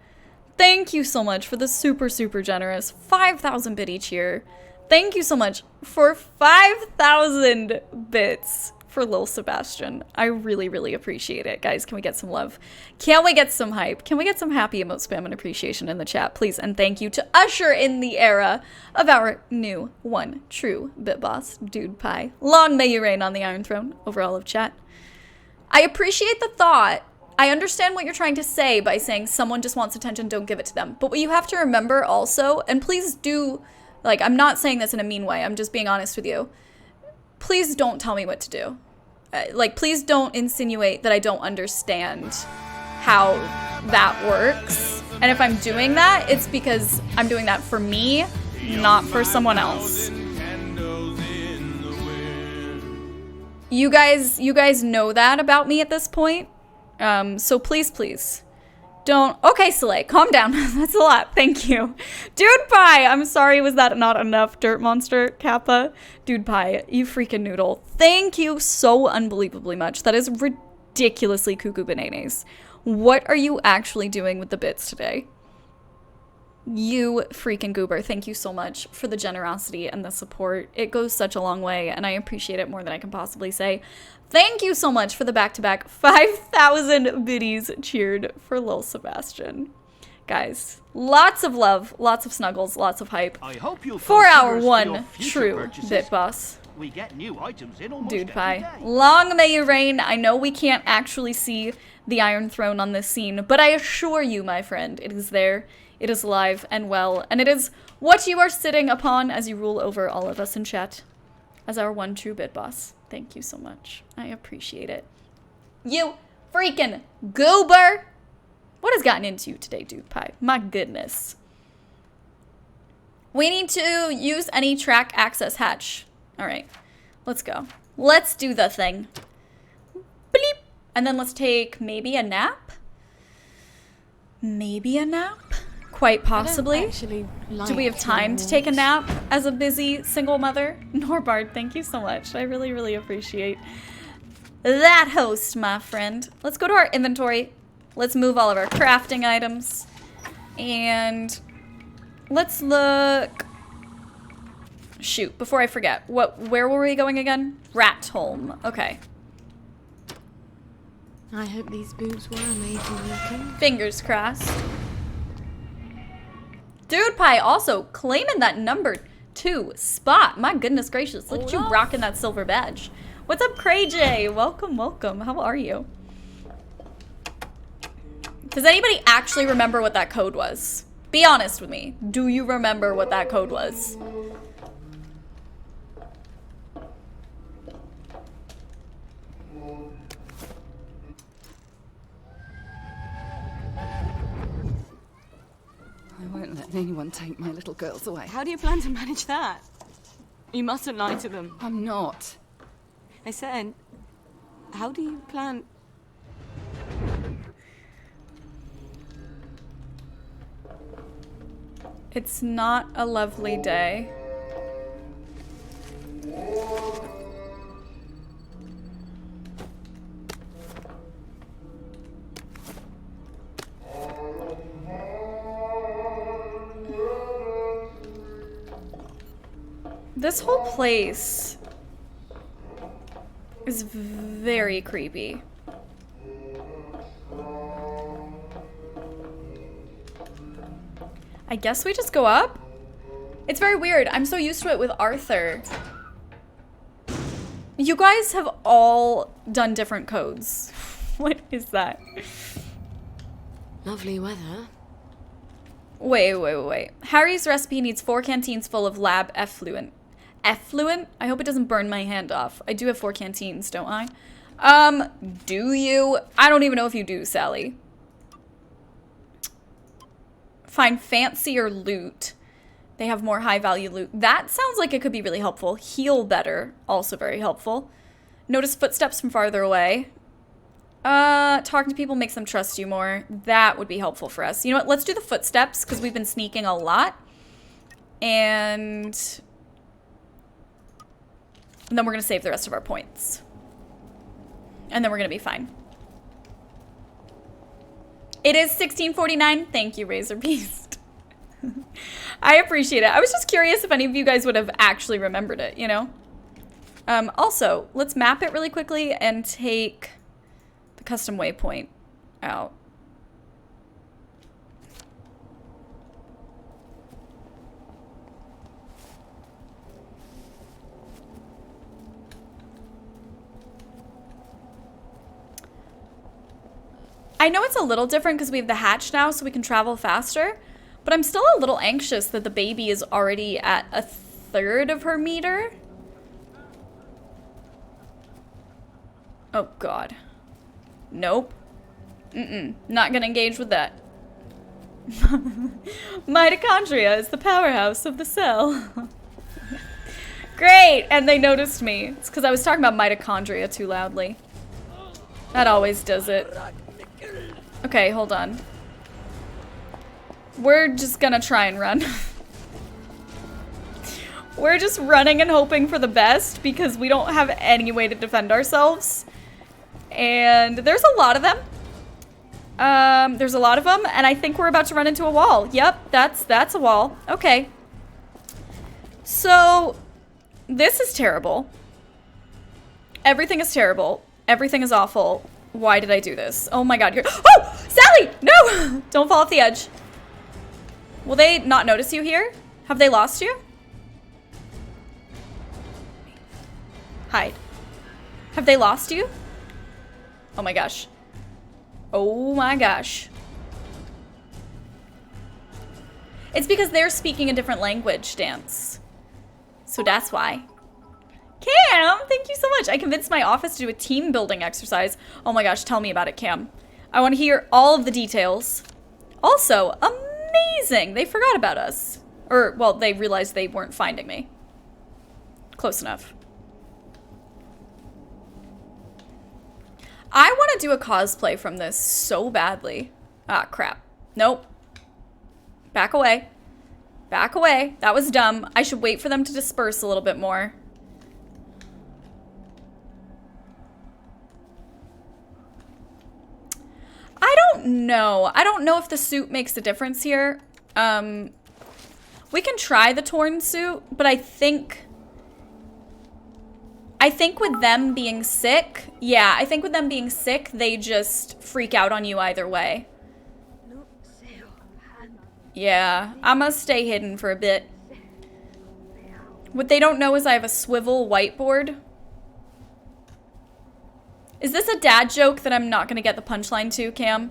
Thank you so much for the super, super generous 5,000 bit each year. Thank you so much for 5,000 bits for Lil Sebastian. I really, really appreciate it. Guys, can we get some love? Can we get some hype? Can we get some happy emote spam and appreciation in the chat, please? And thank you to usher in the era of our new one true Bit Boss, Dude Pie. Long may you reign on the Iron Throne over all of chat. I appreciate the thought. I understand what you're trying to say by saying someone just wants attention, don't give it to them. But what you have to remember also, and please do, like, I'm not saying this in a mean way, I'm just being honest with you. Please don't tell me what to do. Like, please don't insinuate that I don't understand how that works. And if I'm doing that, it's because I'm doing that for me, not for someone else. You guys know that about me at this point. So please, don't. Okay, Soleil, calm down. That's a lot. Thank you. Dude Pie, I'm sorry, was that not enough, Dirt Monster Kappa? Dude Pie, you freaking noodle. Thank you so unbelievably much. That is ridiculously cuckoo bananas. What are you actually doing with the bits today? You freaking goober. Thank you so much for the generosity and the support. It goes such a long way, and I appreciate it more than I can possibly say. Thank you so much for the back-to-back 5,000 biddies cheered for Lil Sebastian. Guys, lots of love, lots of snuggles, lots of hype. I hope you'll for our consider us one your future true purchases. Bit Boss. We get new items in almost Dude every Pie. day. Long may you reign. I know we can't actually see the Iron Throne on this scene, but I assure you, my friend, it is there, it is alive and well, and it is what you are sitting upon as you rule over all of us in chat as our one true Bit Boss. Thank you so much. I appreciate it. You freaking goober! What has gotten into you today, Dude Pie? My goodness. We need to use any track access hatch. All right, let's go. Let's do the thing. Bleep. And then let's take maybe a nap. Maybe a nap? Quite possibly. Do we have time to take a nap as a busy single mother? Norbard, thank you so much. I really, really appreciate that host, my friend. Let's go to our inventory. Let's move all of our crafting items. And let's look. Shoot, before I forget. Where were we going again? Ratholm. Okay. I hope these boots were made for walking. Fingers crossed. Dude Pie also claiming that number 2 spot. My goodness gracious. Look at you rocking that silver badge. What's up, Cray J? Welcome, welcome. How are you? Does anybody actually remember what that code was? Be honest with me. Do you remember what that code was? I won't let anyone take my little girls away. How do you plan to manage that? You mustn't lie to them. I'm not. I said, how do you plan? It's not a lovely day. This whole place is very creepy. I guess we just go up? It's very weird. I'm so used to it with Arthur. You guys have all done different codes. What is that? Lovely weather. Wait. Harry's recipe needs 4 canteens full of lab effluent. Effluent? I hope it doesn't burn my hand off. I do have 4 canteens, don't I? Do you? I don't even know if you do, Sally. Find fancier loot. They have more high value loot. That sounds like it could be really helpful. Heal better, also very helpful. Notice footsteps from farther away. Talking to people makes them trust you more. That would be helpful for us. You know what? Let's do the footsteps because we've been sneaking a lot. And then we're going to save the rest of our points. And then we're going to be fine. It is 16:49. Thank you, Razor Beast. I appreciate it. I was just curious if any of you guys would have actually remembered it, you know? Also, let's map it really quickly and take the custom waypoint out. I know it's a little different because we have the hatch now, so we can travel faster. But I'm still a little anxious that the baby is already at 1/3 of her meter. Oh, God. Nope. Not gonna engage with that. Mitochondria is the powerhouse of the cell. Great! And they noticed me. It's because I was talking about mitochondria too loudly. That always does it. Okay, hold on. We're just gonna try and run. We're just running and hoping for the best because we don't have any way to defend ourselves. And there's a lot of them. There's a lot of them, and I think we're about to run into a wall. Yep, that's a wall. Okay. So, this is terrible. Everything is terrible. Everything is awful. Why did I do this? Oh my God, you're— Oh! Sally! No! Don't fall off the edge. Will they not notice you here? Have they lost you? Hide. Have they lost you? Oh my gosh. Oh my gosh. It's because they're speaking a different language, Dance. So that's why. Cam, thank you so much. I convinced my office to do a team building exercise. Oh my gosh, tell me about it, Cam. I want to hear all of the details. Also, amazing! They forgot about us. Or, well, they realized they weren't finding me. Close enough. I want to do a cosplay from this so badly. Ah, crap. Nope. Back away. Back away. That was dumb. I should wait for them to disperse a little bit more. I don't know. I don't know if the suit makes a difference here. We can try the torn suit, but I think with them being sick, yeah, I think with them being sick, they just freak out on you either way. Yeah, I'm gonna stay hidden for a bit. What they don't know is I have a swivel whiteboard. Is this a dad joke that I'm not gonna get the punchline to, Cam?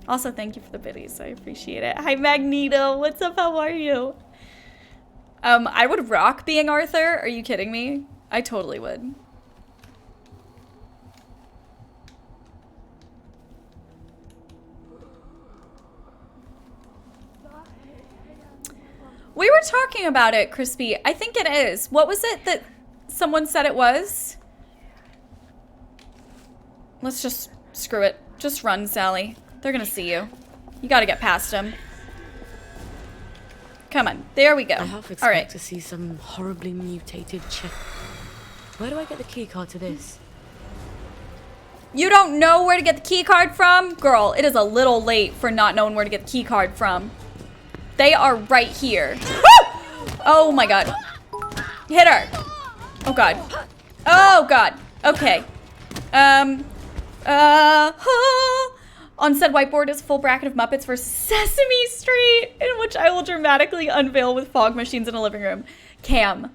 Also, thank you for the biddies. I appreciate it. Hi, Magneto. What's up? How are you? I would rock being Arthur. Are you kidding me? I totally would. We were talking about it, Crispy. I think it is. What was it that someone said it was? Let's just screw it. Just run, Sally. They're gonna see you. You gotta get past them. Come on. There we go. I half expect to see some horribly mutated chick. Where do I get the key card to this? You don't know where to get the key card from? Girl, it is a little late for not knowing where to get the key card from. They are right here. Woo! Oh my god. Hit her. Oh god. Oh god. Okay. On said whiteboard is a full bracket of Muppets vs. Sesame Street, in which I will dramatically unveil with fog machines in a living room. Cam,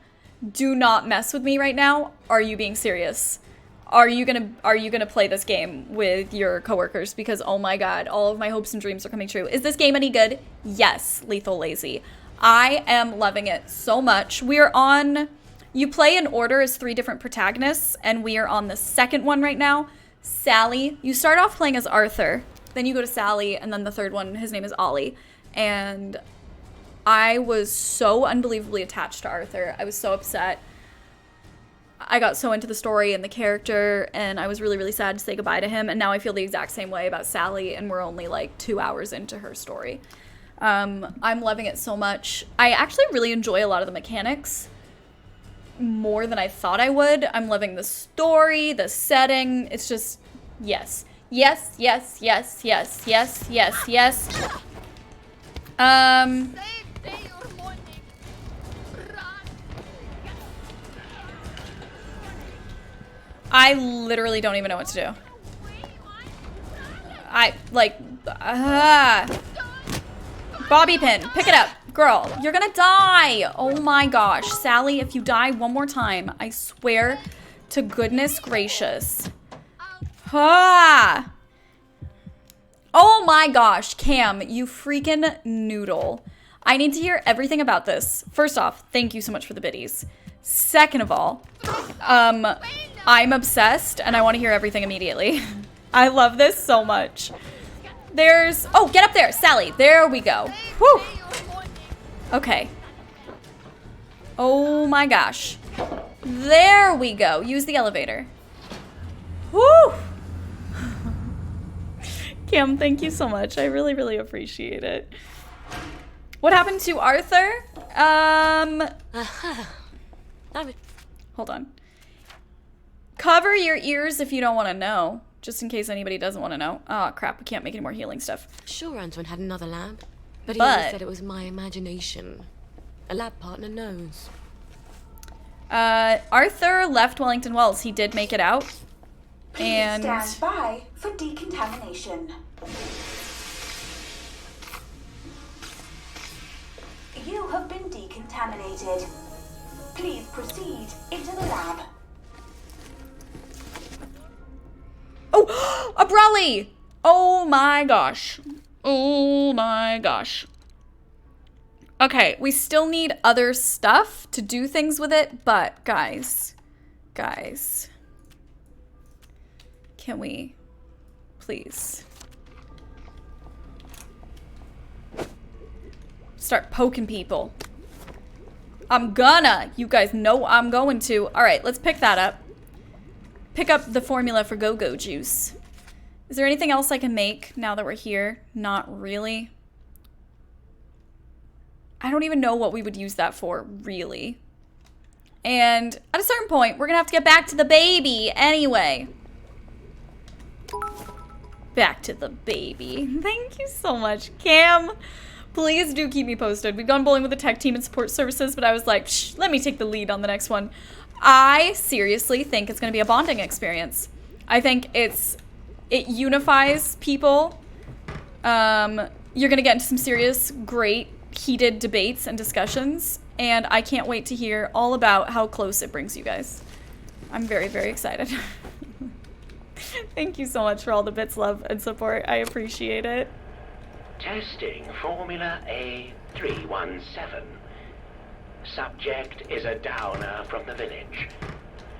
do not mess with me right now. Are you being serious? Are you gonna play this game with your coworkers? Because oh my god, all of my hopes and dreams are coming true. Is this game any good? Yes, Lethal Lazy. I am loving it so much. We are on, you play in order as 3 different protagonists, and we are on the second one right now. Sally, you start off playing as Arthur, then you go to Sally, and then the third one, his name is Ollie. And I was so unbelievably attached to Arthur. I was so upset. I got so into the story and the character, and I was really, really sad to say goodbye to him. And now I feel the exact same way about Sally, and we're only like 2 hours into her story. I'm loving it so much. I actually really enjoy a lot of the mechanics. More than I thought I would. I'm loving the story, the setting. It's just, yes. Yes, yes, yes, yes, yes, yes, yes. I literally don't even know what to do. Bobby pin, pick it up. Girl, you're gonna die. Oh my gosh. Sally, if you die one more time, I swear to goodness gracious. Ah! Oh my gosh, Cam, you freaking noodle. I need to hear everything about this. First off, thank you so much for the biddies. Second of all, I'm obsessed and I want to hear everything immediately. I love this so much. There's, oh, get up there, Sally. There we go. Whew. Okay. Oh my gosh. There we go. Use the elevator. Woo! Cam, thank you so much. I really, really appreciate it. What happened to Arthur? Hold on. Cover your ears if you don't want to know. Just in case anybody doesn't want to know. Oh, crap. We can't make any more healing stuff. Sure, Antoine had another lab. But he always said it was my imagination. A lab partner knows. Arthur left Wellington Wells. He did make it out. Please stand by for decontamination. You have been decontaminated. Please proceed into the lab. Oh, a brolly! Oh my gosh. Oh my gosh. Okay, we still need other stuff to do things with it, but guys, can we please start poking people? You guys know I'm going to. All right, let's pick that up. Pick up the formula for go-go juice. Is there anything else I can make now that we're here? Not really. I don't even know what we would use that for, really. And at a certain point, we're gonna have to get back to the baby anyway. Back to the baby. Thank you so much, Cam. Please do keep me posted. We've gone bowling with the tech team and support services, but I was like, shh, let me take the lead on the next one. I seriously think it's gonna be a bonding experience. I think it unifies people. You're gonna get into some serious, great, heated debates and discussions, and I can't wait to hear all about how close it brings you guys. I'm very, very excited. Thank you so much for all the bits, love, and support. I appreciate it. Testing Formula A317. Subject is a downer from the village.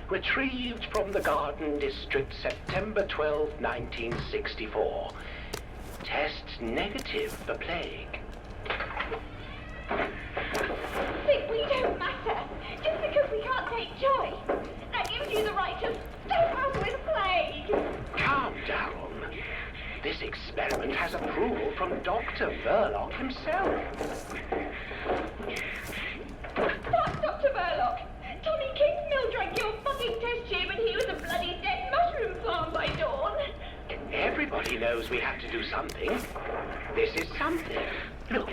Retrieved from the Garden District, September 12, 1964. Tests negative for plague. But we don't matter. Just because we can't take joy. That gives you the right to stop us with plague. Calm down. This experiment has approval from Dr. Verloc himself. What, Dr. Verloc? Tommy Kingsmill drank your fucking test tube and he was a bloody dead mushroom farm by dawn. Everybody knows we have to do something. This is something. Look,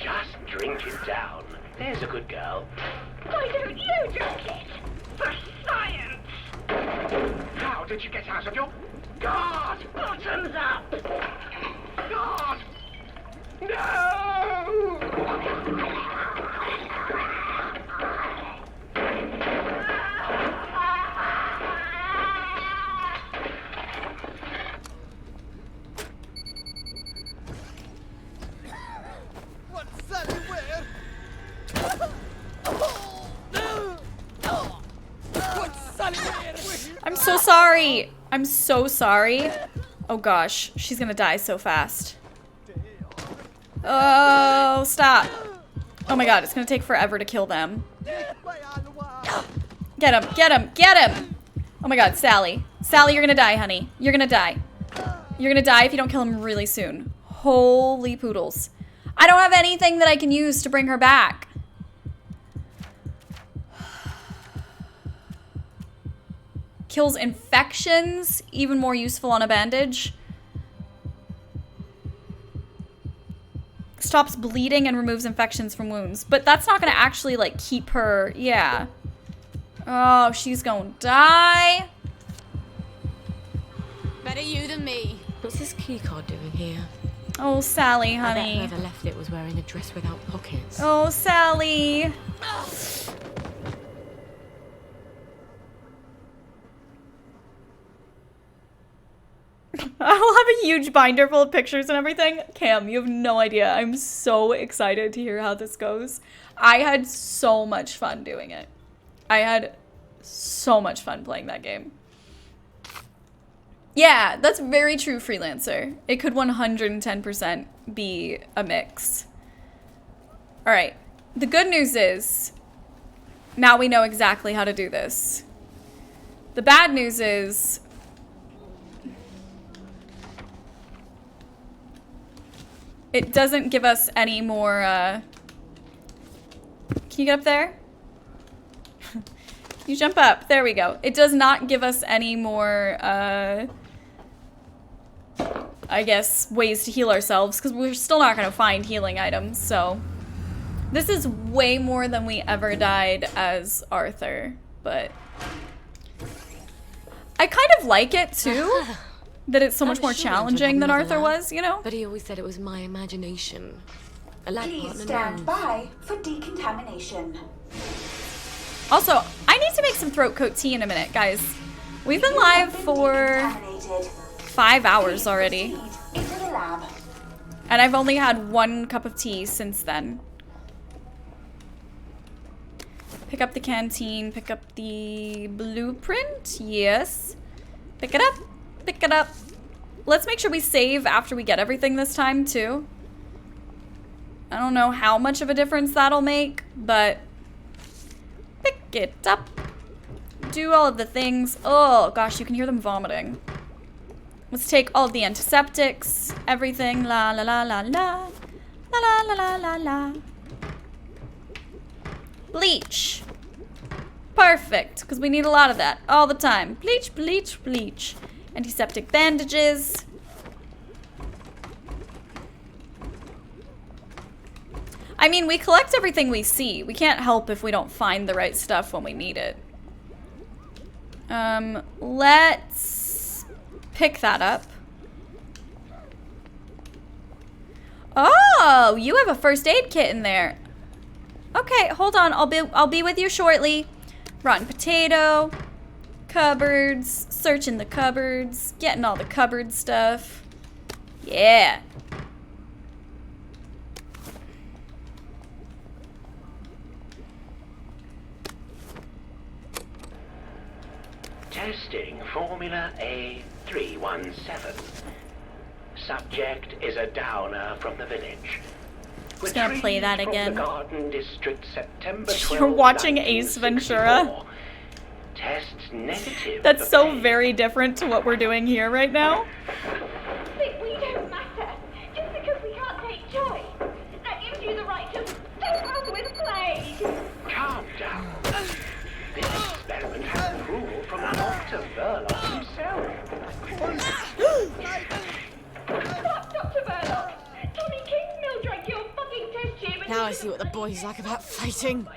just drink it down. There's a good girl. Why don't you drink it? For science! How did you get out of your guard? Bottoms up! God! No! I'm so sorry. I'm so sorry. Oh gosh, she's gonna die so fast. Oh, stop. Oh my god, it's gonna take forever to kill them. Get him, get him, get him! Oh my god, Sally. Sally, you're gonna die, honey. You're gonna die. You're gonna die if you don't kill him really soon. Holy poodles. I don't have anything that I can use to bring her back. Kills infections, even more useful on a bandage. Stops bleeding and removes infections from wounds. But that's not gonna actually, like, keep her, yeah. Oh, she's gonna die. Better you than me. What's this keycard doing here? Oh, Sally, I bet honey. whoever left it was wearing a dress without pockets. Oh, Sally. I'll have a huge binder full of pictures and everything. Cam, you have no idea. I'm so excited to hear how this goes. I had so much fun doing it. I had so much fun playing that game. Yeah, that's very true, Freelancer. It could 110% be a mix. All right. The good news is now we know exactly how to do this. The bad news is it doesn't give us any more, can you get up there? Can you jump up? There we go. It does not give us any more, I guess, ways to heal ourselves, because we're still not going to find healing items, so. This is way more than we ever died as Arthur, but I kind of like it, too. That it's so much more challenging than Arthur was, you know? But he always said it was my imagination. A lab Please partner stand knows. by for decontamination. Also, I need to make some throat coat tea in a minute, guys. We've been live for 5 hours already. Into the lab. And I've only had 1 cup of tea since then. Pick up the canteen. Pick up the blueprint. Yes. Pick it up. Pick it up. Let's make sure we save after we get everything this time, too. I don't know how much of a difference that'll make, but pick it up. Do all of the things. Oh, gosh, you can hear them vomiting. Let's take all of the antiseptics, everything. La, la, la, la, la. La, la, la, la, la, la. Bleach. Perfect, because we need a lot of that all the time. Bleach, bleach, bleach. Antiseptic bandages. I mean, we collect everything we see. We can't help if we don't find the right stuff when we need it. Let's pick that up. Oh, you have a first aid kit in there. Okay, hold on. I'll be with you shortly. Rotten potato, cupboards, searching the cupboards, getting all the cupboard stuff. Yeah. Testing Formula A317. Subject is a downer from the village. Just gonna play that Retrieved again. From the Garden District, September 12, You're watching Ace 1964. Ventura. Tests negative. That's for so pain. very different to what we're doing here right now. We don't matter. Just because we can't take choice. That gives you the right to suffer with plague. Calm down. This experiment has approval from Dr. Verloc himself. Stop, Dr. Verloc. Tommy Kingsmill drank your fucking test tube and Now I see what the boys like about fighting.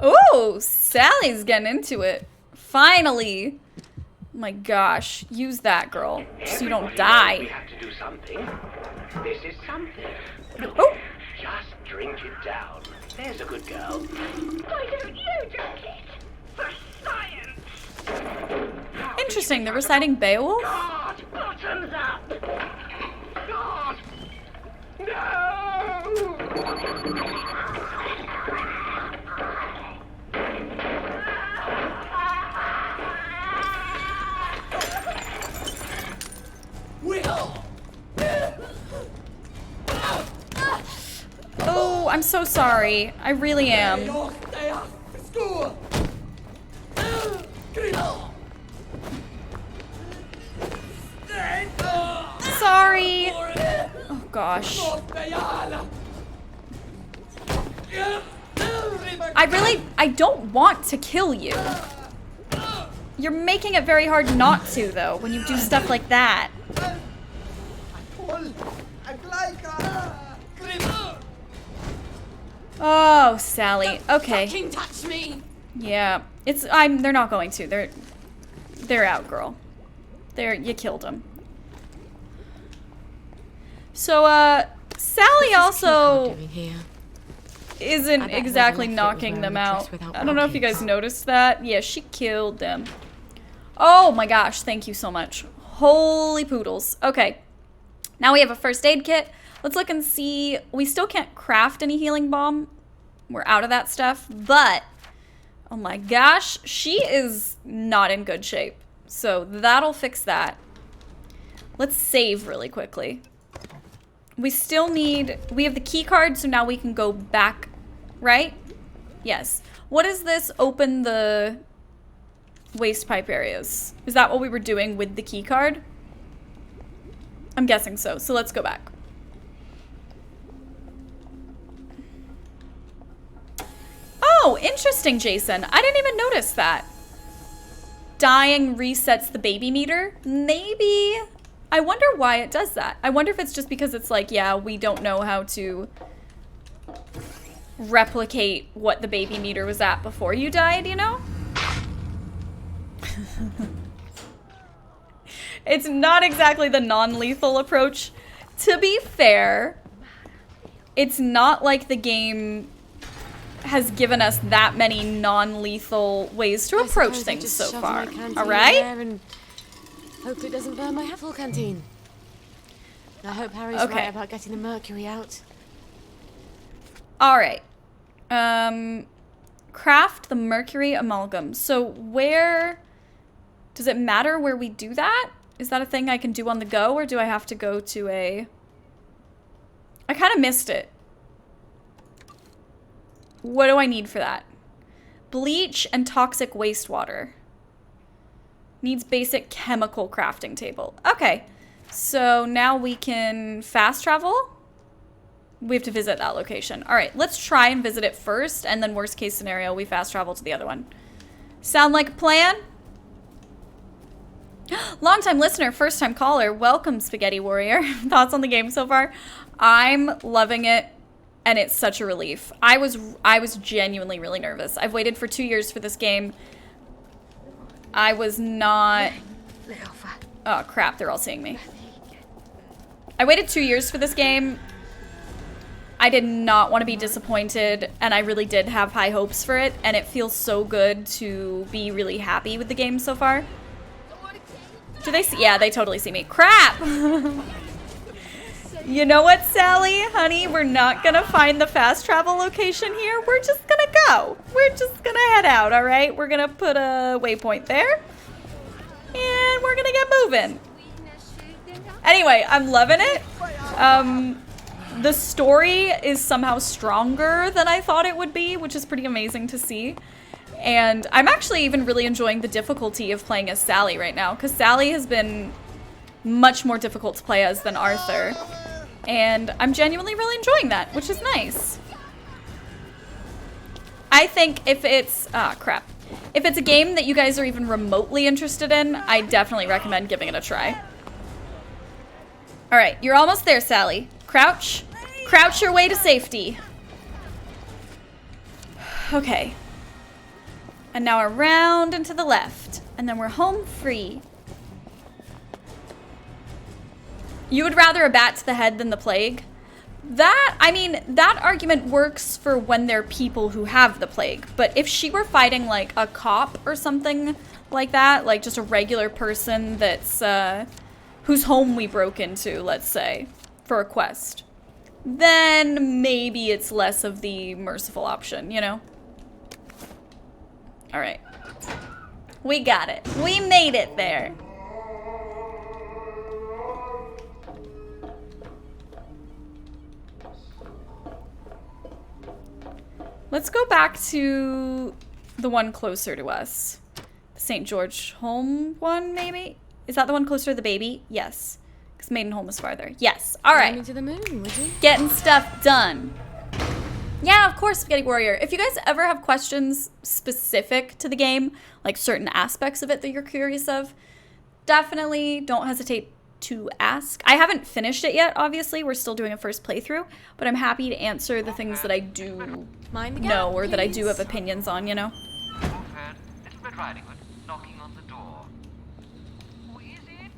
Oh, Sally's getting into it. Finally. Oh my gosh. Use that, girl. So you don't We die. have to do something. This is something. Oh. Just drink it down. There's a good girl. Why don't you drink it? For science. Interesting. They're reciting Beowulf? God, bottoms up. God! No! Oh, I'm so sorry. I really am. Sorry. Oh gosh. I don't want to kill you. You're making it very hard not to, though, when you do stuff like that. Oh, Sally. Okay. Fucking touch me. Yeah. They're not going to. They're out, girl. You killed them. So, Sally also isn't exactly knocking them out. I don't know if you guys noticed that. Yeah, she killed them. Oh my gosh, thank you so much. Holy poodles. Okay. Now we have a first aid kit. Let's look and see. We still can't craft any healing balm. We're out of that stuff. But, oh my gosh, she is not in good shape. So that'll fix that. Let's save really quickly. We still need, we have the key card, so now we can go back, right? Yes. What is this? Open the waste pipe areas. Is that what we were doing with the key card? I'm guessing so. So let's go back. Oh, interesting, Jason. I didn't even notice that. Dying resets the baby meter. Maybe. I wonder why it does that. I wonder if it's just because it's like, yeah, we don't know how to replicate what the baby meter was at before you died, you know? It's not exactly the non-lethal approach. To be fair, it's not like the game has given us that many non-lethal ways to approach things so far. All right? Hope it doesn't burn my Heffel canteen. I hope Harry's right about getting the mercury out. All right. Craft the mercury amalgam. So where, does it matter where we do that? Is that a thing I can do on the go, or do I have to go to a... I kind of missed it. What do I need for that? Bleach and toxic wastewater. Needs basic chemical crafting table. Okay, so now we can fast travel. We have to visit that location. All right, let's try and visit it first, and then worst case scenario, we fast travel to the other one. Sound like a plan? Long-time listener, first-time caller. Welcome, Spaghetti Warrior. Thoughts on the game so far? I'm loving it, and it's such a relief. I was genuinely really nervous. I've waited for 2 years for this game. I was not... Oh, crap. They're all seeing me. I waited 2 years for this game. I did not want to be disappointed, and I really did have high hopes for it, and it feels so good to be really happy with the game so far. Do they see? Yeah, they totally see me. Crap! You know what, Sally? Honey, we're not gonna find the fast travel location here. We're just gonna go. We're just gonna head out, all right? We're gonna put a waypoint there. And we're gonna get moving. Anyway, I'm loving it. The story is somehow stronger than I thought it would be, which is pretty amazing to see. And I'm actually even really enjoying the difficulty of playing as Sally right now, because Sally has been much more difficult to play as than Arthur. And I'm genuinely really enjoying that, which is nice. I think if it's... Ah, crap. If it's a game that you guys are even remotely interested in, I definitely recommend giving it a try. Alright, you're almost there, Sally. Crouch. Crouch your way to safety. Okay. And now around and to the left. And then we're home free. You would rather a bat to the head than the plague? That, I mean, that argument works for when they're people who have the plague. But if she were fighting, like, a cop or something like that, like just a regular person that's, whose home we broke into, let's say, for a quest, then maybe it's less of the merciful option, you know? Alright. We got it. We made it there. Let's go back to the one closer to us. The St. George home one, maybe? Is that the one closer to the baby? Yes. Because Maidenholm is farther. Yes. All right. Fly me to the moon, would you? Getting stuff done. Yeah, of course, Spaghetti Warrior. If you guys ever have questions specific to the game, like certain aspects of it that you're curious of, definitely don't hesitate to ask. I haven't finished it yet, obviously. We're still doing a first playthrough, but I'm happy to answer the things that I do know or that I do have opinions on, you know? Heard Little Red Riding Hood knocking on the door. Who is it?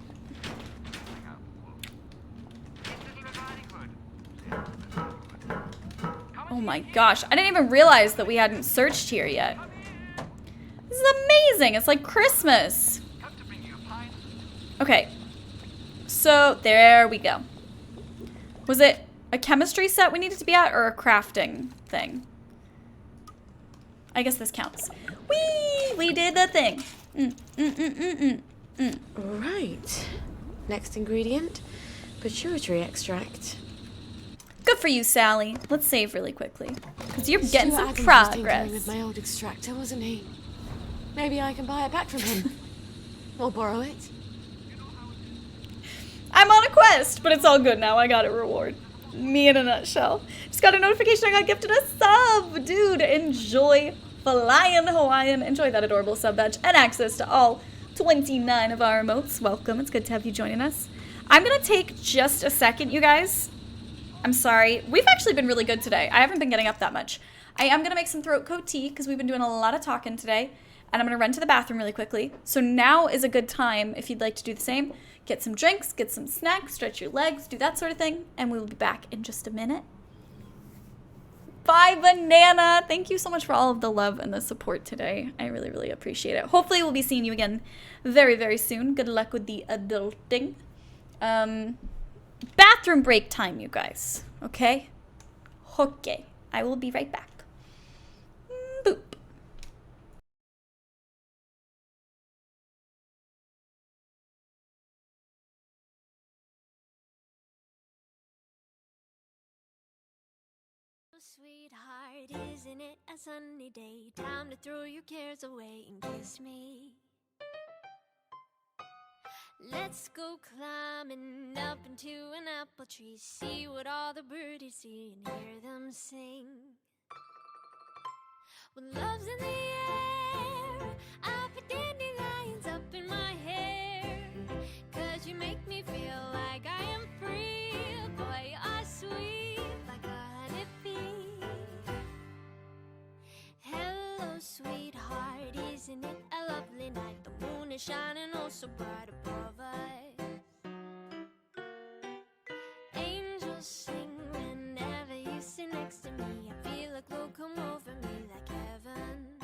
It's Little Red Riding Hood. Oh my gosh, I didn't even realize that we hadn't searched here yet. This is amazing. It's like Christmas. Okay. So, there we go. Was it a chemistry set we needed to be at, or a crafting thing? I guess this counts. Whee! We did the thing. Right. Next ingredient, pituitary extract. Good for you, Sally. Let's save really quickly, because you're getting Stuart some Adams was tinkering progress. with my old extractor, wasn't he? Maybe I can buy it back from him. Or borrow it. I'm on a quest, but it's all good now. I got a reward. Me in a nutshell. Just got a notification I got gifted a sub. Dude, enjoy Flying Hawaiian. Enjoy that adorable sub badge and access to all 29 of our emotes. Welcome. It's good to have you joining us. I'm going to take just a second, you guys. I'm sorry. We've actually been really good today. I haven't been getting up that much. I am going to make some throat coat tea because we've been doing a lot of talking today. And I'm going to run to the bathroom really quickly. So now is a good time if you'd like to do the same. Get some drinks, get some snacks, stretch your legs, do that sort of thing. And we will be back in just a minute. Bye, Banana. Thank you so much for all of the love and the support today. I really, really appreciate it. Hopefully we'll be seeing you again very, very soon. Good luck with the adulting. Bathroom break time, you guys. Okay? Okay. I will be right back. Boop. sweetheart, isn't it a sunny day? Time to throw your cares away and kiss me. Let's go climbing up into an apple tree, see what all the birdies see and hear them sing. When love's in the air, I put dandelions up in my hair, 'cause you make me feel like I am free. Boy, you are sweet like a honeybee. Hello, sweetheart, isn't it a lovely night? The moon is shining oh so bright above us. Angels sing whenever you sit next to me. I feel like love come over me like heaven.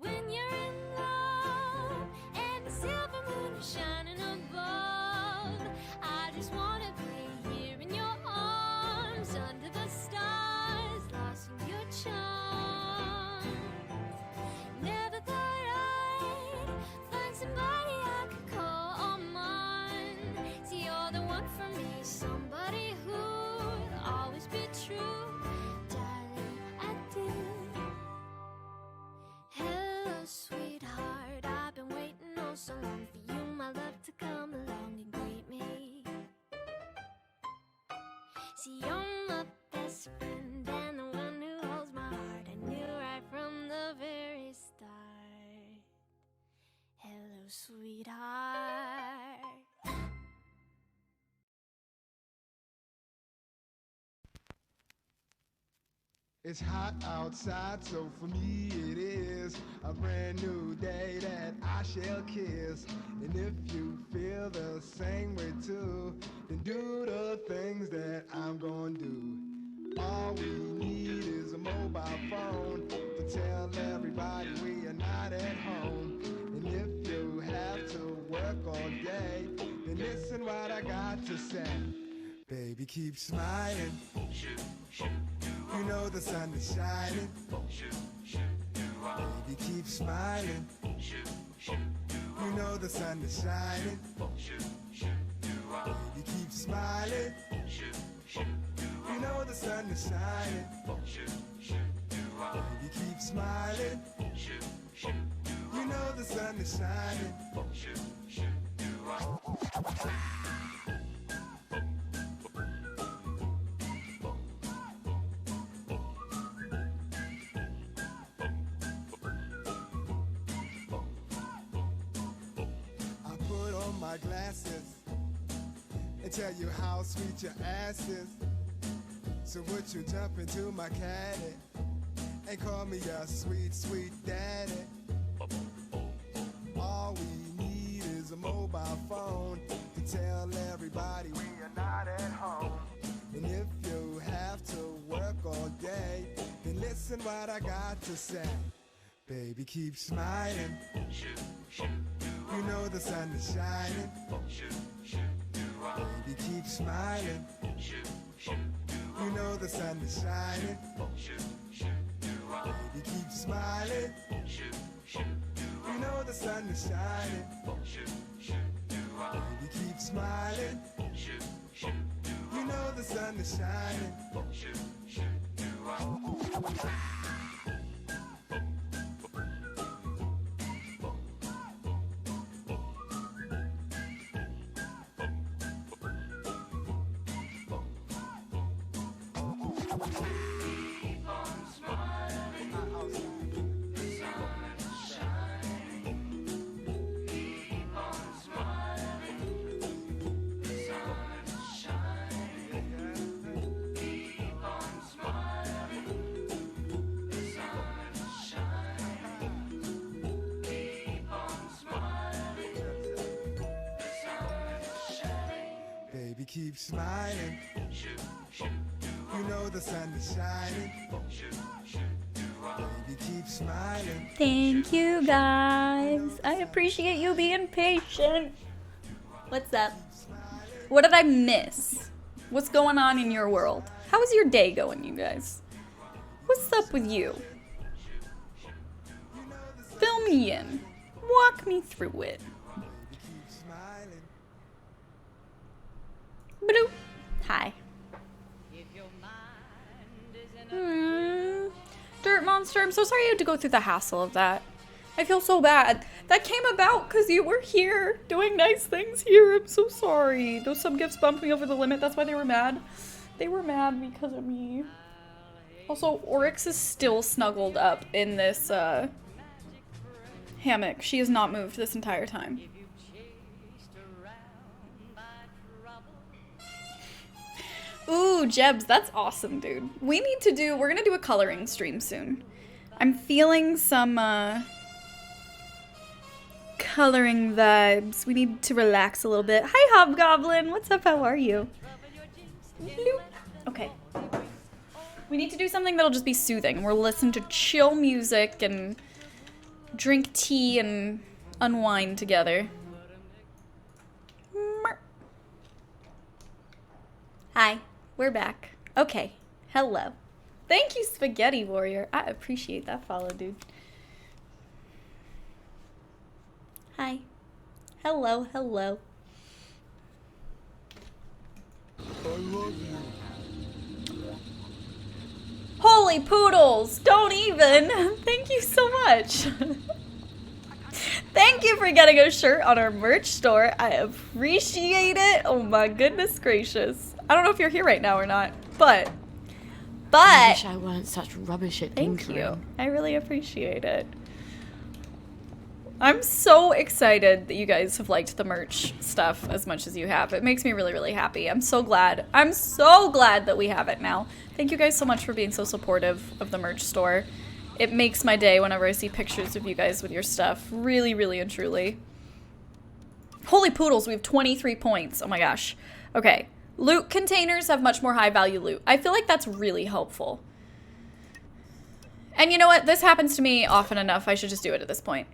When you're in love and the silver moon is shining above, I just wanna be here in your arms under the stars, lost in your charms. Never thought I'd find somebody I could call on mine. See, you're the one for me, somebody who'd always be true. Darling, I do. Hello, sweetheart, I've been waiting oh so long for you, my love, to come along and greet me. See, you're my best friend and the one who holds my heart. I knew right from the very start. Hello, sweetheart. It's hot outside, so for me it is a brand new day that I shall kiss. And if you feel the same way too, then do the things that I'm gonna do. All we need is a mobile phone to tell everybody we are not at home. And if you have to work all day, then listen what I got to say. Baby, keep smiling. You know the sun is shining. Baby, keep smiling. You know the sun is shining. Baby, keep smiling. You know the sun is shining. Baby, keep smiling. You know the sun is shining. My glasses and tell you how sweet your ass is. So would you jump into my caddy and call me your sweet, sweet daddy? All we need is a mobile phone to tell everybody we are not at home. And if you have to work all day, then listen what I got to say. Baby, keep smiling. You know the sun is shining. Baby, keep smiling. You know the sun is shining. Baby, keep smiling. You know the sun is shining. Baby, keep smiling. You know the sun is shining. Baby, keep smiling. You know the sun is shining. Baby, keep smiling. Thank you, guys. I appreciate you being patient. What's up? What did I miss? What's going on in your world? How's your day going, you guys? What's up with you? Fill me in. Walk me through it. Bloop. Hi. Dirt monster, I'm so sorry you had to go through the hassle of that. I feel so bad. That came about because you were here doing nice things here. I'm so sorry. Those sub gifts bumped me over the limit. That's why they were mad. They were mad because of me. Also, Oryx is still snuggled up in this hammock. She has not moved this entire time. Ooh, Jebs, that's awesome, dude. We're gonna do a coloring stream soon. I'm feeling some, coloring vibes. We need to relax a little bit. Hi, Hobgoblin. What's up? How are you? Okay. We need to do something that'll just be soothing. We'll listen to chill music and drink tea and unwind together. Hi, we're back. Okay, hello. Thank you, Spaghetti Warrior. I appreciate that follow, dude. Hi. Hello, hello. I love you. Holy poodles! Don't even! Thank you so much. Thank you for getting a shirt on our merch store. I appreciate it. Oh my goodness gracious. I don't know if you're here right now or not, but I wish I weren't such rubbish at thank tinkering. you. I really appreciate it. I'm so excited that you guys have liked the merch stuff as much as you have. It makes me really, really happy. I'm so glad. I'm so glad that we have it now. Thank you guys so much for being so supportive of the merch store. It makes my day whenever I see pictures of you guys with your stuff. Really, really and truly. Holy poodles, we have 23 points. Oh my gosh. Okay. Loot containers have much more high value loot. I feel like that's really helpful. And you know what? This happens to me often enough. I should just do it at this point.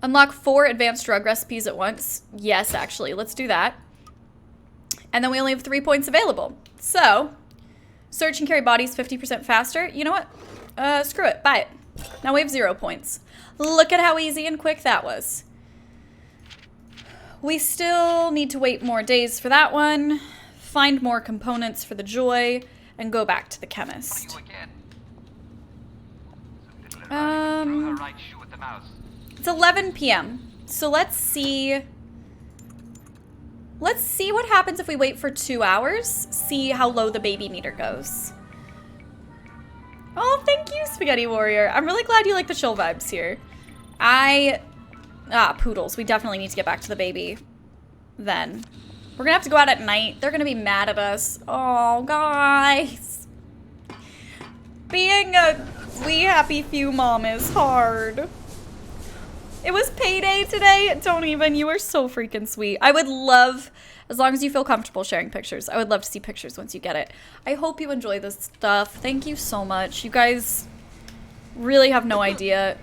Unlock 4 advanced drug recipes at once. Yes, actually. Let's do that. And then we only have 3 points available. So, search and carry bodies 50% faster. You know what? Screw it. Buy it. Now we have 0 points. Look at how easy and quick that was. We still need to wait more days for that one. Find more components for the joy. And go back to the chemist. It's 11 p.m. So let's see. Let's see what happens if we wait for 2 hours. See how low the baby meter goes. Oh, thank you, Spaghetti Warrior. I'm really glad you like the chill vibes here. Poodles. We definitely need to get back to the baby then. We're gonna have to go out at night. They're gonna be mad at us. Oh, guys. Being a We Happy Few mom is hard. It was payday today. Don't even. You are so freaking sweet. I would love, as long as you feel comfortable sharing pictures, I would love to see pictures once you get it. I hope you enjoy this stuff. Thank you so much. You guys really have no idea.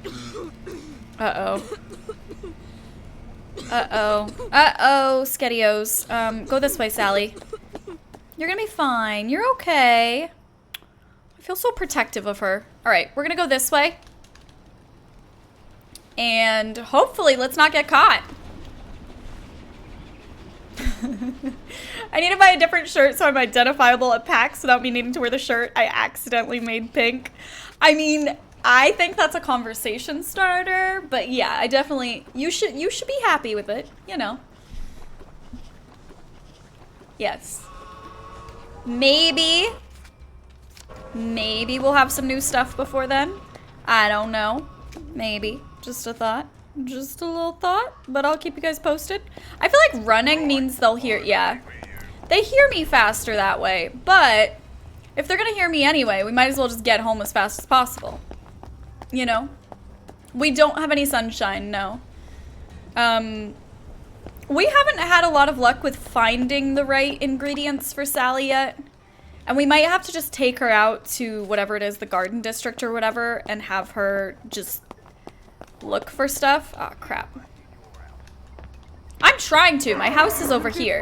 Uh-oh. Uh-oh. Uh-oh, Skettios. Go this way, Sally. You're gonna be fine. You're okay. I feel so protective of her. All right, we're gonna go this way. And hopefully, let's not get caught. I need to buy a different shirt so I'm identifiable at PAX without me needing to wear the shirt I accidentally made pink. I mean, I think that's a conversation starter, but yeah, I definitely, you should be happy with it, you know. Yes. Maybe we'll have some new stuff before then. I don't know. Maybe. Just a thought. Just a little thought, but I'll keep you guys posted. I feel like running means they'll hear, yeah. They hear me faster that way, but if they're gonna hear me anyway, we might as well just get home as fast as possible. You know? We don't have any sunshine, no. We haven't had a lot of luck with finding the right ingredients for Sally yet. And we might have to just take her out to whatever it is, the garden district or whatever, and have her just look for stuff. Oh, crap. I'm trying to. My house is over here.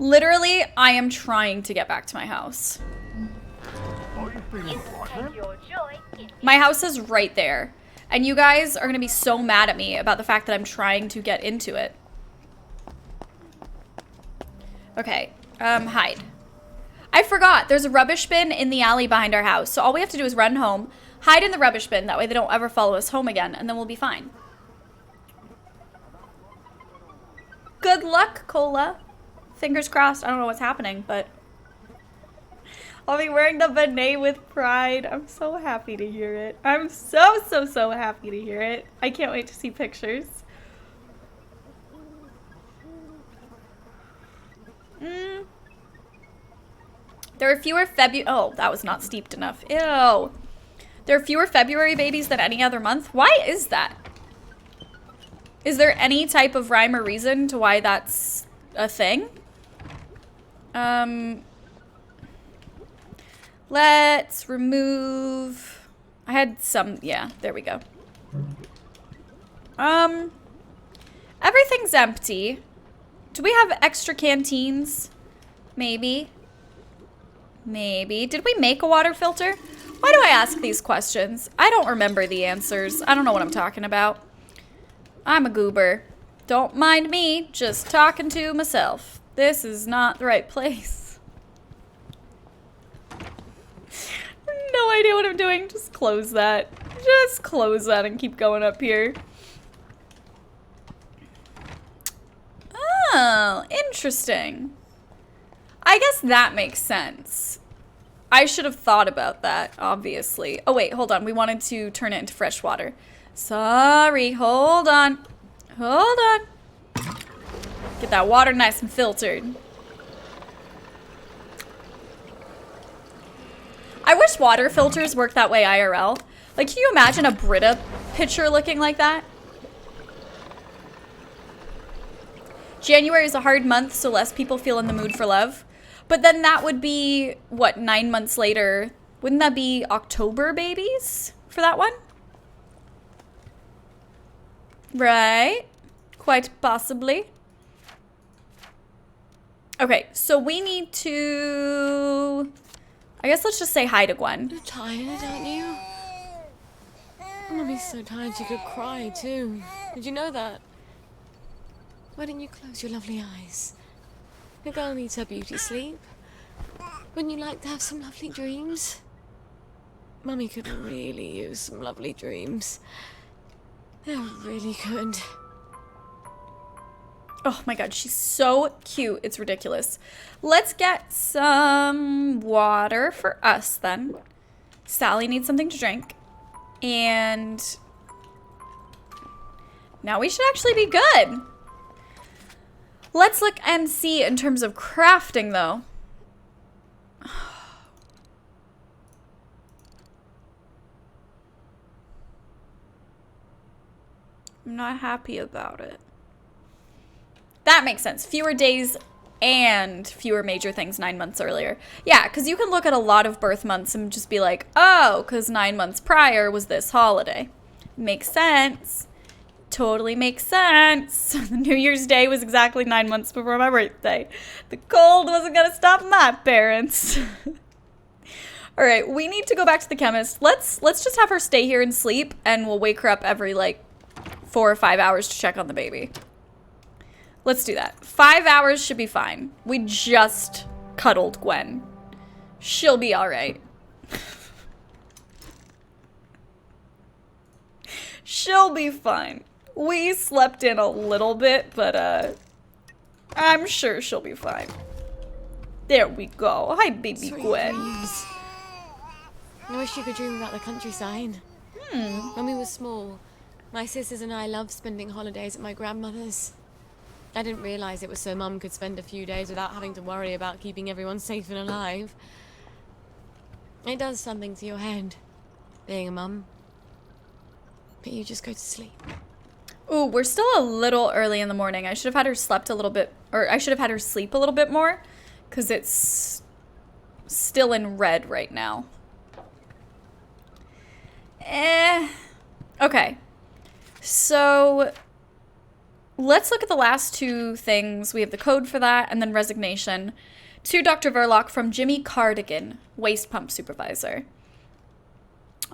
Literally, I am trying to get back to my house. My house is right there. And you guys are gonna be so mad at me about the fact that I'm trying to get into it. Okay, hide. I forgot, there's a rubbish bin in the alley behind our house. So all we have to do is run home, hide in the rubbish bin. That way they don't ever follow us home again, and then we'll be fine. Good luck, Cola. Fingers crossed. I don't know what's happening, but I'll be wearing the benet with pride. I'm so happy to hear it. I'm so happy to hear it. I can't wait to see pictures. There are fewer oh, that was not steeped enough. Ew. There are fewer February babies than any other month. Why is that? Is there any type of rhyme or reason to why that's a thing? Let's remove... I had some... Yeah, there we go. Everything's empty. Do we have extra canteens? Maybe. Maybe. Did we make a water filter? Why do I ask these questions? I don't remember the answers. I don't know what I'm talking about. I'm a goober. Don't mind me, just talking to myself. This is not the right place. No idea what I'm doing. Just close that. Just close that and keep going up here. Oh, interesting. I guess that makes sense. I should have thought about that, obviously. Oh, wait, hold on. We wanted to turn it into fresh water. Sorry, hold on. Hold on. Get that water nice and filtered. I wish water filters worked that way IRL. Like, can you imagine a Brita pitcher looking like that? January is a hard month, so less people feel in the mood for love. But then that would be, what, 9 months later? Wouldn't that be October babies for that one? Right? Quite possibly. Okay, so we need to... I guess let's just say hi to Gwen. You're tired, aren't you? Mummy's so tired she could cry, too. Did you know that? Why didn't you close your lovely eyes? The girl needs her beauty sleep. Wouldn't you like to have some lovely dreams? Mummy could really use some lovely dreams. They're really good. Oh my god, she's so cute. It's ridiculous. Let's get some water for us then. Sally needs something to drink. And now we should actually be good. Let's look and see in terms of crafting though. I'm not happy about it. That makes sense. Fewer days and fewer major things 9 months earlier. Yeah, because you can look at a lot of birth months and just be like, oh, because 9 months prior was this holiday. Makes sense. Totally makes sense. New Year's Day was exactly 9 months before my birthday. The cold wasn't going to stop my parents. All right, we need to go back to the chemist. Let's just have her stay here and sleep, and we'll wake her up every, like, 4 or 5 hours to check on the baby. Let's do that. 5 hours should be fine. We just cuddled Gwen. She'll be all right. She'll be fine. We slept in a little bit, but I'm sure she'll be fine. There we go. Hi, baby Gwen. I wish you could dream about the countryside. When we were small, my sisters and I loved spending holidays at my grandmother's. I didn't realize it was so Mum could spend a few days without having to worry about keeping everyone safe and alive. It does something to your head, being a mum. But you just go to sleep. Ooh, we're still a little early in the morning. I should have had her slept a little bit, or I should have had her sleep a little bit more, because it's still in red right now. Okay. So let's look at the last two things. We have the code for that, and then resignation. To Dr. Verloc from Jimmy Cardigan, waste pump supervisor.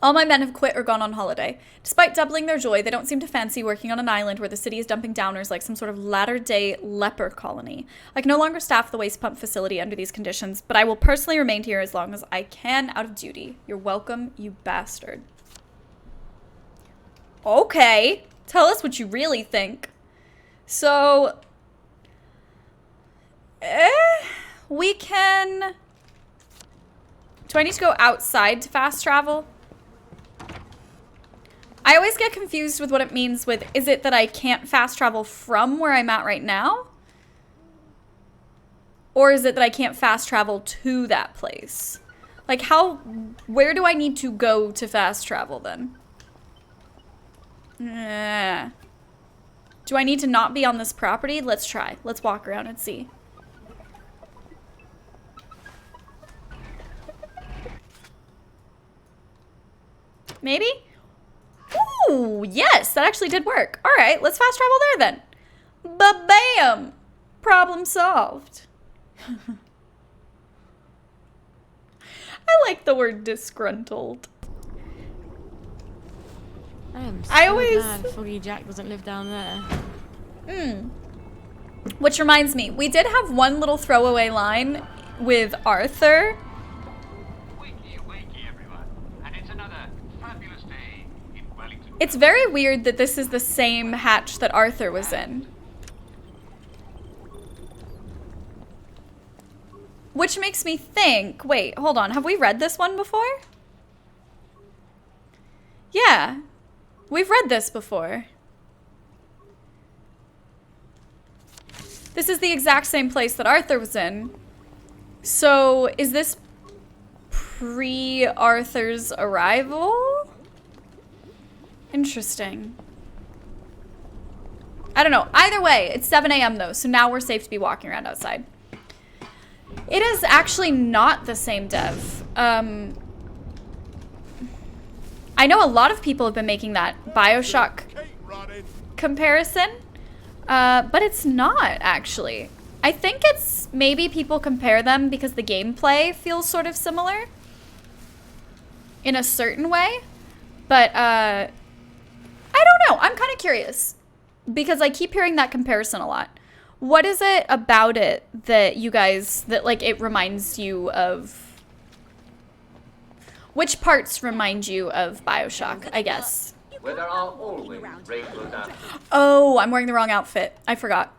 All my men have quit or gone on holiday. Despite doubling their joy, they don't seem to fancy working on an island where the city is dumping downers like some sort of latter-day leper colony. I can no longer staff the waste pump facility under these conditions, but I will personally remain here as long as I can out of duty. You're welcome, you bastard. Okay, tell us what you really think. So, we can... Do I need to go outside to fast travel? I always get confused with what it means with, is it that I can't fast travel from where I'm at right now? Or is it that I can't fast travel to that place? Like where do I need to go to fast travel then? Do I need to not be on this property? Let's try. Let's walk around and see. Maybe? Ooh, yes, that actually did work. All right, let's fast travel there then. Ba-bam! Problem solved. I like the word disgruntled. I always glad Foggy Jack doesn't live down there. Which reminds me, we did have one little throwaway line with Arthur. It's very weird that this is the same hatch that Arthur was in. Which makes me think, wait, hold on, have we read this one before? Yeah, we've read this before. This is the exact same place that Arthur was in. So, is this pre-Arthur's arrival? Interesting. I don't know. Either way, it's 7 a.m. though, so now we're safe to be walking around outside. It is actually not the same dev. I know a lot of people have been making that BioShock comparison, but it's not actually. I think it's maybe people compare them because the gameplay feels sort of similar in a certain way, but I don't know. I'm kind of curious because I keep hearing that comparison a lot. What is it about it that you guys, that like it reminds you of? Which parts remind you of BioShock, I guess? Where there are always rainbows out. Oh, I'm wearing the wrong outfit. I forgot.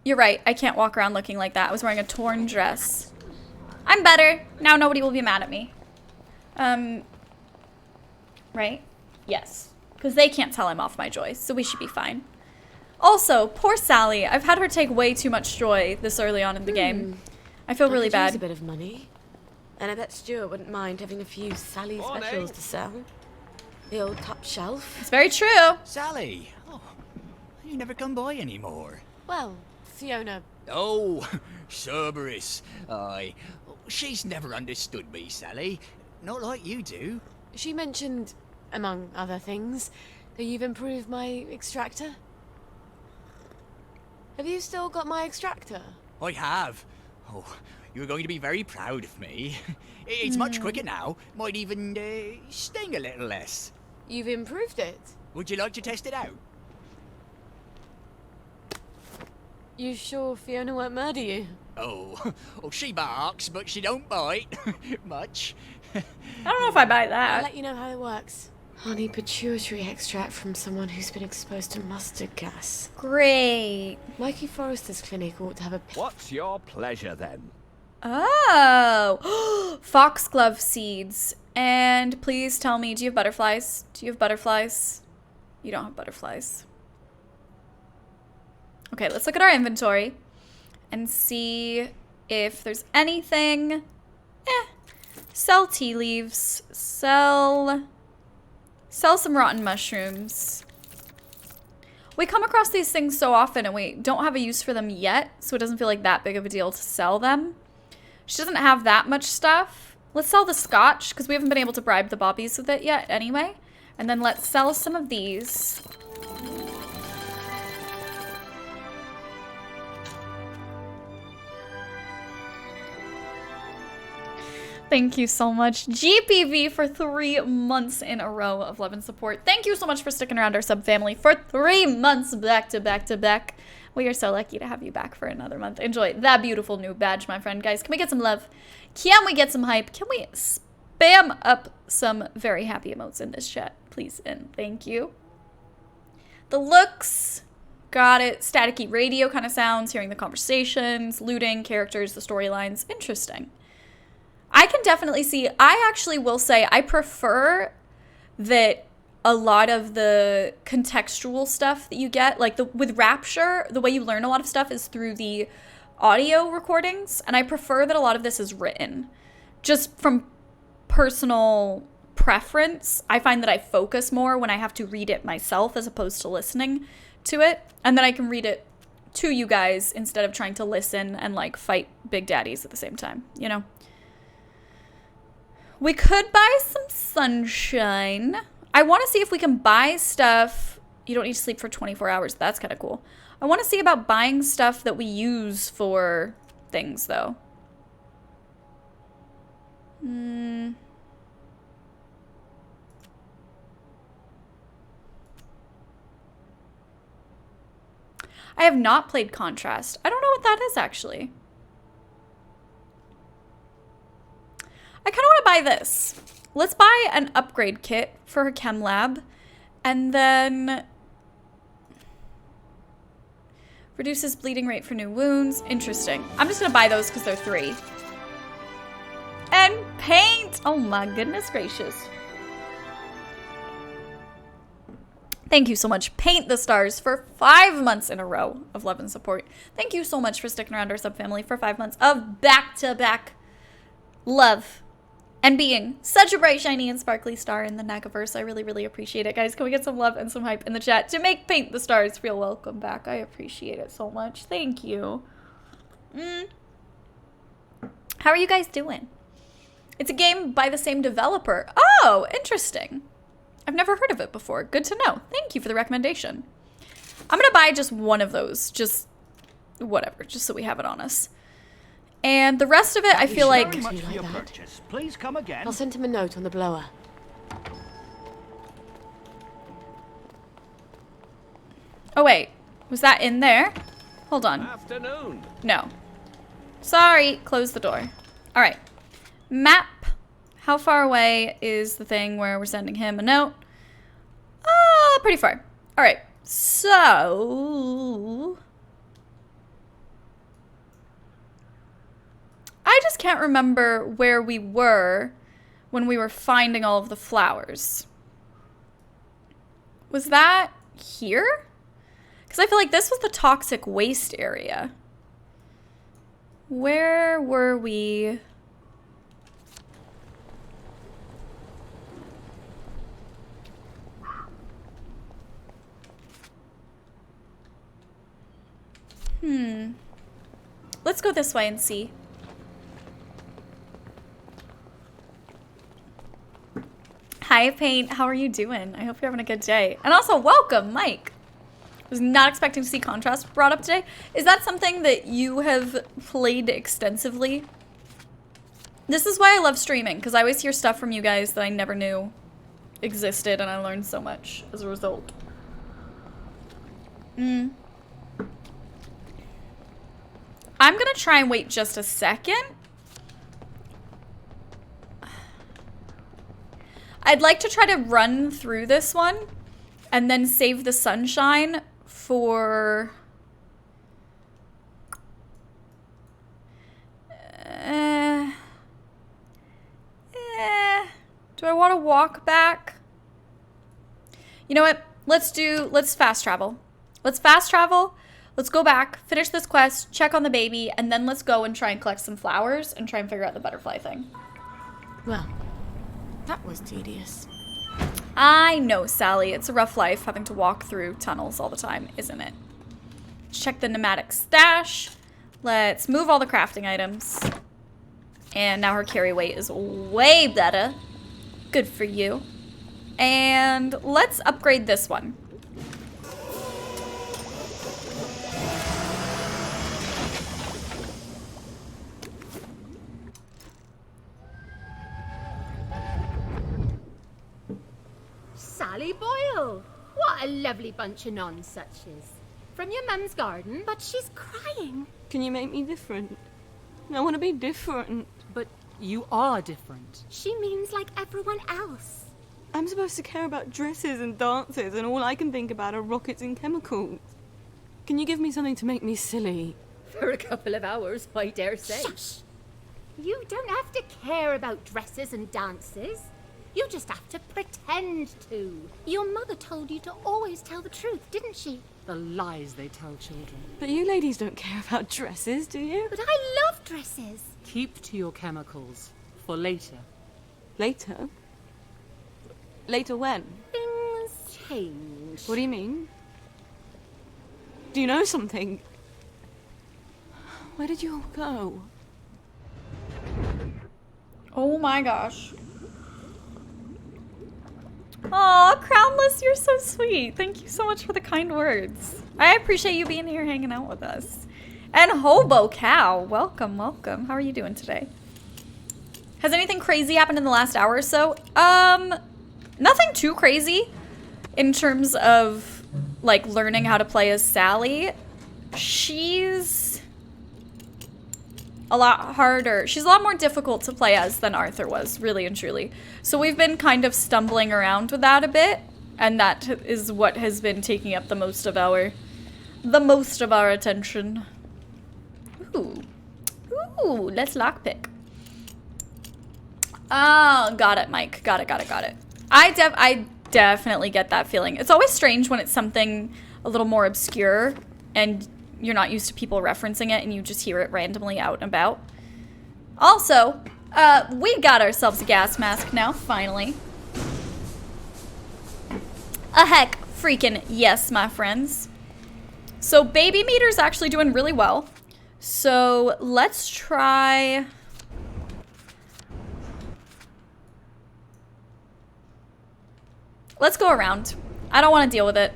You're right. I can't walk around looking like that. I was wearing a torn dress. I'm better. Now nobody will be mad at me. Right? Yes. Because they can't tell I'm off my joy, so we should be fine. Also, poor Sally. I've had her take way too much joy this early on in the game. I feel really bad. Use a bit of money. And I bet Stuart wouldn't mind having a few Sally specials to sell. The old top shelf. It's very true. Sally! Oh, you never come by anymore. Well, Fiona. Oh, Cerberus. Aye. She's never understood me, Sally. Not like you do. She mentioned, among other things, that you've improved my extractor. Have you still got my extractor? I have. Oh, you're going to be very proud of me. It's much quicker now. Might even sting a little less. You've improved it? Would you like to test it out? You sure Fiona won't murder you? Oh, she barks, but she don't bite. Much. I don't know if I buy that. I'll let you know how it works. Honey pituitary extract from someone who's been exposed to mustard gas. Great. Mikey Forrester's clinic ought to have a... What's your pleasure then? Oh, foxglove seeds. And please tell me, do you have butterflies? Do you have butterflies? You don't have butterflies. Okay, let's look at our inventory and see if there's anything. Sell tea leaves. Sell some rotten mushrooms. We come across these things so often and we don't have a use for them yet, so it doesn't feel like that big of a deal to sell them. She doesn't have that much stuff. Let's sell the scotch, because we haven't been able to bribe the bobbies with it yet anyway. And then let's sell some of these. Thank you so much. GPV for 3 months in a row of love and support. Thank you so much for sticking around our sub family for 3 months back to back to back. We are so lucky to have you back for another month. Enjoy that beautiful new badge, my friend. Guys, can we get some love? Can we get some hype? Can we spam up some very happy emotes in this chat, please? And thank you. The looks, got it. Staticky radio kind of sounds, hearing the conversations, looting, characters, the storylines. Interesting. I can definitely see, I actually will say I prefer that a lot of the contextual stuff that you get, like with Rapture, the way you learn a lot of stuff is through the audio recordings, and I prefer that a lot of this is written. Just from personal preference, I find that I focus more when I have to read it myself as opposed to listening to it, and then I can read it to you guys instead of trying to listen and like fight big daddies at the same time, you know? We could buy some sunshine. I want to see if we can buy stuff. You don't need to sleep for 24 hours. That's kind of cool. I want to see about buying stuff that we use for things, though. I have not played Contrast. I don't know what that is, actually. I kind of want to buy this. Let's buy an upgrade kit for her chem lab. And then reduces bleeding rate for new wounds. Interesting. I'm just going to buy those because they're 3. And paint. Oh my goodness gracious. Thank you so much, Paint the Stars, for 5 months in a row of love and support. Thank you so much for sticking around our subfamily for 5 months of back-to-back love and being such a bright, shiny, and sparkly star in the Negaverse. I really, really appreciate it. Guys, can we get some love and some hype in the chat to make Paint the Stars feel welcome back? I appreciate it so much. Thank you. How are you guys doing? It's a game by the same developer. Oh, interesting. I've never heard of it before. Good to know. Thank you for the recommendation. I'm going to buy just one of those. Just whatever. Just so we have it on us. And the rest of it, I feel like... Please come again. I'll send him a note on the blower. Oh, wait. Was that in there? Hold on. Afternoon. No. Sorry. Close the door. All right. Map. How far away is the thing where we're sending him a note? Pretty far. All right. So... I just can't remember where we were when we were finding all of the flowers. Was that here? Because I feel like this was the toxic waste area. Where were we? Let's go this way and see. Hi, Paint. How are you doing? I hope you're having a good day. And also, welcome, Mike. Was not expecting to see Contrast brought up today. Is that something that you have played extensively? This is why I love streaming, because I always hear stuff from you guys that I never knew existed, and I learned so much as a result. I'm gonna try and wait just a second. I'd like to try to run through this one and then save the sunshine for... Do I want to walk back? You know what? Let's fast travel. Let's fast travel. Let's go back, finish this quest, check on the baby, and then let's go and try and collect some flowers and try and figure out the butterfly thing. Well, that was tedious. I know, Sally. It's a rough life having to walk through tunnels all the time, isn't it? Let's check the pneumatic stash. Let's move all the crafting items. And now her carry weight is way better. Good for you. And let's upgrade this one. lovely bunch of nonsuches. From your mum's garden. But she's crying. Can you make me different? I want to be different. But you are different. She means like everyone else. I'm supposed to care about dresses and dances, and all I can think about are rockets and chemicals. Can you give me something to make me silly? For a couple of hours, I dare say. Shush! You don't have to care about dresses and dances. You just have to pretend to. Your mother told you to always tell the truth, didn't she? The lies they tell children. But you ladies don't care about dresses, do you? But I love dresses. Keep to your chemicals. For later. Later? Later when? Things change. What do you mean? Do you know something? Where did you all go? Oh my gosh. Aw, Crownless, you're so sweet. Thank you so much for the kind words. I appreciate you being here hanging out with us. And Hobo Cow, welcome, welcome. How are you doing today? Has anything crazy happened in the last hour or so? Nothing too crazy in terms of like learning how to play as Sally. She's a lot harder. She's a lot more difficult to play as than Arthur was, really and truly. So we've been kind of stumbling around with that a bit, and that is what has been taking up the most of our attention. Ooh, let's lockpick. Oh, got it, Mike. Got it. I definitely get that feeling. It's always strange when it's something a little more obscure and you're not used to people referencing it and you just hear it randomly out and about. Also, we got ourselves a gas mask now, finally. A heck freaking yes, my friends. So baby meter's actually doing really well. So let's try... Let's go around. I don't want to deal with it.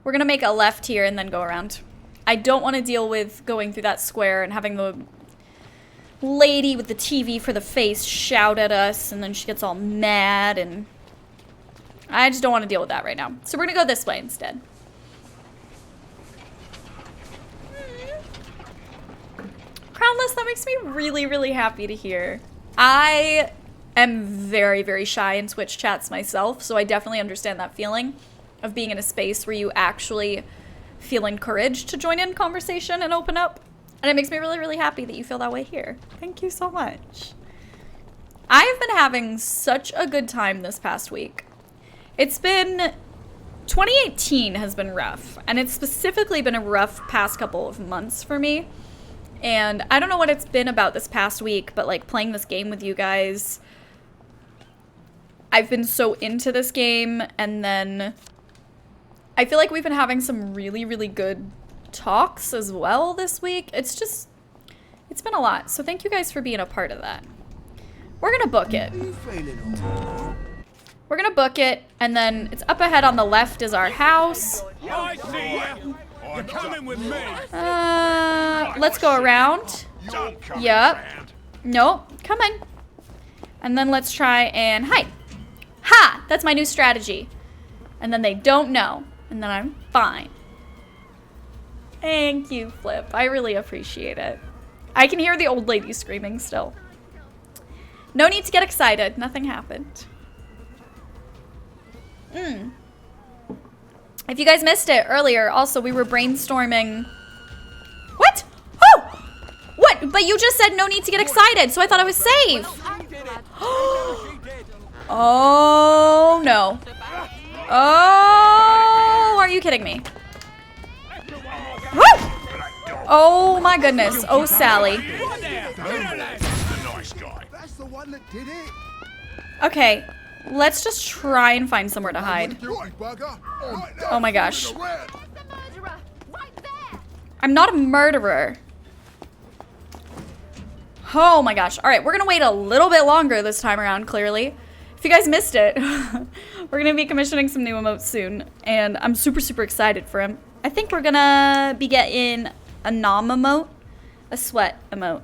We're gonna make a left here and then go around. I don't want to deal with going through that square and having the lady with the TV for the face shout at us and then she gets all mad, and I just don't want to deal with that right now. So we're gonna go this way instead. Crownless, that makes me really, really happy to hear. I am very, very shy in Twitch chats myself, so I definitely understand that feeling of being in a space where you actually feel encouraged to join in conversation and open up. And it makes me really, really happy that you feel that way here. Thank you so much. I have been having such a good time this past week. It's been... 2018 has been rough, and it's specifically been a rough past couple of months for me. And I don't know what it's been about this past week, but like playing this game with you guys, I've been so into this game, and then I feel like we've been having some really, really good talks as well this week. It's been a lot. So thank you guys for being a part of that. We're gonna book it. We're gonna book it, and then it's up ahead on the left is our house. I see you. You're coming with me. Let's go around. Yep. Nope. Come in. And then let's try and hide. Ha! That's my new strategy. And then they don't know. And then I'm fine. Thank you, Flip. I really appreciate it. I can hear the old lady screaming still. No need to get excited. Nothing happened. If you guys missed it earlier, also we were brainstorming. What? Oh! What? But you just said no need to get excited, so I thought I was safe. Oh no. Oh, are you kidding me? Woo! Oh my goodness. Oh, Sally. Okay, let's just try and find somewhere to hide. Oh my gosh. I'm not a murderer. Oh my gosh. All right, we're gonna wait a little bit longer this time around, clearly. If you guys missed it, we're gonna be commissioning some new emotes soon, and I'm super, super excited for them. I think we're gonna be getting a nom emote, a sweat emote,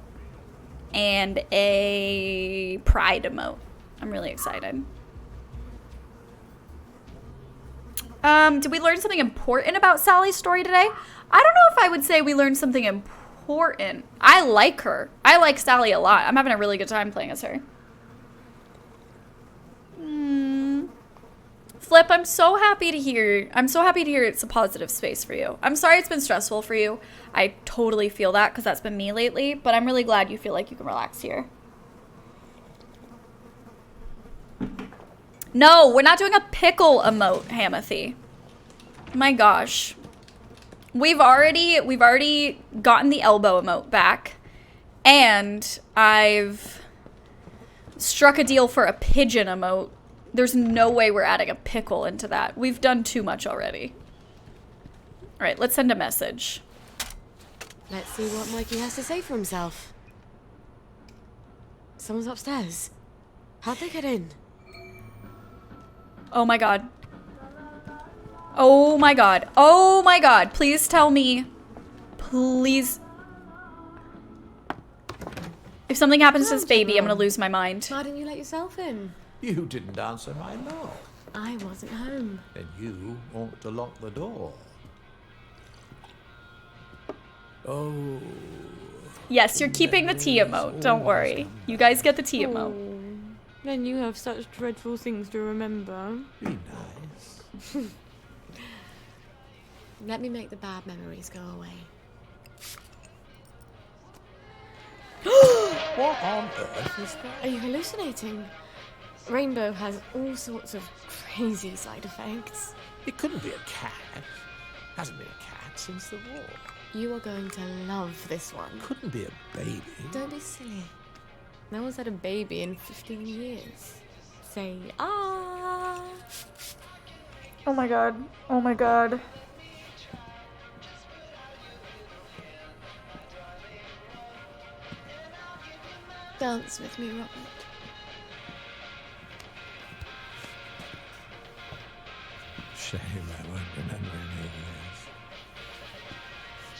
and a pride emote. I'm really excited. Did we learn something important about Sally's story today? I don't know if I would say we learned something important. I like her. I like Sally a lot. I'm having a really good time playing as her. Flip, I'm so happy to hear. I'm so happy to hear it's a positive space for you. I'm sorry it's been stressful for you. I totally feel that because that's been me lately, but I'm really glad you feel like you can relax here. No, we're not doing a pickle emote, Hamathy. My gosh. We've already gotten the elbow emote back, and I've struck a deal for a pigeon emote. There's no way we're adding a pickle into that. We've done too much already. All right, let's send a message. Let's see what Mikey has to say for himself. Someone's upstairs. How'd they get in? Oh my god. Oh my god. Oh my god. Please tell me. Please. If something happens to this baby, I'm gonna lose my mind. Why didn't you let yourself in? You didn't answer my knock. I wasn't home. Then you ought to lock the door. Oh. Yes, you're keeping the tea emote. Don't worry. You guys get the tea emote. Then you have such dreadful things to remember. Be nice. Let me make the bad memories go away. What on earth is that? Are you hallucinating? Rainbow has all sorts of crazy side effects. It couldn't be a cat. Hasn't been a cat since the war. You are going to love this one. Couldn't be a baby. Don't be silly. No one's had a baby in 15 years. Say, ah. Oh my god. Oh my god. Dance with me, Robert. Shame I won't remember any of this.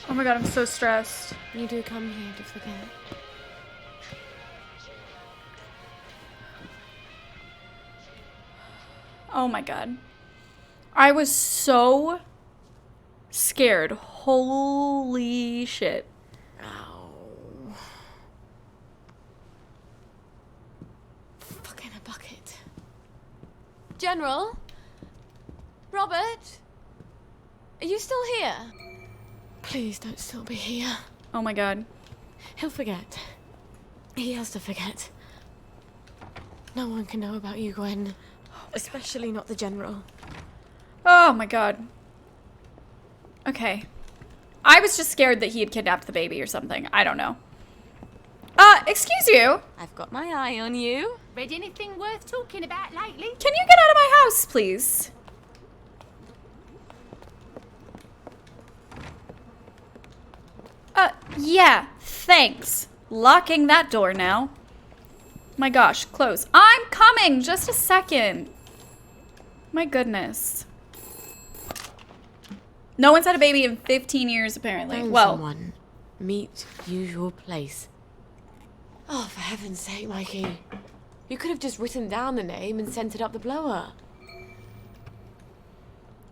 Oh my god, I'm so stressed. You do come here to forget. Oh my god. I was so scared. Holy shit. Ow. Fuck in a bucket. General? Robert? Are you still here? Please don't still be here. Oh my god. He'll forget. He has to forget. No one can know about you, Gwen. Especially not the General. Oh my god. Okay. I was just scared that he had kidnapped the baby or something. I don't know. Excuse you? I've got my eye on you. Read anything worth talking about lately? Can you get out of my house, please? Yeah, thanks. Locking that door now. My gosh, close. I'm coming! Just a second. My goodness. No one's had a baby in 15 years, apparently. Find Well, someone. Meet usual place. Oh, for heaven's sake, Mikey. You could have just written down the name and sent it up the blower.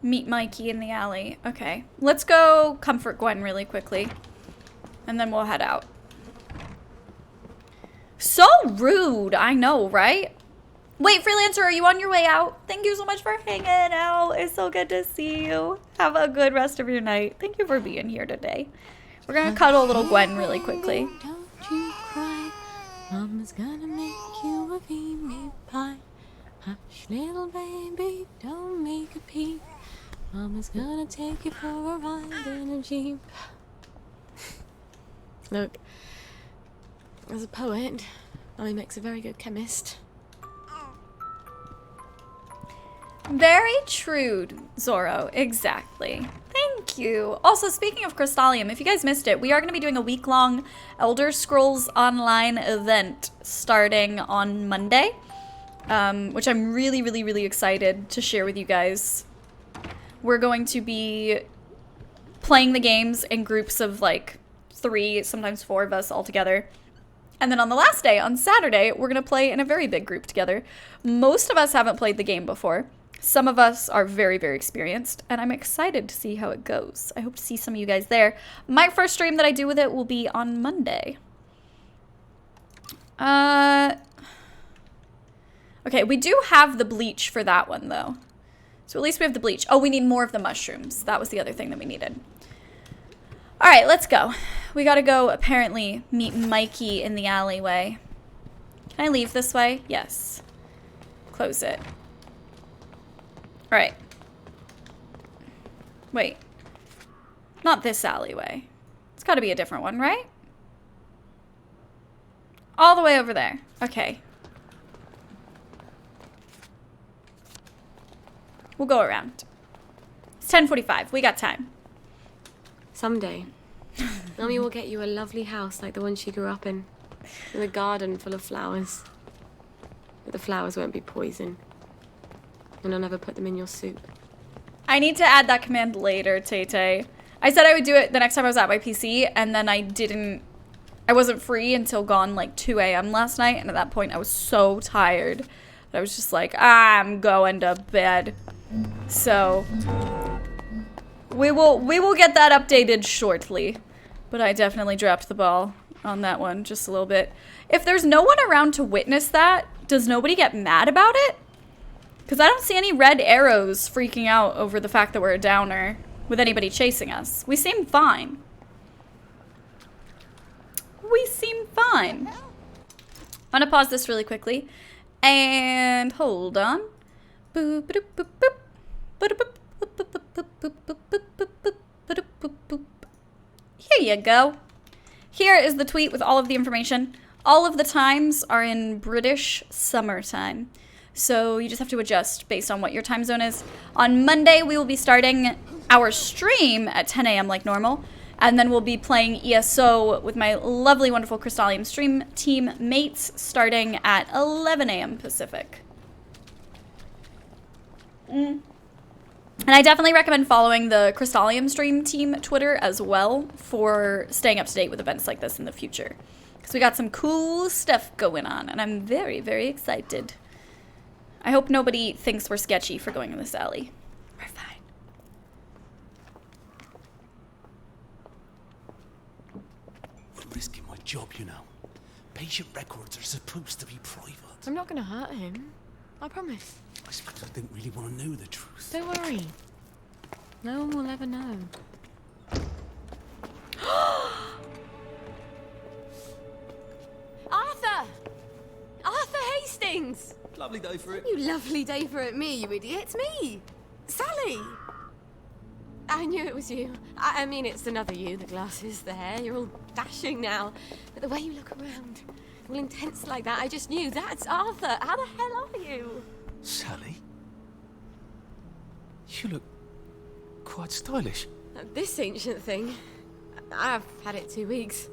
meet Mikey in the alley. Okay, let's go comfort Gwen really quickly. And then we'll head out. So rude, I know, right? Wait, Freelancer, are you on your way out? Thank you so much for hanging out. It's so good to see you. Have a good rest of your night. Thank you for being here today. We're gonna cuddle little Gwen really quickly. Don't you cry. Mama's gonna make you a meat pie. Hush, little baby, don't make a peep. Mama's gonna take you for a ride in a Jeep. Look, as a poet, Mommy makes a very good chemist. Very true, Zorro. Exactly. Thank you. Also, speaking of Crystallium, if you guys missed it, we are going to be doing a week-long Elder Scrolls Online event starting on Monday, which I'm really, really, really excited to share with you guys. We're going to be playing the games in groups of like 3, sometimes 4 of us all together. And then on the last day, on Saturday, we're going to play in a very big group together. Most of us haven't played the game before. Some of us are very, very experienced, and I'm excited to see how it goes. I hope to see some of you guys there. My first stream that I do with it will be on Monday. Okay, we do have the bleach for that one, though. So at least we have the bleach. Oh, we need more of the mushrooms. That was the other thing that we needed. All right, let's go. We gotta go, apparently, meet Mikey in the alleyway. Can I leave this way? Yes. Close it. All right. Wait. Not this alleyway. It's gotta be a different one, right? All the way over there. Okay. We'll go around. It's 10:45. We got time. Someday, Mummy will get you a lovely house like the one she grew up in. With a garden full of flowers. But the flowers won't be poison. And I'll never put them in your soup. I need to add that command later, Tay-Tay. I said I would do it the next time I was at my PC, and then I wasn't free until gone like 2 a.m. last night, and at that point I was so tired that I was just like, I'm going to bed. So we will get that updated shortly, but I definitely dropped the ball on that one just a little bit. If there's no one around to witness that, does nobody get mad about it? Because I don't see any red arrows freaking out over the fact that we're a downer with anybody chasing us. We seem fine. We seem fine. I'm gonna pause this really quickly and hold on. Boop, boop, boop, boop. Here you go. Here is the tweet with all of the information. All of the times are in British summertime. So you just have to adjust based on what your time zone is. On Monday, we will be starting our stream at 10 a.m. like normal. And then we'll be playing ESO with my lovely, wonderful Crystallium stream team mates starting at 11 a.m. Pacific. And I definitely recommend following the Crystallium stream team Twitter as well for staying up to date with events like this in the future. Because we got some cool stuff going on, and I'm very, very excited. I hope nobody thinks we're sketchy for going in this alley. We're fine. I'm risking my job, you know. Patient records are supposed to be private. I'm not going to hurt him. I promise. I suppose I didn't really want to know the truth. Don't worry. No one will ever know. Arthur! Arthur Hastings! Lovely day for it. You lovely day for it, me, you idiot. It's me! Sally! I knew it was you. I mean, it's another you, the glasses, the hair. You're all dashing now. But the way you look around, all intense like that, I just knew that's Arthur. How the hell are you? Sally? You look quite stylish. This ancient thing. I've had it 2 weeks.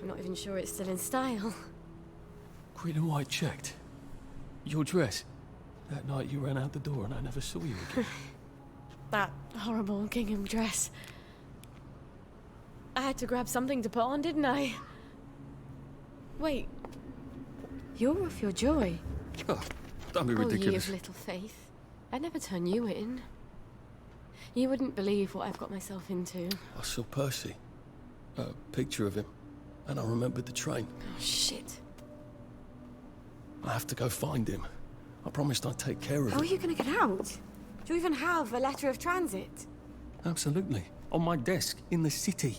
I'm not even sure it's still in style. Green and white checked. Your dress. That night you ran out the door and I never saw you again. That horrible gingham dress. I had to grab something to put on, didn't I? Wait. You're off your joy. Oh, don't be ridiculous. Oh, ye of little faith. I'd never turn you in. You wouldn't believe what I've got myself into. I saw Percy. A picture of him. And I remembered the train. Oh, shit. I have to go find him. I promised I'd take care of How him. are you going to get out? Do you even have a letter of transit? Absolutely. On my desk, in the city.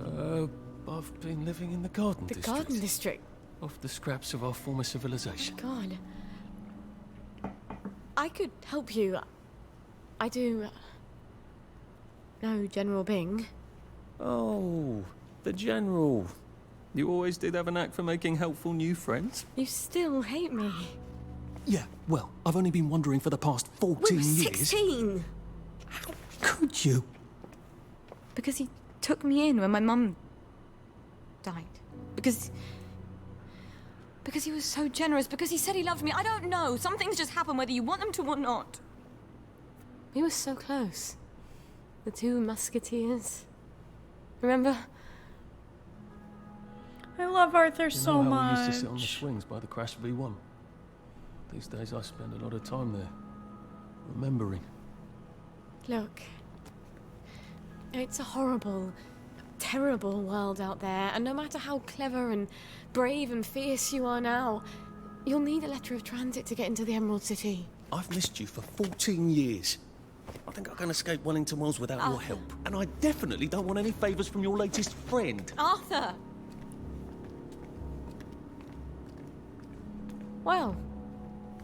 I've been living in the Garden District. The Garden District? Off the scraps of our former civilization. God. I could help you. I do... know General Bing. Oh, the General. You always did have a knack for making helpful new friends. You still hate me. Yeah, well, I've only been wondering for the past 14 we were years. 16! How could you? Because he took me in when my mum died. Because he was so generous. Because he said he loved me. I don't know. Some things just happen whether you want them to or not. We were so close. The two musketeers. Remember? I love Arthur so how much. we used to sit on the swings by the Crash V1. These days I spend a lot of time there, remembering. Look, it's a horrible, terrible world out there, and no matter how clever and brave and fierce you are now, you'll need a letter of transit to get into the Emerald City. I've missed you for 14 years. I think I can escape Wellington Wells without your help. And I definitely don't want any favours from your latest friend. Arthur! Well,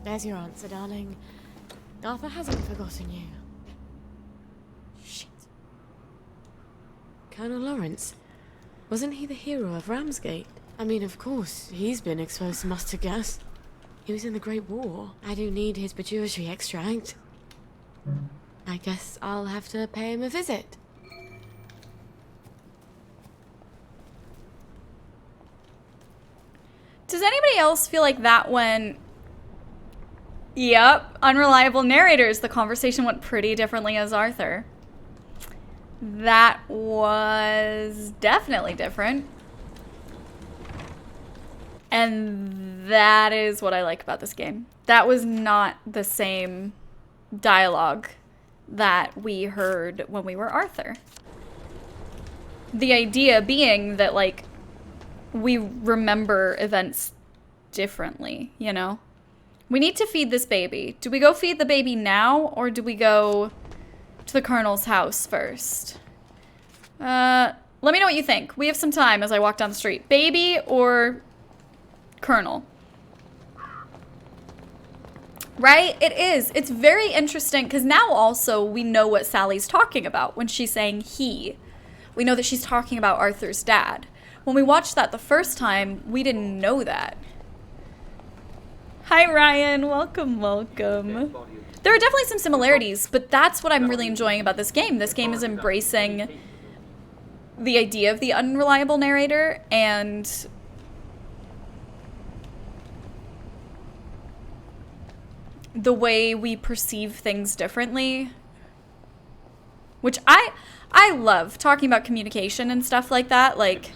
there's your answer, darling. Arthur hasn't forgotten you. Shit. Colonel Lawrence, wasn't he the hero of Ramsgate? I mean, of course, he's been exposed to mustard gas. He was in the Great War. I do need his pituitary extract. I guess I'll have to pay him a visit. Does anybody else feel like that went... Yep, unreliable narrators. The conversation went pretty differently as Arthur. That was definitely different. And that is what I like about this game. That was not the same dialogue that we heard when we were Arthur. The idea being that, like, we remember events differently, you know? We need to feed this baby. Do we go feed the baby now, or do we go to the Colonel's house first? Let me know what you think. We have some time as I walk down the street. Baby or Colonel? Right? It is. It's very interesting because now also we know what Sally's talking about when she's saying he. We know that she's talking about Arthur's dad. When we watched that the first time, we didn't know that. Hi, Ryan. Welcome, welcome. There are definitely some similarities, but that's what I'm really enjoying about this game. This game is embracing the idea of the unreliable narrator and the way we perceive things differently, which I love talking about communication and stuff like that. Like,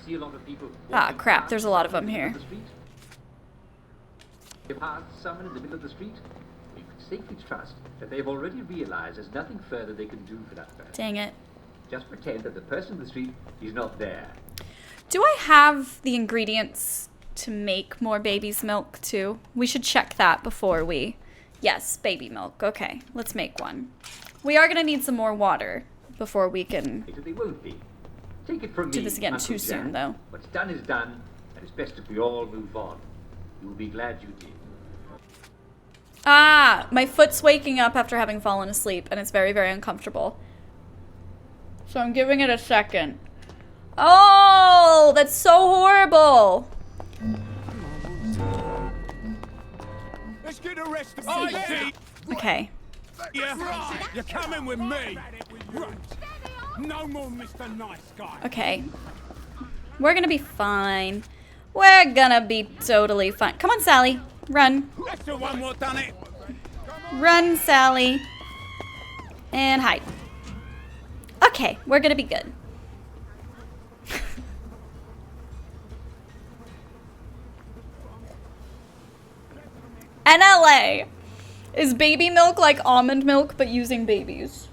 ah, crap, there's a lot of them here. If you pass someone in the middle of the street, you can safely trust that they've already realized there's nothing further they can do for that person. Dang it. Just pretend that the person in the street is not there. Do I have the ingredients to make more baby's milk too? We should check that before we... Yes, baby milk. Okay, let's make one. We are going to need some more water before we can They won't be. Take it from do me, this again Uncle too Jack. soon, though. What's done is done, and it's best if we all move on. You'll be glad you did. Ah, my foot's waking up after having fallen asleep, and it's very, very uncomfortable. So I'm giving it a second. Oh, that's so horrible. Let's get the rest of the Okay. Yeah, right. You're coming with me. Right. No more Mr. Nice Guy. Okay. We're gonna be fine. We're gonna be totally fine. Come on, Sally. Run. That's the one more done it. Run, Sally. And hide. Okay, we're gonna be good. NLA. Is baby milk like almond milk, but using babies?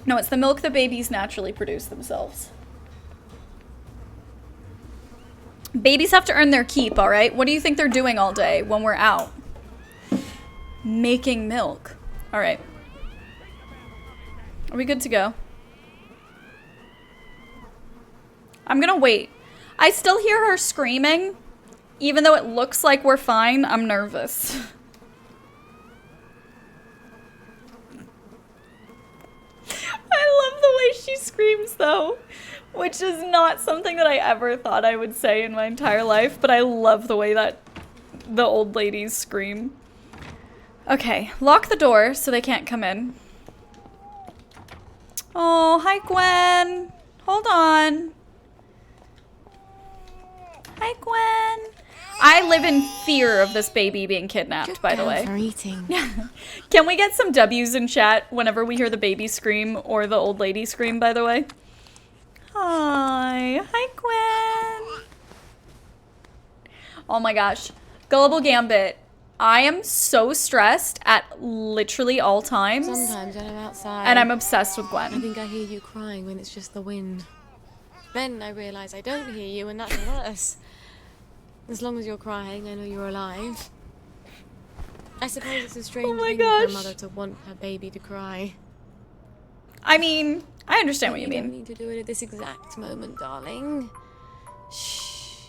No, it's the milk that babies naturally produce themselves. Babies have to earn their keep, all right? What do you think they're doing all day when we're out? Making milk. All right. Are we good to go? I'm gonna wait. I still hear her screaming. Even though it looks like we're fine, I'm nervous. I love the way she screams, though. Which is not something that I ever thought I would say in my entire life, but I love the way that the old ladies scream. Okay, lock the door so they can't come in. Oh, hi, Gwen. Hold on. Hi, Gwen. I live in fear of this baby being kidnapped, by the way. For eating. Can we get some W's in chat whenever we hear the baby scream or the old lady scream, by the way? Hi. Hi, Gwen. Oh my gosh. Gullible Gambit. I am so stressed at literally all times. Sometimes when I'm outside. And I'm obsessed with Gwen. I think I hear you crying when it's just the wind. Then I realise I don't hear you, and that's worse. As long as you're crying, I know you're alive. I suppose it's a strange thing for a mother to want her baby to cry. I mean, I understand what you mean. You don't need to do it at this exact moment, darling. Shh.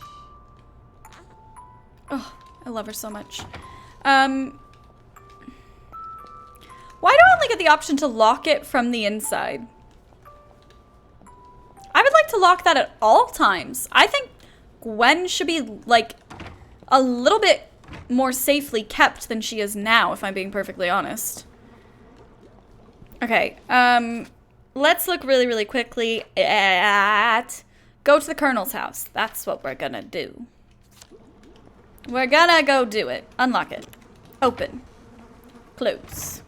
Oh, I love her so much. Why do I only get the option to lock it from the inside? I would like to lock that at all times. I think Gwen should be, like, a little bit more safely kept than she is now, if I'm being perfectly honest. Okay, let's look really, really quickly at... Go to the Colonel's house. That's what we're gonna do. We're gonna go do it. Unlock it. Open. Close.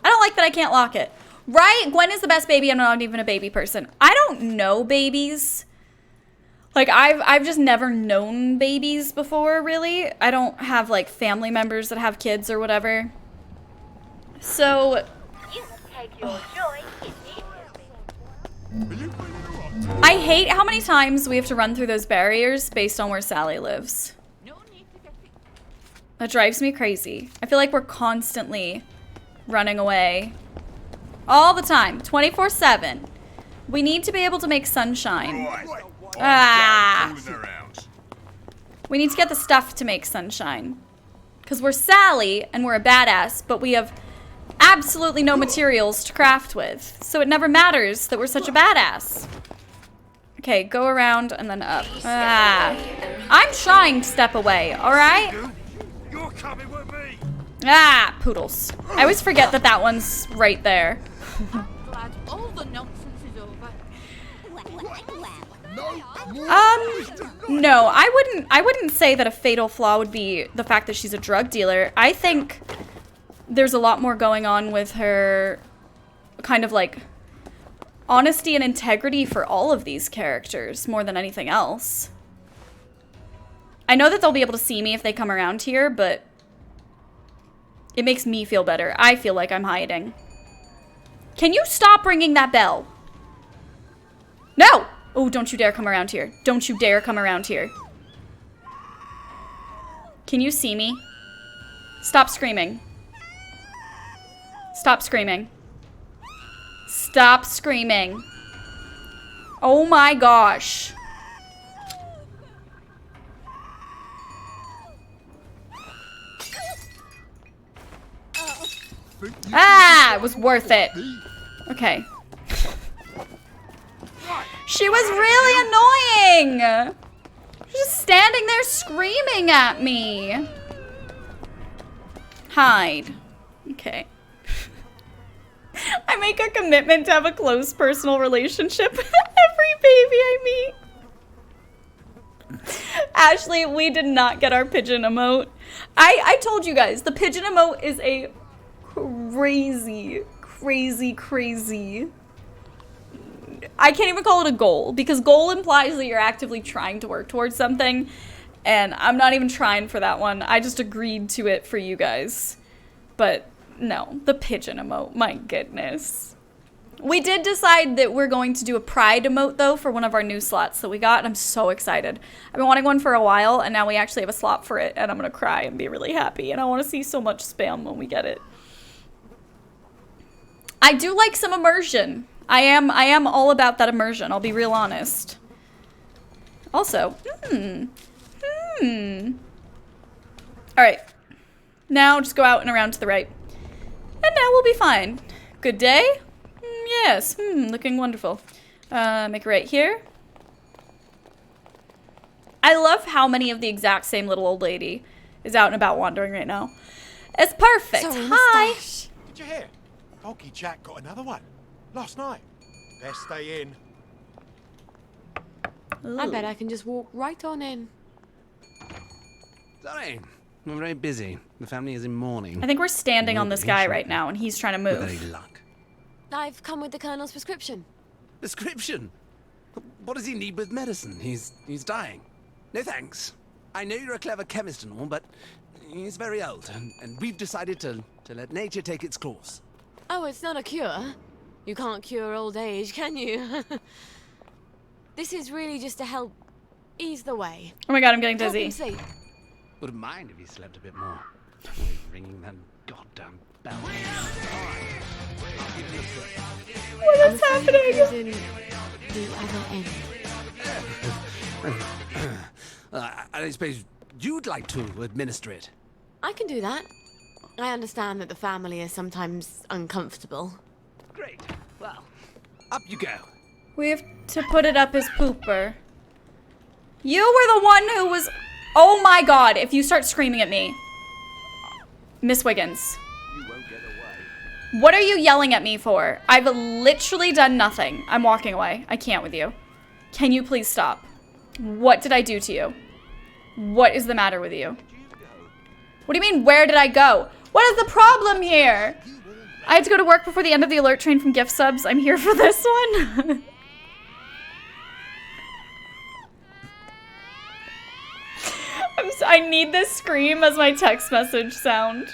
I don't like that I can't lock it. Right? Gwen is the best baby. I'm not even a baby person. I don't know babies. Like, I've just never known babies before, really. I don't have, like, family members that have kids or whatever. So... I hate how many times we have to run through those barriers based on where Sally lives. That drives me crazy. I feel like we're constantly running away. All the time. 24/7. We need to be able to make sunshine. Ah! We need to get the stuff to make sunshine. Because we're Sally and we're a badass, but we have absolutely no materials to craft with. So it never matters that we're such a badass. Okay, go around and then up. Ah. I'm trying to step away, alright? You're coming with me. Ah, poodles. I always forget that that one's right there. Glad all the nonsense is over. No, I wouldn't say that a fatal flaw would be the fact that she's a drug dealer. I think there's a lot more going on with her kind of like honesty and integrity for all of these characters more than anything else. I know that they'll be able to see me if they come around here, but it makes me feel better. I feel like I'm hiding. Can you stop ringing that bell? No! Oh, don't you dare come around here. Don't you dare come around here. Can you see me? Stop screaming. Stop screaming. Stop screaming. Oh my gosh. Ah, it was worth it. Okay. She was really annoying. She's just standing there screaming at me. Hide. Okay. I make a commitment to have a close personal relationship with every baby I meet. Ashley, we did not get our pigeon emote. I told you guys, the pigeon emote is a crazy. I can't even call it a goal, because goal implies that you're actively trying to work towards something, and I'm not even trying for that one. I just agreed to it for you guys. But no, the pigeon emote, my goodness. We did decide that we're going to do a pride emote, though, for one of our new slots that we got, and I'm so excited. I've been wanting one for a while, and now we actually have a slot for it, and I'm gonna cry and be really happy, and I want to see so much spam when we get it. I do like some immersion. I am all about that immersion, I'll be real honest. Also, Alright. Now just go out and around to the right. And now we'll be fine. Good day? Yes, looking wonderful. Make a right here. I love how many of the exact same little old lady is out and about wandering right now. It's perfect. Sorry, hi. Mustache. Did you hear? Donkey Jack got another one. Last night. Best stay in. I bet I can just walk right on in. Sorry, I'm very busy. The family is in mourning. I think we're standing on this guy right now and he's trying to move. With any luck. I've come with the Colonel's prescription. Prescription? What does he need with medicine? He's dying. No thanks. I know you're a clever chemist and all, but he's very old, and we've decided to let nature take its course. Oh, it's not a cure. You can't cure old age, can you? This is really just to help ease the way. Oh my god, I'm getting Help dizzy. him sleep. Wouldn't mind if he slept a bit more. Ringing that goddamn bell. What is happening? Is in the other end. I suppose you'd like to administer it. I can do that. I understand that the family is sometimes uncomfortable. Great. Well, up you go. We have to put it up his pooper. You were the one who was... Oh my god, if you start screaming at me. Miss Wiggins. You won't get away. What are you yelling at me for? I've literally done nothing. I'm walking away. I can't with you. Can you please stop? What did I do to you? What is the matter with you? What do you mean, where did I go? What is the problem here? I had to go to work before the end of the alert train from gift subs. I'm here for this one. I need this scream as my text message sound.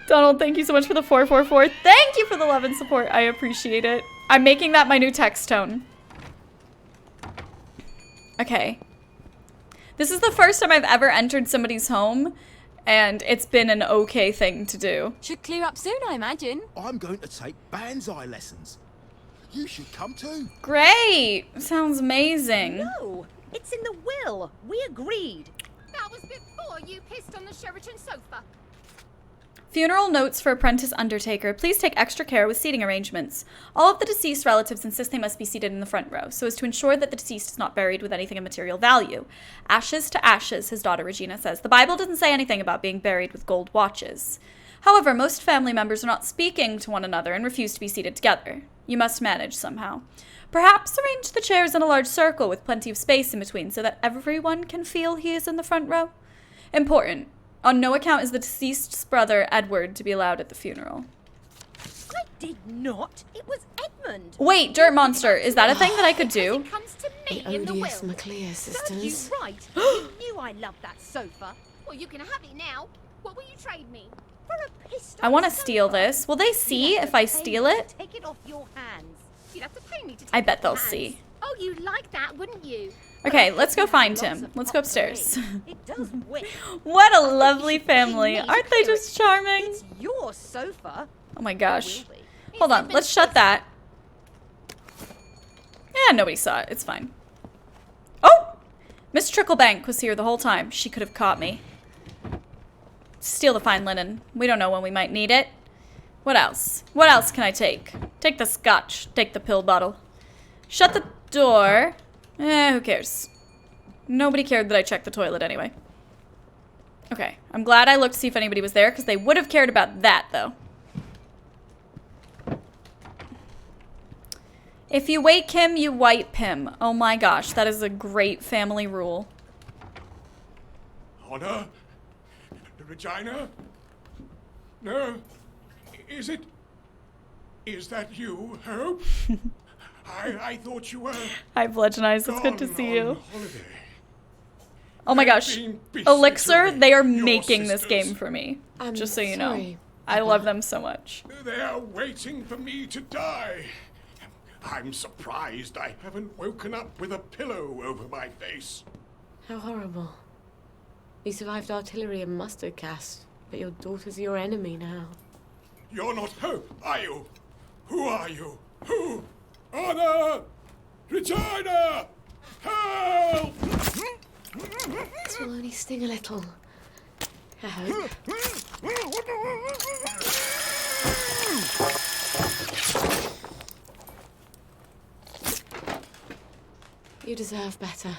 Donald, thank you so much for the 444. Thank you for the love and support. I appreciate it. I'm making that my new text tone. Okay. This is the first time I've ever entered somebody's home, and it's been an okay thing to do. Should clear up soon, I imagine. I'm going to take banzai lessons. You should come too. Great! Sounds amazing. No, it's in the will. We agreed. That was before you pissed on the Sheraton sofa. Funeral notes for apprentice undertaker. Please take extra care with seating arrangements. All of the deceased relatives insist they must be seated in the front row, so as to ensure that the deceased is not buried with anything of material value. Ashes to ashes, his daughter Regina says. The Bible doesn't say anything about being buried with gold watches. However, most family members are not speaking to one another and refuse to be seated together. You must manage somehow. Perhaps arrange the chairs in a large circle with plenty of space in between so that everyone can feel he is in the front row. Important. On no account is the deceased's brother, Edward, to be allowed at the funeral. I did not. It was Edmund. Wait, Dirt Monster, is that a thing that I could do? It comes to me The in the will. odious McClure Served you sisters. right. You knew I loved that sofa. Well, you can have it now. What will you trade me? For a pistol. I want to steal this. Will they see if I steal it? Take it off your hands. You'd have to pay me to take I bet off they'll your hands. see. Oh, you'd like that, wouldn't you? Okay, let's go find him. Let's go upstairs. It does whip. What a lovely family. Aren't they just charming? It's your sofa. Oh my gosh. Hold on, let's shut that. Yeah, nobody saw it. It's fine. Oh! Miss Tricklebank was here the whole time. She could have caught me. Steal the fine linen. We don't know when we might need it. What else? What else can I take? Take the scotch. Take the pill bottle. Shut the door. Who cares? Nobody cared that I checked the toilet anyway. Okay, I'm glad I looked to see if anybody was there, because they would have cared about that, though. If you wake him, you wipe him. Oh my gosh, that is a great family rule. Honor? Regina? No? Is it? Is that you, Hope? I thought you were... Hi, Bludgeon Eyes. It's good to gone see you. on holiday. Oh my gosh. Been Elixir, they are your making this sisters. game for me. I'm Just so you know. sorry, I love them so much. They are waiting for me to die. I'm surprised I haven't woken up with a pillow over my face. How horrible. You survived artillery and mustard gas, but your daughter's your enemy now. You're not Hope, are you? Who are you? Who? Honor! Regina! Help! This will only sting a little. I hope. You deserve better.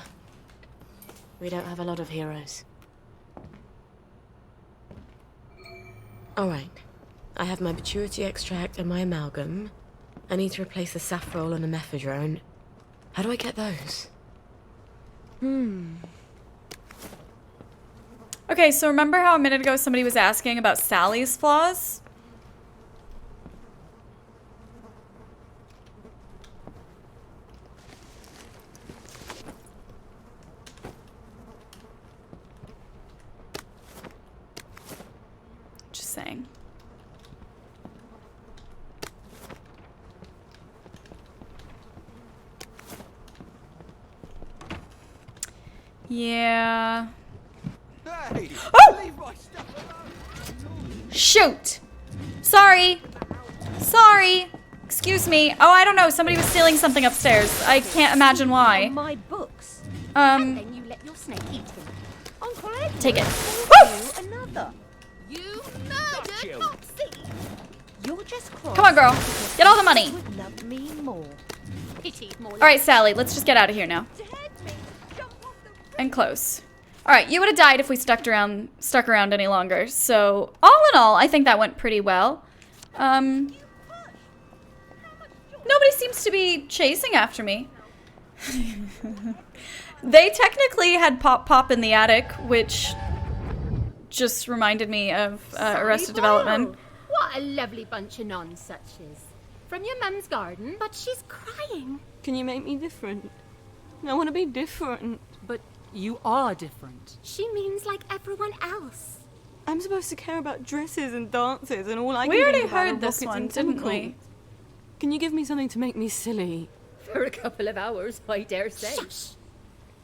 We don't have a lot of heroes. Alright. I have my maturity extract and my amalgam. I need to replace the saffrol and the mephedrone. How do I get those? Okay, so remember how a minute ago somebody was asking about Sally's flaws? saying. Yeah. Hey, oh! leave my stuff alone. Shoot! Sorry. Sorry. Excuse me. Oh, I don't know. Somebody was stealing something upstairs. I can't imagine why. My books. And then you let your snake eat him. Uncle Edward Take it. will do another. You murdered Topsy. You're just cross. Come on, girl. Get all the money. Would love me more. Pity more. All right, Sally. Let's just get out of here now. And close. All right, you would have died if we stuck around any longer. So, all in all, I think that went pretty well. Nobody seems to be chasing after me. They technically had Pop in the attic, which just reminded me of Arrested Development. What a lovely bunch of nonsuches. From your mum's garden, but she's crying. Can you make me different? I want to be different. But you are different. She means like everyone else. I'm supposed to care about dresses and dances, and all I We can already think about heard are this rockets one, and didn't tentacles. we? Can you give me something to make me silly? For a couple of hours, I dare say. Shush!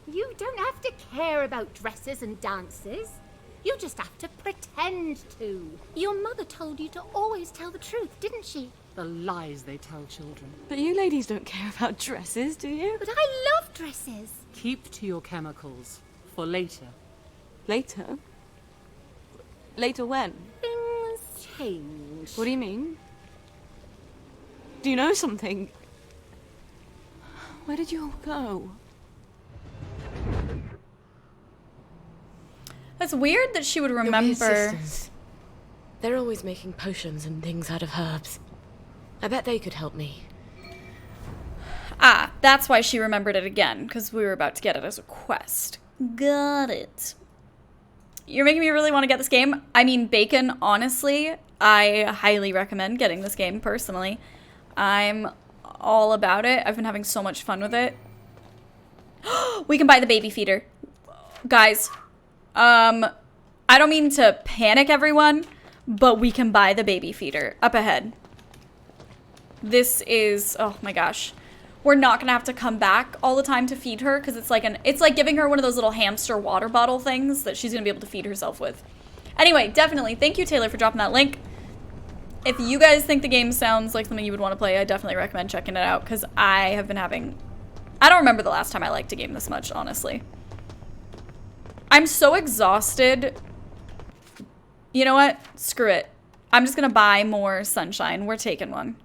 You don't have to care about dresses and dances. You just have to pretend to. Your mother told you to always tell the truth, didn't she? The lies they tell children. But you ladies don't care about dresses, do you? But I love dresses. Keep to your chemicals. For later. Later? Later when? Things change. What do you mean? Do you know something? Where did you all go? That's weird that she would Your weird remember. sisters. They're always making potions and things out of herbs. I bet they could help me. Ah, that's why she remembered it again, because we were about to get it as a quest. Got it. You're making me really want to get this game. I mean, Bacon, honestly, I highly recommend getting this game personally. I'm all about it. I've been having so much fun with it. We can buy the baby feeder. Guys, I don't mean to panic everyone, but we can buy the baby feeder. Up ahead. This is, oh my gosh. We're not gonna have to come back all the time to feed her because it's like giving her one of those little hamster water bottle things that she's gonna be able to feed herself with. Anyway, definitely, thank you, Taylor, for dropping that link. If you guys think the game sounds like something you would want to play, I definitely recommend checking it out because I have been having... I don't remember the last time I liked a game this much, honestly. I'm so exhausted. You know what? Screw it. I'm just gonna buy more Sunshine. We're taking one.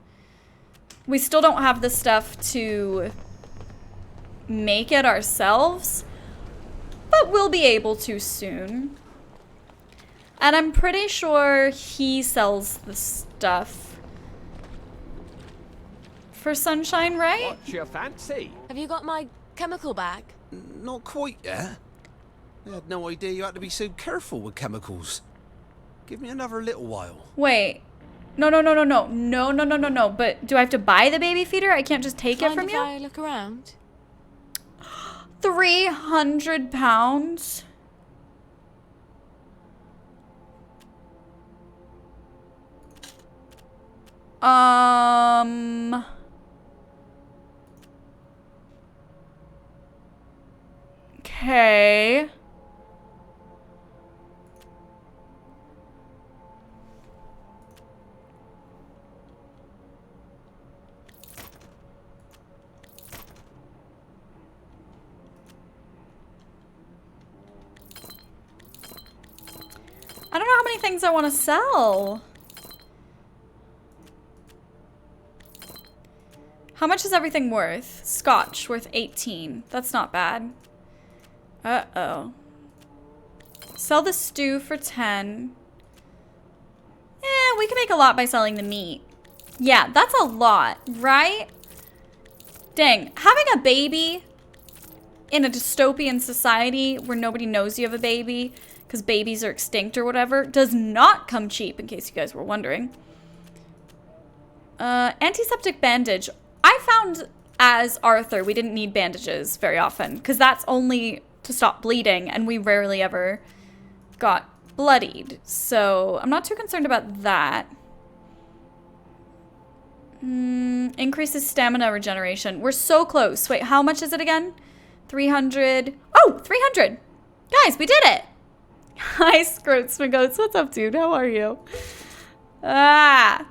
We still don't have the stuff to make it ourselves, but we'll be able to soon. And I'm pretty sure he sells the stuff for Sunshine, right? What's your fancy? Have you got my chemical bag? Not quite yet. I had no idea you had to be so careful with chemicals. Give me another little while. Wait. No. But do I have to buy the baby feeder? I can't just take it from you? Mind if I look around? 300 pounds? Okay. I don't know how many things I want to sell. How much is everything worth? Scotch, worth 18. That's not bad. Uh-oh. Sell the stew for 10. We can make a lot by selling the meat. Yeah, that's a lot, right? Dang, having a baby in a dystopian society where nobody knows you have a baby because babies are extinct or whatever does not come cheap, in case you guys were wondering. Antiseptic bandage. I found as Arthur, we didn't need bandages very often because that's only to stop bleeding, and we rarely ever got bloodied, so I'm not too concerned about that. Increases stamina regeneration. We're so close. Wait, how much is it again? 300. Oh, 300. Guys, we did it. Hi, Scroatsmagoats. What's up, dude? How are you? Ah.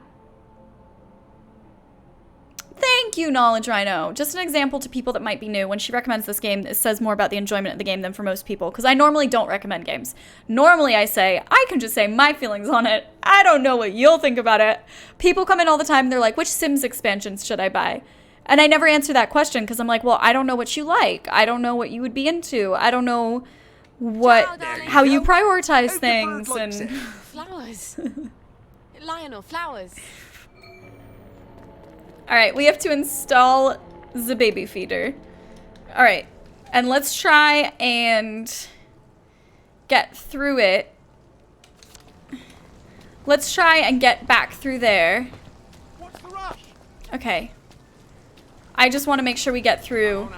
Thank you, Knowledge Rhino. Just an example to people that might be new. When she recommends this game, it says more about the enjoyment of the game than for most people. Because I normally don't recommend games. Normally I say, I can just say my feelings on it. I don't know what you'll think about it. People come in all the time and they're like, which Sims expansions should I buy? And I never answer that question because I'm like, well, I don't know what you like. I don't know what you would be into. I don't know how you prioritize things. And Flowers. Lionel, flowers. Alright, we have to install the baby feeder. Alright, and let's try and get through it. Let's try and get back through there. What's the rush? Okay. I just want to make sure we get through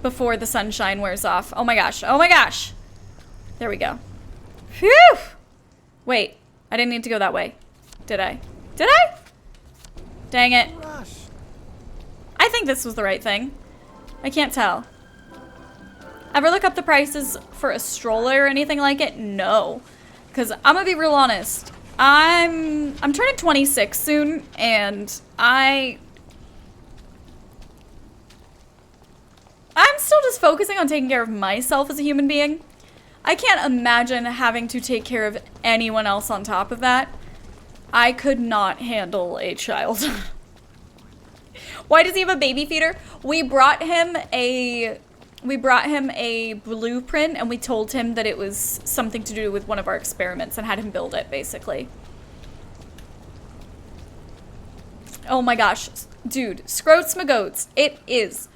before the sunshine wears off. Oh my gosh, oh my gosh. There we go. Phew! Wait, I didn't need to go that way. Did I? Did I? Dang it. I think this was the right thing. I can't tell. Ever look up the prices for a stroller or anything like it? No. Because I'm gonna be real honest. I'm turning 26 soon, and I'm still just focusing on taking care of myself as a human being. I can't imagine having to take care of anyone else on top of that. I could not handle a child. Why does he have a baby feeder? We brought him a blueprint and we told him that it was something to do with one of our experiments and had him build it, basically. Oh my gosh. Dude, Scroatsmagoats. It is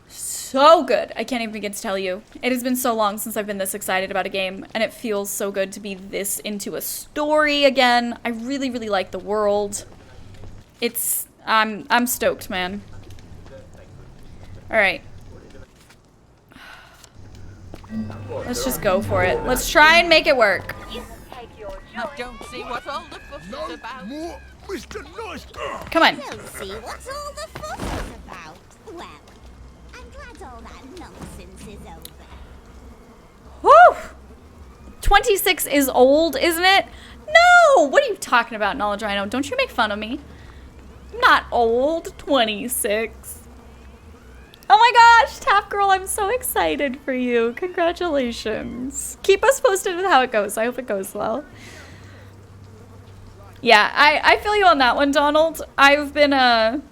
so good. I can't even begin to tell you. It has been so long since I've been this excited about a game, and it feels so good to be this into a story again. I really, really like the world. It's, I'm stoked, man. Alright. Let's just go for it. Let's try and make it work. I don't see what all the fuss is about. More Mr. Nice Guy. Come on. Don't see what's all the fuss is about. Well, I'm glad all that nonsense is over. Whew! 26 is old, isn't it? No! What are you talking about, Knowledge Rhino? Don't you make fun of me. I'm not old. 26. Oh my gosh, Tap Girl, I'm so excited for you. Congratulations. Keep us posted with how it goes. I hope it goes well. Yeah, I feel you on that one, Donald. I've been, it's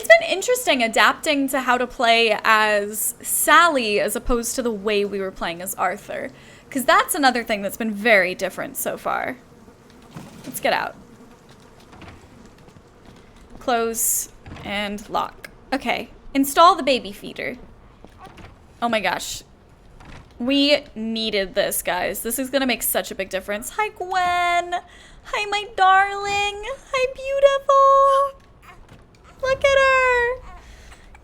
been interesting adapting to how to play as Sally as opposed to the way we were playing as Arthur. Because that's another thing that's been very different so far. Let's get out. Close and lock. Okay, install the baby feeder. Oh my gosh. We needed this, guys. This is gonna make such a big difference. Hi, Gwen. Hi, my darling. Hi, beautiful. Look at her.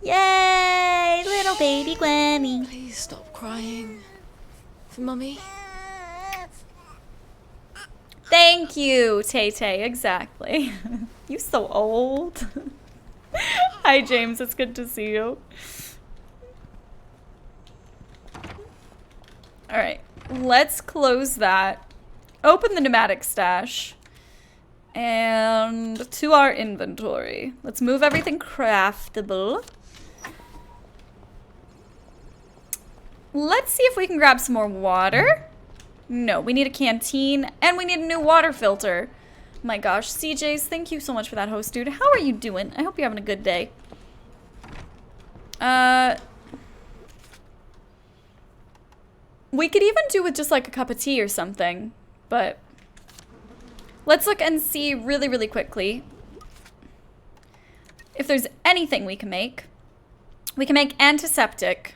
Yay, little baby Gwenny. Please stop crying. For Mummy. Thank you, Tay-Tay. Exactly. You so old. Hi, James. It's good to see you. All right, let's close that. Open the pneumatic stash. And to our inventory. Let's move everything craftable. Let's see if we can grab some more water. No, we need a canteen and we need a new water filter. My gosh, CJ's, thank you so much for that host, dude. How are you doing? I hope you're having a good day. We could even do with just like a cup of tea or something, but let's look and see really, really quickly if there's anything we can make. We can make antiseptic.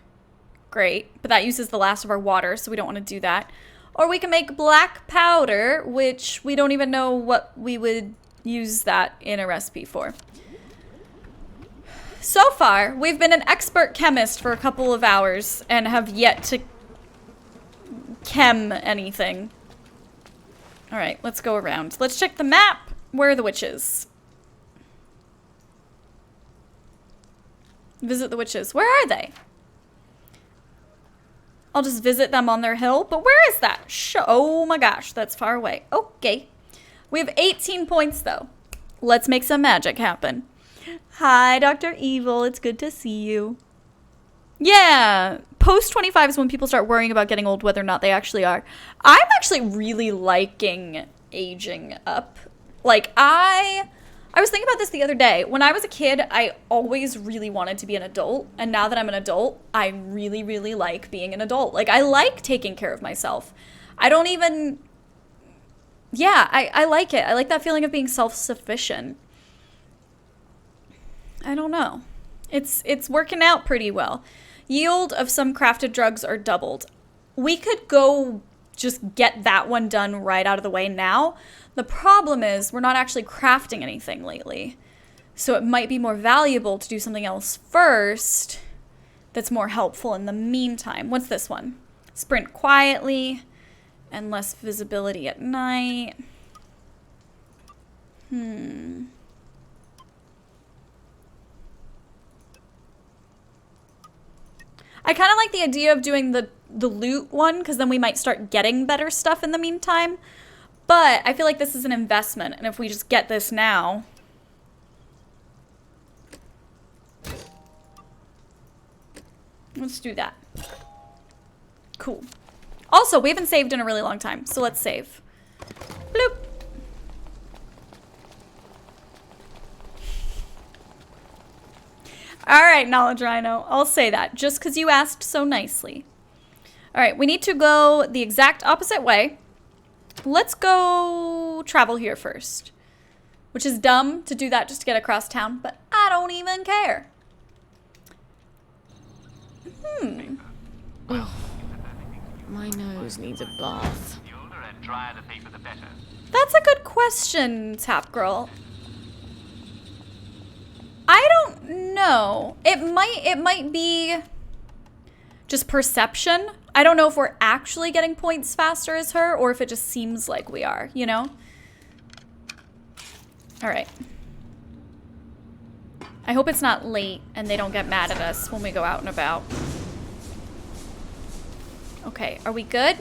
Great, but that uses the last of our water, so we don't want to do that. Or we can make black powder, which we don't even know what we would use that in a recipe for. So far, we've been an expert chemist for a couple of hours and have yet to chem anything. All right, let's go around. Let's check the map. Where are the witches? Visit the witches. Where are they? I'll just visit them on their hill. But where is that? Oh my gosh, that's far away. Okay. We have 18 points though. Let's make some magic happen. Hi, Dr. Evil. It's good to see you. Yeah. Post 25 is when people start worrying about getting old, whether or not they actually are. I'm actually really liking aging up. Like, I was thinking about this the other day. When I was a kid, I always really wanted to be an adult. And now that I'm an adult, I really, really like being an adult. Like, I like taking care of myself. I don't even... Yeah, I like it. I like that feeling of being self-sufficient. I don't know. It's working out pretty well. Yield of some crafted drugs are doubled. We could go just get that one done right out of the way now. The problem is we're not actually crafting anything lately. So it might be more valuable to do something else first that's more helpful in the meantime. What's this one? Sprint quietly and less visibility at night. I kind of like the idea of doing the loot one, because then we might start getting better stuff in the meantime. But I feel like this is an investment, and if we just get this now... Let's do that. Cool. Also, we haven't saved in a really long time, so let's save. Bloop. All right, Knowledge Rhino. I'll say that, just because you asked so nicely. All right, we need to go the exact opposite way. Let's go travel here first. Which is dumb to do that just to get across town, but I don't even care. Oh, my nose needs a bath. That's a good question, Tap Girl. I don't know. It might be just perception. I don't know if we're actually getting points faster as her or if it just seems like we are, you know? All right. I hope it's not late and they don't get mad at us when we go out and about. Okay, are we good?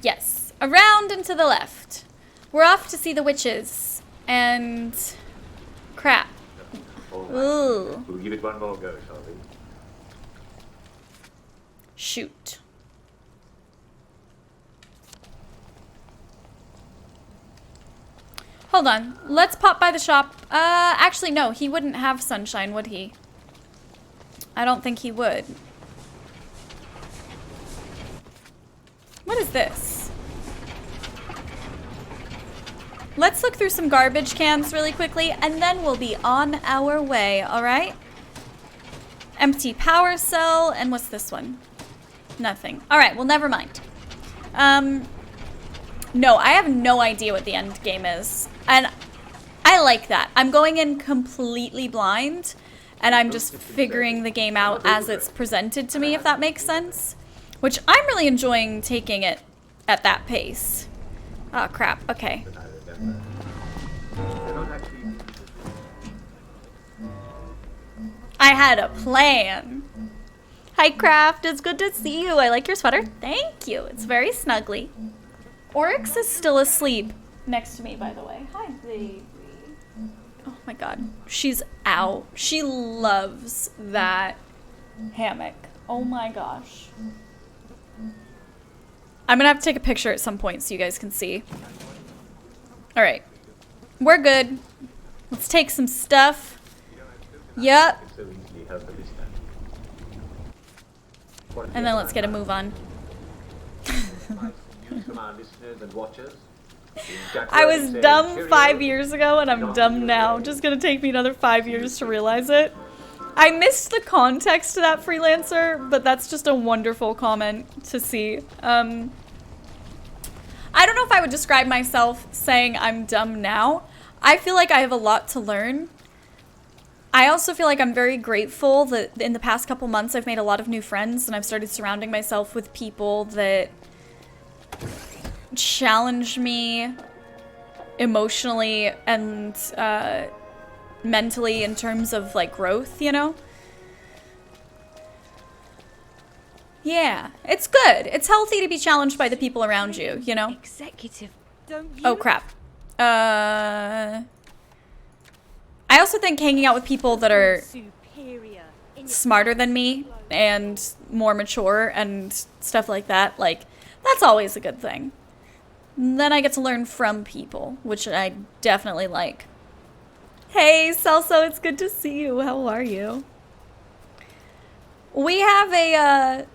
Yes. Around and to the left. We're off to see the witches. And crap. Ooh. We'll give it one more go, shall we? Shoot. Hold on. Let's pop by the shop. Actually, no. He wouldn't have sunshine, would he? I don't think he would. What is this? Let's look through some garbage cans really quickly, and then we'll be on our way, all right? Empty power cell, and what's this one? Nothing. All right, well, never mind. No, I have no idea what the end game is, and I like that. I'm going in completely blind, and I'm just figuring the game out as it's presented to me, if that makes sense, which I'm really enjoying taking it at that pace. Oh, crap. Okay. I had a plan. Hi, Craft. It's good to see you. I like your sweater. Thank you. It's very snuggly. Oryx is still asleep next to me, by the way. Hi, baby. Oh, my God. She's out. She loves that hammock. Oh, my gosh. I'm going to have to take a picture at some point so you guys can see. All right. We're good. Let's take some stuff. Yep. And then let's get a move on. I was dumb 5 years ago and I'm dumb now. Just gonna take me another 5 years to realize it. I missed the context to that freelancer, but that's just a wonderful comment to see. I don't know if I would describe myself saying I'm dumb now. I feel like I have a lot to learn. I also feel like I'm very grateful that in the past couple months I've made a lot of new friends and I've started surrounding myself with people that challenge me emotionally and mentally in terms of like growth, you know? Yeah, it's good. It's healthy to be challenged by the people around you, you know? Executive, don't you? Oh, crap. I also think hanging out with people that are smarter than me and more mature and stuff like that, like, that's always a good thing. Then I get to learn from people, which I definitely like. Hey, Celso, it's good to see you. How are you? We have a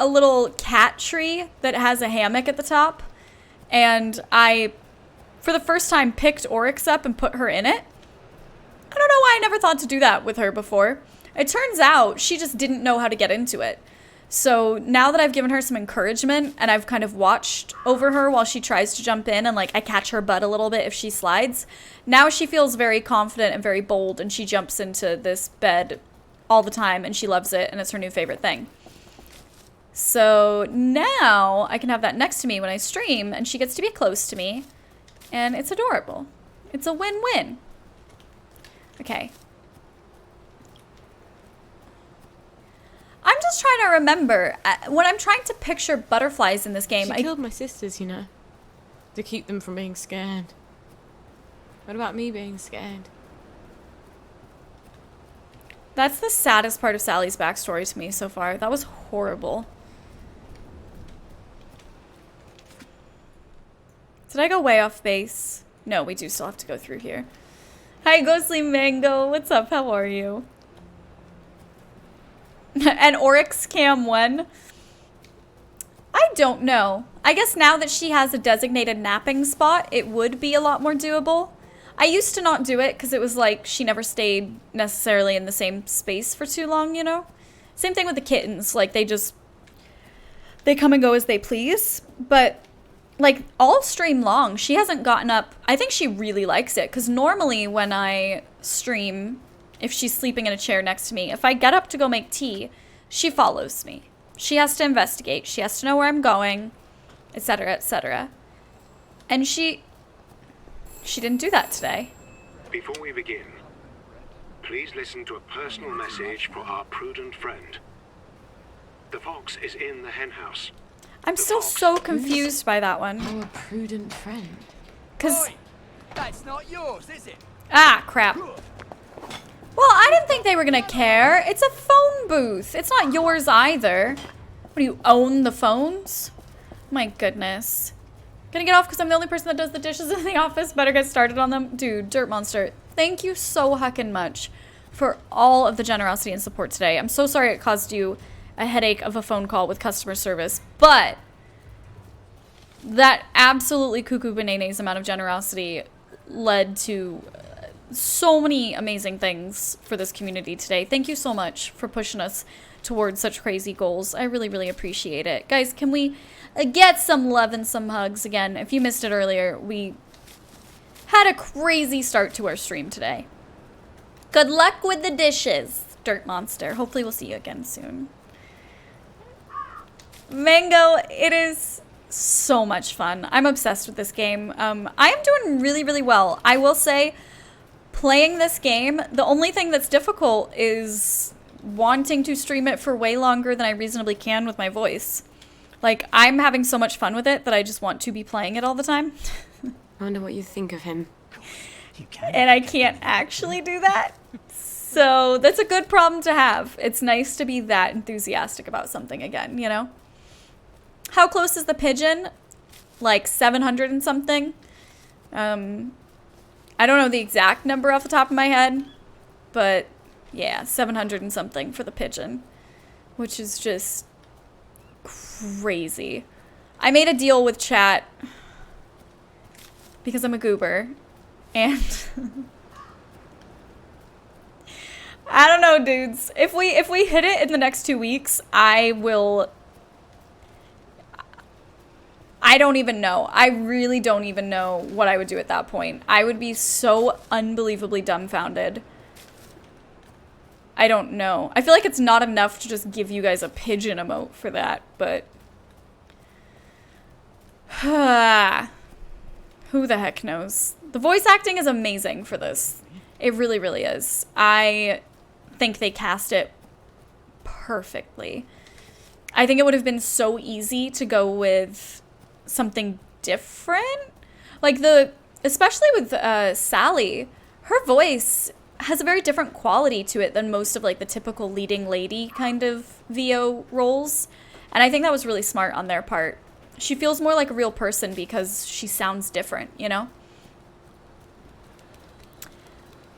little cat tree that has a hammock at the top, and I, for the first time, picked Oryx up and put her in it. I don't know why I never thought to do that with her before. It turns out she just didn't know how to get into it. So now that I've given her some encouragement and I've kind of watched over her while she tries to jump in and like I catch her butt a little bit if she slides, now she feels very confident and very bold and she jumps into this bed all the time and she loves it and it's her new favorite thing. So now I can have that next to me when I stream and she gets to be close to me and it's adorable. It's a win-win. Okay. I'm just trying to remember. When I'm trying to picture butterflies in this game, She killed my sisters, you know, to keep them from being scared. What about me being scared? That's the saddest part of Sally's backstory to me so far. That was horrible. Did I go way off base? No, we do still have to go through here. Hi, Ghostly Mango. What's up? How are you? And Oryx Cam 1? I don't know. I guess now that she has a designated napping spot, it would be a lot more doable. I used to not do it because it was like she never stayed necessarily in the same space for too long, you know? Same thing with the kittens. Like, they come and go as they please. But, like, all stream long, she hasn't gotten up. I think she really likes it because normally when I stream, if she's sleeping in a chair next to me, if I get up to go make tea, she follows me. She has to investigate. She has to know where I'm going, etc., etc. And she didn't do that today. Before we begin, please listen to a personal message for our prudent friend. The fox is in the henhouse. I'm still so confused by that one. Our prudent friend. Because... That's not yours, is it? Ah, crap. Well, I didn't think they were gonna care. It's a phone booth. It's not yours either. What, do you own the phones? My goodness. Gonna get off because I'm the only person that does the dishes in the office. Better get started on them. Dude, Dirt Monster, thank you so heckin' much for all of the generosity and support today. I'm so sorry it caused you a headache of a phone call with customer service, but that absolutely cuckoo bananas amount of generosity led to so many amazing things for this community today. Thank you so much for pushing us towards such crazy goals. I really, really appreciate it. Guys, can we get some love and some hugs again? If you missed it earlier, we had a crazy start to our stream today. Good luck with the dishes, Dirt Monster. Hopefully we'll see you again soon. Mango, it is so much fun. I'm obsessed with this game. I am doing really, really well. I will say, playing this game, the only thing that's difficult is wanting to stream it for way longer than I reasonably can with my voice. Like, I'm having so much fun with it that I just want to be playing it all the time. I wonder what you think of him. And I can't actually do that. So that's a good problem to have. It's nice to be that enthusiastic about something again, you know? How close is the pigeon? Like 700 and something? I don't know the exact number off the top of my head, but yeah, 700 and something for the pigeon, which is just crazy. I made a deal with chat because I'm a goober, and I don't know, dudes. If we hit it in the next 2 weeks, I don't even know. I really don't even know what I would do at that point. I would be so unbelievably dumbfounded I don't know. I feel like it's not enough to just give you guys a pigeon emote for that, but... who the heck knows? The voice acting is amazing for this. It really, really is. I think they cast it perfectly. I think it would have been so easy to go with something different. Like especially with Sally, her voice has a very different quality to it than most of like the typical leading lady kind of VO roles. And I think that was really smart on their part. She feels more like a real person because she sounds different, you know?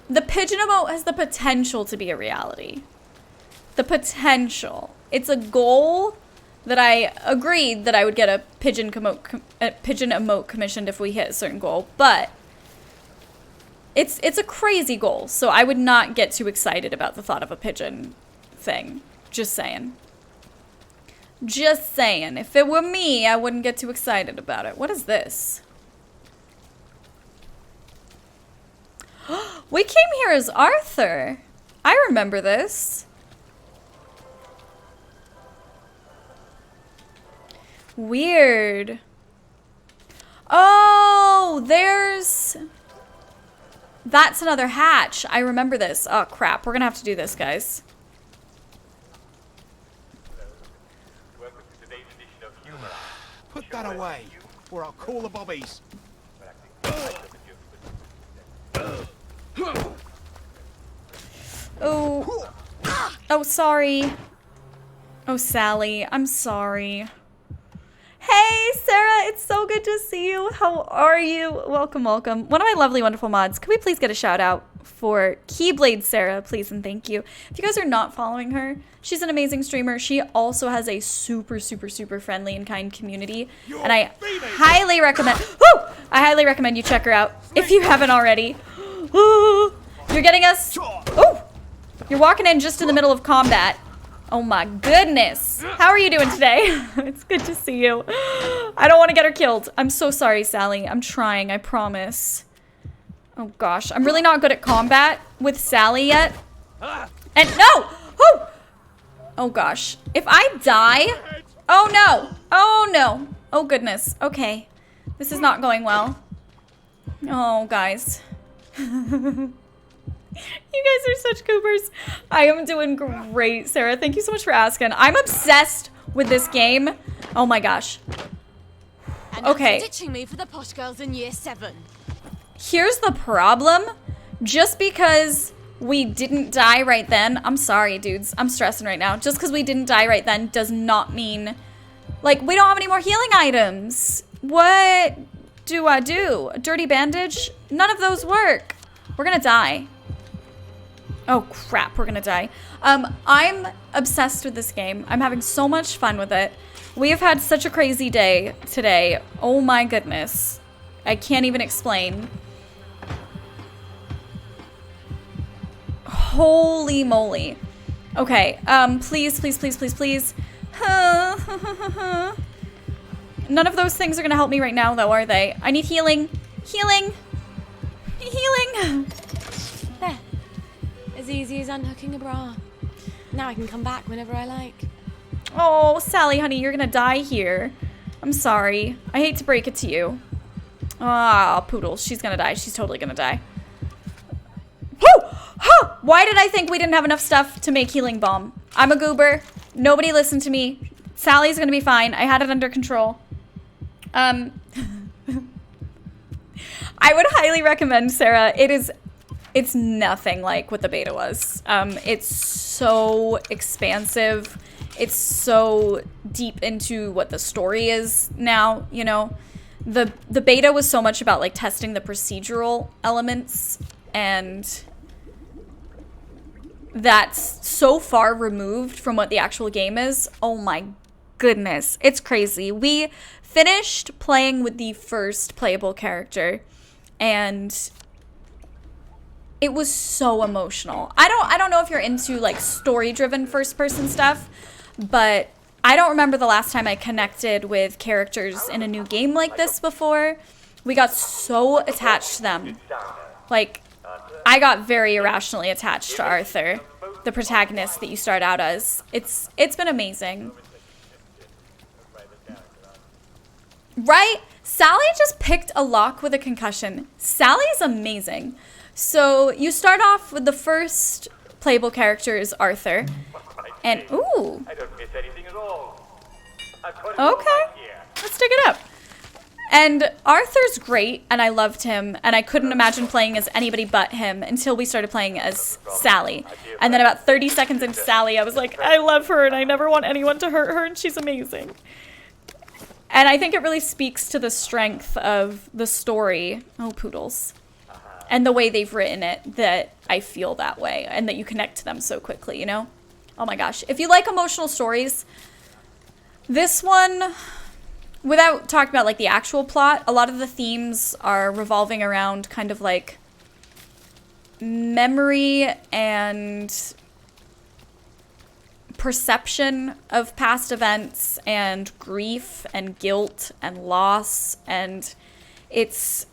The pigeon emote has the potential to be a reality. The potential. It's a goal that I agreed that I would get a pigeon emote commissioned if we hit a certain goal, but it's a crazy goal, so I would not get too excited about the thought of a pigeon thing. Just saying. Just saying. If it were me, I wouldn't get too excited about it. What is this? We came here as Arthur. I remember this. Weird. Oh, that's another hatch. I remember this. Oh, crap. We're gonna have to do this, guys. Put that away, or I'll call the bobbies. Oh. Oh, sorry. Oh, Sally. I'm sorry. Hey, Sarah. It's so good to see you. How are you? Welcome, welcome. One of my lovely, wonderful mods. Could we please get a shout out for Keyblade Sarah, please and thank you. If you guys are not following her, she's an amazing streamer. She also has a super, super, super friendly and kind community. And I highly recommend... Woo! I highly recommend you check her out if you haven't already. You're getting us... Oh! You're walking in just in the middle of combat. Oh my goodness. How are you doing today? It's good to see you. I don't want to get her killed. I'm so sorry, Sally. I'm trying, I promise. Oh gosh, I'm really not good at combat with Sally yet. And no! Woo! Oh gosh. If I die... Oh no! Oh no! Oh goodness. Okay. This is not going well. Oh, guys. You guys are such goobers. I am doing great, Sarah. Thank you so much for asking. I'm obsessed with this game. Oh my gosh. Okay. Ditching me for the posh girls in year 7. Here's the problem. Just because we didn't die right then, I'm sorry, dudes. I'm stressing right now. Just because we didn't die right then does not mean, like, we don't have any more healing items. What do I do? A dirty bandage? None of those work. We're gonna die. Oh crap, we're gonna die. I'm obsessed with this game. I'm having so much fun with it. We have had such a crazy day today. Oh my goodness. I can't even explain. Holy moly. Okay, please, please, please, please, please. None of those things are gonna help me right now though, are they? I need healing. Healing. Healing. There. As easy as unhooking a bra. Now I can come back whenever I like. Oh, Sally, honey, you're gonna die here. I'm sorry. I hate to break it to you. Ah, poodle. She's gonna die. She's totally gonna die. Woo! Huh! Why did I think we didn't have enough stuff to make healing balm? I'm a goober. Nobody listened to me. Sally's gonna be fine. I had it under control. I would highly recommend, Sarah. It's nothing like what the beta was. It's so expansive. It's so deep into what the story is now, you know. The beta was so much about like testing the procedural elements, and that's so far removed from what the actual game is. Oh my goodness, it's crazy. We finished playing with the first playable character, and it was so emotional. I don't know if you're into like story-driven first-person stuff, but I don't remember the last time I connected with characters in a new game like this before. We got so attached to them. Like, I got very irrationally attached to Arthur. the protagonist that you start out as. It's been amazing. Right? Sally just picked a lock with a concussion. Sally is amazing. So you start off with the first playable character is Arthur. And, ooh. I don't miss anything at all. Okay. Let's dig it up. And Arthur's great, and I loved him, and I couldn't imagine playing as anybody but him until we started playing as Sally. And then about 30 seconds into Sally, I was like, I love her, and I never want anyone to hurt her, and she's amazing. And I think it really speaks to the strength of the story, oh poodles, and the way they've written it, that I feel that way, and that you connect to them so quickly, you know? Oh my gosh. If you like emotional stories, this one... Without talking about, like, the actual plot, a lot of the themes are revolving around kind of, like, memory and perception of past events and grief and guilt and loss, and it's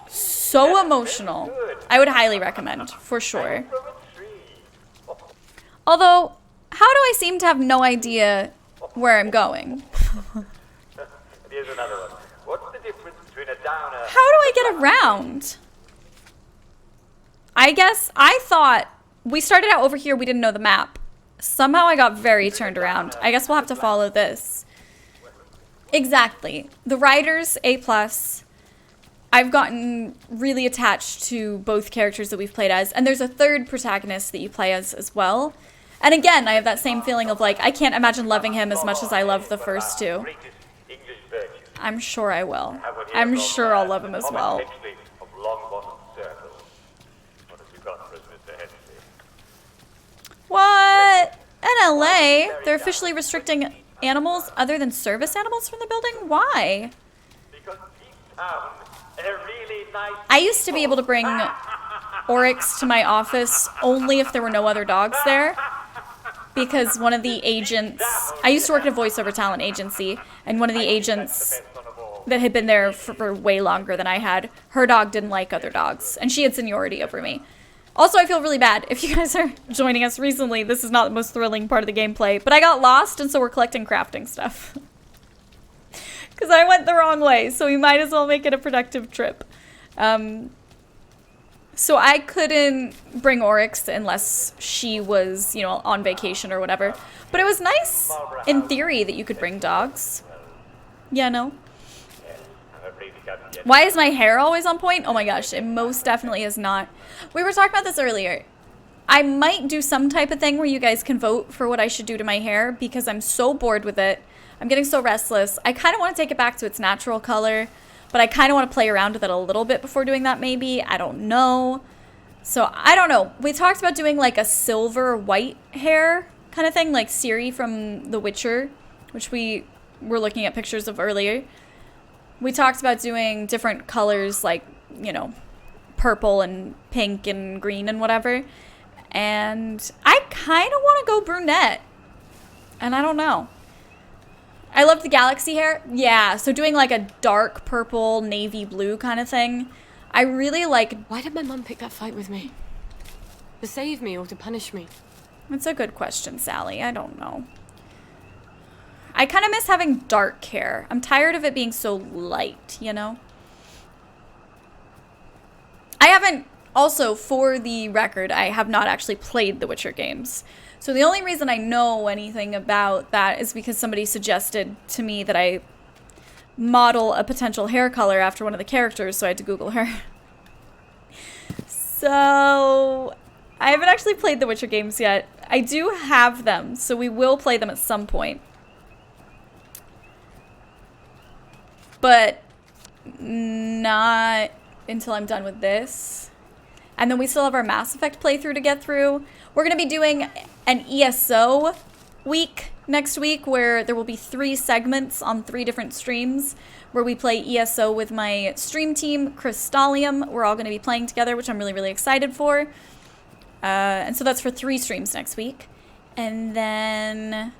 so emotional. I would highly recommend, for sure. Although, how do I seem to have no idea where I'm going? Here's another one. What's the difference between a downer? How do I get around? I guess I thought we started out over here. We didn't know the map. Somehow I got very turned around. I guess we'll have to follow this. Exactly. The writers, A+. I've gotten really attached to both characters that we've played as. And there's a third protagonist that you play as well. And again, I have that same feeling of, like, I can't imagine loving him as much as I love the first two. I'm sure I will. I'm sure I'll love him as well. What? In LA, they're officially restricting animals other than service animals from the building? Why? I used to be able to bring Oryx to my office only if there were no other dogs there. Because one of the agents, I used to work at a voiceover talent agency, and one of the agents that had been there for way longer than I had, her dog didn't like other dogs, and she had seniority over me. Also, I feel really bad. If you guys are joining us recently, this is not the most thrilling part of the gameplay, but I got lost, and so we're collecting crafting stuff. Because I went the wrong way, so we might as well make it a productive trip. So I couldn't bring Oryx unless she was, you know, on vacation or whatever. But it was nice, in theory, that you could bring dogs. Yeah, no? Why is my hair always on point? Oh my gosh, it most definitely is not. We were talking about this earlier. I might do some type of thing where you guys can vote for what I should do to my hair because I'm so bored with it. I'm getting so restless. I kind of want to take it back to its natural color. But I kind of want to play around with it a little bit before doing that, maybe. I don't know. So, I don't know. We talked about doing, like, a silver white hair kind of thing, like Ciri from The Witcher, which we were looking at pictures of earlier. We talked about doing different colors, like, you know, purple and pink and green and whatever. And I kind of want to go brunette. And I don't know. I love the galaxy hair. Yeah, so doing like a dark purple, navy blue kind of thing. I really like... Why did my mum pick that fight with me? To save me or to punish me? It's a good question, Sally. I don't know. I kind of miss having dark hair. I'm tired of it being so light, you know? I haven't... Also, for the record, I have not actually played the Witcher games. So the only reason I know anything about that is because somebody suggested to me that I model a potential hair color after one of the characters, so I had to Google her. So I haven't actually played the Witcher games yet. I do have them, so we will play them at some point. But not until I'm done with this. And then we still have our Mass Effect playthrough to get through. We're going to be doing an ESO week next week where there will be 3 segments on 3 different streams where we play ESO with my stream team, Crystallium. We're all going to be playing together, which I'm really, really excited for. And so that's for 3 streams next week. And then,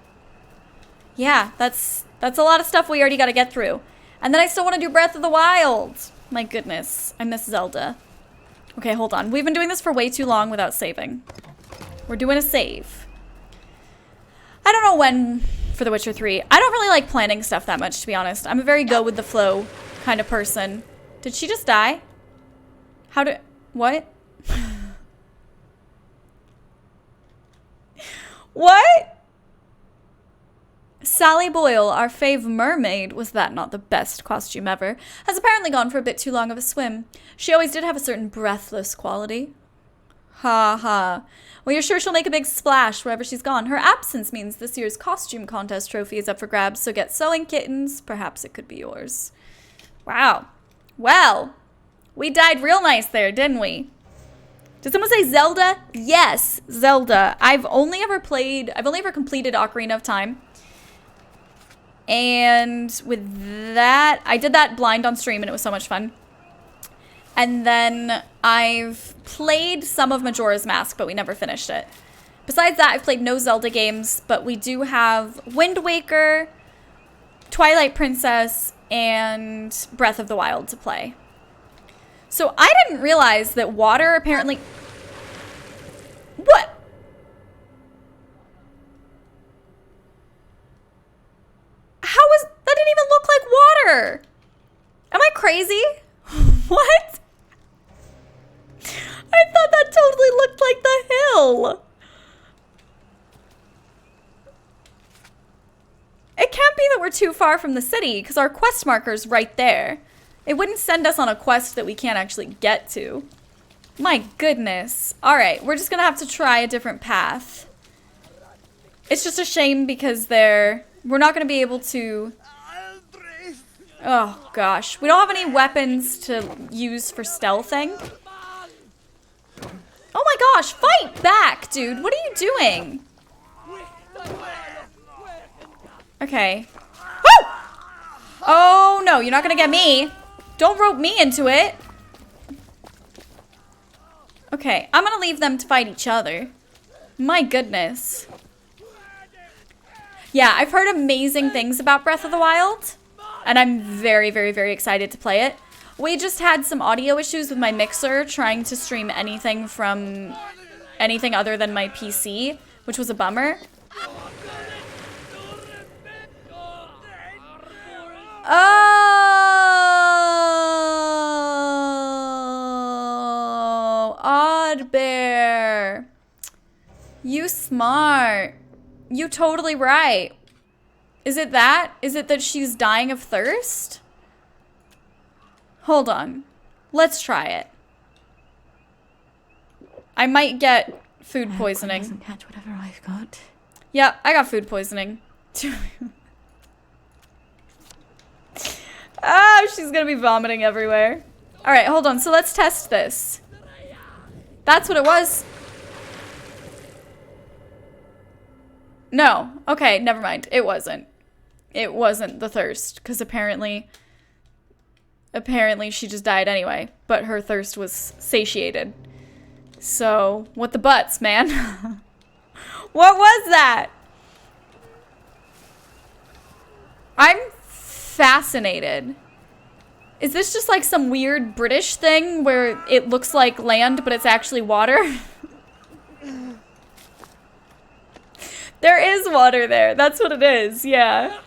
yeah, that's a lot of stuff we already got to get through. And then I still want to do Breath of the Wild. My goodness, I miss Zelda. Okay, hold on. We've been doing this for way too long without saving. We're doing a save. I don't know when for The Witcher 3. I don't really like planning stuff that much, to be honest. I'm a very go with the flow kind of person. Did she just die? How did... What? What? Sally Boyle, our fave mermaid, was that not the best costume ever, has apparently gone for a bit too long of a swim. She always did have a certain breathless quality. Ha ha. Well, you're sure she'll make a big splash wherever she's gone. Her absence means this year's costume contest trophy is up for grabs, so get sewing kittens. Perhaps it could be yours. Wow. Well, we died real nice there, didn't we? Did someone say Zelda? Yes, Zelda. I've only ever completed Ocarina of Time. And with that, I did that blind on stream and it was so much fun. And then I've played some of Majora's Mask, but we never finished it. Besides that, I've played no Zelda games, but we do have Wind Waker, Twilight Princess, and Breath of the Wild to play. So I didn't realize that water apparently... What? How was... That didn't even look like water. Am I crazy? What? I thought that totally looked like the hill. It can't be that we're too far from the city because our quest marker's right there. It wouldn't send us on a quest that we can't actually get to. My goodness. All right, we're just gonna have to try a different path. It's just a shame because we're not gonna be able to... Oh gosh, we don't have any weapons to use for stealthing. Oh my gosh, fight back, dude. What are you doing? Okay. Woo! Oh no, you're not gonna get me. Don't rope me into it. Okay, I'm gonna leave them to fight each other. My goodness. Yeah, I've heard amazing things about Breath of the Wild, and I'm very, very, very excited to play it. We just had some audio issues with my mixer trying to stream anything from anything other than my PC, which was a bummer. Oh, Odd Bear. You smart. You totally right. Is it that? Is it that she's dying of thirst? Hold on. Let's try it. I might get food poisoning. Doesn't catch whatever I've got. Yeah, I got food poisoning. Ah, she's gonna be vomiting everywhere. All right, hold on. So let's test this. That's what it was. No. Okay, never mind. It wasn't. It wasn't the thirst, because apparently she just died anyway, but her thirst was satiated. So, what the butts, man? What was that? I'm fascinated. Is this just like some weird British thing where it looks like land, but it's actually water? There is water there. That's what it is, yeah.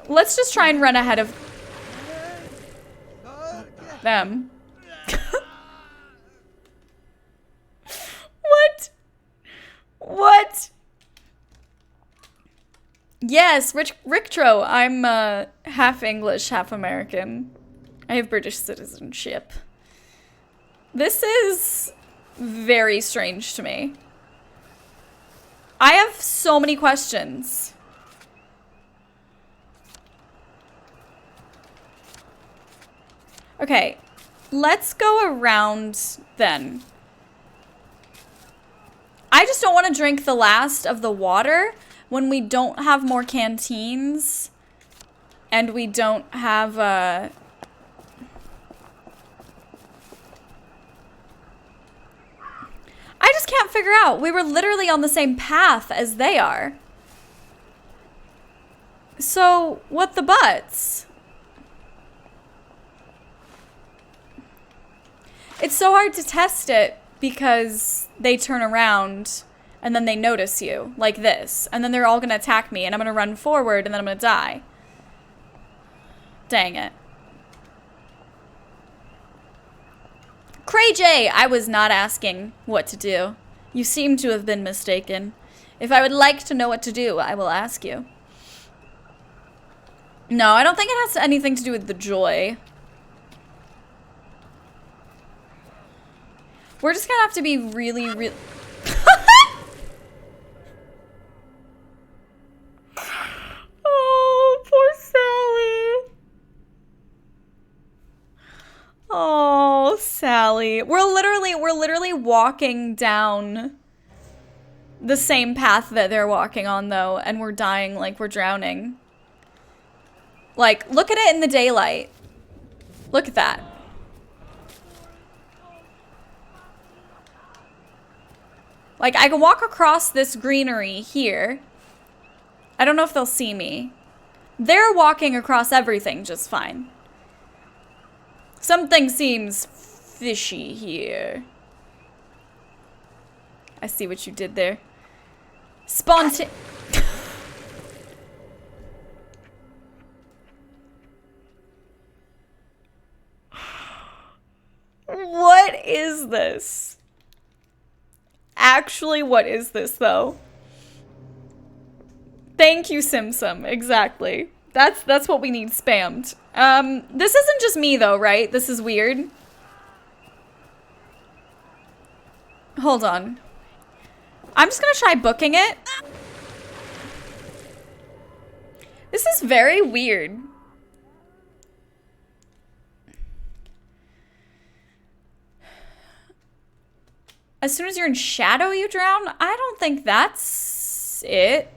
Let's just try and run ahead of them. What? What? Yes, Ricktro. I'm half English, half American. I have British citizenship. This is very strange to me. I have so many questions. Okay, let's go around then. I just don't want to drink the last of the water when we don't have more canteens and we don't have I just can't figure out. We were literally on the same path as they are. So, what the butts? it's so hard to test it because they turn around and then they notice you like this, and then they're all gonna attack me, and I'm gonna run forward, and then I'm gonna die. Dang it. Cray J, I was not asking what to do. You seem to have been mistaken. If I would like to know what to do, I will ask you. No, I don't think it has anything to do with the joy. We're just gonna have to be really, really... Oh, poor Sally. Oh, Sally. We're literally walking down the same path that they're walking on, though, and we're dying like we're drowning. Like, look at it in the daylight. Look at that. Like, I can walk across this greenery here. I don't know if they'll see me. They're walking across everything just fine. Something seems fishy here. I see what you did there. What is this? Actually, what is this, though? Thank you, Simsum. Exactly. That's what we need spammed. This isn't just me, though, right? This is weird. Hold on. I'm just gonna try booking it. This is very weird. As soon as you're in shadow, you drown? I don't think that's it.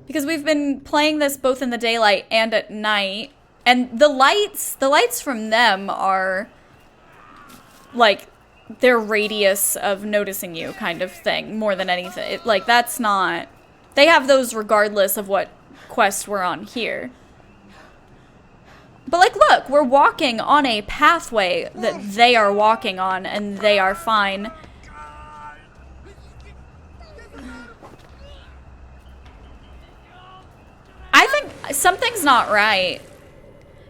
Because we've been playing this both in the daylight and at night. And the lights from them are like their radius of noticing you kind of thing more than anything. Like, that's not... They have those regardless of what quest we're on here. But like, look, we're walking on a pathway that they are walking on and they are fine. I think something's not right.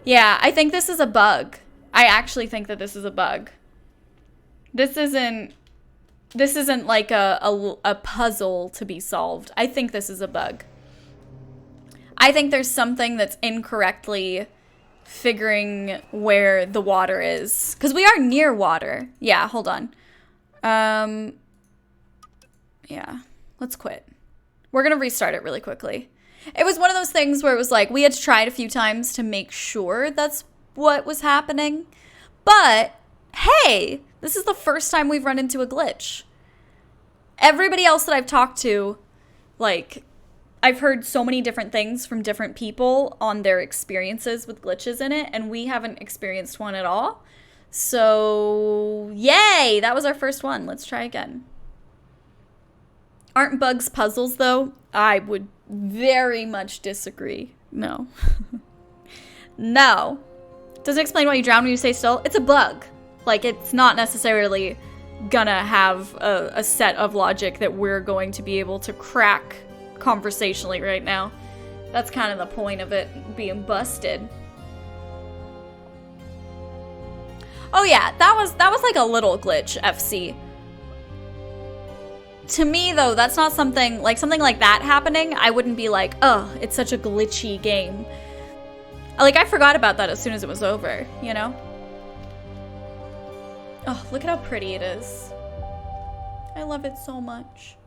Yeah, I think this is a bug. I actually think that this is a bug. This isn't like a puzzle to be solved. I think this is a bug. I think there's something that's incorrectly figuring where the water is. Because we are near water. Yeah, hold on. Yeah, let's quit. We're going to restart it really quickly. It was one of those things where it was like, we had to try it a few times to make sure that's what was happening. But, hey, this is the first time we've run into a glitch. Everybody else that I've talked to, like, I've heard so many different things from different people on their experiences with glitches in it, and we haven't experienced one at all. So, yay! That was our first one. Let's try again. Aren't bugs puzzles, though? I would very much disagree. No. No. Doesn't explain why you drown when you stay still. It's a bug. Like, it's not necessarily gonna have a set of logic that we're going to be able to crack conversationally right now. That's kind of the point of it being busted. Oh yeah, that was like a little glitch, FC. To me, though, that's not something like that happening. I wouldn't be like, oh, it's such a glitchy game. Like, I forgot about that as soon as it was over, you know? Oh, look at how pretty it is. I love it so much.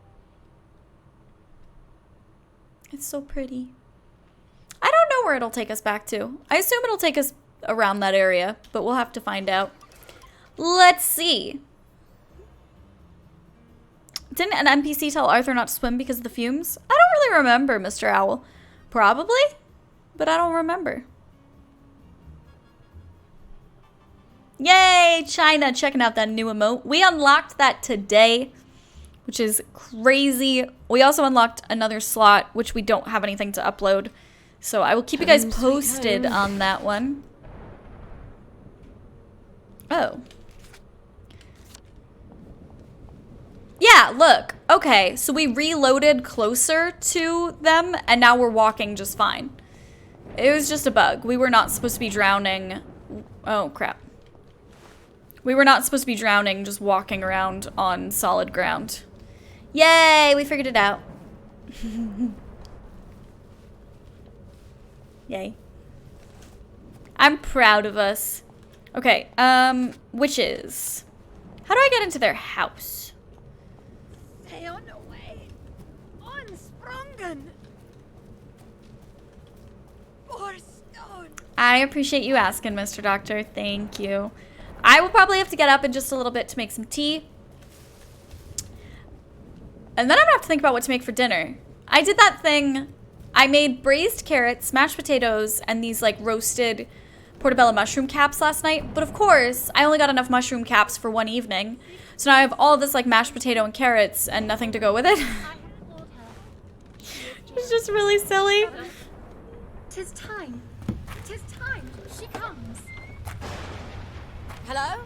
It's so pretty. I don't know where it'll take us back to. I assume it'll take us around that area, but we'll have to find out. Let's see. Didn't an NPC tell Arthur not to swim because of the fumes? I don't really remember, Mr. Owl. Probably, but I don't remember. Yay, China, checking out that new emote. We unlocked that today, which is crazy. We also unlocked another slot, which we don't have anything to upload. So I will keep you guys posted on that one. Oh. yeah, look. Okay, so we reloaded closer to them, and now we're walking just fine. It was just a bug. We were not supposed to be drowning. Oh, crap. We were not supposed to be drowning, just walking around on solid ground. Yay, we figured it out. Yay. I'm proud of us. Okay, witches. How do I get into their house? Stay on away. Unsprungen. Or stone. I appreciate you asking, Mr. Doctor. Thank you. I will probably have to get up in just a little bit to make some tea. And then I'm gonna have to think about what to make for dinner. I did that thing. I made braised carrots, mashed potatoes, and these like roasted portobello mushroom caps last night. But of course, I only got enough mushroom caps for one evening. So now I have all of this like mashed potato and carrots and nothing to go with it. It's just really silly. 'Tis time. 'Tis time. She comes. Hello?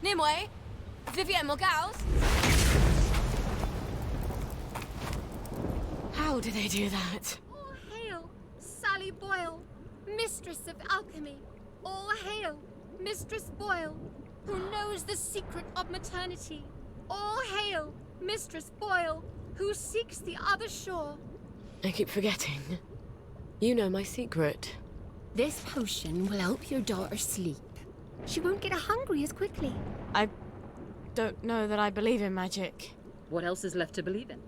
Nimue? Vivienne Morgals? How do they do that? All hail, Sally Boyle, mistress of alchemy. All hail, Mistress Boyle, who knows the secret of maternity. All hail, Mistress Boyle, who seeks the other shore. I keep forgetting. You know my secret. This potion will help your daughter sleep. She won't get hungry as quickly. I don't know that I believe in magic. What else is left to believe in?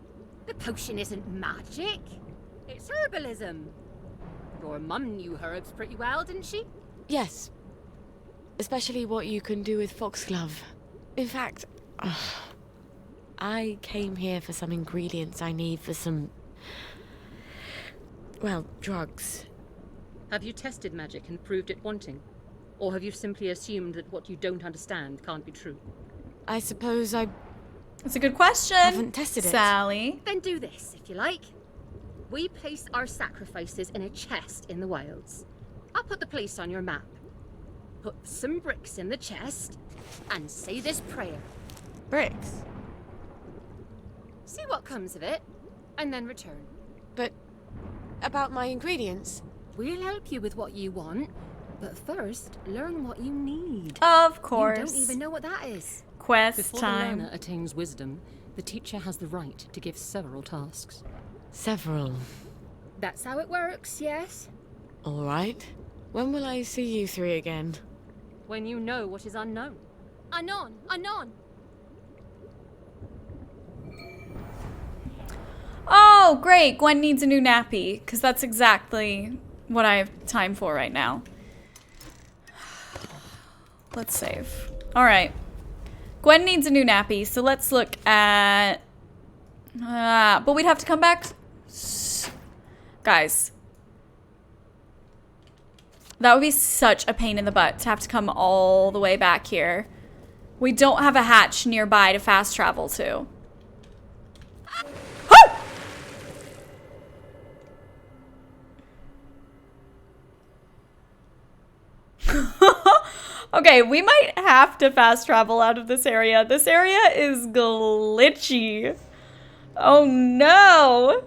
The potion isn't magic. It's herbalism. Your mum knew herbs pretty well, didn't she? Yes. Especially what you can do with foxglove. In fact, I came here for some ingredients I need for some... well, drugs. Have you tested magic and proved it wanting? Or have you simply assumed that what you don't understand can't be true? I suppose I... That's a good question. Haven't tested it. Sally. Then do this, if you like. We place our sacrifices in a chest in the wilds. I'll put the place on your map. Put some bricks in the chest and say this prayer. Bricks? See what comes of it, and then return. But about my ingredients? We'll help you with what you want, but first, learn what you need. Of course. You don't even know what that is. Quest Before time. the learner attains wisdom, the teacher has the right to give several tasks. Several. That's how it works, yes? All right. When will I see you three again? When you know what is unknown. Anon, anon. Oh, great. Gwen needs a new nappy, because that's exactly what I have time for right now. Let's save. All right. Gwen needs a new nappy, so let's look at... but we'd have to come back... Guys. That would be such a pain in the butt to have to come all the way back here. We don't have a hatch nearby to fast travel to. Okay, we might have to fast travel out of this area. This area is glitchy. Oh no.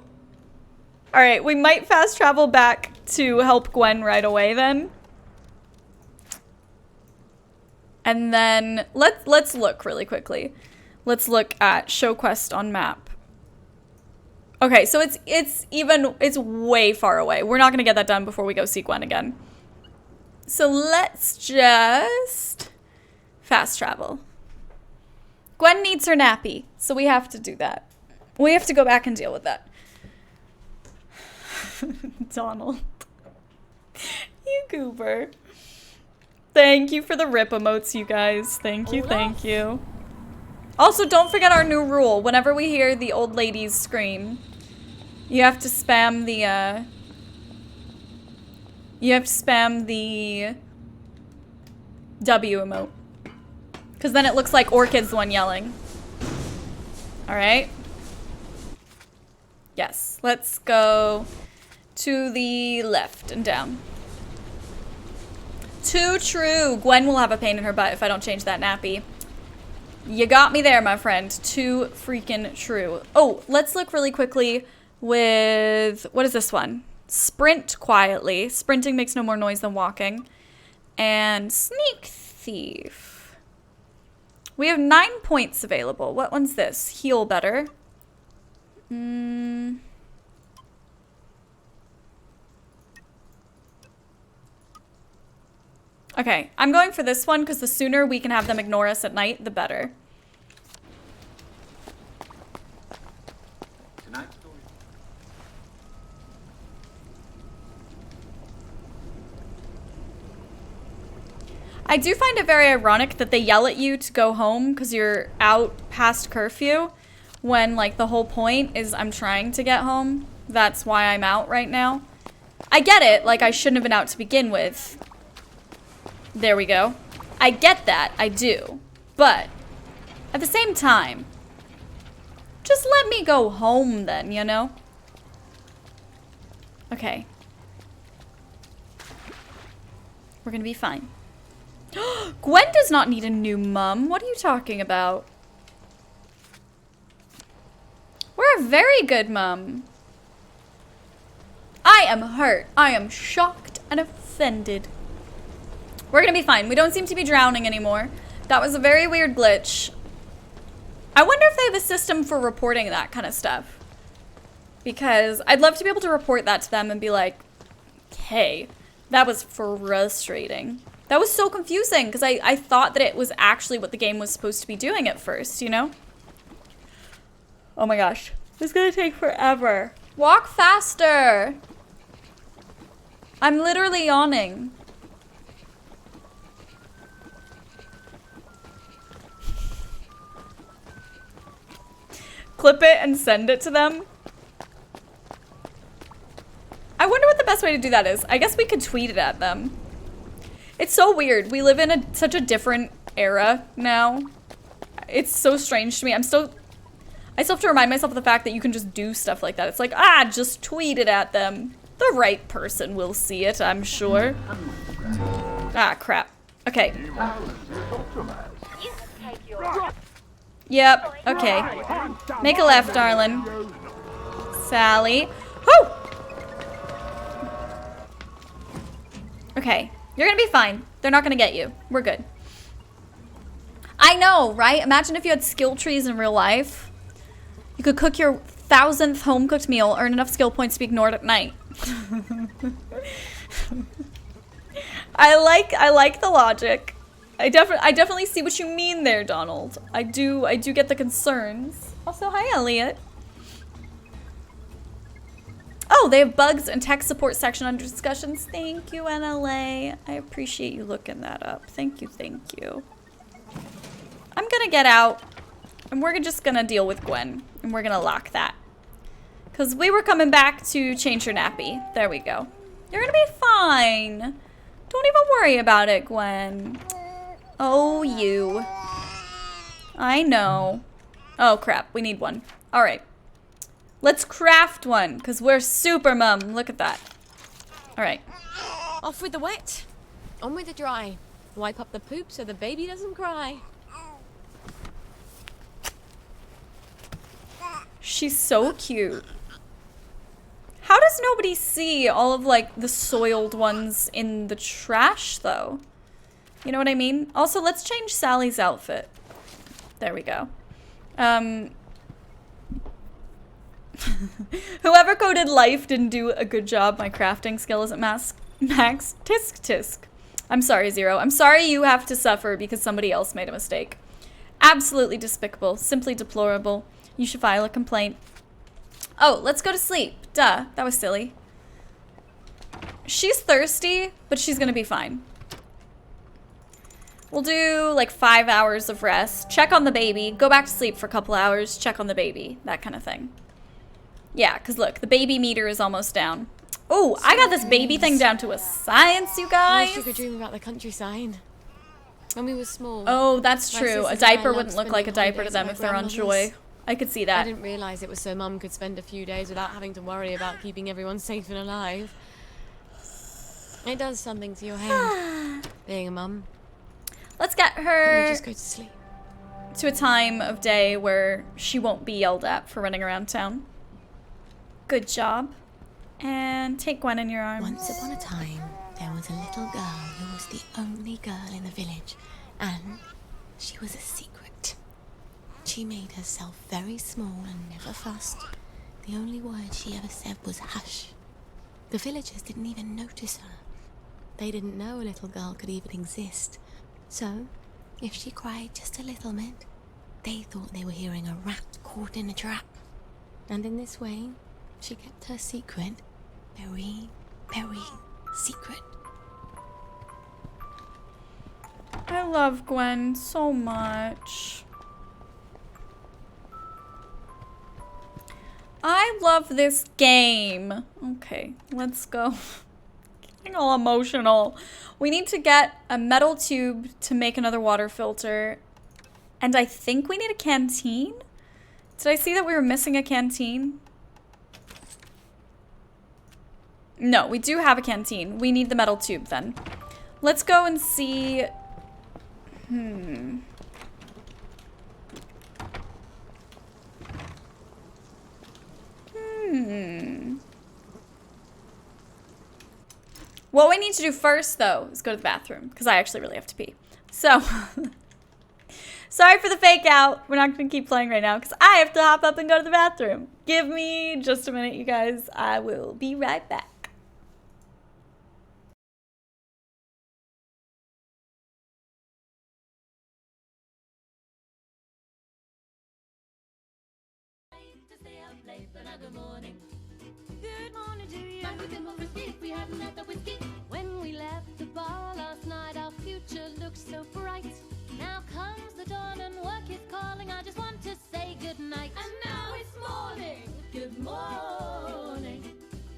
All right, we might fast travel back to help Gwen right away then. And then let's look really quickly. Let's look at show quest on map. Okay, so it's way far away. We're not gonna get that done before we go see Gwen again. So let's just fast travel. Gwen needs her nappy, so we have to do that. We have to go back and deal with that. Donald. You goober. Thank you for the rip emotes, you guys. Thank you, thank you. Also, don't forget our new rule. Whenever we hear the old ladies scream, you have to spam the, W emote. Because then it looks like Orchid's the one yelling. Alright. Yes, let's go to the left and down. Too true. Gwen will have a pain in her butt if I don't change that nappy. You got me there, my friend. Too freaking true. Oh, let's look really quickly with, what is this one? Sprint quietly. Sprinting makes no more noise than walking. And sneak thief. We have 9 points available. What one's this? Heal better. Okay, I'm going for this one because the sooner we can have them ignore us at night, the better. I do find it very ironic that they yell at you to go home because you're out past curfew when, like, the whole point is I'm trying to get home. That's why I'm out right now. I get it, like, I shouldn't have been out to begin with. There we go. I get that, I do. But, at the same time, just let me go home then, you know? Okay. We're gonna be fine. Gwen does not need a new mum. What are you talking about? We're a very good mum. I am hurt. I am shocked and offended. We're gonna be fine. We don't seem to be drowning anymore. That was a very weird glitch. I wonder if they have a system for reporting that kind of stuff. Because I'd love to be able to report that to them and be like, hey, that was frustrating. That was so confusing because I thought that it was actually what the game was supposed to be doing at first, you know? Oh my gosh. This is gonna take forever. Walk faster. I'm literally yawning. Clip it and send it to them. I wonder what the best way to do that is. I guess we could tweet it at them. It's so weird. We live in such a different era now. It's so strange to me. I still have to remind myself of the fact that you can just do stuff like that. It's like, just tweet it at them. The right person will see it, I'm sure. Crap. Okay. Yep, okay. Make a left, darling. Sally. Whoo! Okay. You're gonna be fine. They're not gonna get you. We're good. I know, right? Imagine if you had skill trees in real life. You could cook your 1000th home-cooked meal, earn enough skill points to be ignored at night. I like the logic. I definitely see what you mean there, Donald. I do get the concerns. Also, hi, Elliot. Oh, they have bugs and tech support section under discussions. Thank you, NLA. I appreciate you looking that up. Thank you, thank you. I'm gonna get out, and we're just gonna deal with Gwen, and we're gonna lock that. Because we were coming back to change her nappy. There we go. You're gonna be fine. Don't even worry about it, Gwen. Oh, you. I know. Oh, crap. We need one. All right. Let's craft one, because we're super mum. Look at that. All right. Off with the wet, on with the dry. Wipe up the poop so the baby doesn't cry. She's so cute. How does nobody see all of, like, the soiled ones in the trash, though? You know what I mean? Also, let's change Sally's outfit. There we go. Whoever coded life didn't do a good job. My crafting skill isn't max. Tisk tisk. I'm sorry, Zero. I'm sorry you have to suffer because somebody else made a mistake. Absolutely despicable. Simply deplorable. You should file a complaint. Oh, let's go to sleep. Duh. That was silly. She's thirsty, but she's gonna be fine. We'll do like 5 hours of rest. Check on the baby. Go back to sleep for a couple hours. Check on the baby. That kind of thing. Yeah, because look, the baby meter is almost down. Oh, I got this baby thing down to a science, you guys. I used to dream about the countryside. When we were small. Oh, that's true. A diaper wouldn't look like a diaper to them if they're on Joy. I could see that. I didn't realize it was so Mum could spend a few days without having to worry about keeping everyone safe and alive. It does something to your head, being a mum. Let's get her. You just go to sleep. to a time of day where she won't be yelled at for running around town. Good job. And take Gwen in your arms. Once upon a time, there was a little girl who was the only girl in the village, and she was a secret. She made herself very small and never fussed. The only word she ever said was hush. The villagers didn't even notice her. They didn't know a little girl could even exist. So, if she cried just a little bit, they thought they were hearing a rat caught in a trap. And in this way, she kept her secret very, very secret. I love Gwen so much. I love this game. Okay, let's go. Getting all emotional. We need to get a metal tube to make another water filter. And I think we need a canteen? Did I see that we were missing a canteen? No, we do have a canteen. We need the metal tube then. Let's go and see. What we need to do first, though, is go to the bathroom, because I actually really have to pee. So, sorry for the fake out. We're not going to keep playing right now, because I have to hop up and go to the bathroom. Give me just a minute, you guys. I will be right back. Good morning to you. Might be a bit more risky if we hadn't had the whiskey. When we left the bar last night, our future looked so bright. Now comes the dawn and work is calling. I just want to say good night. And now it's morning. Good morning.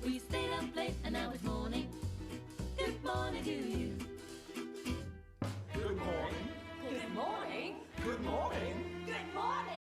We stayed up late and now it's morning. Good morning to you. Good morning. Good morning. Good morning. Good morning.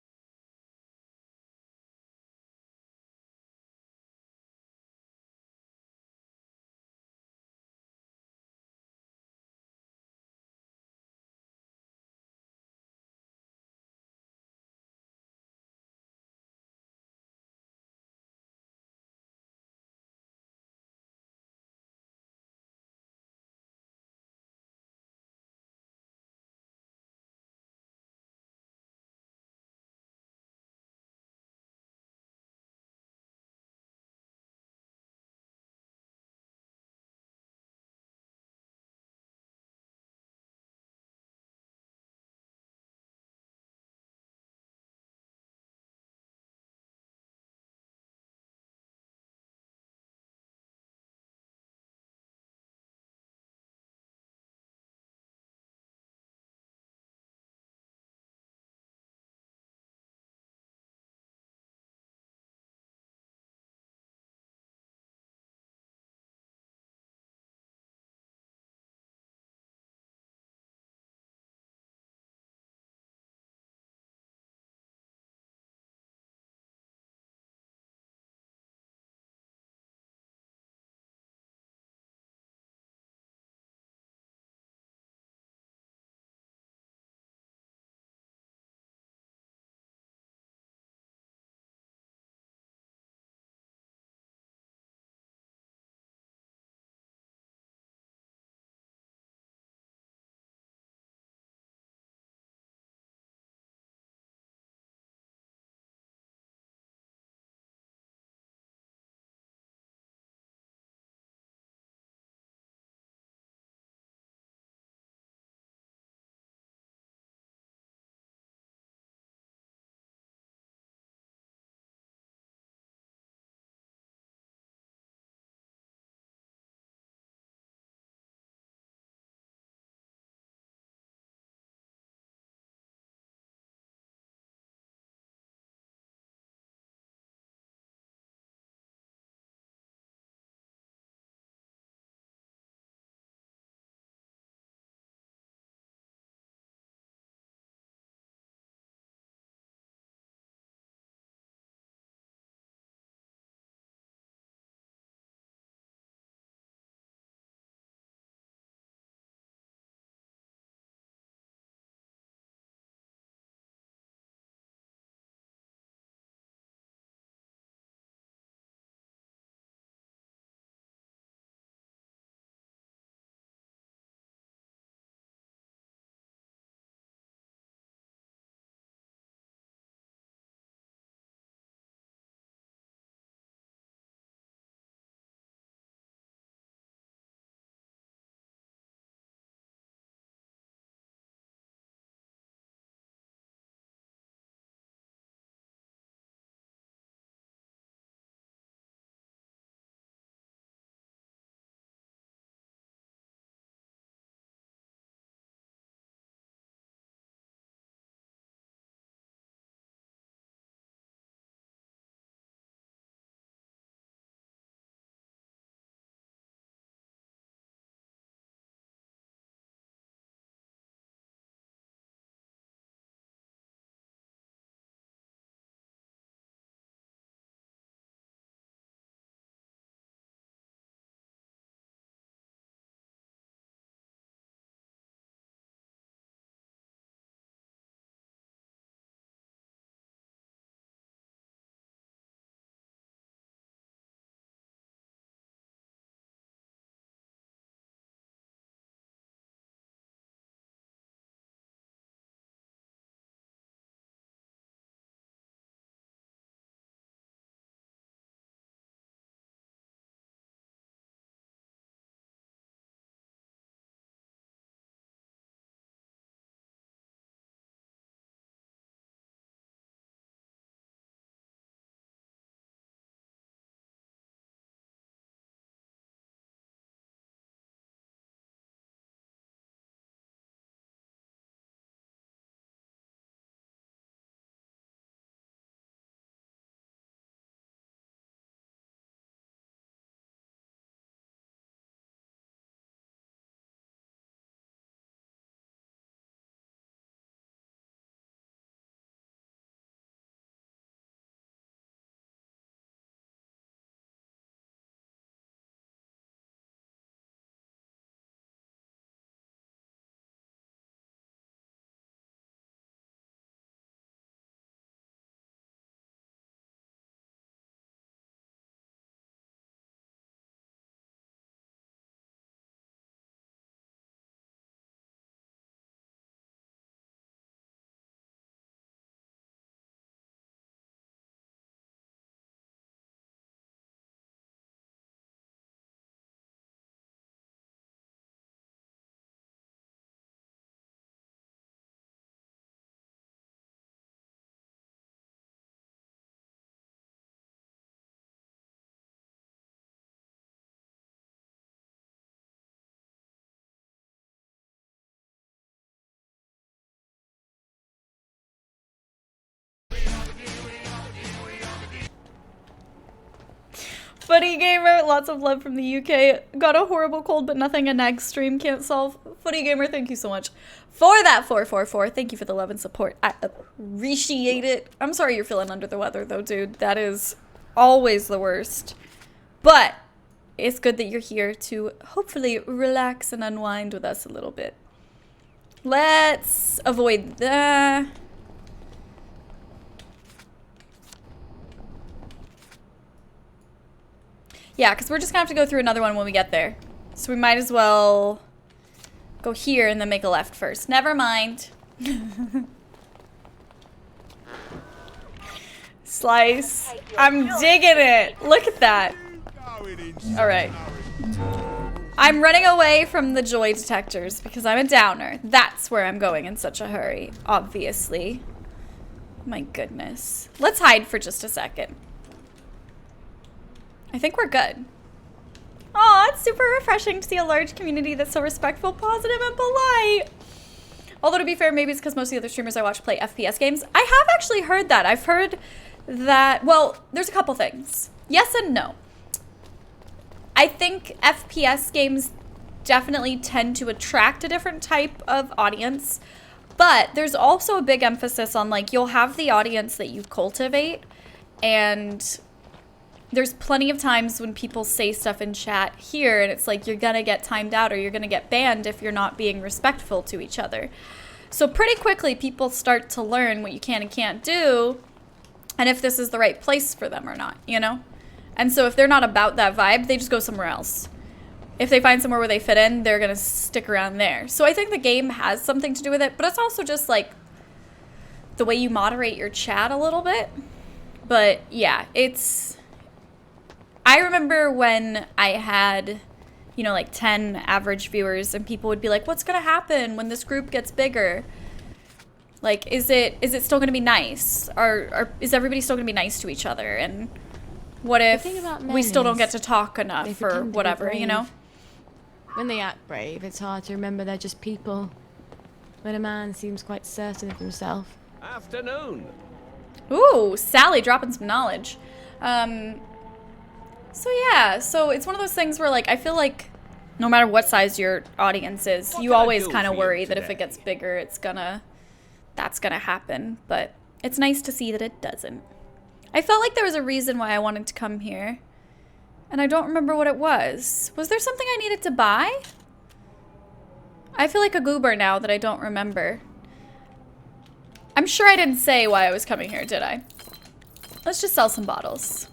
Footy Gamer, lots of love from the UK. Got a horrible cold, but nothing a nag stream can't solve. Footy Gamer, thank you so much for that 444. Thank you for the love and support. I appreciate it. I'm sorry you're feeling under the weather, though, dude. That is always the worst. But it's good that you're here to hopefully relax and unwind with us a little bit. Let's avoid that. Yeah, because we're just gonna have to go through another one when we get there. So we might as well go here and then make a left first. Never mind. Slice. I'm digging it. Look at that. Alright. I'm running away from the joy detectors because I'm a downer. That's where I'm going in such a hurry, obviously. My goodness. Let's hide for just a second. I think we're good. Aw, it's super refreshing to see a large community that's so respectful, positive, and polite. Although, to be fair, maybe it's because most of the other streamers I watch play FPS games. I have actually heard that. I've heard that, well, there's a couple things. Yes and no. I think FPS games definitely tend to attract a different type of audience, but there's also a big emphasis on, like, you'll have the audience that you cultivate, and there's plenty of times when people say stuff in chat here and it's like you're gonna get timed out or you're gonna get banned if you're not being respectful to each other. So pretty quickly people start to learn what you can and can't do and if this is the right place for them or not, you know? And so if they're not about that vibe, they just go somewhere else. If they find somewhere where they fit in, they're gonna stick around there. So I think the game has something to do with it, but it's also just like the way you moderate your chat a little bit. But yeah, I remember when I had, you know, like 10 average viewers and people would be like, what's gonna happen when this group gets bigger? Like, is it still gonna be nice? Or is everybody still gonna be nice to each other? And what if we still don't get to talk enough or whatever, you know? When they act brave, it's hard to remember they're just people. When a man seems quite certain of himself. Afternoon. Ooh, Sally dropping some knowledge. So yeah, so it's one of those things where like I feel like no matter what size your audience is, you always kind of worry that if it gets bigger, that's gonna happen. But it's nice to see that it doesn't. I felt like there was a reason why I wanted to come here, and I don't remember what it was. Was there something I needed to buy? I feel like a goober now that I don't remember. I'm sure I didn't say why I was coming here, did I? Let's just sell some bottles.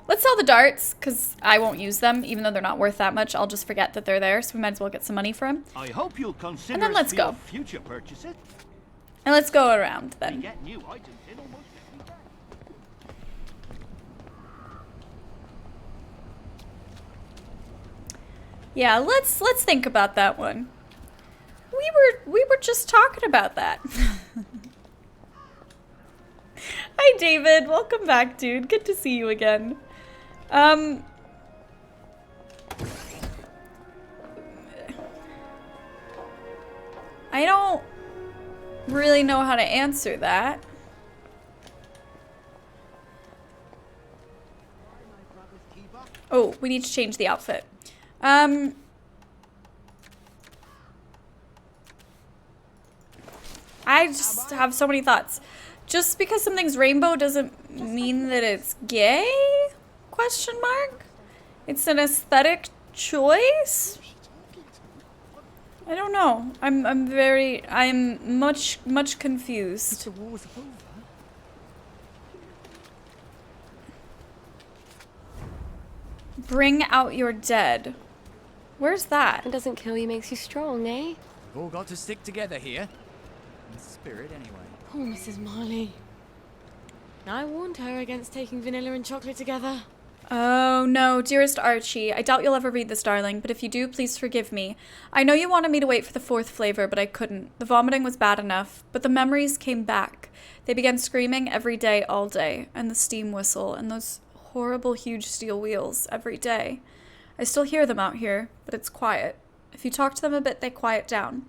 Let's sell the darts, because I won't use them, even though they're not worth that much. I'll just forget that they're there, so we might as well get some money for them. I hope you'll consider and then let's go. Future purchases. And let's go around then. Get new items in almost every day. Yeah, let's think about that one. We were just talking about that. Hi David, welcome back, dude. Good to see you again. I don't really know how to answer that. Oh, we need to change the outfit. I just have so many thoughts. Just because something's rainbow doesn't mean that it's gay? Question mark? It's an aesthetic choice? I don't know. I'm much confused. Bring out your dead. Where's that? It doesn't kill you, makes you strong, eh? We've all got to stick together here. In spirit, anyway. Poor Mrs. Marley. I warned her against taking vanilla and chocolate together. Oh no, dearest Archie, I doubt you'll ever read this, darling, but if you do, please forgive me. I know you wanted me to wait for the 4th flavor, but I couldn't. The vomiting was bad enough, but the memories came back. They began screaming every day, all day, and the steam whistle, and those horrible huge steel wheels every day. I still hear them out here, but it's quiet. If you talk to them a bit, they quiet down,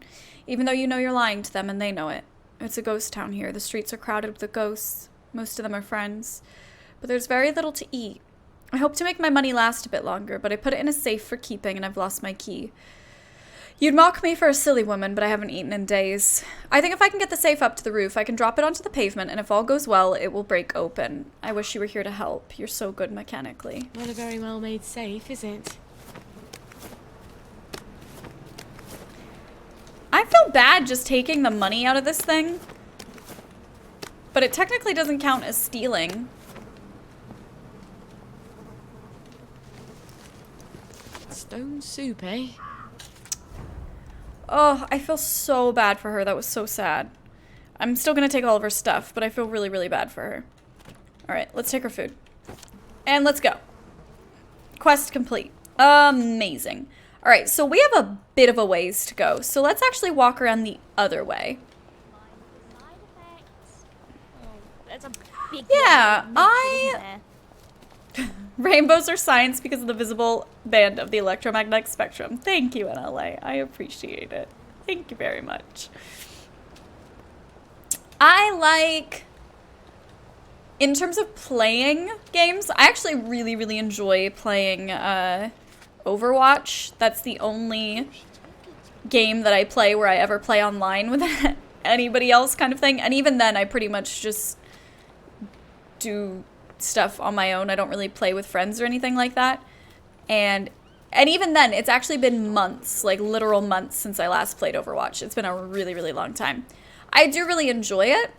even though you know you're lying to them and they know it. It's a ghost town here. The streets are crowded with ghosts. Most of them are friends. But there's very little to eat. I hope to make my money last a bit longer, but I put it in a safe for keeping and I've lost my key. You'd mock me for a silly woman, but I haven't eaten in days. I think if I can get the safe up to the roof, I can drop it onto the pavement, and if all goes well, it will break open. I wish you were here to help. You're so good mechanically. Not a very well-made safe, is it? I feel bad just taking the money out of this thing, but it technically doesn't count as stealing. Stone soup, eh? Oh, I feel so bad for her. That was so sad. I'm still gonna take all of her stuff, but I feel really, really bad for her. Alright, let's take her food. And let's go. Quest complete. Amazing. Alright, so we have a bit of a ways to go. So let's actually walk around the other way. There's a big Yeah, Rainbows are science because of the visible band of the electromagnetic spectrum. Thank you, NLA. I appreciate it. Thank you very much. I like, in terms of playing games, I actually really, really enjoy playing Overwatch. That's the only game that I play where I ever play online with anybody else kind of thing. And even then, I pretty much just do stuff on my own. I don't really play with friends or anything like that. And even then, it's actually been months, like literal months since I last played Overwatch. It's been a really, really long time. I do really enjoy it.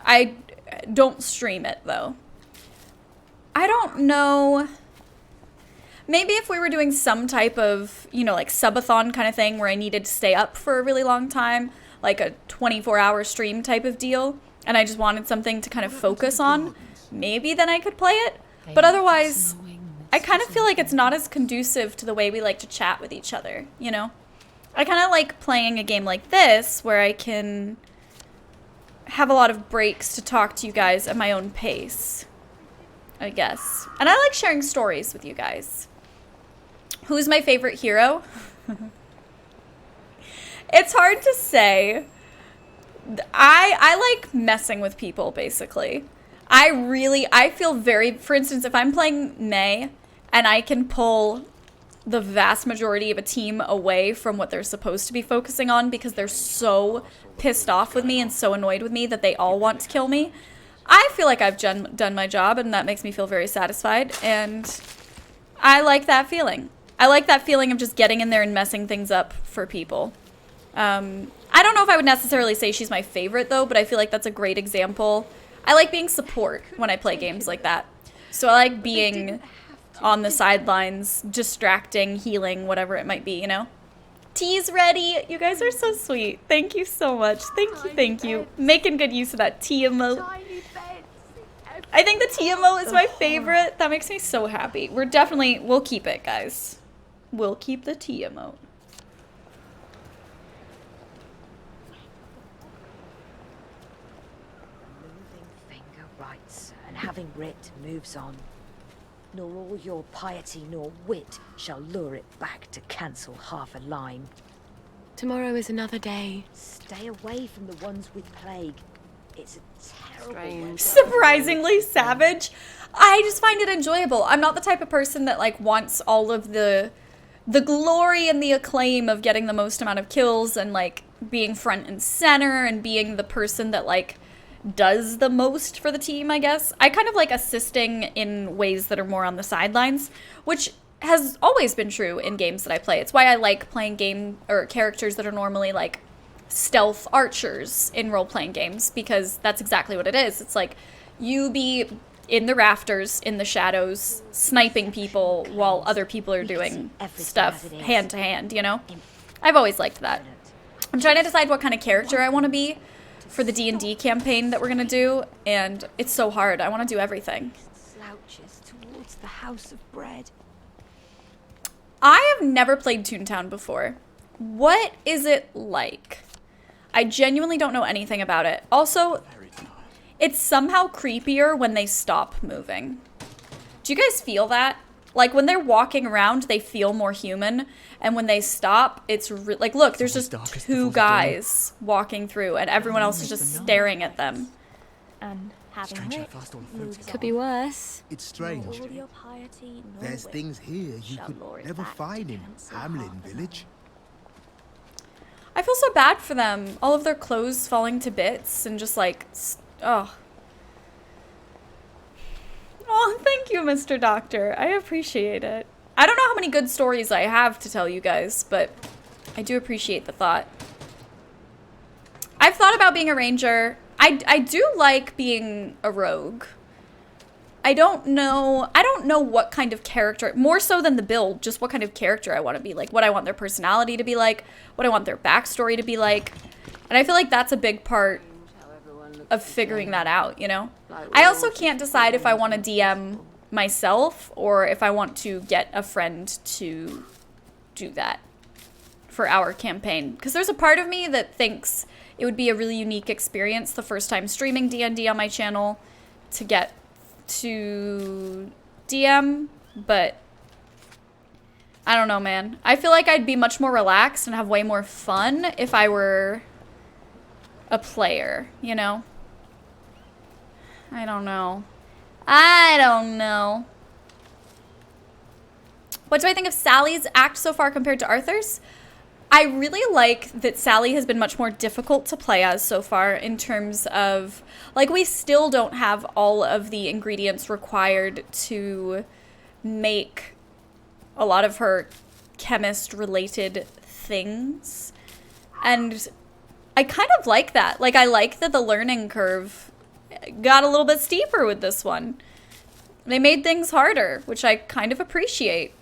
I don't stream it, though. I don't know. Maybe if we were doing some type of, you know, like subathon kind of thing where I needed to stay up for a really long time, like a 24-hour stream type of deal, and I just wanted something to kind of focus on, maybe then I could play it. But otherwise, I kind of feel like it's not as conducive to the way we like to chat with each other, you know? I kind of like playing a game like this where I can have a lot of breaks to talk to you guys at my own pace, I guess. And I like sharing stories with you guys. Who's my favorite hero? It's hard to say. I like messing with people, basically. I feel very, for instance, if I'm playing May and I can pull the vast majority of a team away from what they're supposed to be focusing on because they're so pissed off with me and so annoyed with me that they all want to kill me, I feel like I've done my job, and that makes me feel very satisfied, and I like that feeling. I like that feeling of just getting in there and messing things up for people. I don't know if I would necessarily say she's my favorite, though, but I feel like that's a great example. I like being support when I play games like that. So I like being on the sidelines, distracting, healing, whatever it might be, you know? Tea's ready. You guys are so sweet. Thank you so much. Thank you. Making good use of that tea emote. I think the tea emote is my favorite. That makes me so happy. We'll keep it, guys. We'll keep the tea emote. And having writ moves on. Nor all your piety nor wit shall lure it back to cancel half a line. Tomorrow is another day. Stay away from the ones with plague. It's a terrible... Surprisingly savage. I just find it enjoyable. I'm not the type of person that like wants all of the glory and the acclaim of getting the most amount of kills and like being front and center and being the person that like does the most for the team, I guess. I kind of like assisting in ways that are more on the sidelines, which has always been true in games that I play. It's why I like playing characters that are normally like stealth archers in role-playing games, because that's exactly what it is. It's like you be in the rafters, in the shadows, sniping people while other people are doing stuff hand to hand, you know? I've always liked that. I'm trying to decide what kind of character I want to be for the D&D campaign that we're gonna do, and it's so hard. I want to do everything. Slouches towards the house of bread. I have never played Toontown before. What is it like? I genuinely don't know anything about it. Also, it's somehow creepier when they stop moving. Do you guys feel that? Like, when they're walking around, they feel more human. And when they stop, it's like, look, there's just two guys walking through, and everyone else is just staring at them. And Having Strange how wit fast all the moves fruits Could be worse. It's strange. Nor will your piety nor There's wit things here you shall could lure it never back to find in Cancel Hamlin Harbor. Village. I feel so bad for them. All of their clothes falling to bits and just like, oh. Oh, thank you, Mr. Doctor. I appreciate it. I don't know how many good stories I have to tell you guys, but I do appreciate the thought. I've thought about being a ranger. I do like being a rogue. I don't know what kind of character, more so than the build, just what kind of character I want to be like, what I want their personality to be like, what I want their backstory to be like. And I feel like that's a big part of figuring that out, you know? I also can't decide if I want to DM myself or if I want to get a friend to do that for our campaign. Because there's a part of me that thinks it would be a really unique experience the first time streaming D&D on my channel to get to DM, but I don't know, man. I feel like I'd be much more relaxed and have way more fun if I were a player, you know? I don't know. I don't know. What do I think of Sally's act so far compared to Arthur's? I really like that Sally has been much more difficult to play as so far in terms of, like, we still don't have all of the ingredients required to make a lot of her chemist-related things. And I kind of like that. Like, I like that the learning curve got a little bit steeper with this one. They made things harder, which I kind of appreciate.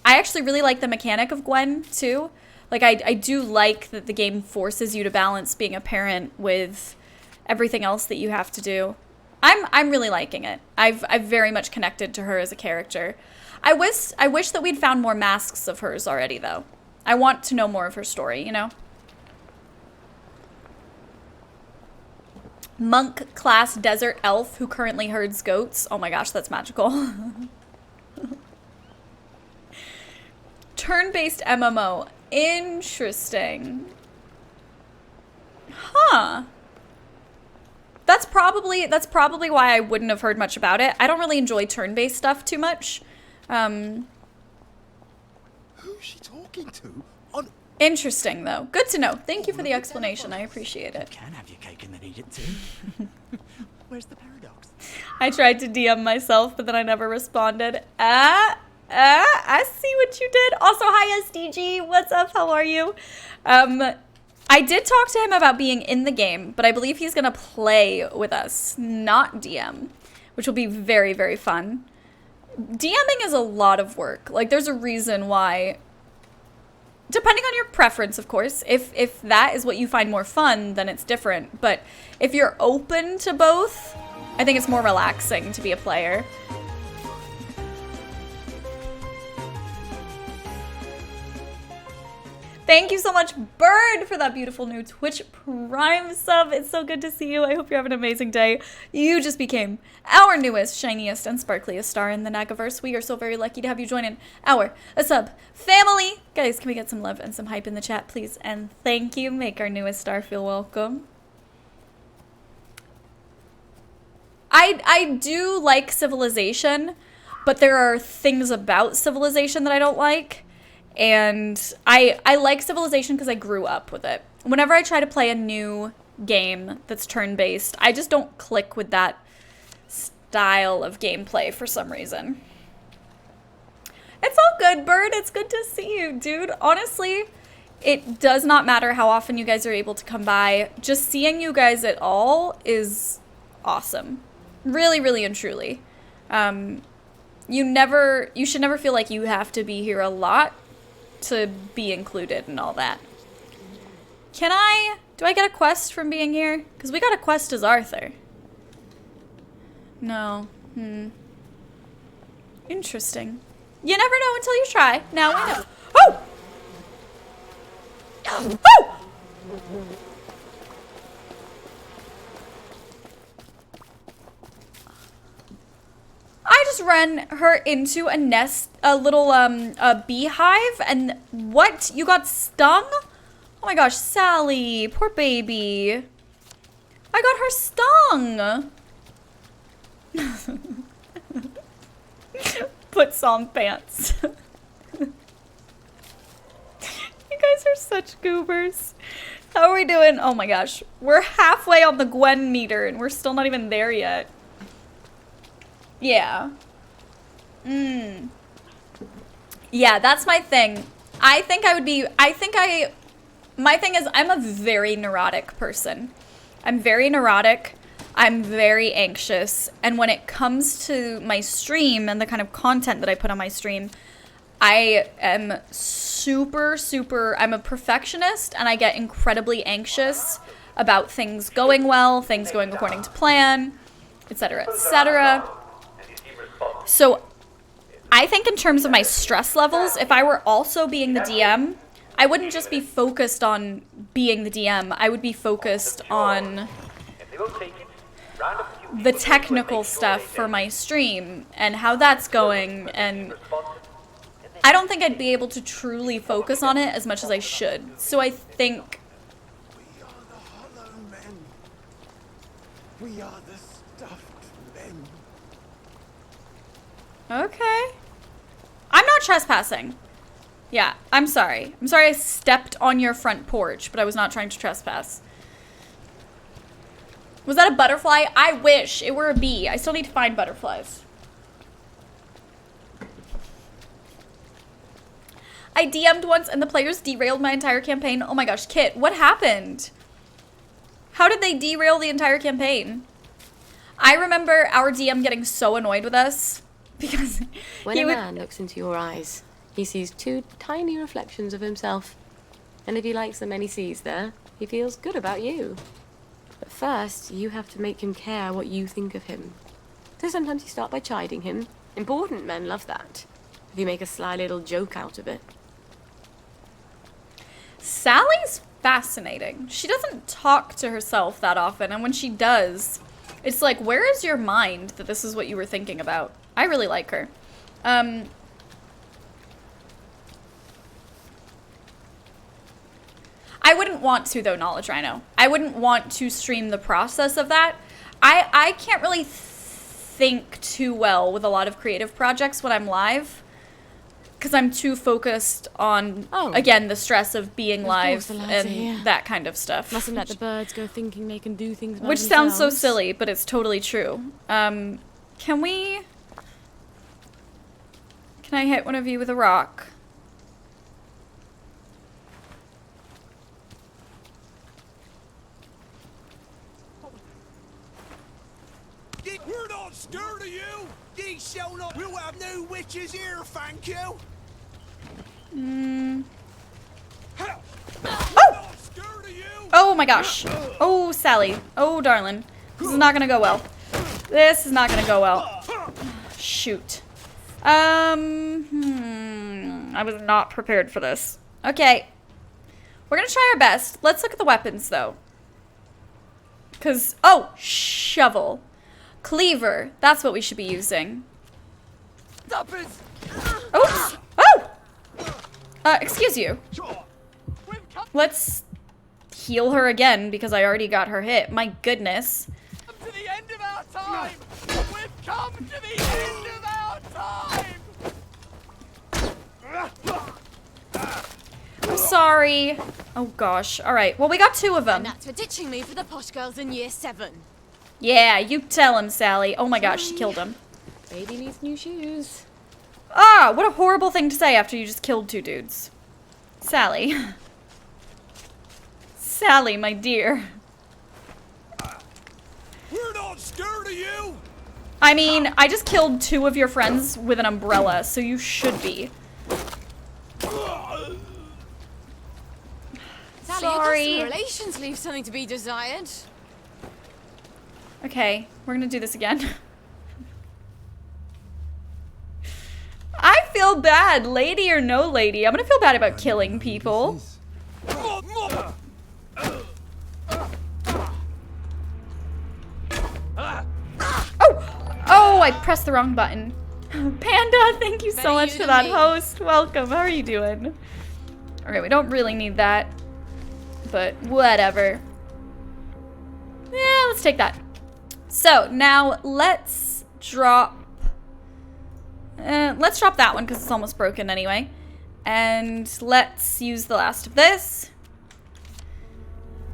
I actually really like the mechanic of Gwen, too. Like, I do like that the game forces you to balance being a parent with everything else that you have to do. I'm really liking it. I've very much connected to her as a character. I wish that we'd found more masks of hers already, though. I want to know more of her story, you know? Monk class desert elf who currently herds goats. Oh my gosh, that's magical. Turn-based MMO. Interesting. Huh. That's probably why I wouldn't have heard much about it. I don't really enjoy turn-based stuff too much. Who's she talking to? Interesting, though. Good to know. Thank you for the explanation. I appreciate it. Can have your cake and then eat it too. Where's the paradox? I tried to DM myself, but then I never responded. I see what you did. Also, hi, SDG. What's up? How are you? I did talk to him about being in the game, but I believe he's going to play with us, not DM, which will be very, very fun. DMing is a lot of work. Like, there's a reason why, depending on your preference, of course. If that is what you find more fun, then it's different. But if you're open to both, I think it's more relaxing to be a player. Thank you so much, Bird, for that beautiful new Twitch Prime sub. It's so good to see you. I hope you're having an amazing day. You just became our newest, shiniest, and sparkliest star in the Negaverse. We are so very lucky to have you join in our sub family. Guys, can we get some love and some hype in the chat, please? And thank you. Make our newest star feel welcome. I do like Civilization, but there are things about Civilization that I don't like. And I like Civilization because I grew up with it. Whenever I try to play a new game that's turn-based, I just don't click with that style of gameplay for some reason. It's all good, Bird. It's good to see you, dude. Honestly, it does not matter how often you guys are able to come by. Just seeing you guys at all is awesome. Really, really and truly. You should never feel like you have to be here a lot to be included and all that. Do I get a quest from being here? Because we got a quest as Arthur. No. Interesting. You never know until you try. Now we know. Oh! Oh! I just ran her into a nest, a little a beehive, and what? You got stung? Oh my gosh, Sally, poor baby. I I got her stung. Puts on pants. You guys are such goobers. How are we doing? Oh my gosh. We're halfway on the Gwen meter and we're still not even there yet. Yeah. Yeah, that's my thing. My thing is I'm a very neurotic person. I'm very neurotic. I'm very anxious. And when it comes to my stream and the kind of content that I put on my stream, I am I'm a perfectionist and I get incredibly anxious about things going well, things going according to plan, etc., etc. So I think in terms of my stress levels, if I were also being the DM, I wouldn't just be focused on being the DM. I would be focused on the technical stuff for my stream and how that's going, and I don't think I'd be able to truly focus on it as much as I should. So I think We are the stuffed men. okay. I'm not trespassing. Yeah, I'm sorry. I'm sorry I stepped on your front porch, but I was not trying to trespass. Was that a butterfly? I wish it were a bee. I still need to find butterflies. I DM'd once and the players derailed my entire campaign. Oh my gosh, Kit, what happened? How did they derail the entire campaign? I remember our DM getting so annoyed with us because when a man looks into your eyes, he sees two tiny reflections of himself. And if he likes the men he sees there, he feels good about you. But first, you have to make him care what you think of him. So sometimes you start by chiding him. Important men love that. If you make a sly little joke out of it. Sally's fascinating. She doesn't talk to herself that often, and when she does, it's like, where is your mind that this is what you were thinking about? I really like her. I wouldn't want to, though, Knowledge Rhino. I wouldn't want to stream the process of that. I can't really think too well with a lot of creative projects when I'm live, because I'm too focused on, again, the stress of being live and that kind of stuff. Mustn't let the birds go thinking they can do things by Which themselves. sounds so silly, but it's totally true. Can I hit one of you with a rock? We're not scared of you! Ye shall not. We'll have no witches here, thank you! Oh! Oh my gosh. Oh, Sally. Oh, darling. This is not gonna go well. This is not gonna go well. Shoot. I was not prepared for this. Okay. We're gonna try our best. Let's look at the weapons, though. Because, oh, shovel. Cleaver. That's what we should be using. Oops. Oh! Excuse you. Let's heal her again because I already got her hit. My goodness. To the end of our time! We've come to the end of our time! I'm sorry. Oh gosh. Alright. Well, we got two of them. And that's for ditching me for the posh girls in year 7. Yeah, you tell him, Sally. Oh my gosh, she killed him. Baby needs new shoes. Ah, what a horrible thing to say after you just killed two dudes. Sally. Sally, my dear. We're not scared of you! I mean, I just killed two of your friends with an umbrella, so you should be. Sally, Sorry. your customer relations leave something to be desired. Okay, we're gonna do this again. I feel bad, lady or no lady. I'm gonna feel bad about killing people. Oh, I pressed the wrong button. Panda, thank you so much for that host. Welcome, how are you doing? Okay, we don't really need that, but whatever. Yeah, let's let's take that. So now let's drop that one because it's almost broken anyway. And let's use the last of this.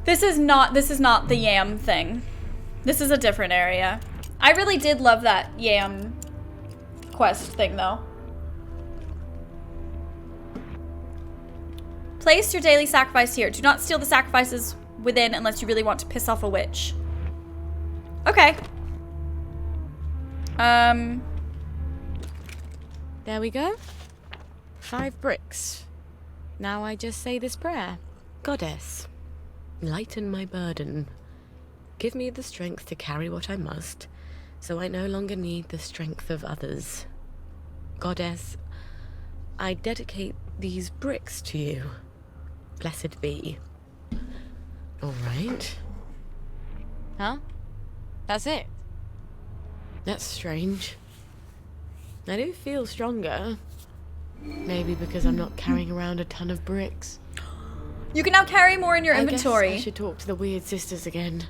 This is not the yam thing. This is a different area. I really did love that yam quest thing though. Place your daily sacrifice here. Do not steal the sacrifices within unless you really want to piss off a witch. Okay. There we go. 5 bricks. Now I just say this prayer. Goddess, lighten my burden. Give me the strength to carry what I must, so I no longer need the strength of others. Goddess, I dedicate these bricks to you. Blessed be. All right. Huh? That's it? That's strange. I do feel stronger. Maybe because I'm not carrying around a ton of bricks. You can now carry more in your inventory. I guess I should talk to the weird sisters again.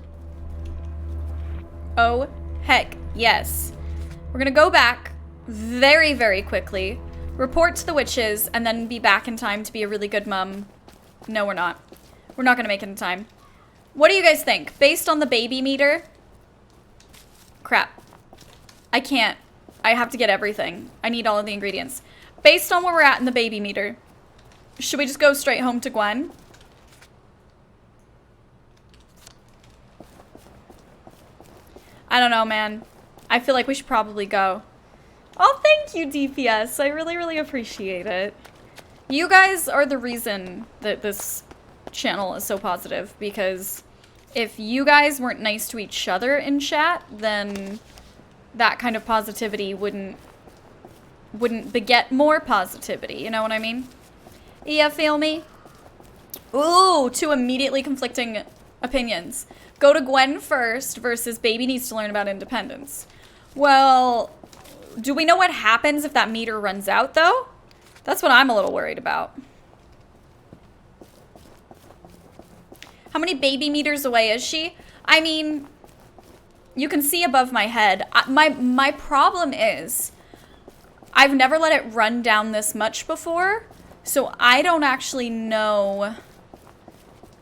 Oh, heck, yes. We're gonna go back very, very quickly, report to the witches, and then be back in time to be a really good mum. No, we're not. We're not gonna make it in time. What do you guys think? Based on the baby meter? Crap. I can't. I have to get everything. I need all of the ingredients. Based on where we're at in the baby meter, should we just go straight home to Gwen? I don't know, man. I feel like we should probably go. Oh, thank you, DPS. I really, really appreciate it. You guys are the reason that this channel is so positive, because if you guys weren't nice to each other in chat, then that kind of positivity wouldn't beget more positivity, you know what I mean? Yeah, feel me? Ooh, 2 immediately conflicting opinions. Go to Gwen first versus baby needs to learn about independence. Well, do we know what happens if that meter runs out, though? That's what I'm a little worried about. How many baby meters away is she? I mean, you can see above my head. My problem is, I've never let it run down this much before, so I don't actually know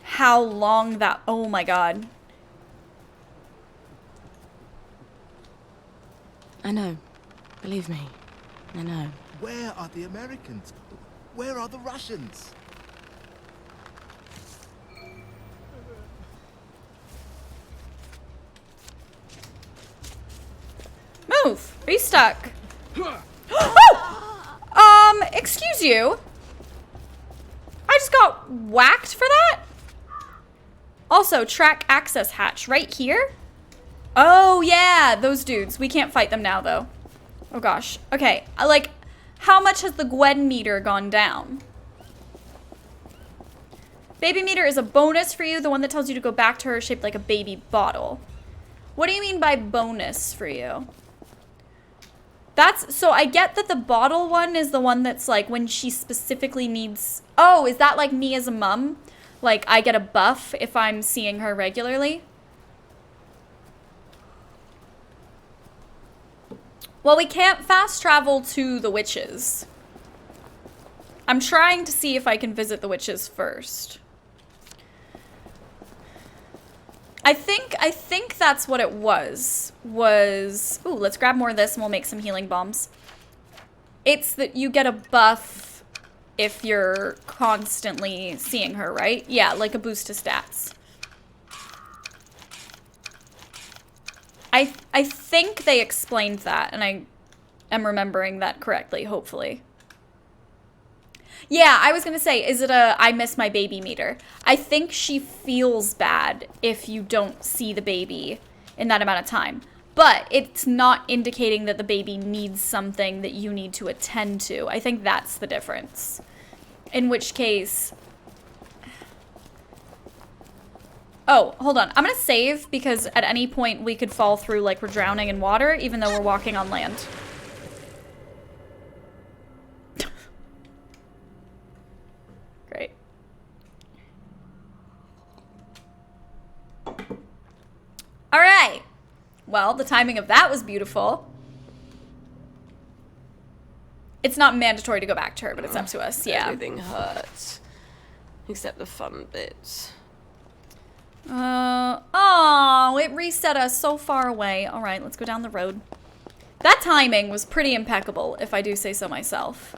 how long that... Oh my god. I know. Believe me. I know. Where are the Americans? Where are the Russians? Move! Be stuck. Excuse you? I just got whacked for that? Also, track access hatch right here? Oh, yeah, those dudes. We can't fight them now, though. Oh, gosh. Okay, like, how much has the Gwen meter gone down? Baby meter is a bonus for you, the one that tells you to go back to her shaped like a baby bottle. What do you mean by bonus for you? So I get that the bottle one is the one that's like when she specifically needs... Oh, is that like me as a mum? Like I get a buff if I'm seeing her regularly? Well, we can't fast travel to the witches. I'm trying to see if I can visit the witches first. I think that's what it was. Ooh, let's grab more of this and we'll make some healing bombs. It's that you get a buff if you're constantly seeing her, right? Yeah, like a boost to stats. I think they explained that, and I am remembering that correctly, hopefully. Yeah, I was gonna say, is it a I miss my baby meter? I think she feels bad if you don't see the baby in that amount of time. But it's not indicating that the baby needs something that you need to attend to. I think that's the difference. In which case... Oh, hold on. I'm gonna save because at any point we could fall through like we're drowning in water, even though we're walking on land. Great. All right. Well, the timing of that was beautiful. It's not mandatory to go back to her, but it's up to us. Yeah. Everything hurts. Except the fun bits. Oh, it reset us so far away. All right, let's go down the road. That timing was pretty impeccable, if I do say so myself.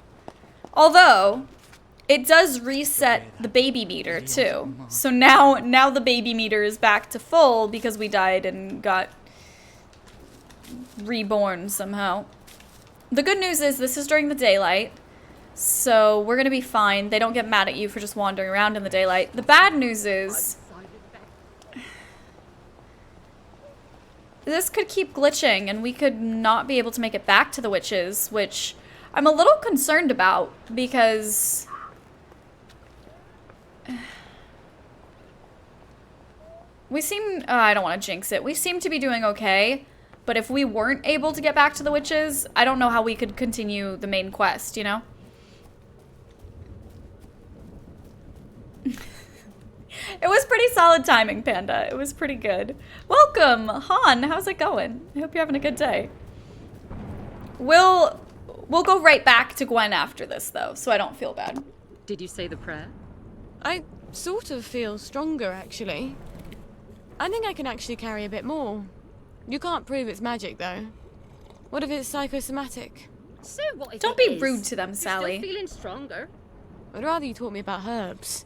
Although, it does reset the baby meter, too. So now the baby meter is back to full because we died and got reborn somehow. The good news is this is during the daylight, so we're gonna be fine. They don't get mad at you for just wandering around in the daylight. The bad news is this could keep glitching and we could not be able to make it back to the witches, which I'm a little concerned about because we seem, I don't want to jinx it, we seem to be doing okay, but if we weren't able to get back to the witches, I don't know how we could continue the main quest, you know? It was pretty solid timing, Panda. It was pretty good. Welcome, Han. How's it going? I hope you're having a good day. We'll go right back to Gwen after this, though, so I don't feel bad. Did you say the prayer? I sort of feel stronger, actually. I think I can actually carry a bit more. You can't prove it's magic, though. What if it's psychosomatic? So what if Don't it be is? rude to them, You're Sally. still feeling stronger. I'd rather you taught me about herbs.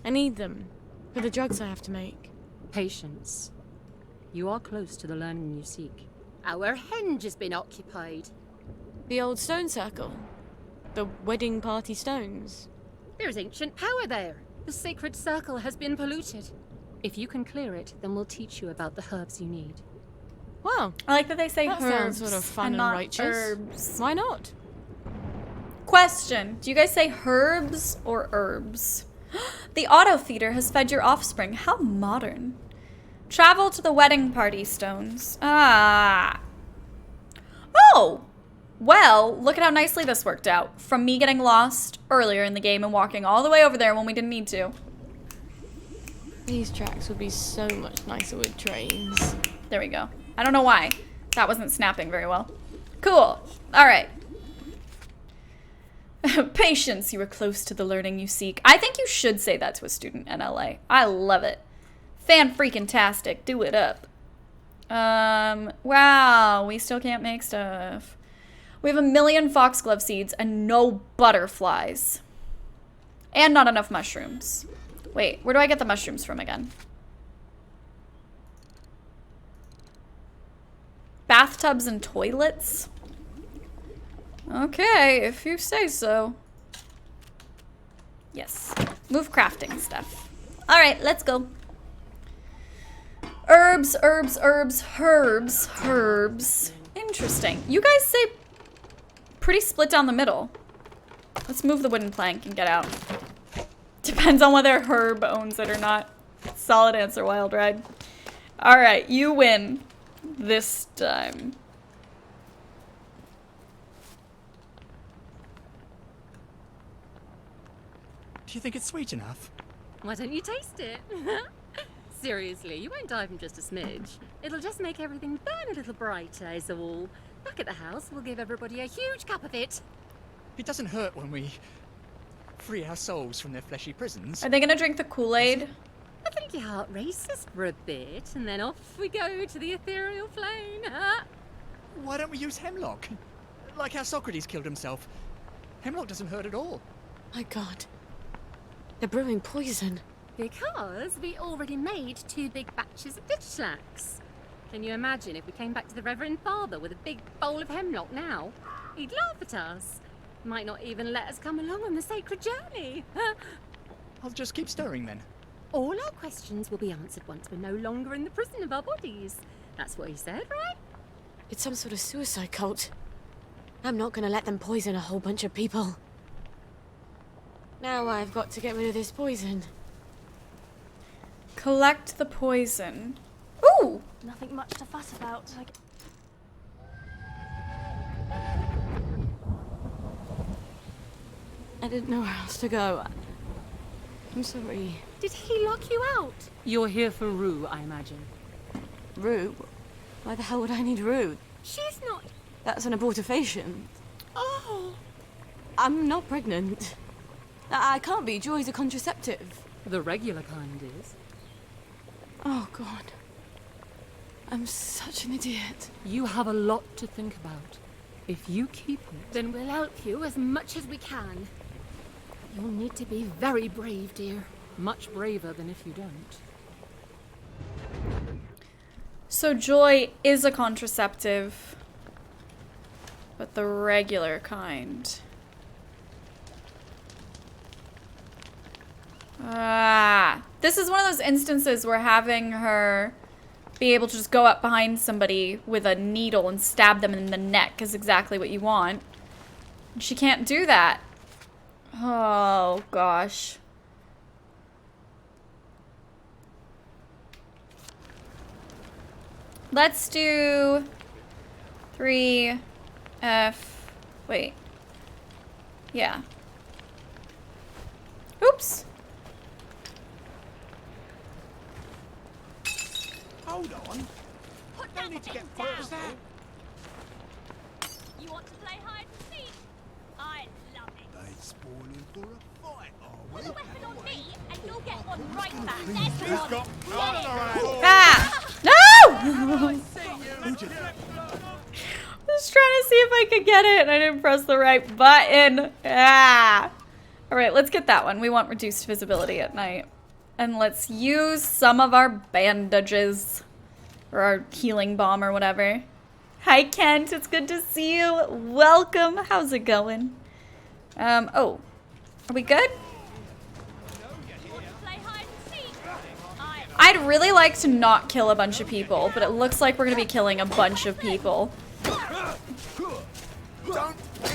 I need them for the drugs I have to make. Patience. You are close to the learning you seek. Our henge has been occupied. The old stone circle. The wedding party stones. There's ancient power there. The sacred circle has been polluted. If you can clear it, then we'll teach you about the herbs you need. Wow. I like that they say That herbs sounds sort of fun and and not righteous. herbs. Why not? Question. Do you guys say herbs or herbs? The auto feeder has fed your offspring. How modern. Travel to the wedding party stones. Ah. Oh! Well, look at how nicely this worked out. From me getting lost earlier in the game and walking all the way over there when we didn't need to. These tracks would be so much nicer with trains. There we go. I don't know why. That wasn't snapping very well. Cool. All right. Patience, you are close to the learning you seek. I think you should say that to a student in LA. I love it. Fan-freaking-tastic. Do it up. Wow. We still can't make stuff. We have 1 million foxglove seeds and no butterflies. And not enough mushrooms. Wait, where do I get the mushrooms from again? Bathtubs and toilets? Okay, if you say so. Yes. Move crafting stuff. All right, let's go. Herbs, herbs, herbs, herbs, herbs. Interesting. You guys say pretty split down the middle. Let's move the wooden plank and get out. Depends on whether Herb owns it or not. Solid answer, Wild Ride. All right, you win this time. Do you think it's sweet enough? Why don't you taste it? Seriously, you won't die from just a smidge. It'll just make everything burn a little brighter, is all. Back at the house, we'll give everybody a huge cup of it. It doesn't hurt when we free our souls from their fleshy prisons. Are they gonna drink the Kool-Aid? I think your heart races for a bit, and then off we go to the ethereal plane. Why don't we use hemlock? Like how Socrates killed himself. Hemlock doesn't hurt at all. My God. They're brewing poison. Because we already made 2 big batches of ditchlax. Can you imagine if we came back to the Reverend Father with a big bowl of hemlock now? He'd laugh at us. Might not even let us come along on the sacred journey. I'll just keep stirring then. All our questions will be answered once we're no longer in the prison of our bodies. That's what he said, right? It's some sort of suicide cult. I'm not gonna let them poison a whole bunch of people. Now I've got to get rid of this poison. Collect the poison. Ooh! Nothing much to fuss about. I didn't know where else to go. I'm sorry. Did he lock you out? You're here for Rue, I imagine. Rue? Why the hell would I need Ruth? She's not... That's an abortifacient. Oh. I'm not pregnant. I can't be. Joy's a contraceptive. The regular kind is. Oh, God. I'm such an idiot. You have a lot to think about. If you keep it... Then we'll help you as much as we can. You'll need to be very brave, dear. Much braver than if you don't. So Joy is a contraceptive, but the regular kind. This is one of those instances where having her be able to just go up behind somebody with a needle and stab them in the neck is exactly what you want. She can't do that. Oh, gosh. Let's do 3F. Wait. Yeah. Oops. Hold on. Don't need to get personal. You want to play hide and seek? I love it. They spoiling for a fight, are we? Put a weapon on me, and you'll get one right back. There's one. Ah! No! I was trying to see if I could get it, and I didn't press the right button. Ah! Alright, let's get that one. We want reduced visibility at night. And let's use some of our bandages. Or our healing balm or whatever. Hi, Kent. It's good to see you. Welcome. How's it going? Oh. Are we good? I'd really like to not kill a bunch of people, but it looks like we're gonna be killing a bunch of people. Don't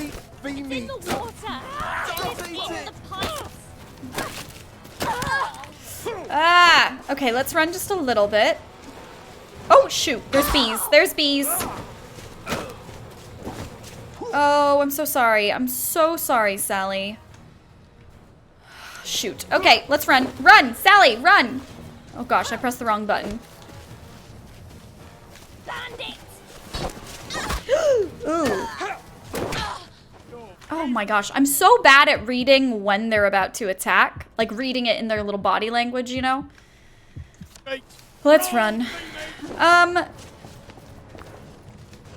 eat the meat. In the water. It's in the pipes. Ah! Okay, let's run just a little bit. Oh, shoot. There's bees. There's bees. Oh, I'm so sorry. I'm so sorry, Sally. Shoot. Okay, let's run. Run, Sally, run! Oh gosh, I pressed the wrong button. Bandit. Ooh. Oh my gosh, I'm so bad at reading when they're about to attack. Like reading it in their little body language, you know? Let's run.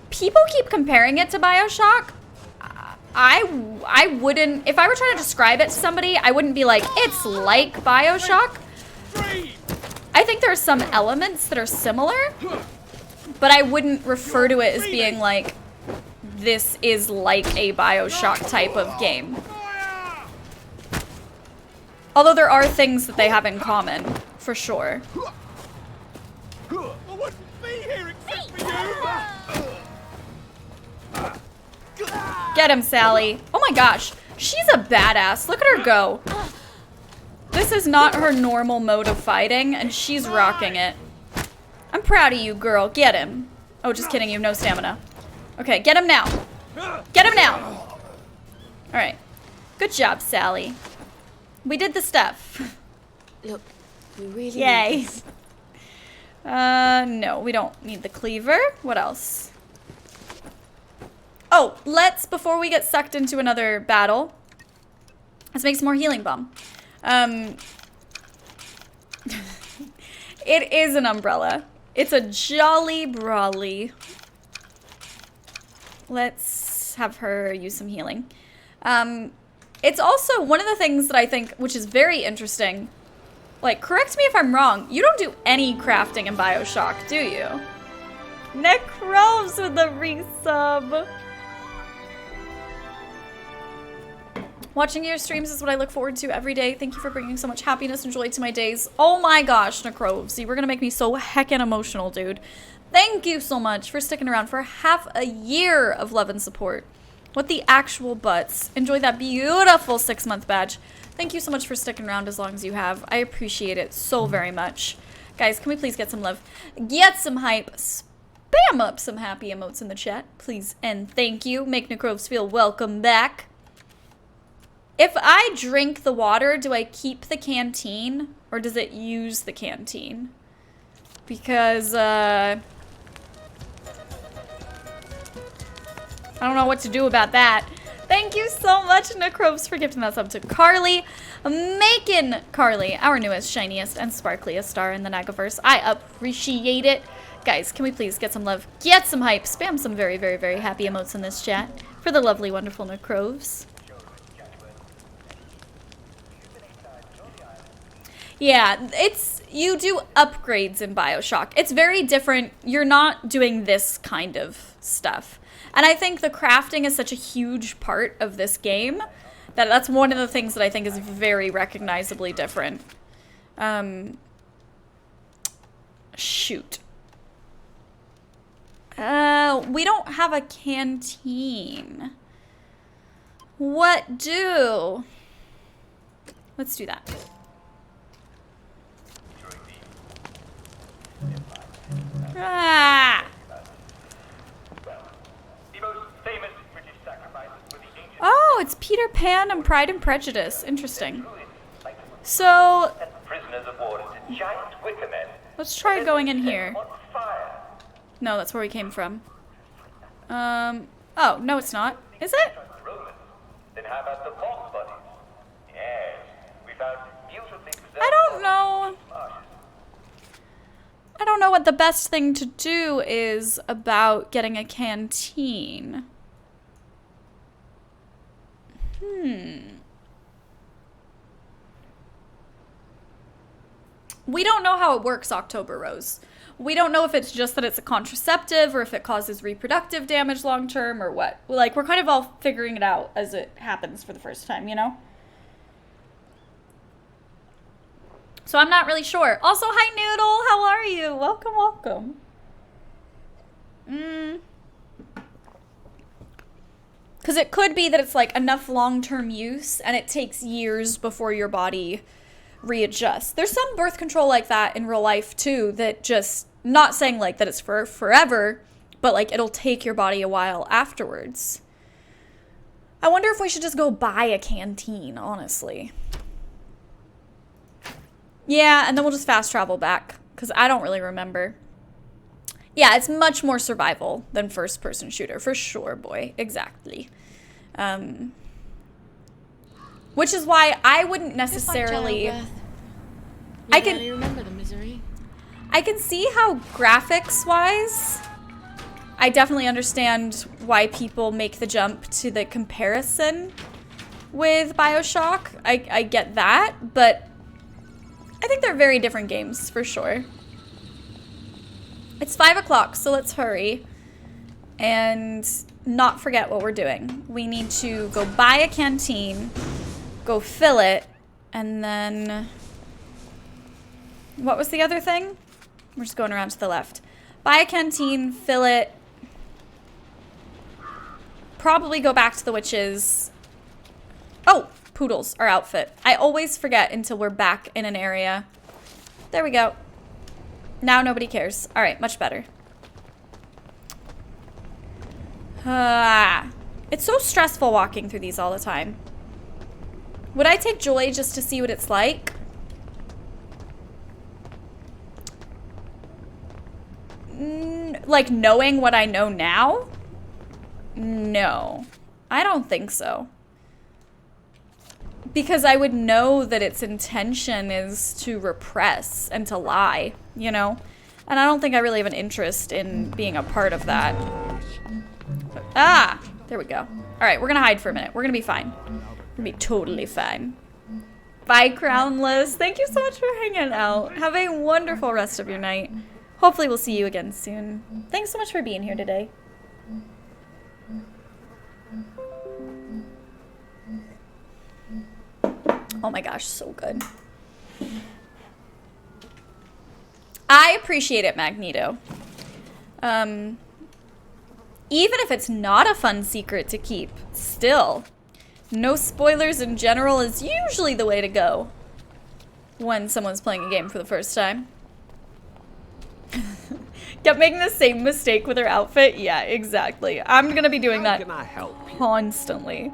People keep comparing it to BioShock. I wouldn't, if I were trying to describe it to somebody, I wouldn't be like, it's like BioShock. I think there are some elements that are similar, but I wouldn't refer to it as being like, this is like a BioShock type of game. Although there are things that they have in common, for sure. Get him, Sally. Oh my gosh. She's a badass. Look at her go. This is not her normal mode of fighting, and she's rocking it. I'm proud of you, girl. Get him. Oh, just kidding. You have no stamina. Okay, get him now. Get him now. Alright. Good job, Sally. We did the stuff. Look, we really Yay. need this. No, we don't need the cleaver. What else? Oh, let's, before we get sucked into another battle, let's make some more healing balm. It is an umbrella. It's a jolly brawly. Let's have her use some healing. It's also one of the things that I think, which is very interesting. Like, correct me if I'm wrong. You don't do any crafting in BioShock, do you? Necroves with the resub. Watching your streams is what I look forward to every day. Thank you for bringing so much happiness and joy to my days. Oh my gosh, Necroves. You were gonna make me so heckin' emotional, dude. Thank you so much for sticking around for half a year of love and support. What the actual butts. Enjoy that beautiful 6-month badge. Thank you so much for sticking around as long as you have. I appreciate it so very much. Guys, can we please get some love? Get some hype. Spam up some happy emotes in the chat, please. And thank you. Make Necroves feel welcome back. If I drink the water, do I keep the canteen? Or does it use the canteen? Because, I don't know what to do about that. Thank you so much, Necroves, for gifting that sub to Carly. Making Carly our newest, shiniest, and sparkliest star in the Negaverse. I appreciate it. Guys, can we please get some love, get some hype, spam some very, very, very happy emotes in this chat for the lovely, wonderful Necroves. Yeah, you do upgrades in BioShock. It's very different. You're not doing this kind of stuff. And I think the crafting is such a huge part of this game that that's one of the things that I think is very recognizably different. Shoot. We don't have a canteen. What do? Let's do that. Ah! Oh, it's Peter Pan and Pride and Prejudice. Interesting. So, let's try going in here. No, that's where we came from. Oh, no it's not. Is it? I don't know. I don't know what the best thing to do is about getting a canteen. We don't know how it works, October Rose. We don't know if it's just that it's a contraceptive or if it causes reproductive damage long term or what. Like, we're kind of all figuring it out as it happens for the first time, you know? So I'm not really sure. Also, hi Noodle, how are you? Welcome, welcome. Because it could be that it's like enough long-term use and it takes years before your body readjusts. There's some birth control like that in real life too that just, not saying like that it's for forever, but like it'll take your body a while afterwards. I wonder if we should just go buy a canteen, honestly. Yeah, and then we'll just fast travel back because I don't really remember. Yeah, it's much more survival than first-person shooter, for sure, boy. Exactly. Which is why I wouldn't necessarily... I can remember the misery. I can see how graphics-wise, I definitely understand why people make the jump to the comparison with BioShock. I get that, but I think they're very different games, for sure. It's 5 o'clock, so let's hurry and not forget what we're doing. We need to go buy a canteen, go fill it, and then... What was the other thing? We're just going around to the left. Buy a canteen, fill it, probably go back to the witches. Oh, Poodles, our outfit. I always forget until we're back in an area. There we go. Now nobody cares. All right, much better. It's so stressful walking through these all the time. Would I take joy just to see what it's like? Like knowing what I know now? No, I don't think so. Because I would know that its intention is to repress and to lie, you know? And I don't think I really have an interest in being a part of that. Ah, there we go. All right, we're gonna hide for a minute. We're gonna be fine. We're gonna be totally fine. Bye, Crownless. Thank you so much for hanging out. Have a wonderful rest of your night. Hopefully we'll see you again soon. Thanks so much for being here today. Oh my gosh, so good. I appreciate it, Magneto. Even if it's not a fun secret to keep, still, no spoilers in general is usually the way to go when someone's playing a game for the first time. Kept making the same mistake with her outfit. Yeah, exactly. I'm gonna be doing that constantly.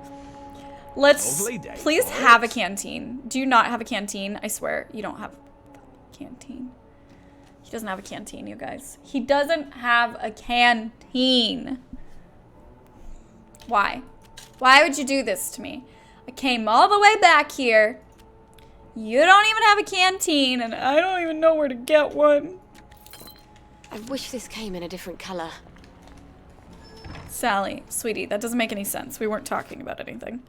Let's please have a canteen. Do you not have a canteen? I swear you don't have a canteen. He doesn't have a canteen, you guys. He doesn't have a canteen. Why? Why would you do this to me? I came all the way back here. You don't even have a canteen, and I don't even know where to get one. I wish this came in a different color. Sally, sweetie, that doesn't make any sense. We weren't talking about anything.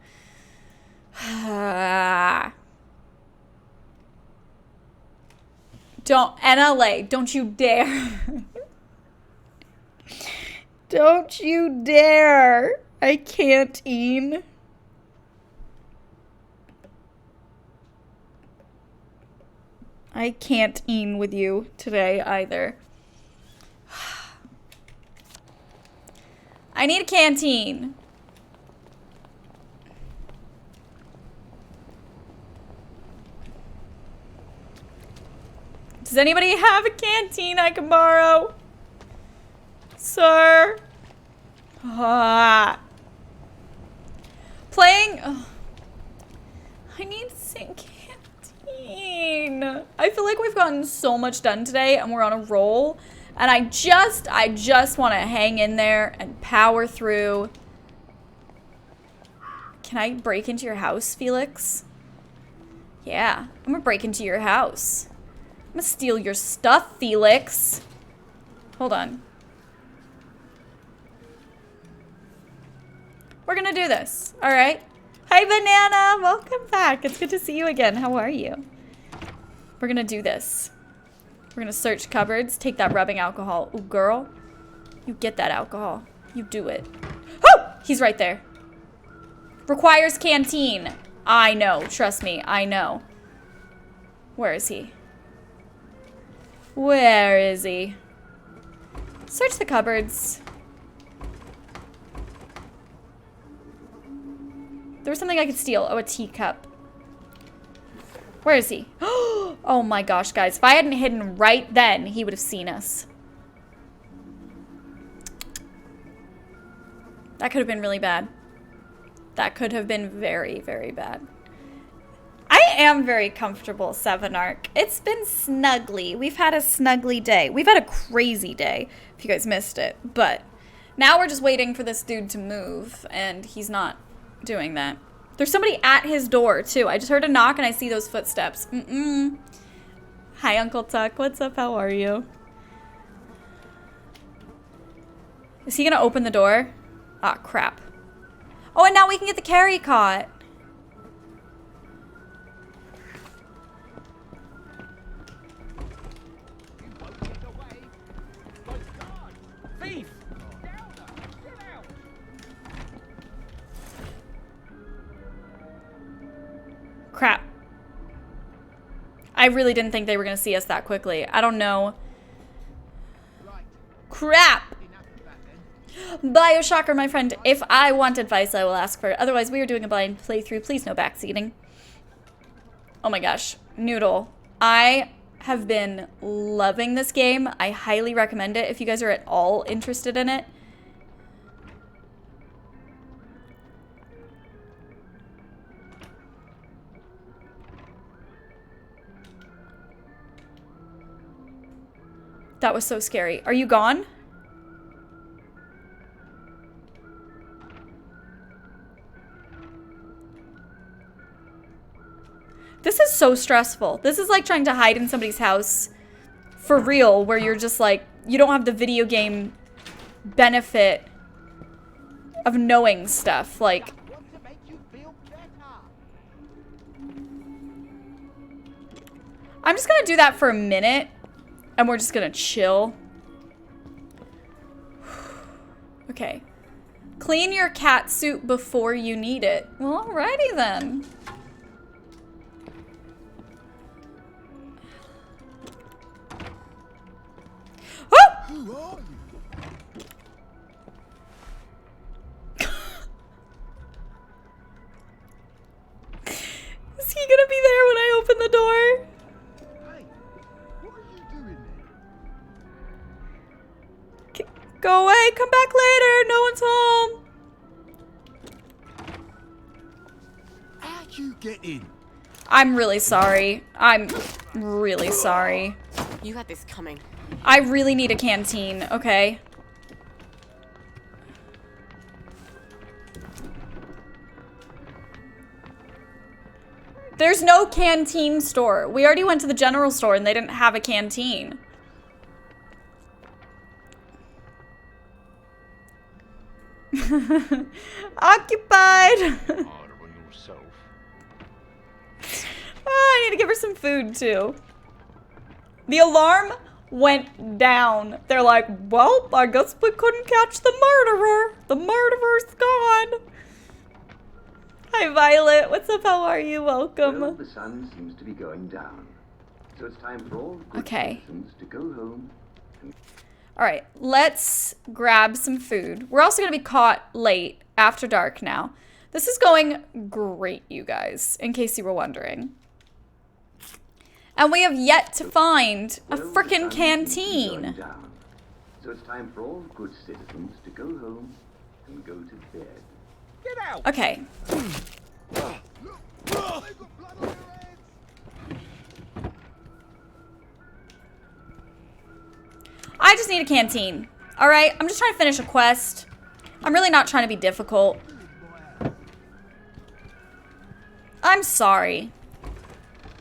Don't, NLA, don't you dare. Don't you dare. I can't eat. I can't eat with you today either. I need a canteen. Does anybody have a canteen I can borrow? Sir? Playing... Oh. I need to sing canteen. I feel like we've gotten so much done today and we're on a roll. And I just want to hang in there and power through. Can I break into your house, Felix? Yeah, I'm gonna break into your house. I'm gonna steal your stuff, Felix. Hold on. We're gonna do this, all right? Hi, Banana, welcome back. It's good to see you again. How are you? We're gonna do this. We're gonna search cupboards, take that rubbing alcohol. Ooh, girl, you get that alcohol. You do it. Oh, he's right there. Requires canteen. I know, trust me, I know. Where is he? Where is he? Search the cupboards. There was something I could steal. Oh, a teacup. Where is he? Oh my gosh, guys. If I hadn't hidden right then, he would have seen us. That could have been really bad. That could have been very, very bad. I am very comfortable, 7 Arc. It's been snuggly. We've had a snuggly day. We've had a crazy day, if you guys missed it. But now we're just waiting for this dude to move, and he's not doing that. There's somebody at his door, too. I just heard a knock, and I see those footsteps. Hi, Uncle Tuck. What's up? How are you? Is he gonna open the door? Ah, crap. Oh, and now we can get the carry cot. Crap. I really didn't think they were going to see us that quickly. I don't know. Crap! Bioshocker, my friend. If I want advice, I will ask for it. Otherwise, we are doing a blind playthrough. Please, no backseating. Oh my gosh. Noodle. I have been loving this game. I highly recommend it if you guys are at all interested in it. That was so scary. Are you gone? This is so stressful. This is like trying to hide in somebody's house for real, where you're just like, you don't have the video game benefit of knowing stuff. Like, I'm just gonna do that for a minute. And we're just gonna chill. Okay. Clean your cat suit before you need it. Well, alrighty then. Who are you? Is he gonna be there when I open the door? Go away, come back later, no one's home. How'd you get in? I'm really sorry. I'm really sorry. You had this coming. I really need a canteen, okay? There's no canteen store. We already went to the general store and they didn't have a canteen. Occupied. I need to give her some food too. The alarm went down. They're like, well, I guess we couldn't catch the murderer. The murderer's gone. Hi, Violet. What's up? How are you? Welcome. Well, the sun seems to be going down. So it's time for all good citizens to go home. All right, let's grab some food. We're also going to be caught late after dark now. This is going great, you guys, in case you were wondering. And we have yet to find a frickin' canteen. So it's time for all good citizens to go home and go to bed. Get out! Okay. I just need a canteen. All right, I'm just trying to finish a quest. I'm really not trying to be difficult. I'm sorry.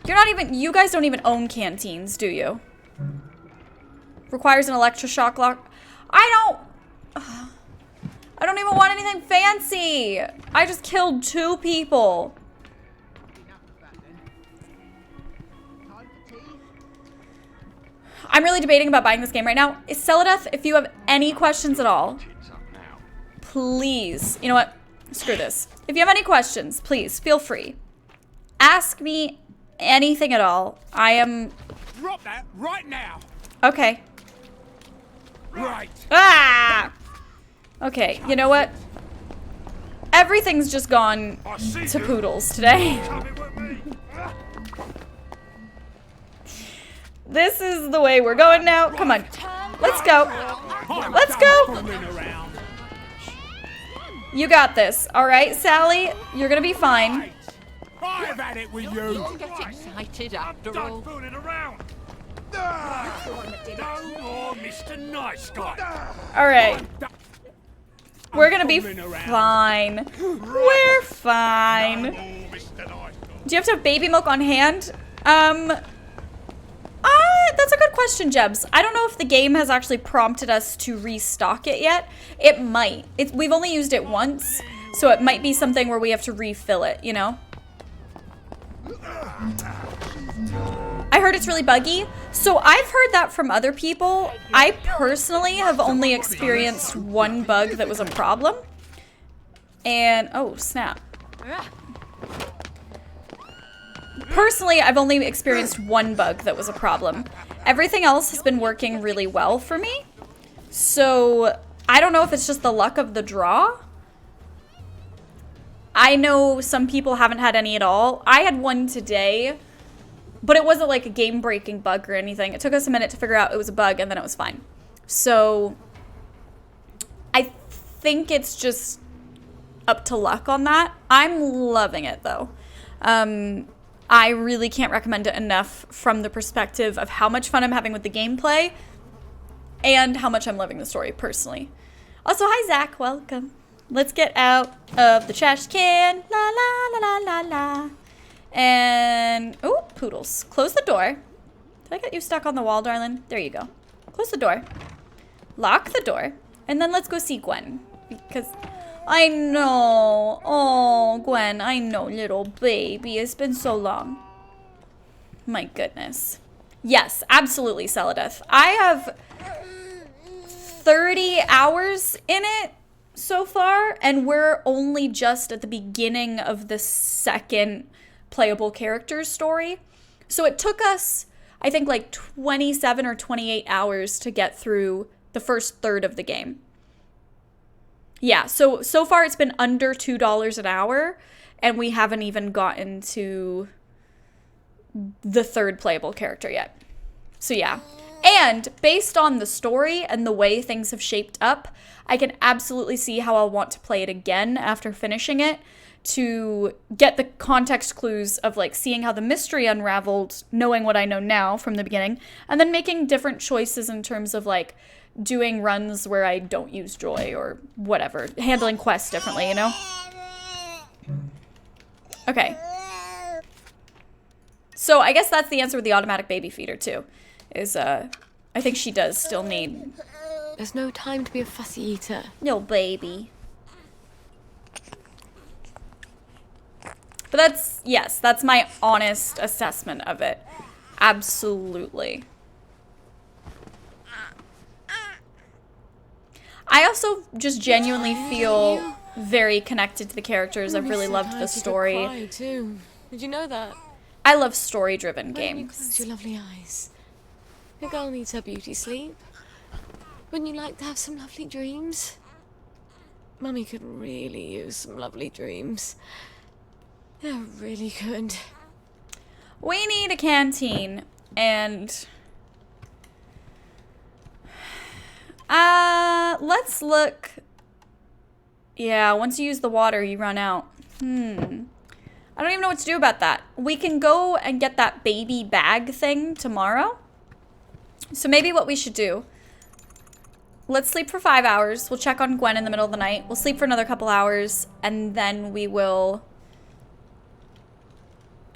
You guys don't even own canteens, do you? Requires an electroshock lock. I don't even want anything fancy. I just killed 2 people. I'm really debating about buying this game right now. Celadeth, if you have any questions at all, please, you know what? Screw this. If you have any questions, please feel free. Ask me anything at all. I am... Drop that right now. Okay. Right. Ah! Okay, you know what? Everything's just gone to poodles today. This is the way we're going now. Come on. Let's go. Let's go. You got this. All right, Sally, you're going to be fine. I've had it with you. Don't get excited after all. Fooling around. No more Mr. Nice Guy. All right. We're going to be fine. We're fine. Do you have to have baby milk on hand? That's a good question, Jebs. I don't know if the game has actually prompted us to restock it yet. It might. We've only used it once, so it might be something where we have to refill it, you know? I heard it's really buggy. So I've heard that from other people. I personally have only experienced one bug that was a problem. And, oh, snap. Personally, I've only experienced one bug that was a problem. Everything else has been working really well for me. So I don't know if it's just the luck of the draw. I know some people haven't had any at all. I had one today, but it wasn't like a game-breaking bug or anything. It took us a minute to figure out it was a bug, and then it was fine. So I think it's just up to luck on that. I'm loving it, though. I really can't recommend it enough from the perspective of how much fun I'm having with the gameplay and how much I'm loving the story personally. Also, hi, Zach. Welcome. Let's get out of the trash can. La, la, la, la, la, la. And, oh, poodles. Close the door. Did I get you stuck on the wall, darling? There you go. Close the door. Lock the door. And then let's go see Gwen. Because I know. Oh, Gwen, I know, little baby. It's been so long. My goodness. Yes, absolutely, Celadeth. I have 30 hours in it so far, and we're only just at the beginning of the second playable character's story. So it took us, I think, like 27 or 28 hours to get through the first third of the game. Yeah, so far it's been under $2 an hour, and we haven't even gotten to the third playable character yet. So yeah. And based on the story and the way things have shaped up, I can absolutely see how I'll want to play it again after finishing it to get the context clues of like seeing how the mystery unraveled, knowing what I know now from the beginning, and then making different choices in terms of like doing runs where I don't use joy or whatever, handling quests differently, you know? Okay. So I guess that's the answer with the automatic baby feeder too. Is I think she does still need. There's no time to be a fussy eater. No, baby. But that's, yes, that's my honest assessment of it. Absolutely. I also just genuinely feel very connected to the characters. I've really loved the story. Cry too. Did you know that? I love story-driven When you games. close your lovely eyes. The girl needs her beauty sleep. Wouldn't you like to have some lovely dreams? Mummy could really use some lovely dreams. Yeah, really good. We need a canteen, and let's look. Yeah, once you use the water, you run out. I don't even know what to do about that. We can go and get that baby bag thing tomorrow. So maybe what we should do, let's sleep for 5 hours. We'll check on Gwen in the middle of the night. We'll sleep for another couple hours, and then we will...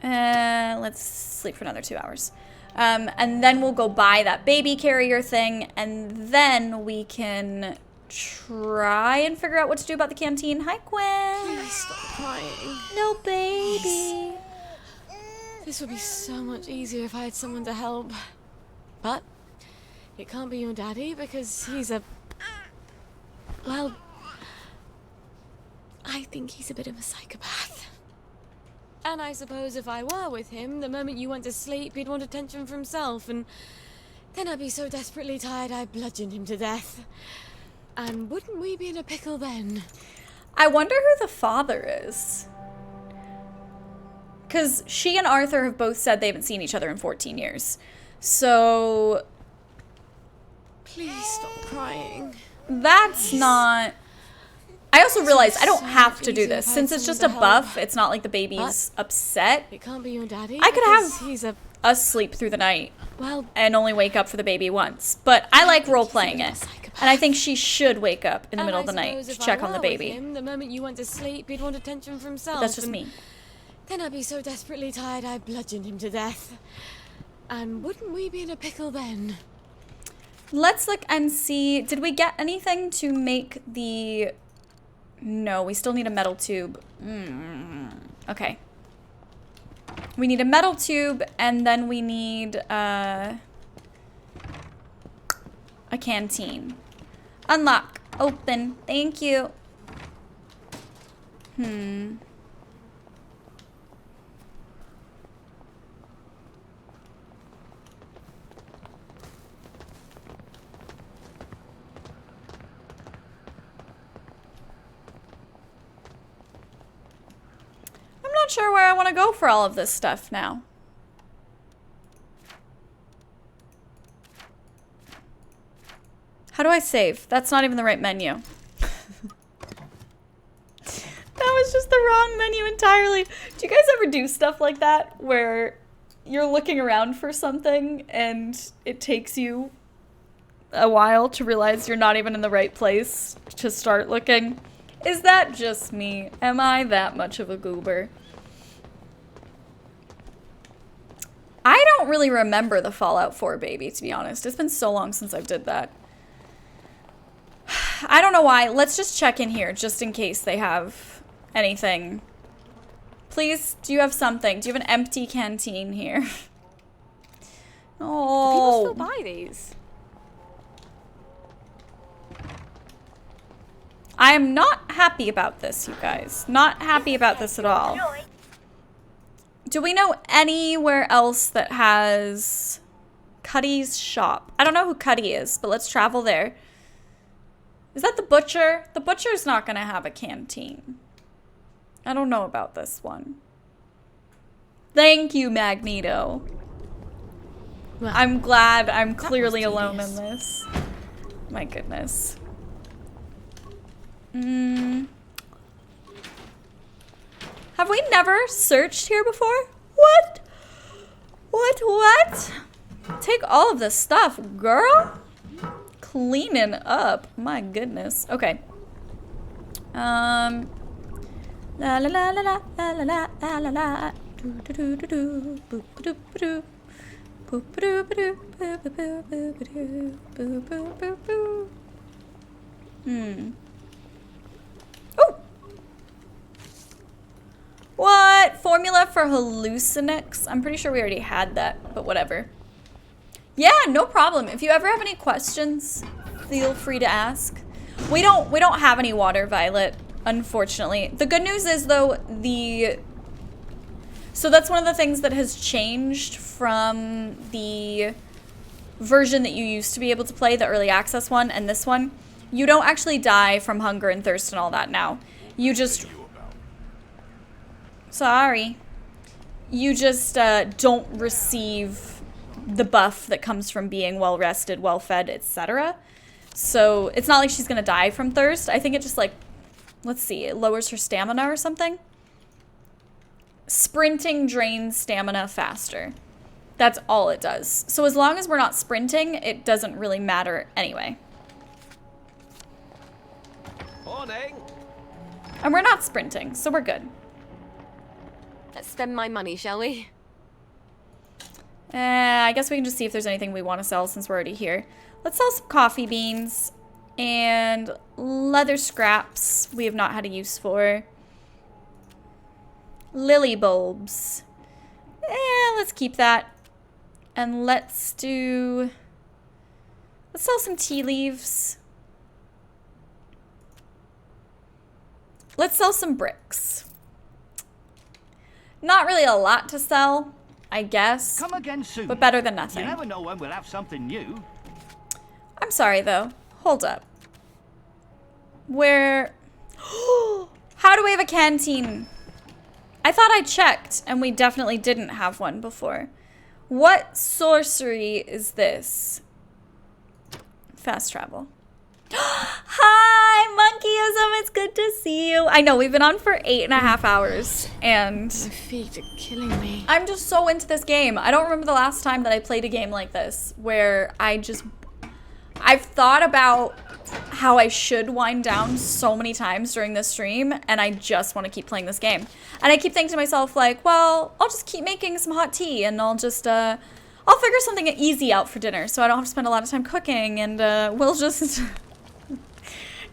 let's sleep for another 2 hours. And then we'll go buy that baby carrier thing, and then we can try and figure out what to do about the canteen. Hi, Gwen. Please stop crying. No, baby. This would be so much easier if I had someone to help. But it can't be your daddy because he's a... Well, I think he's a bit of a psychopath. And I suppose if I were with him, the moment you went to sleep, he'd want attention for himself, and then I'd be so desperately tired I'd bludgeon him to death. And wouldn't we be in a pickle then? I wonder who the father is. Because she and Arthur have both said they haven't seen each other in 14 years. So... Please stop crying. That's not... I also realized I don't have to do this. Since it's just a buff, it's not like the baby's upset. It can't be your daddy. I could have he's a... us sleep through the night well, and only wake up for the baby once. But I like role-playing it. And I think she should wake up in the middle of the night to check on the baby. Him, the moment you went to sleep, he'd want attention for himself. But that's just me. Then I'd be so desperately tired I'd bludgeon him to death. And wouldn't we be in a pickle then? Let's look and see. Did we get anything to make the... No, we still need a metal tube. Okay. We need a metal tube, and then we need a canteen. Unlock. Open. Thank you. I'm not sure where I want to go for all of this stuff now. How do I save? That's not even the right menu. That was just the wrong menu entirely. Do you guys ever do stuff like that where you're looking around for something and it takes you a while to realize you're not even in the right place to start looking? Is that just me? Am I that much of a goober? I don't really remember the Fallout 4 baby, to be honest. It's been so long since I did that. I don't know why. Let's just check in here, just in case they have anything. Please, do you have something? Do you have an empty canteen here? Oh. Do people still buy these? I am not happy about this, you guys. Not happy about this at all. Do we know anywhere else that has Cuddy's shop? I don't know who Cuddy is, but let's travel there. Is that the butcher? The butcher's not going to have a canteen. I don't know about this one. Thank you, Magneto. Well, I'm glad I'm clearly alone in this. My goodness. Have we never searched here before? What? What? Take all of this stuff, girl. Cleaning up. My goodness. Okay. La la la la la la la la la la. Oh! What? Formula for hallucinix? I'm pretty sure we already had that, but whatever. Yeah, no problem. If you ever have any questions, feel free to ask. We don't have any water, Violet, unfortunately. The good news is though, so that's one of the things that has changed from the version that you used to be able to play, the early access one, and this one. You don't actually die from hunger and thirst and all that now. You just... Sorry. You just don't receive the buff that comes from being well rested, well fed, etc. So it's not like she's gonna die from thirst. I think it just like, let's see, it lowers her stamina or something. Sprinting drains stamina faster. That's all it does. So as long as we're not sprinting, it doesn't really matter anyway. Morning. And we're not sprinting, so we're good. Let's spend my money, shall we? I guess we can just see if there's anything we want to sell since we're already here. Let's sell some coffee beans and leather scraps we have not had a use for. Lily bulbs. Let's keep that. And let's sell some tea leaves. Let's sell some bricks. Not really a lot to sell, I guess. Come again soon. But better than nothing. You never know when we'll have something new. I'm sorry though. Hold up. Where... How do we have a canteen? I thought I checked and we definitely didn't have one before. What sorcery is this? Fast travel. Hi, Monkeyism, it's good to see you. I know, we've been on for 8.5 hours and... My feet are killing me. I'm just so into this game. I don't remember the last time that I played a game like this where I've thought about how I should wind down so many times during this stream and I just want to keep playing this game. And I keep thinking to myself like, well, I'll just keep making some hot tea and I'll just, I'll figure something easy out for dinner so I don't have to spend a lot of time cooking and we'll just...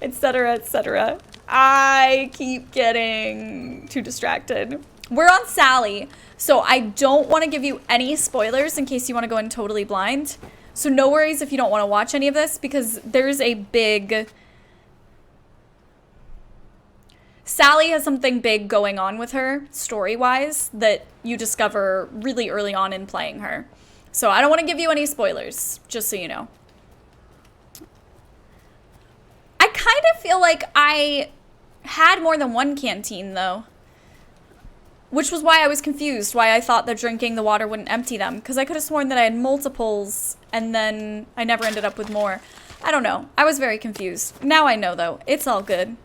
etc, etc. I keep getting too distracted. We're on Sally, so I don't want to give you any spoilers in case you want to go in totally blind. So no worries if you don't want to watch any of this because there's a big... Sally has something big going on with her, story-wise, that you discover really early on in playing her. So I don't want to give you any spoilers, just so you know. I kind of feel like I had more than one canteen, though. Which was why I was confused, why I thought that drinking the water wouldn't empty them. Because I could have sworn that I had multiples, and then I never ended up with more. I don't know. I was very confused. Now I know, though. It's all good.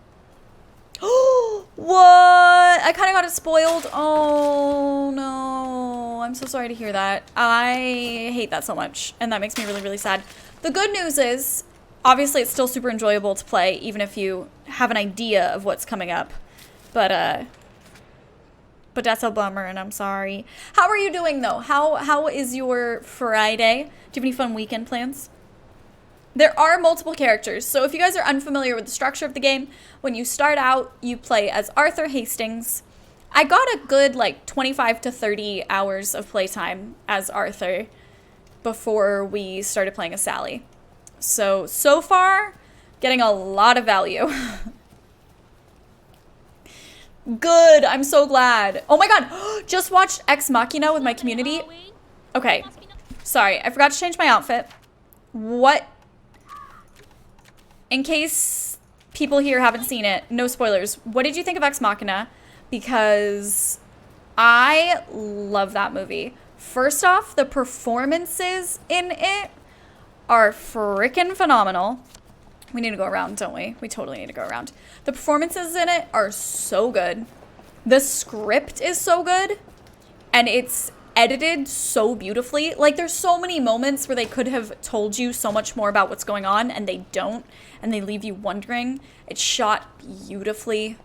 What? I kind of got it spoiled. Oh, no. I'm so sorry to hear that. I hate that so much, and that makes me really, really sad. The good news is... Obviously, it's still super enjoyable to play, even if you have an idea of what's coming up. But that's a bummer, and I'm sorry. How are you doing, though? How is your Friday? Do you have any fun weekend plans? There are multiple characters, so if you guys are unfamiliar with the structure of the game, when you start out, you play as Arthur Hastings. I got a good, like, 25 to 30 hours of playtime as Arthur before we started playing as Sally. So far, getting a lot of value. Good, I'm so glad. Oh my god, just watched Ex Machina with my community. Okay, sorry, I forgot to change my outfit. What? In case people here haven't seen it, no spoilers. What did you think of Ex Machina? Because I love that movie. First off, the performances in it are freaking phenomenal. We need to go around, don't we? We totally need to go around. The performances in it are so good. The script is so good. And it's edited so beautifully. Like, there's so many moments where they could have told you so much more about what's going on, and they don't. And they leave you wondering. It's shot beautifully.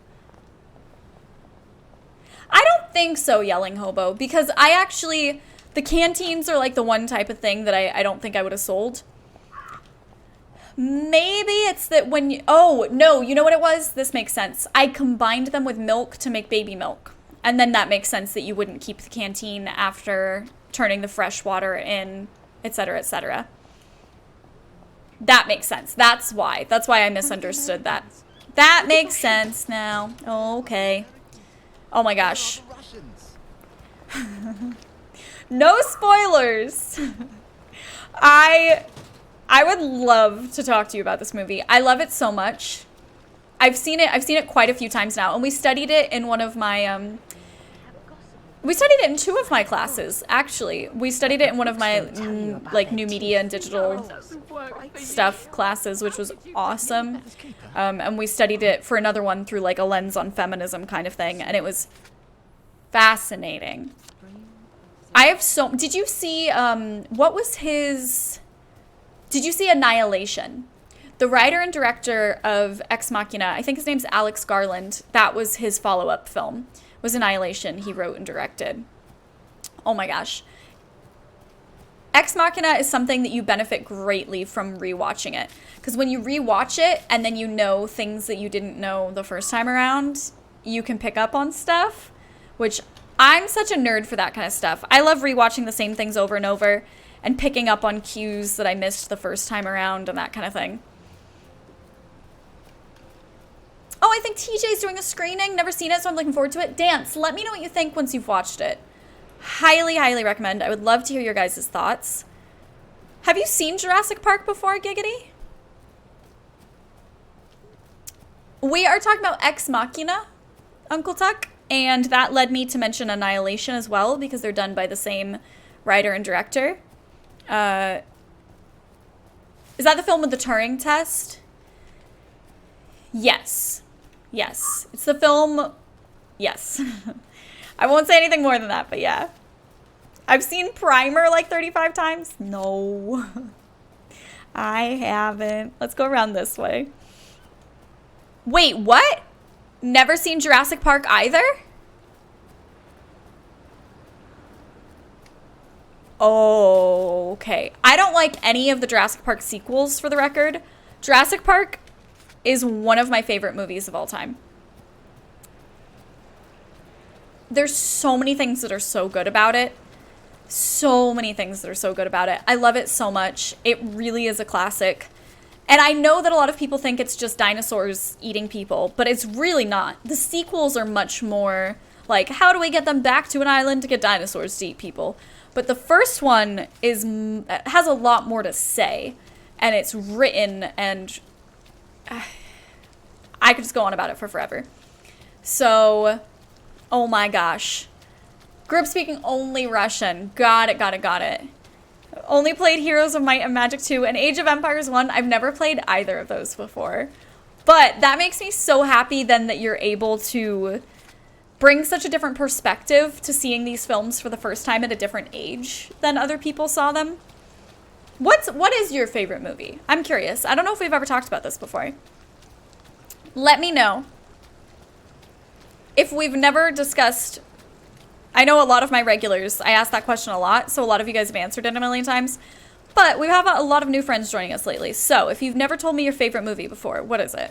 I don't don't think so, Yelling Hobo, because I actually, the canteens are like the one type of thing that I don't think I would have sold. Maybe it's that when you, oh, no, you know what it was? This makes sense. I combined them with milk to make baby milk. And then that makes sense that you wouldn't keep the canteen after turning the fresh water in, etc., etc. That makes sense. That's why. That's why I misunderstood that. That makes sense now. Okay. Oh my gosh. No spoilers. I would love to talk to you about this movie. I love it so much. I've seen it quite a few times now, and we studied it in one of my we studied it in 2 of my classes, actually. We studied it in one of my like new media and digital stuff classes, which was awesome. And we studied it for another one through like a lens on feminism kind of thing, and it was fascinating. I have so, did you see what was his, did you see Annihilation? The writer and director of Ex Machina, I think his name's Alex Garland, that was his follow-up film, was Annihilation. He wrote and directed. Oh my gosh. Ex Machina is something that you benefit greatly from rewatching it. Because when you rewatch it and then you know things that you didn't know the first time around, you can pick up on stuff, which I'm such a nerd for that kind of stuff. I love rewatching the same things over and over and picking up on cues that I missed the first time around and that kind of thing. Oh, I think TJ's doing a screening. Never seen it, so I'm looking forward to it. Dance, let me know what you think once you've watched it. Highly, highly recommend. I would love to hear your guys' thoughts. Have you seen Jurassic Park before, Giggity? We are talking about Ex Machina, Uncle Tuck, and that led me to mention Annihilation as well, because they're done by the same writer and director. Is that the film with the Turing test? Yes. Yes. It's the film... Yes. I won't say anything more than that, but yeah. I've seen Primer like 35 times. No. I haven't. Let's go around this way. Wait, what? Never seen Jurassic Park either? Oh, okay. I don't like any of the Jurassic Park sequels, for the record. Jurassic Park is one of my favorite movies of all time. There's so many things that are so good about it. So many things that are so good about it. I love it so much. It really is a classic. And I know that a lot of people think it's just dinosaurs eating people, but it's really not. The sequels are much more like, how do we get them back to an island to get dinosaurs to eat people? But the first one has a lot more to say, and it's written, and I could just go on about it for forever. So, oh my gosh. Group speaking only Russian. Got it, got it, got it. Only played Heroes of Might and Magic 2 and Age of Empires 1. I've never played either of those before. But that makes me so happy then that you're able to bring such a different perspective to seeing these films for the first time at a different age than other people saw them. What is your favorite movie? I'm curious. I don't know if we've ever talked about this before. Let me know. If we've never discussed... I know a lot of my regulars, I ask that question a lot, so a lot of you guys have answered it a million times. But we have a lot of new friends joining us lately. So if you've never told me your favorite movie before, what is it?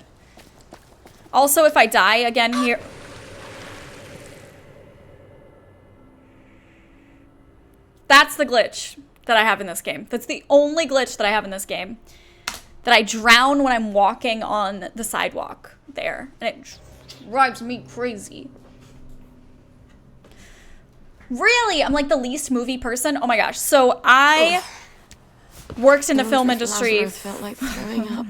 Also, if I die again here... That's the glitch that I have in this game. That's the only glitch that I have in this game. That I drown when I'm walking on the sidewalk there. And it drives me crazy. Really? I'm like the least movie person? Oh my gosh. So I worked in the film industry. Felt like throwing up.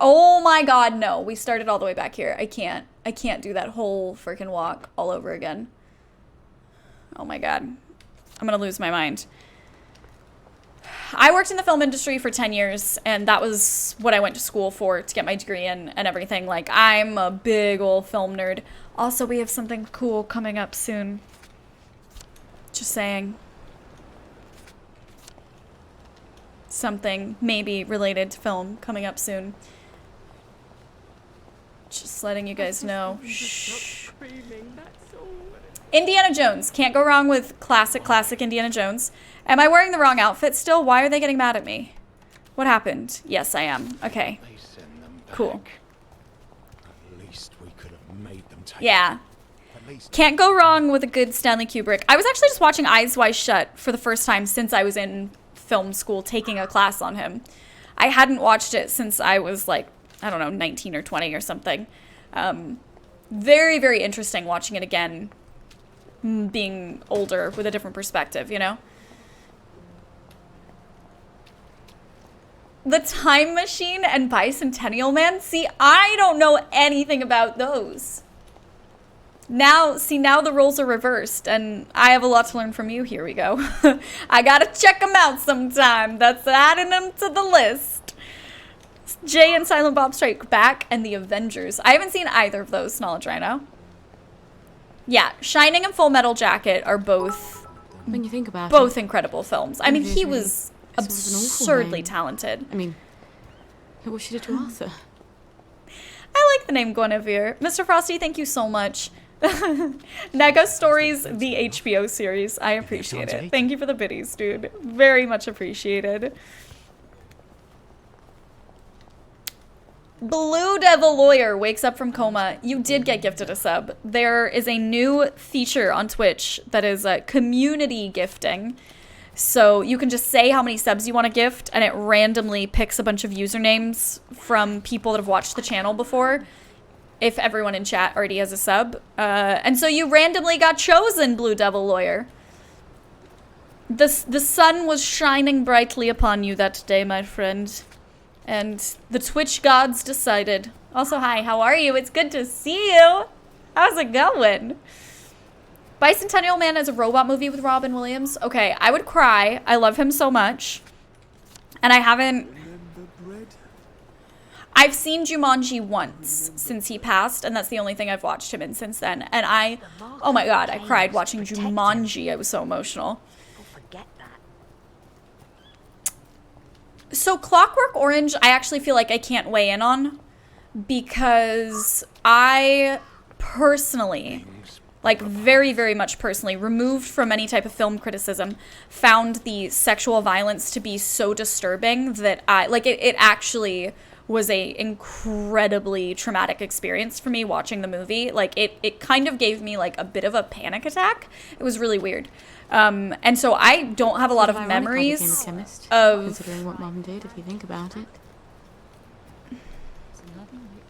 Oh my god, no. We started all the way back here. I can't do that whole freaking walk all over again. Oh my god. I'm gonna lose my mind. I worked in the film industry for 10 years, and that was what I went to school for, to get my degree in and everything. Like, I'm a big old film nerd. Also, we have something cool coming up soon. Just saying. Something maybe related to film coming up soon. Just letting you guys know. Shh. Indiana Jones. Can't go wrong with classic Indiana Jones. Am I wearing the wrong outfit still? Why are they getting mad at me? What happened? Yes, I am. Okay. Cool. At least we could have made them take Yeah. Can't go wrong with a good Stanley Kubrick. I was actually just watching Eyes Wide Shut for the first time since I was in film school taking a class on him. I hadn't watched it since I was like, I don't know, 19 or 20 or something. Very, very interesting watching it again, being older with a different perspective, you know? The Time Machine and Bicentennial Man? See, I don't know anything about those. Now the roles are reversed, and I have a lot to learn from you. Here we go. I gotta check them out sometime. That's adding them to the list. Jay and Silent Bob Strike Back and The Avengers. I haven't seen either of those, Knowledge Rhino. Yeah, Shining and Full Metal Jacket are both, when you think about both it, incredible films. I mean, he was absurdly talented. I mean, look what she did to Arthur. I like the name Guinevere. Mr. Frosty, thank you so much. Nega Stories, the HBO series. I appreciate it. Thank you for the biddies, dude. Very much appreciated. Blue Devil Lawyer wakes up from coma. You did get gifted a sub. There is a new feature on Twitch that is community gifting. So you can just say how many subs you want to gift, and it randomly picks a bunch of usernames from people that have watched the channel before, if everyone in chat already has a sub. And so you randomly got chosen, Blue Devil Lawyer. The sun was shining brightly upon you that day, my friend. And the Twitch gods decided. Also, hi, how are you? It's good to see you. How's it going? Bicentennial Man is a robot movie with Robin Williams. Okay, I would cry. I love him so much. And I haven't... I've seen Jumanji once since he passed, and that's the only thing I've watched him in since then. And oh my god, I cried watching Jumanji. I was so emotional. So Clockwork Orange, I actually feel like I can't weigh in on, because I personally, like very, very much personally, removed from any type of film criticism, found the sexual violence to be so disturbing that it actually was a incredibly traumatic experience for me watching the movie. Like it kind of gave me like a bit of a panic attack. It was really weird. And so I don't have a lot of memories of considering what Mom did, if you think about it.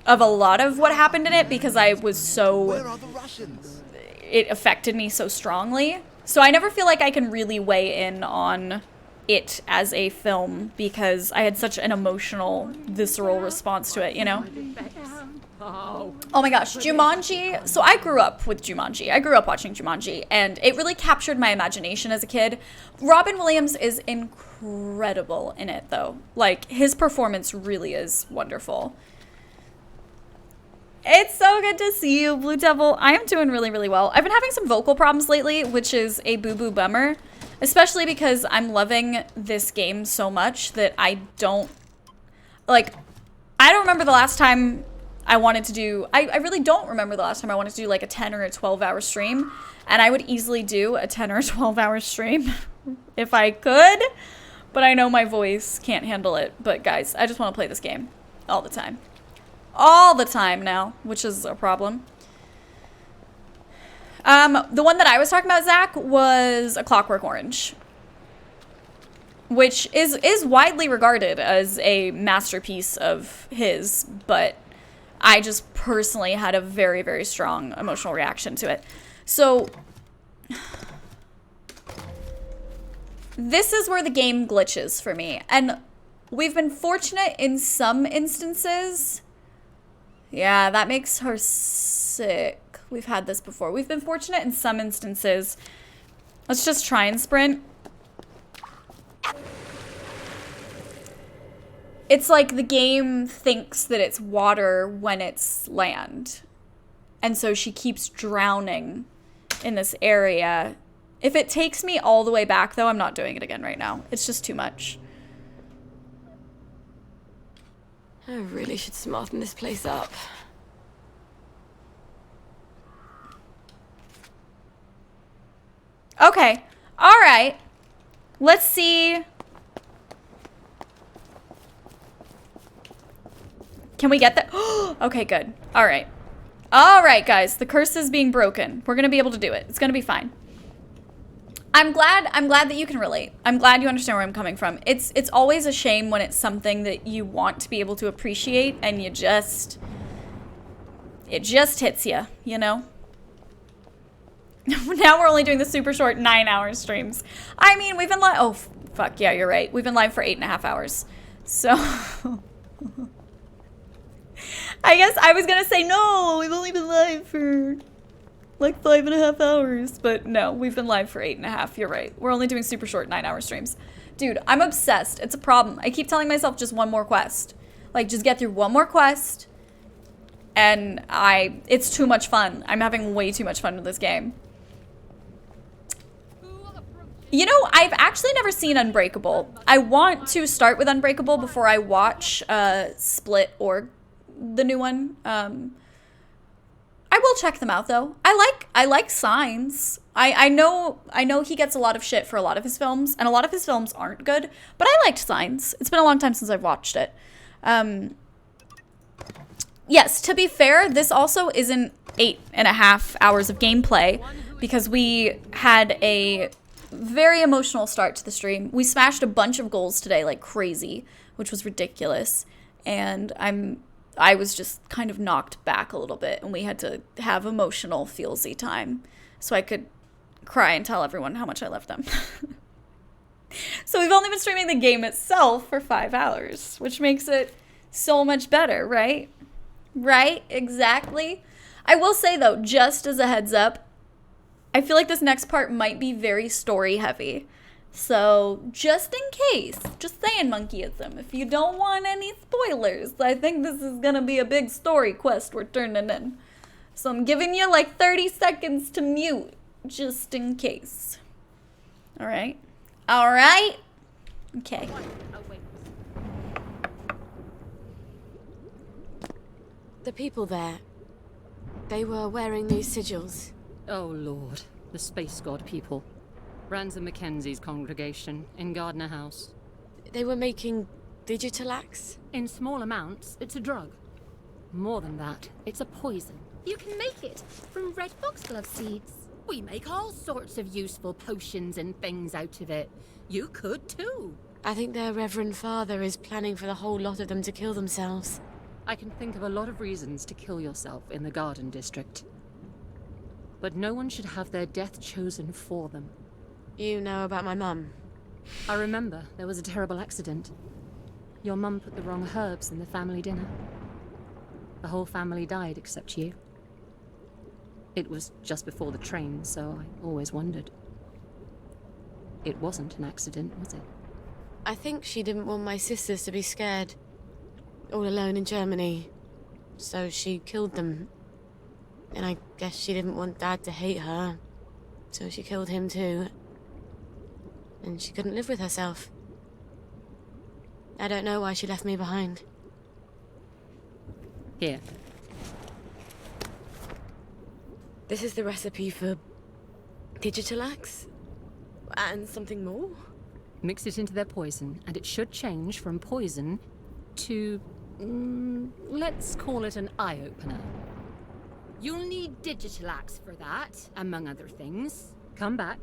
Of a lot of what happened in it, because I was so... Where are the Russians? It affected me so strongly. So I never feel like I can really weigh in on it as a film, because I had such an emotional, visceral response to it, you know? Oh my gosh, Jumanji. So I grew up with Jumanji. I grew up watching Jumanji, and it really captured my imagination as a kid. Robin Williams is incredible in it, though. Like, his performance really is wonderful. It's so good to see you, Blue Devil. I am doing really, really well. I've been having some vocal problems lately, which is a boo-boo bummer, especially because I'm loving this game so much that I don't remember the last time I wanted to do, I really don't remember the last time I wanted to do like a 10 or a 12-hour stream, and I would easily do a 10 or a 12-hour stream if I could, but I know my voice can't handle it. But guys, I just want to play this game all the time. All the time now, which is a problem. The one that I was talking about, Zach, was A Clockwork Orange, which is widely regarded as a masterpiece of his, but I just personally had a very, very strong emotional reaction to it. So this is where the game glitches for me. And we've been fortunate in some instances. Yeah, that makes her sick. We've had this before. We've been fortunate in some instances. Let's just try and sprint. It's like the game thinks that it's water when it's land. And so she keeps drowning in this area. If it takes me all the way back, though, I'm not doing it again right now. It's just too much. I really should smarten this place up. Okay. All right. Let's see. Can we get that? Okay, good. All right. All right, guys. The curse is being broken. We're going to be able to do it. It's going to be fine. I'm glad that you can relate. I'm glad you understand where I'm coming from. It's always a shame when it's something that you want to be able to appreciate and it just hits you, you know? Now we're only doing the super short 9-hour streams. I mean, we've been live. Oh, fuck. Yeah, you're right. We've been live for 8.5 hours. So I guess I was going to say, no, we've only been live for like 5.5 hours. But no, we've been live for 8.5. You're right. We're only doing super short 9-hour streams. Dude, I'm obsessed. It's a problem. I keep telling myself just one more quest. Like, just get through one more quest. And it's too much fun. I'm having way too much fun with this game. You know, I've actually never seen Unbreakable. I want to start with Unbreakable before I watch Split or the new one. I will check them out though. I like Signs. I know he gets a lot of shit for a lot of his films, and a lot of his films aren't good, but I liked Signs. It's been a long time since I've watched it. Yes, to be fair, this also isn't 8.5 hours of gameplay because we had a very emotional start to the stream. We smashed a bunch of goals today like crazy, which was ridiculous. And I was just kind of knocked back a little bit, and we had to have emotional feelsy time so I could cry and tell everyone how much I love them. So we've only been streaming the game itself for 5 hours, which makes it so much better, right? Right? Exactly. I will say though, just as a heads up, I feel like this next part might be very story heavy. So just in case, just saying, monkeyism, if you don't want any spoilers, I think this is gonna be a big story quest we're turning in. So I'm giving you like 30 seconds to mute, just in case. All right? All right? Okay. The people there, they were wearing these sigils. Oh, Lord. The space god people. Ransom Mackenzie's congregation in Gardner House. They were making digitalax? In small amounts, it's a drug. More than that, it's a poison. You can make it from red foxglove seeds. We make all sorts of useful potions and things out of it. You could too. I think their Reverend Father is planning for the whole lot of them to kill themselves. I can think of a lot of reasons to kill yourself in the Garden District. But no one should have their death chosen for them. You know about my mum? I remember there was a terrible accident. Your mum put the wrong herbs in the family dinner. The whole family died except you. It was just before the train, so I always wondered. It wasn't an accident, was it? I think she didn't want my sisters to be scared. All alone in Germany. So she killed them. And I guess she didn't want Dad to hate her. So she killed him too. And she couldn't live with herself. I don't know why she left me behind. Here. This is the recipe for digitalax? And something more? Mix it into their poison, and it should change from poison to... let's call it an eye-opener. You'll need digitalax for that, among other things. Come back,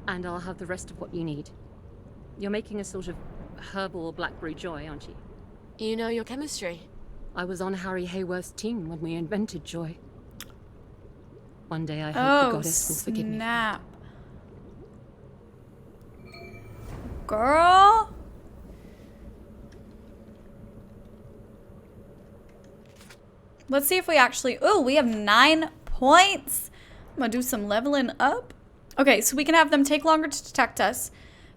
and I'll have the rest of what you need. You're making a sort of herbal blackberry joy, aren't you? You know your chemistry. I was on Harry Hayworth's team when we invented joy. One day I hope the goddess will forgive me. Snap. Girl. Let's see if we actually... Oh, we have 9 points. I'm gonna do some leveling up. Okay, so we can have them take longer to detect us.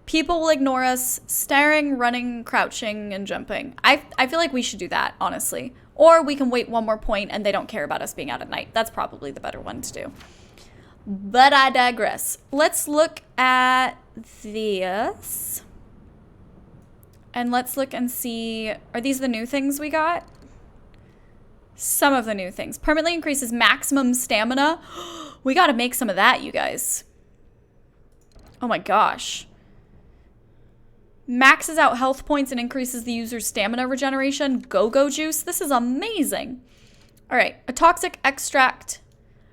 People will ignore us, staring, running, crouching, and jumping. I feel like we should do that, honestly. Or we can wait 1 more point and they don't care about us being out at night. That's probably the better one to do. But I digress. Let's look at this. And let's look and see... Are these the new things we got? Some of the new things. Permanently increases maximum stamina. We gotta make some of that, you guys. Oh my gosh. Maxes out health points and increases the user's stamina regeneration. Go-go juice. This is amazing. All right. A toxic extract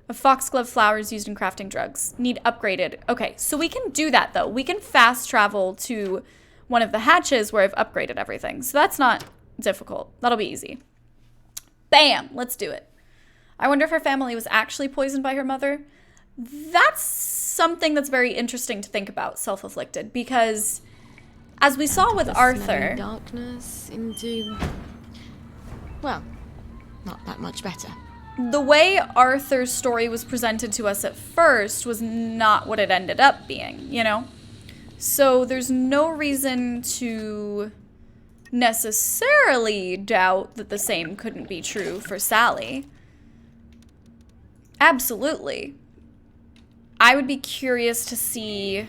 of foxglove flowers used in crafting drugs. Need upgraded. Okay, so we can do that, though. We can fast travel to one of the hatches where I've upgraded everything. So that's not difficult. That'll be easy. Bam! Let's do it. I wonder if her family was actually poisoned by her mother. That's something that's very interesting to think about, self-afflicted, because as we saw with Arthur... darkness into... well, not that much better. The way Arthur's story was presented to us at first was not what it ended up being, you know? So there's no reason to necessarily doubt that the same couldn't be true for Sally. Absolutely. I would be curious to see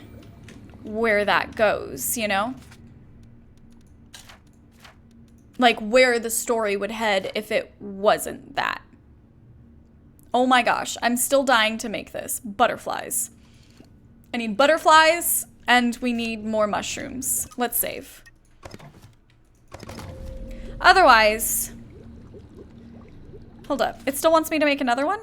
where that goes, you know? Like, where the story would head if it wasn't that. Oh my gosh, I'm still dying to make this. Butterflies. I need butterflies, and we need more mushrooms. Let's save. Otherwise... hold up. It still wants me to make another one?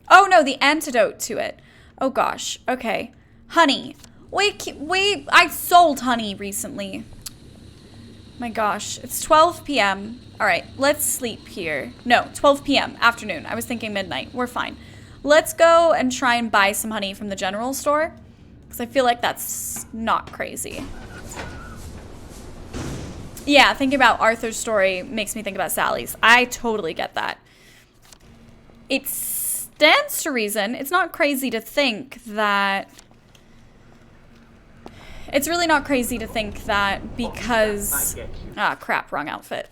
Oh no, the antidote to it. Oh gosh, okay. Honey. Wait, I sold honey recently. My gosh, it's 12 p.m. All right, let's sleep here. No, 12 p.m. afternoon. I was thinking midnight. We're fine. Let's go and try and buy some honey from the general store, because I feel like that's not crazy. Yeah, thinking about Arthur's story makes me think about Sally's. I totally get that. It stands to reason. It's not crazy to think that... it's really not crazy to think that because... ah, crap, wrong outfit.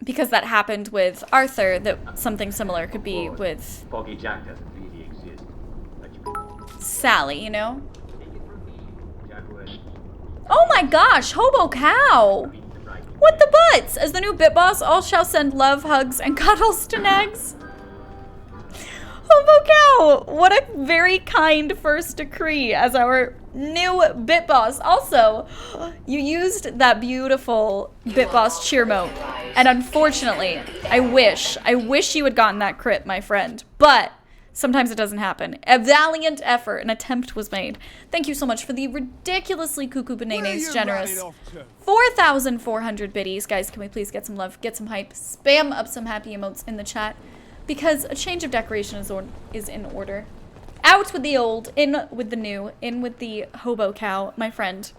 Because that happened with Arthur, that something similar could be with Sally, you know? Oh my gosh, Hobo Cow! What the butts? As the new Bit Boss, all shall send love, hugs, and cuddles to Negs. Hobo Cow! What a very kind first decree as our new Bit Boss. Also, you used that beautiful Bit Boss cheer mode. And unfortunately, I wish you had gotten that crit, my friend. But sometimes it doesn't happen. A valiant effort, an attempt was made. Thank you so much for the ridiculously cuckoo bananas generous 4,400 biddies. Guys, can we please get some love, get some hype, spam up some happy emotes in the chat, because a change of decoration is in order. Out with the old, in with the new, in with the Hobo Cow, my friend.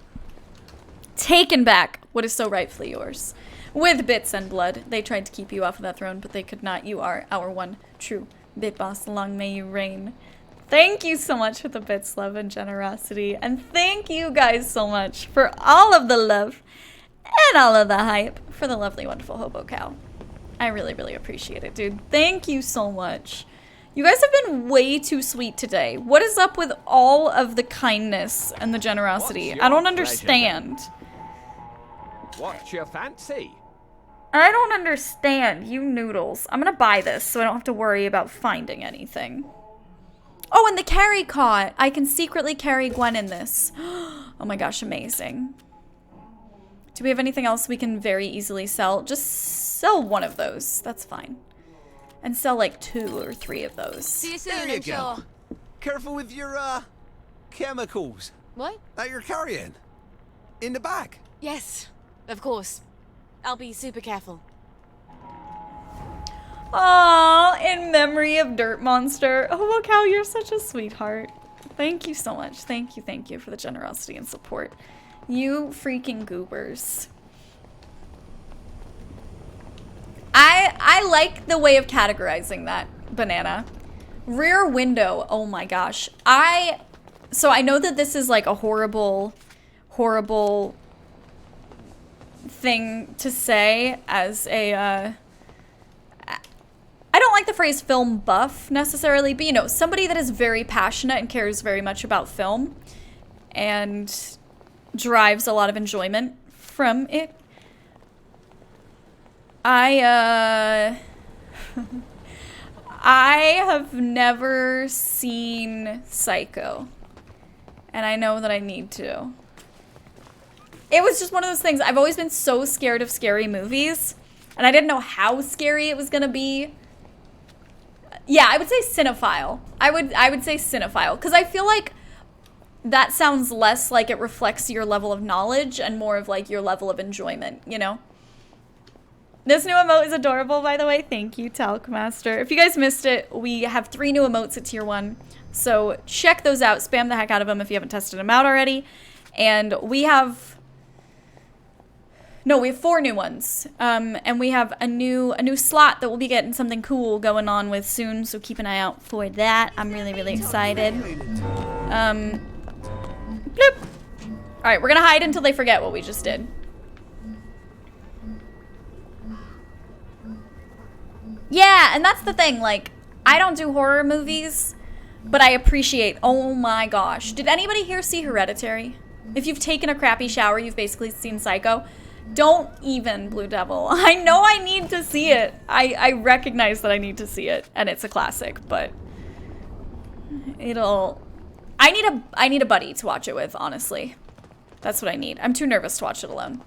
Taken back what is so rightfully yours. With bits and blood. They tried to keep you off of that throne, but they could not. You are our one true Bit Boss. Long may you reign. Thank you so much for the bits, love, and generosity. And thank you guys so much for all of the love and all of the hype for the lovely, wonderful Hobo Cow. I really, really appreciate it, dude. Thank you so much. You guys have been way too sweet today. What is up with all of the kindness and the generosity? I don't understand. What's your fancy? I don't understand, you noodles. I'm gonna buy this so I don't have to worry about finding anything. Oh, and the carry cot. I can secretly carry Gwen in this. Oh my gosh, amazing. Do we have anything else we can very easily sell? Just sell one of those. That's fine. And sell like 2 or 3 of those. See you soon, There you go. Careful with your, chemicals. What? That you're carrying. In the bag. Yes, of course. I'll be super careful. Aww, in memory of Dirt Monster. Oh, Cow, you're such a sweetheart. Thank you so much. Thank you for the generosity and support. You freaking goobers. I like the way of categorizing that, Banana. Rear window, oh my gosh. So I know that this is like a horrible thing to say as a, I don't like the phrase film buff necessarily, but you know, somebody that is very passionate and cares very much about film and derives a lot of enjoyment from it. I have never seen Psycho. And I know that I need to. It was just one of those things. I've always been so scared of scary movies. And I didn't know how scary it was gonna be. Yeah, I would say cinephile. I would say cinephile. Because I feel like that sounds less like it reflects your level of knowledge and more of like your level of enjoyment, you know? This new emote is adorable, by the way. Thank you, Talkmaster. If you guys missed it, we have 3 new emotes at tier 1. So check those out. Spam the heck out of them if you haven't tested them out already. And we have... No, we have 4 new ones. And we have a new slot that we'll be getting something cool going on with soon. So keep an eye out for that. I'm really, really excited. Bloop. Alright, we're gonna hide until they forget what we just did. Yeah, and that's the thing, like, I don't do horror movies, but I appreciate, oh my gosh. Did anybody here see Hereditary? If you've taken a crappy shower, you've basically seen Psycho. Don't even, Blue Devil. I know I need to see it. I recognize that I need to see it, and it's a classic, but I need a buddy to watch it with, honestly. That's what I need. I'm too nervous to watch it alone.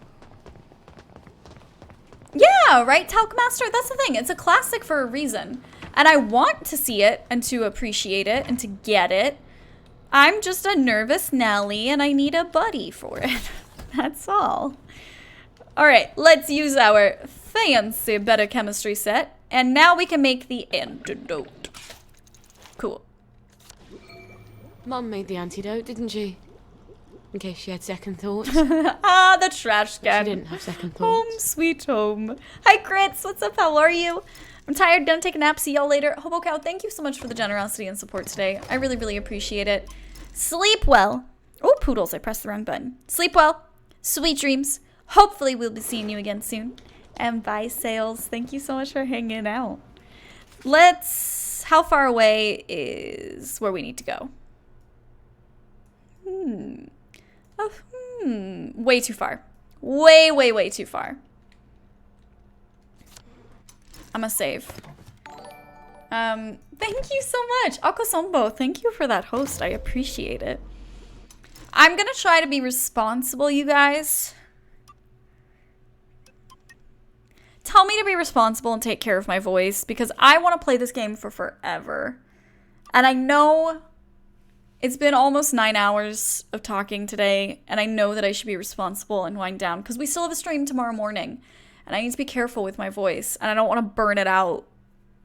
Yeah, right, Talkmaster? That's the thing. It's a classic for a reason. And I want to see it and to appreciate it and to get it. I'm just a nervous Nelly and I need a buddy for it. That's all. Alright, let's use our fancy better chemistry set. And now we can make the antidote. Cool. Mum made the antidote, didn't she? In case she had second thoughts. Ah, the trash can. She didn't have second thoughts. Home sweet home. Hi, Grits. What's up? How are you? I'm tired. Gonna take a nap. See y'all later. Hobo Cow, thank you so much for the generosity and support today. I really, really appreciate it. Sleep well. Oh, poodles. I pressed the wrong button. Sleep well. Sweet dreams. Hopefully, we'll be seeing you again soon. And bye, Sales. Thank you so much for hanging out. How far away is where we need to go? Way too far. Way, way, way too far. I'm gonna save. Thank you so much. Akosombo, thank you for that host. I appreciate it. I'm gonna try to be responsible, you guys. Tell me to be responsible and take care of my voice because I want to play this game for forever. And I know it's been almost 9 hours of talking today, and I know that I should be responsible and wind down because we still have a stream tomorrow morning, and I need to be careful with my voice, and I don't want to burn it out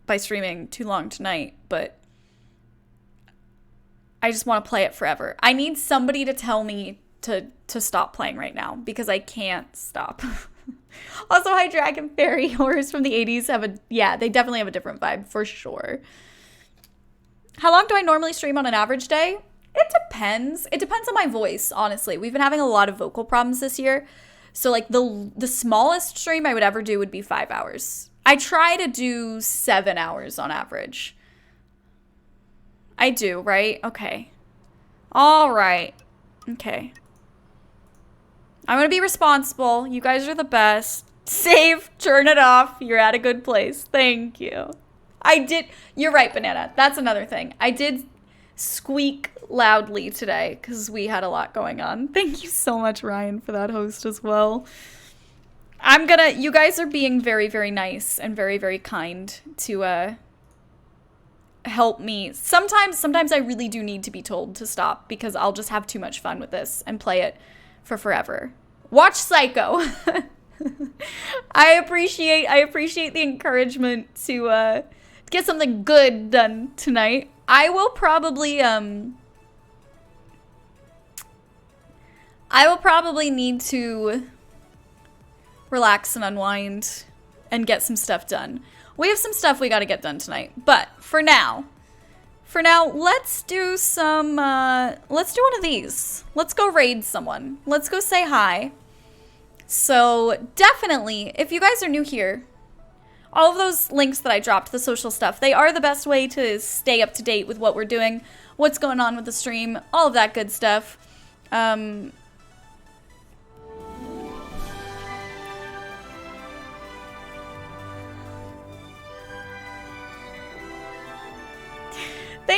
by streaming too long tonight, but I just want to play it forever. I need somebody to tell me to stop playing right now because I can't stop. Also, hi, Dragon Fairy. Horrors from the 80s they definitely have a different vibe for sure. How long do I normally stream on an average day? It depends. It depends on my voice, honestly. We've been having a lot of vocal problems this year. So like the smallest stream I would ever do would be 5 hours. I try to do 7 hours on average. I do, right? Okay. All right. Okay. I'm going to be responsible. You guys are the best. Save. Turn it off. You're at a good place. Thank you. You're right, Banana. That's another thing. I did squeak loudly today because we had a lot going on. Thank you so much, Ryan, for that host as well. You guys are being very, very nice and very, very kind to help me. Sometimes I really do need to be told to stop because I'll just have too much fun with this and play it for forever. Watch Psycho. I appreciate the encouragement to get something good done tonight. I will probably need to relax and unwind and get some stuff done. We have some stuff we got to get done tonight, but for now, let's do one of these. Let's go raid someone. Let's go say hi. So definitely, if you guys are new here, all of those links that I dropped, the social stuff, they are the best way to stay up to date with what we're doing, what's going on with the stream, all of that good stuff.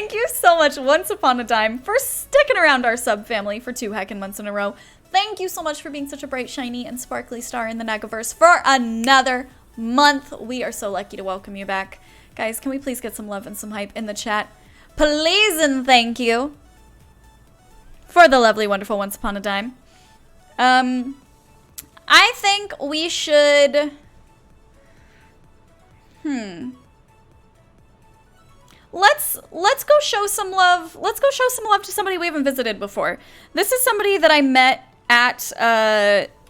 Thank you so much, Once Upon a Time, for sticking around our sub family for 2 heckin' months in a row. Thank you so much for being such a bright, shiny, and sparkly star in the Negaverse for another month. We are so lucky to welcome you back. Guys, can we please get some love and some hype in the chat? Please and thank you for the lovely, wonderful Once Upon a Time. I think we should... Let's go show some love. Let's go show some love to somebody we haven't visited before. This is somebody that I met at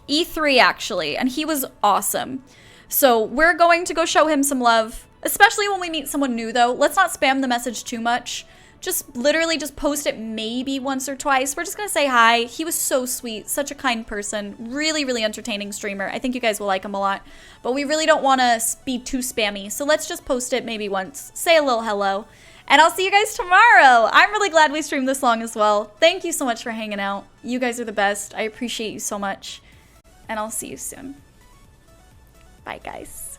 E3 actually, and he was awesome. So we're going to go show him some love, especially when we meet someone new though. Let's not spam the message too much. Just literally just post it maybe once or twice. We're just gonna say hi. He was so sweet, such a kind person, really, really entertaining streamer. I think you guys will like him a lot, but we really don't wanna be too spammy. So let's just post it maybe once, say a little hello, and I'll see you guys tomorrow. I'm really glad we streamed this long as well. Thank you so much for hanging out. You guys are the best. I appreciate you so much, and I'll see you soon. Bye, guys.